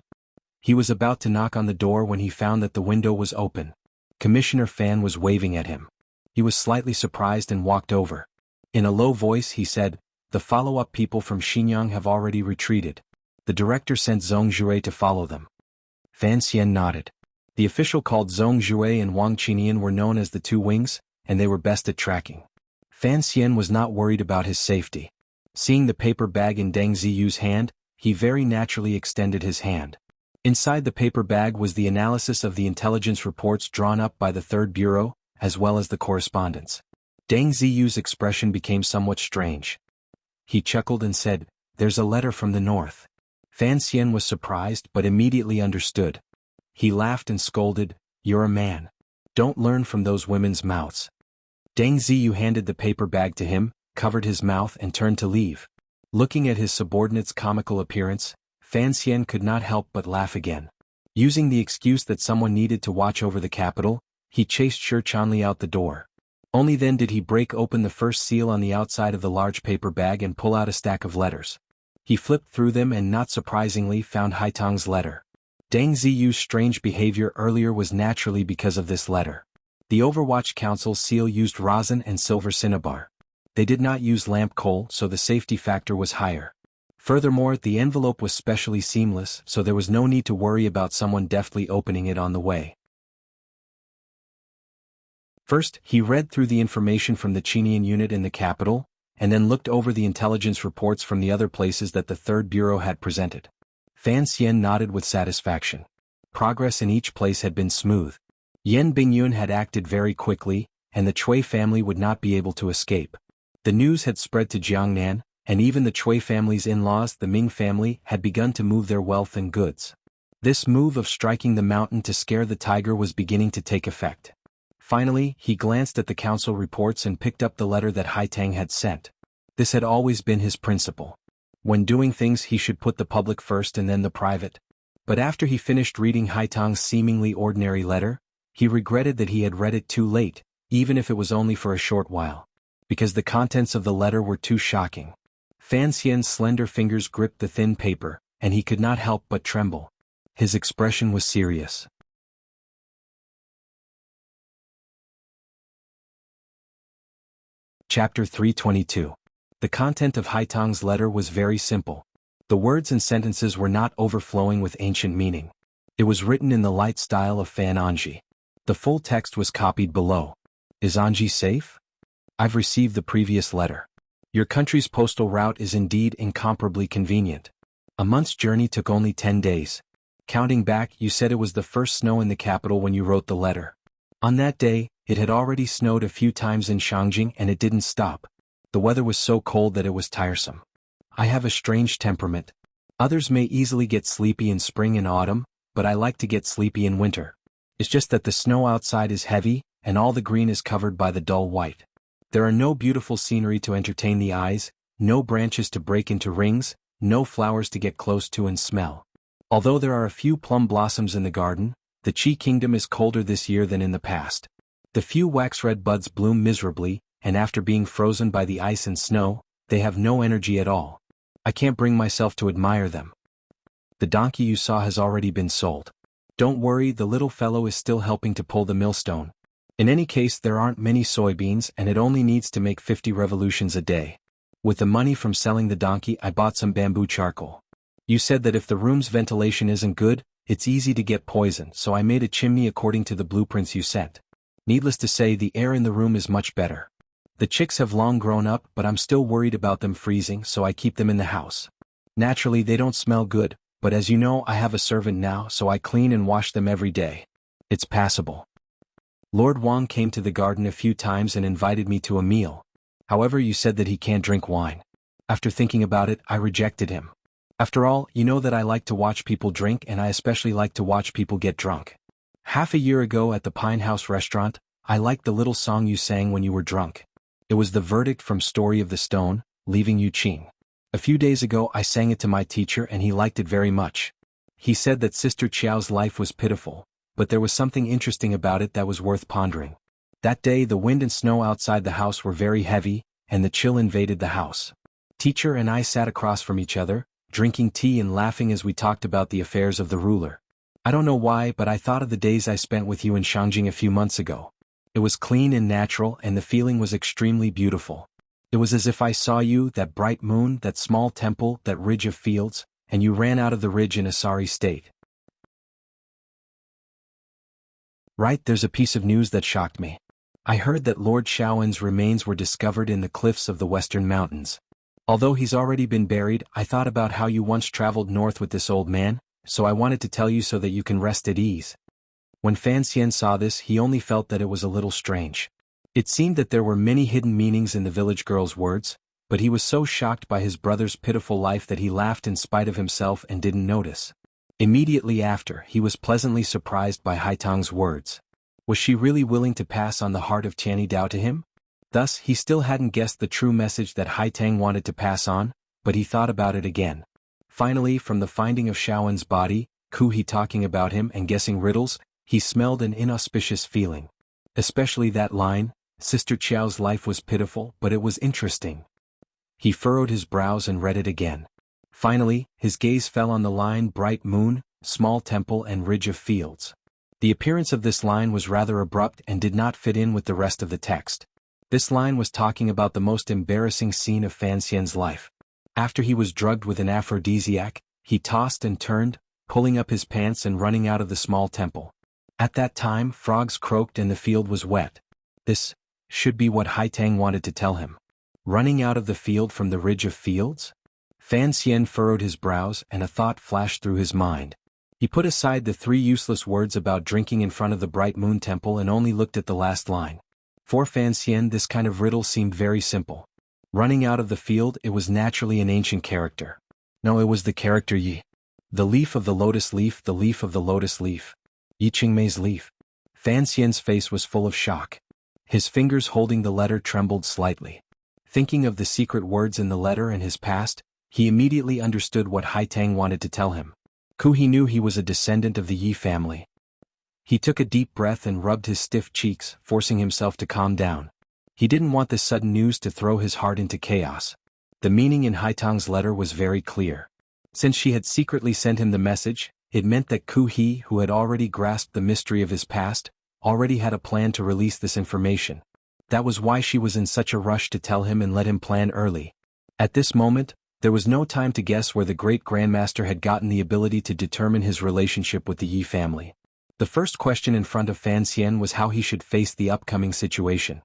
He was about to knock on the door when he found that the window was open. Commissioner Fan was waving at him. He was slightly surprised and walked over. In a low voice he said, "The follow-up people from Xinyang have already retreated. The director sent Zhong Jue to follow them." Fan Xian nodded. The official called Zhong Jue and Wang Qinian were known as the Two Wings, and they were best at tracking. Fan Xian was not worried about his safety. Seeing the paper bag in Deng Ziyu's hand, he very naturally extended his hand. Inside the paper bag was the analysis of the intelligence reports drawn up by the Third Bureau, as well as the correspondence. Deng Ziyu's expression became somewhat strange. He chuckled and said, "There's a letter from the north." Fan Xian was surprised but immediately understood. He laughed and scolded, "You're a man. Don't learn from those women's mouths." Deng Ziyu handed the paper bag to him, covered his mouth and turned to leave. Looking at his subordinate's comical appearance, Fan Xian could not help but laugh again. Using the excuse that someone needed to watch over the capital, he chased Shi Chanli out the door. Only then did he break open the first seal on the outside of the large paper bag and pull out a stack of letters. He flipped through them and not surprisingly found Haitang's letter. Deng Ziyu's strange behavior earlier was naturally because of this letter. The Overwatch Council's seal used rosin and silver cinnabar. They did not use lamp coal, so the safety factor was higher. Furthermore, the envelope was specially seamless, so there was no need to worry about someone deftly opening it on the way. First, he read through the information from the Chinian unit in the capital, and then looked over the intelligence reports from the other places that the Third Bureau had presented. Fan Xian nodded with satisfaction. Progress in each place had been smooth. Yan Bingyun had acted very quickly, and the Cui family would not be able to escape. The news had spread to Jiangnan, and even the Cui family's in-laws, the Ming family, had begun to move their wealth and goods. This move of striking the mountain to scare the tiger was beginning to take effect. Finally, he glanced at the council reports and picked up the letter that Haitang had sent. This had always been his principle. When doing things, he should put the public first and then the private. But after he finished reading Haitang's seemingly ordinary letter, he regretted that he had read it too late, even if it was only for a short while. Because the contents of the letter were too shocking. Fan Xian's slender fingers gripped the thin paper, and he could not help but tremble. His expression was serious. Chapter 322. The content of Haitang's letter was very simple. The words and sentences were not overflowing with ancient meaning. It was written in the light style of Fan Anji. The full text was copied below. Is Anji safe? I've received the previous letter. Your country's postal route is indeed incomparably convenient. A month's journey took only 10 days. Counting back, you said it was the first snow in the capital when you wrote the letter. On that day, it had already snowed a few times in Shangjing and it didn't stop. The weather was so cold that it was tiresome. I have a strange temperament. Others may easily get sleepy in spring and autumn, but I like to get sleepy in winter. It's just that the snow outside is heavy, and all the green is covered by the dull white. There are no beautiful scenery to entertain the eyes, no branches to break into rings, no flowers to get close to and smell. Although there are a few plum blossoms in the garden, the Qi Kingdom is colder this year than in the past. The few wax-red buds bloom miserably, and after being frozen by the ice and snow, they have no energy at all. I can't bring myself to admire them. The donkey you saw has already been sold. Don't worry, the little fellow is still helping to pull the millstone. In any case, there aren't many soybeans and it only needs to make 50 revolutions a day. With the money from selling the donkey, I bought some bamboo charcoal. You said that if the room's ventilation isn't good, it's easy to get poison, so I made a chimney according to the blueprints you sent. Needless to say, the air in the room is much better. The chicks have long grown up, but I'm still worried about them freezing, so I keep them in the house. Naturally, they don't smell good, but as you know, I have a servant now, so I clean and wash them every day. It's passable. Lord Wang came to the garden a few times and invited me to a meal. However, you said that he can't drink wine. After thinking about it, I rejected him. After all, you know that I like to watch people drink and I especially like to watch people get drunk. Half a year ago at the Pine House restaurant, I liked the little song you sang when you were drunk. It was the verdict from Story of the Stone, Leaving Yu Qing. A few days ago I sang it to my teacher and he liked it very much. He said that Sister Qiao's life was pitiful, but there was something interesting about it that was worth pondering. That day the wind and snow outside the house were very heavy, and the chill invaded the house. Teacher and I sat across from each other, drinking tea and laughing as we talked about the affairs of the ruler. I don't know why, but I thought of the days I spent with you in Shangjing a few months ago. It was clean and natural and the feeling was extremely beautiful. It was as if I saw you, that bright moon, that small temple, that ridge of fields, and you ran out of the ridge in a sorry state. Right, there's a piece of news that shocked me. I heard that Lord Shaoen's remains were discovered in the cliffs of the Western Mountains. Although he's already been buried, I thought about how you once traveled north with this old man, so I wanted to tell you so that you can rest at ease. When Fan Xian saw this, he only felt that it was a little strange. It seemed that there were many hidden meanings in the village girl's words, but he was so shocked by his brother's pitiful life that he laughed in spite of himself and didn't notice. Immediately after, he was pleasantly surprised by Haitang's words. Was she really willing to pass on the heart of Tianyi Dao to him? Thus, he still hadn't guessed the true message that Haitang wanted to pass on, but he thought about it again. Finally, from the finding of Shaoen's body, Ku He talking about him and guessing riddles, he smelled an inauspicious feeling. Especially that line, Sister Qiao's life was pitiful, but it was interesting. He furrowed his brows and read it again. Finally, his gaze fell on the line bright moon, small temple and ridge of fields. The appearance of this line was rather abrupt and did not fit in with the rest of the text. This line was talking about the most embarrassing scene of Fan Xian's life. After he was drugged with an aphrodisiac, he tossed and turned, pulling up his pants and running out of the small temple. At that time, frogs croaked and the field was wet. This should be what Haitang wanted to tell him. Running out of the field from the ridge of fields? Fan Xian furrowed his brows and a thought flashed through his mind. He put aside the 3 useless words about drinking in front of the bright moon temple and only looked at the last line. For Fan Xian, this kind of riddle seemed very simple. Running out of the field, it was naturally an ancient character. No, it was the character Yi. The leaf of the lotus leaf, the leaf of the lotus leaf. Yi Qingmei's leaf. Fan Xian's face was full of shock. His fingers holding the letter trembled slightly. Thinking of the secret words in the letter and his past, he immediately understood what Haitang wanted to tell him. He knew he was a descendant of the Yi family. He took a deep breath and rubbed his stiff cheeks, forcing himself to calm down. He didn't want this sudden news to throw his heart into chaos. The meaning in Haitang's letter was very clear. Since she had secretly sent him the message, it meant that He, who had already grasped the mystery of his past, already had a plan to release this information. That was why she was in such a rush to tell him and let him plan early. At this moment, there was no time to guess where the great grandmaster had gotten the ability to determine his relationship with the Yi family. The first question in front of Fan Xian was how he should face the upcoming situation.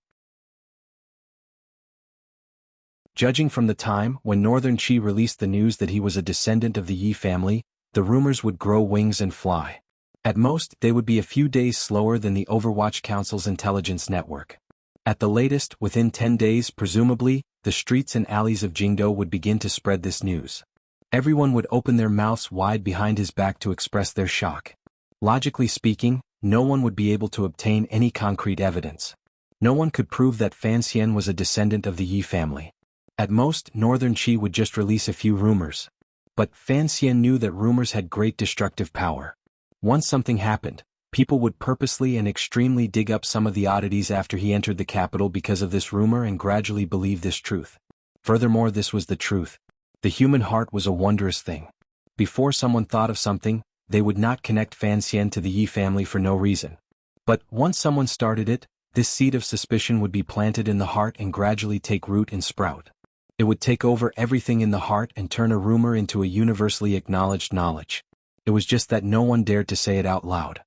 Judging from the time when Northern Qi released the news that he was a descendant of the Yi family, the rumors would grow wings and fly. At most, they would be a few days slower than the Overwatch Council's intelligence network. At the latest, within 10 days presumably, the streets and alleys of Jingdo would begin to spread this news. Everyone would open their mouths wide behind his back to express their shock. Logically speaking, no one would be able to obtain any concrete evidence. No one could prove that Fan Xian was a descendant of the Yi family. At most, Northern Qi would just release a few rumors. But Fan Xian knew that rumors had great destructive power. Once something happened, people would purposely and extremely dig up some of the oddities after he entered the capital because of this rumor and gradually believe this truth. Furthermore, this was the truth. The human heart was a wondrous thing. Before someone thought of something, they would not connect Fan Xian to the Yi family for no reason. But once someone started it, this seed of suspicion would be planted in the heart and gradually take root and sprout. It would take over everything in the heart and turn a rumor into a universally acknowledged knowledge. It was just that no one dared to say it out loud.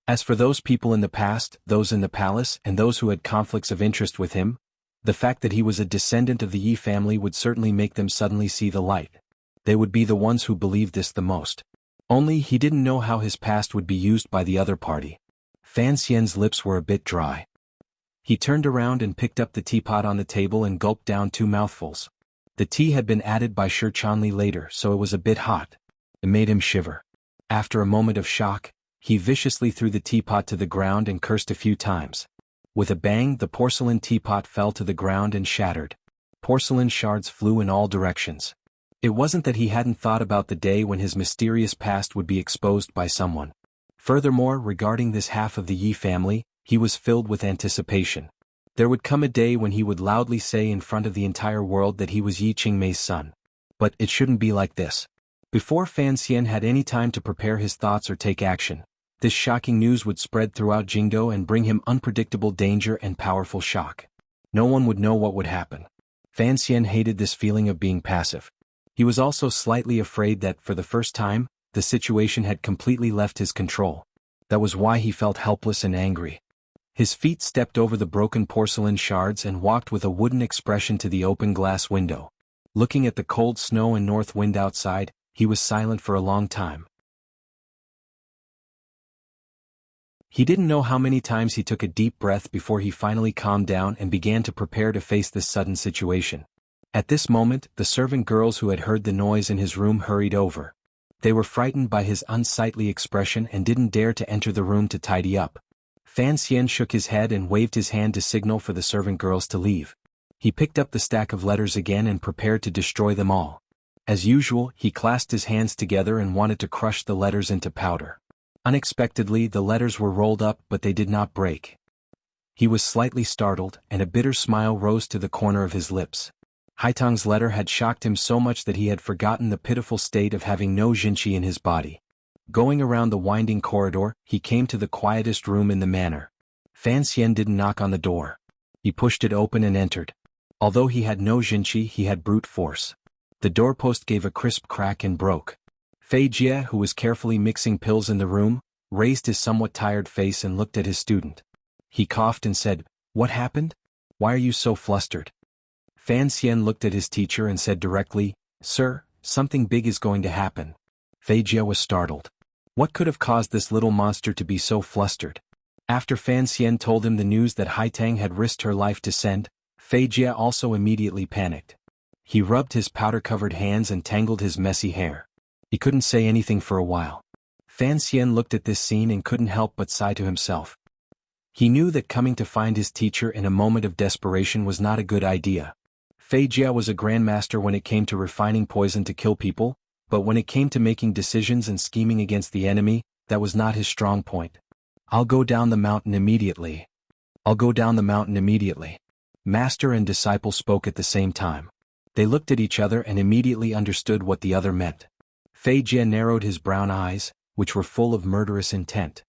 As for those people in the past, those in the palace, and those who had conflicts of interest with him, the fact that he was a descendant of the Yi family would certainly make them suddenly see the light. They would be the ones who believed this the most. Only he didn't know how his past would be used by the other party. Fan Xian's lips were a bit dry. He turned around and picked up the teapot on the table and gulped down 2 mouthfuls. The tea had been added by Shi Chanli later, so it was a bit hot. It made him shiver. After a moment of shock, he viciously threw the teapot to the ground and cursed a few times. With a bang, the porcelain teapot fell to the ground and shattered. Porcelain shards flew in all directions. It wasn't that he hadn't thought about the day when his mysterious past would be exposed by someone. Furthermore, regarding this half of the Yi family, he was filled with anticipation. There would come a day when he would loudly say in front of the entire world that he was Yi Qingmei's son. But it shouldn't be like this. Before Fan Xian had any time to prepare his thoughts or take action, this shocking news would spread throughout Jingdo and bring him unpredictable danger and powerful shock. No one would know what would happen. Fan Xian hated this feeling of being passive. He was also slightly afraid that, for the first time, the situation had completely left his control. That was why he felt helpless and angry. His feet stepped over the broken porcelain shards and walked with a wooden expression to the open glass window. Looking at the cold snow and north wind outside, he was silent for a long time. He didn't know how many times he took a deep breath before he finally calmed down and began to prepare to face this sudden situation. At this moment, the servant girls who had heard the noise in his room hurried over. They were frightened by his unsightly expression and didn't dare to enter the room to tidy up. Fan Xian shook his head and waved his hand to signal for the servant girls to leave. He picked up the stack of letters again and prepared to destroy them all. As usual, he clasped his hands together and wanted to crush the letters into powder. Unexpectedly, the letters were rolled up, but they did not break. He was slightly startled, and a bitter smile rose to the corner of his lips. Haitang's letter had shocked him so much that he had forgotten the pitiful state of having no Jinqi in his body. Going around the winding corridor, he came to the quietest room in the manor. Fan Xian didn't knock on the door. He pushed it open and entered. Although he had no Jinqi, he had brute force. The doorpost gave a crisp crack and broke. Fei Jie, who was carefully mixing pills in the room, raised his somewhat tired face and looked at his student. He coughed and said, "What happened? Why are you so flustered?" Fan Xian looked at his teacher and said directly, "Sir, something big is going to happen." Fei Jie was startled. What could have caused this little monster to be so flustered? After Fan Xian told him the news that Haitang had risked her life to send, Fei Jie also immediately panicked. He rubbed his powder-covered hands and tangled his messy hair. He couldn't say anything for a while. Fan Xian looked at this scene and couldn't help but sigh to himself. He knew that coming to find his teacher in a moment of desperation was not a good idea. Fei Jie was a grandmaster when it came to refining poison to kill people, but when it came to making decisions and scheming against the enemy, that was not his strong point. "I'll go down the mountain immediately. I'll go down the mountain immediately." Master and disciple spoke at the same time. They looked at each other and immediately understood what the other meant. Fei Jie narrowed his brown eyes, which were full of murderous intent.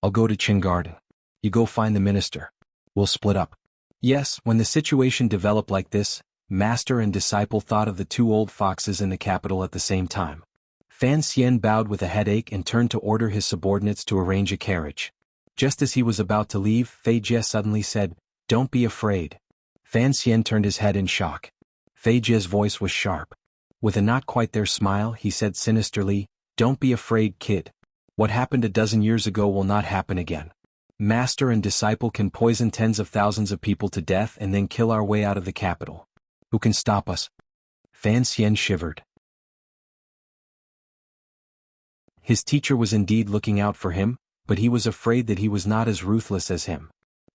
"I'll go to Qin Garden. You go find the minister. We'll split up." Yes, when the situation developed like this, master and disciple thought of the two old foxes in the capital at the same time. Fan Xian bowed with a headache and turned to order his subordinates to arrange a carriage. Just as he was about to leave, Fei Jie suddenly said, "Don't be afraid." Fan Xian turned his head in shock. Fei Jie's voice was sharp. With a not quite there smile, he said sinisterly, "Don't be afraid, kid. What happened a dozen years ago will not happen again. Master and disciple can poison tens of thousands of people to death and then kill our way out of the capital. Who can stop us?" Fan Xian shivered. His teacher was indeed looking out for him, but he was afraid that he was not as ruthless as him.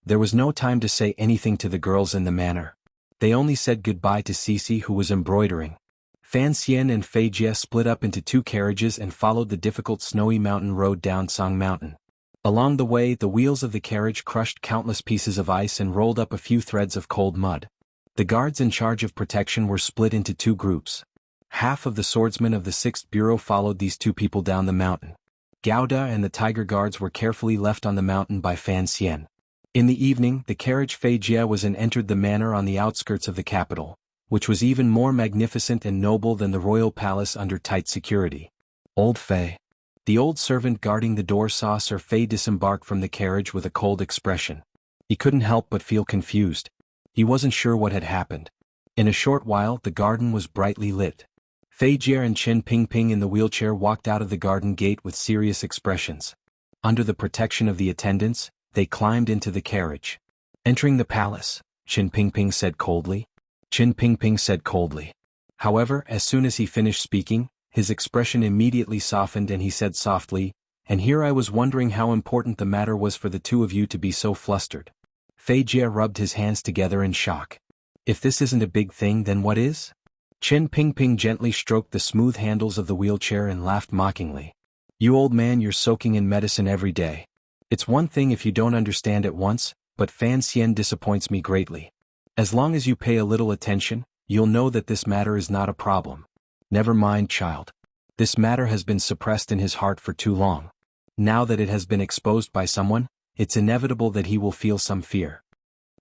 There was no time to say anything to the girls in the manor. They only said goodbye to Cici, who was embroidering. Fan Xian and Fei Jie split up into two carriages and followed the difficult snowy mountain road down Song Mountain. Along the way, the wheels of the carriage crushed countless pieces of ice and rolled up a few threads of cold mud. The guards in charge of protection were split into two groups. Half of the swordsmen of the 6th Bureau followed these two people down the mountain. Gouda and the Tiger Guards were carefully left on the mountain by Fan Xian. In the evening, the carriage Fei Jie was in entered the manor on the outskirts of the capital, which was even more magnificent and noble than the royal palace under tight security. "Old Fei." The old servant guarding the door saw Sir Fei disembark from the carriage with a cold expression. He couldn't help but feel confused. He wasn't sure what had happened. In a short while, the garden was brightly lit. Fei Jie and Chen Pingping in the wheelchair walked out of the garden gate with serious expressions. Under the protection of the attendants, they climbed into the carriage. "Entering the palace," Chen Pingping said coldly. Chen Pingping said coldly. However, as soon as he finished speaking, his expression immediately softened and he said softly, "And here I was wondering how important the matter was for the two of you to be so flustered." Fei Jie rubbed his hands together in shock. "If this isn't a big thing, then what is?" Chen Pingping gently stroked the smooth handles of the wheelchair and laughed mockingly. "You old man, you're soaking in medicine every day. It's one thing if you don't understand at once, but Fan Xian disappoints me greatly. As long as you pay a little attention, you'll know that this matter is not a problem. Never mind, child. This matter has been suppressed in his heart for too long. Now that it has been exposed by someone, it's inevitable that he will feel some fear."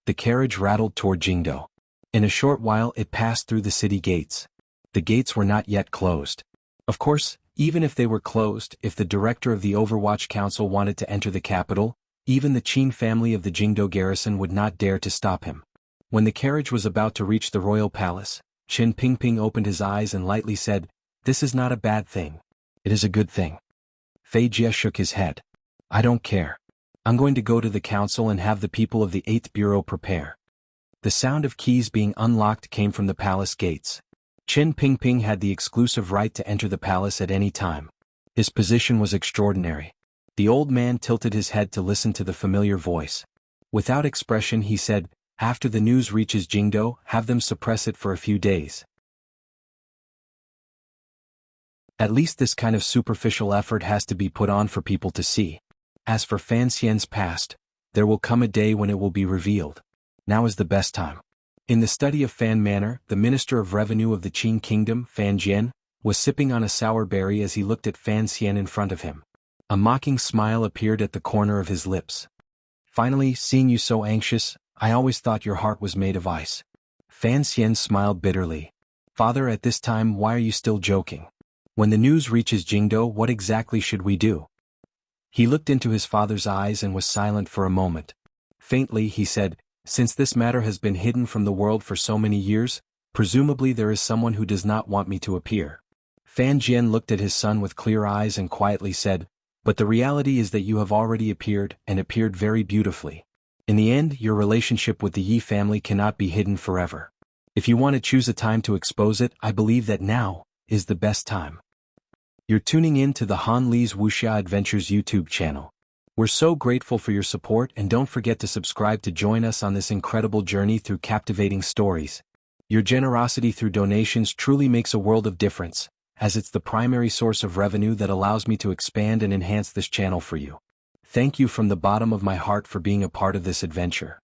The carriage rattled toward Jingdo. In a short while it passed through the city gates. The gates were not yet closed. Of course, even if they were closed, if the director of the Overwatch Council wanted to enter the capital, even the Qin family of the Jingdo garrison would not dare to stop him. When the carriage was about to reach the royal palace, Chen Pingping opened his eyes and lightly said, "This is not a bad thing. It is a good thing." Fei Jie shook his head. "I don't care. I'm going to go to the council and have the people of the 8th Bureau prepare." The sound of keys being unlocked came from the palace gates. Chen Pingping had the exclusive right to enter the palace at any time. His position was extraordinary. The old man tilted his head to listen to the familiar voice. Without expression he said, "After the news reaches Jingdo, have them suppress it for a few days." At least this kind of superficial effort has to be put on for people to see. As for Fan Xian's past, There will come a day when it will be revealed. Now is the best time. In the study of Fan Manor, the Minister of Revenue of the Qing Kingdom, Fan Jian, was sipping on a sour berry as he looked at Fan Xian in front of him. A mocking smile appeared at the corner of his lips. Finally, seeing you so anxious, I always thought your heart was made of ice. Fan Xian smiled bitterly. Father, at this time, why are you still joking? When the news reaches Jingdo, what exactly should we do? He looked into his father's eyes and was silent for a moment. Faintly, he said, since this matter has been hidden from the world for so many years, presumably there is someone who does not want me to appear. Fan Jian looked at his son with clear eyes and quietly said, but the reality is that you have already appeared, and appeared very beautifully. In the end, your relationship with the Yi family cannot be hidden forever. If you want to choose a time to expose it, I believe that now is the best time. You're tuning in to the Han Li's Wuxia Adventures YouTube channel. We're so grateful for your support, and don't forget to subscribe to join us on this incredible journey through captivating stories. Your generosity through donations truly makes a world of difference, as it's the primary source of revenue that allows me to expand and enhance this channel for you. Thank you from the bottom of my heart for being a part of this adventure.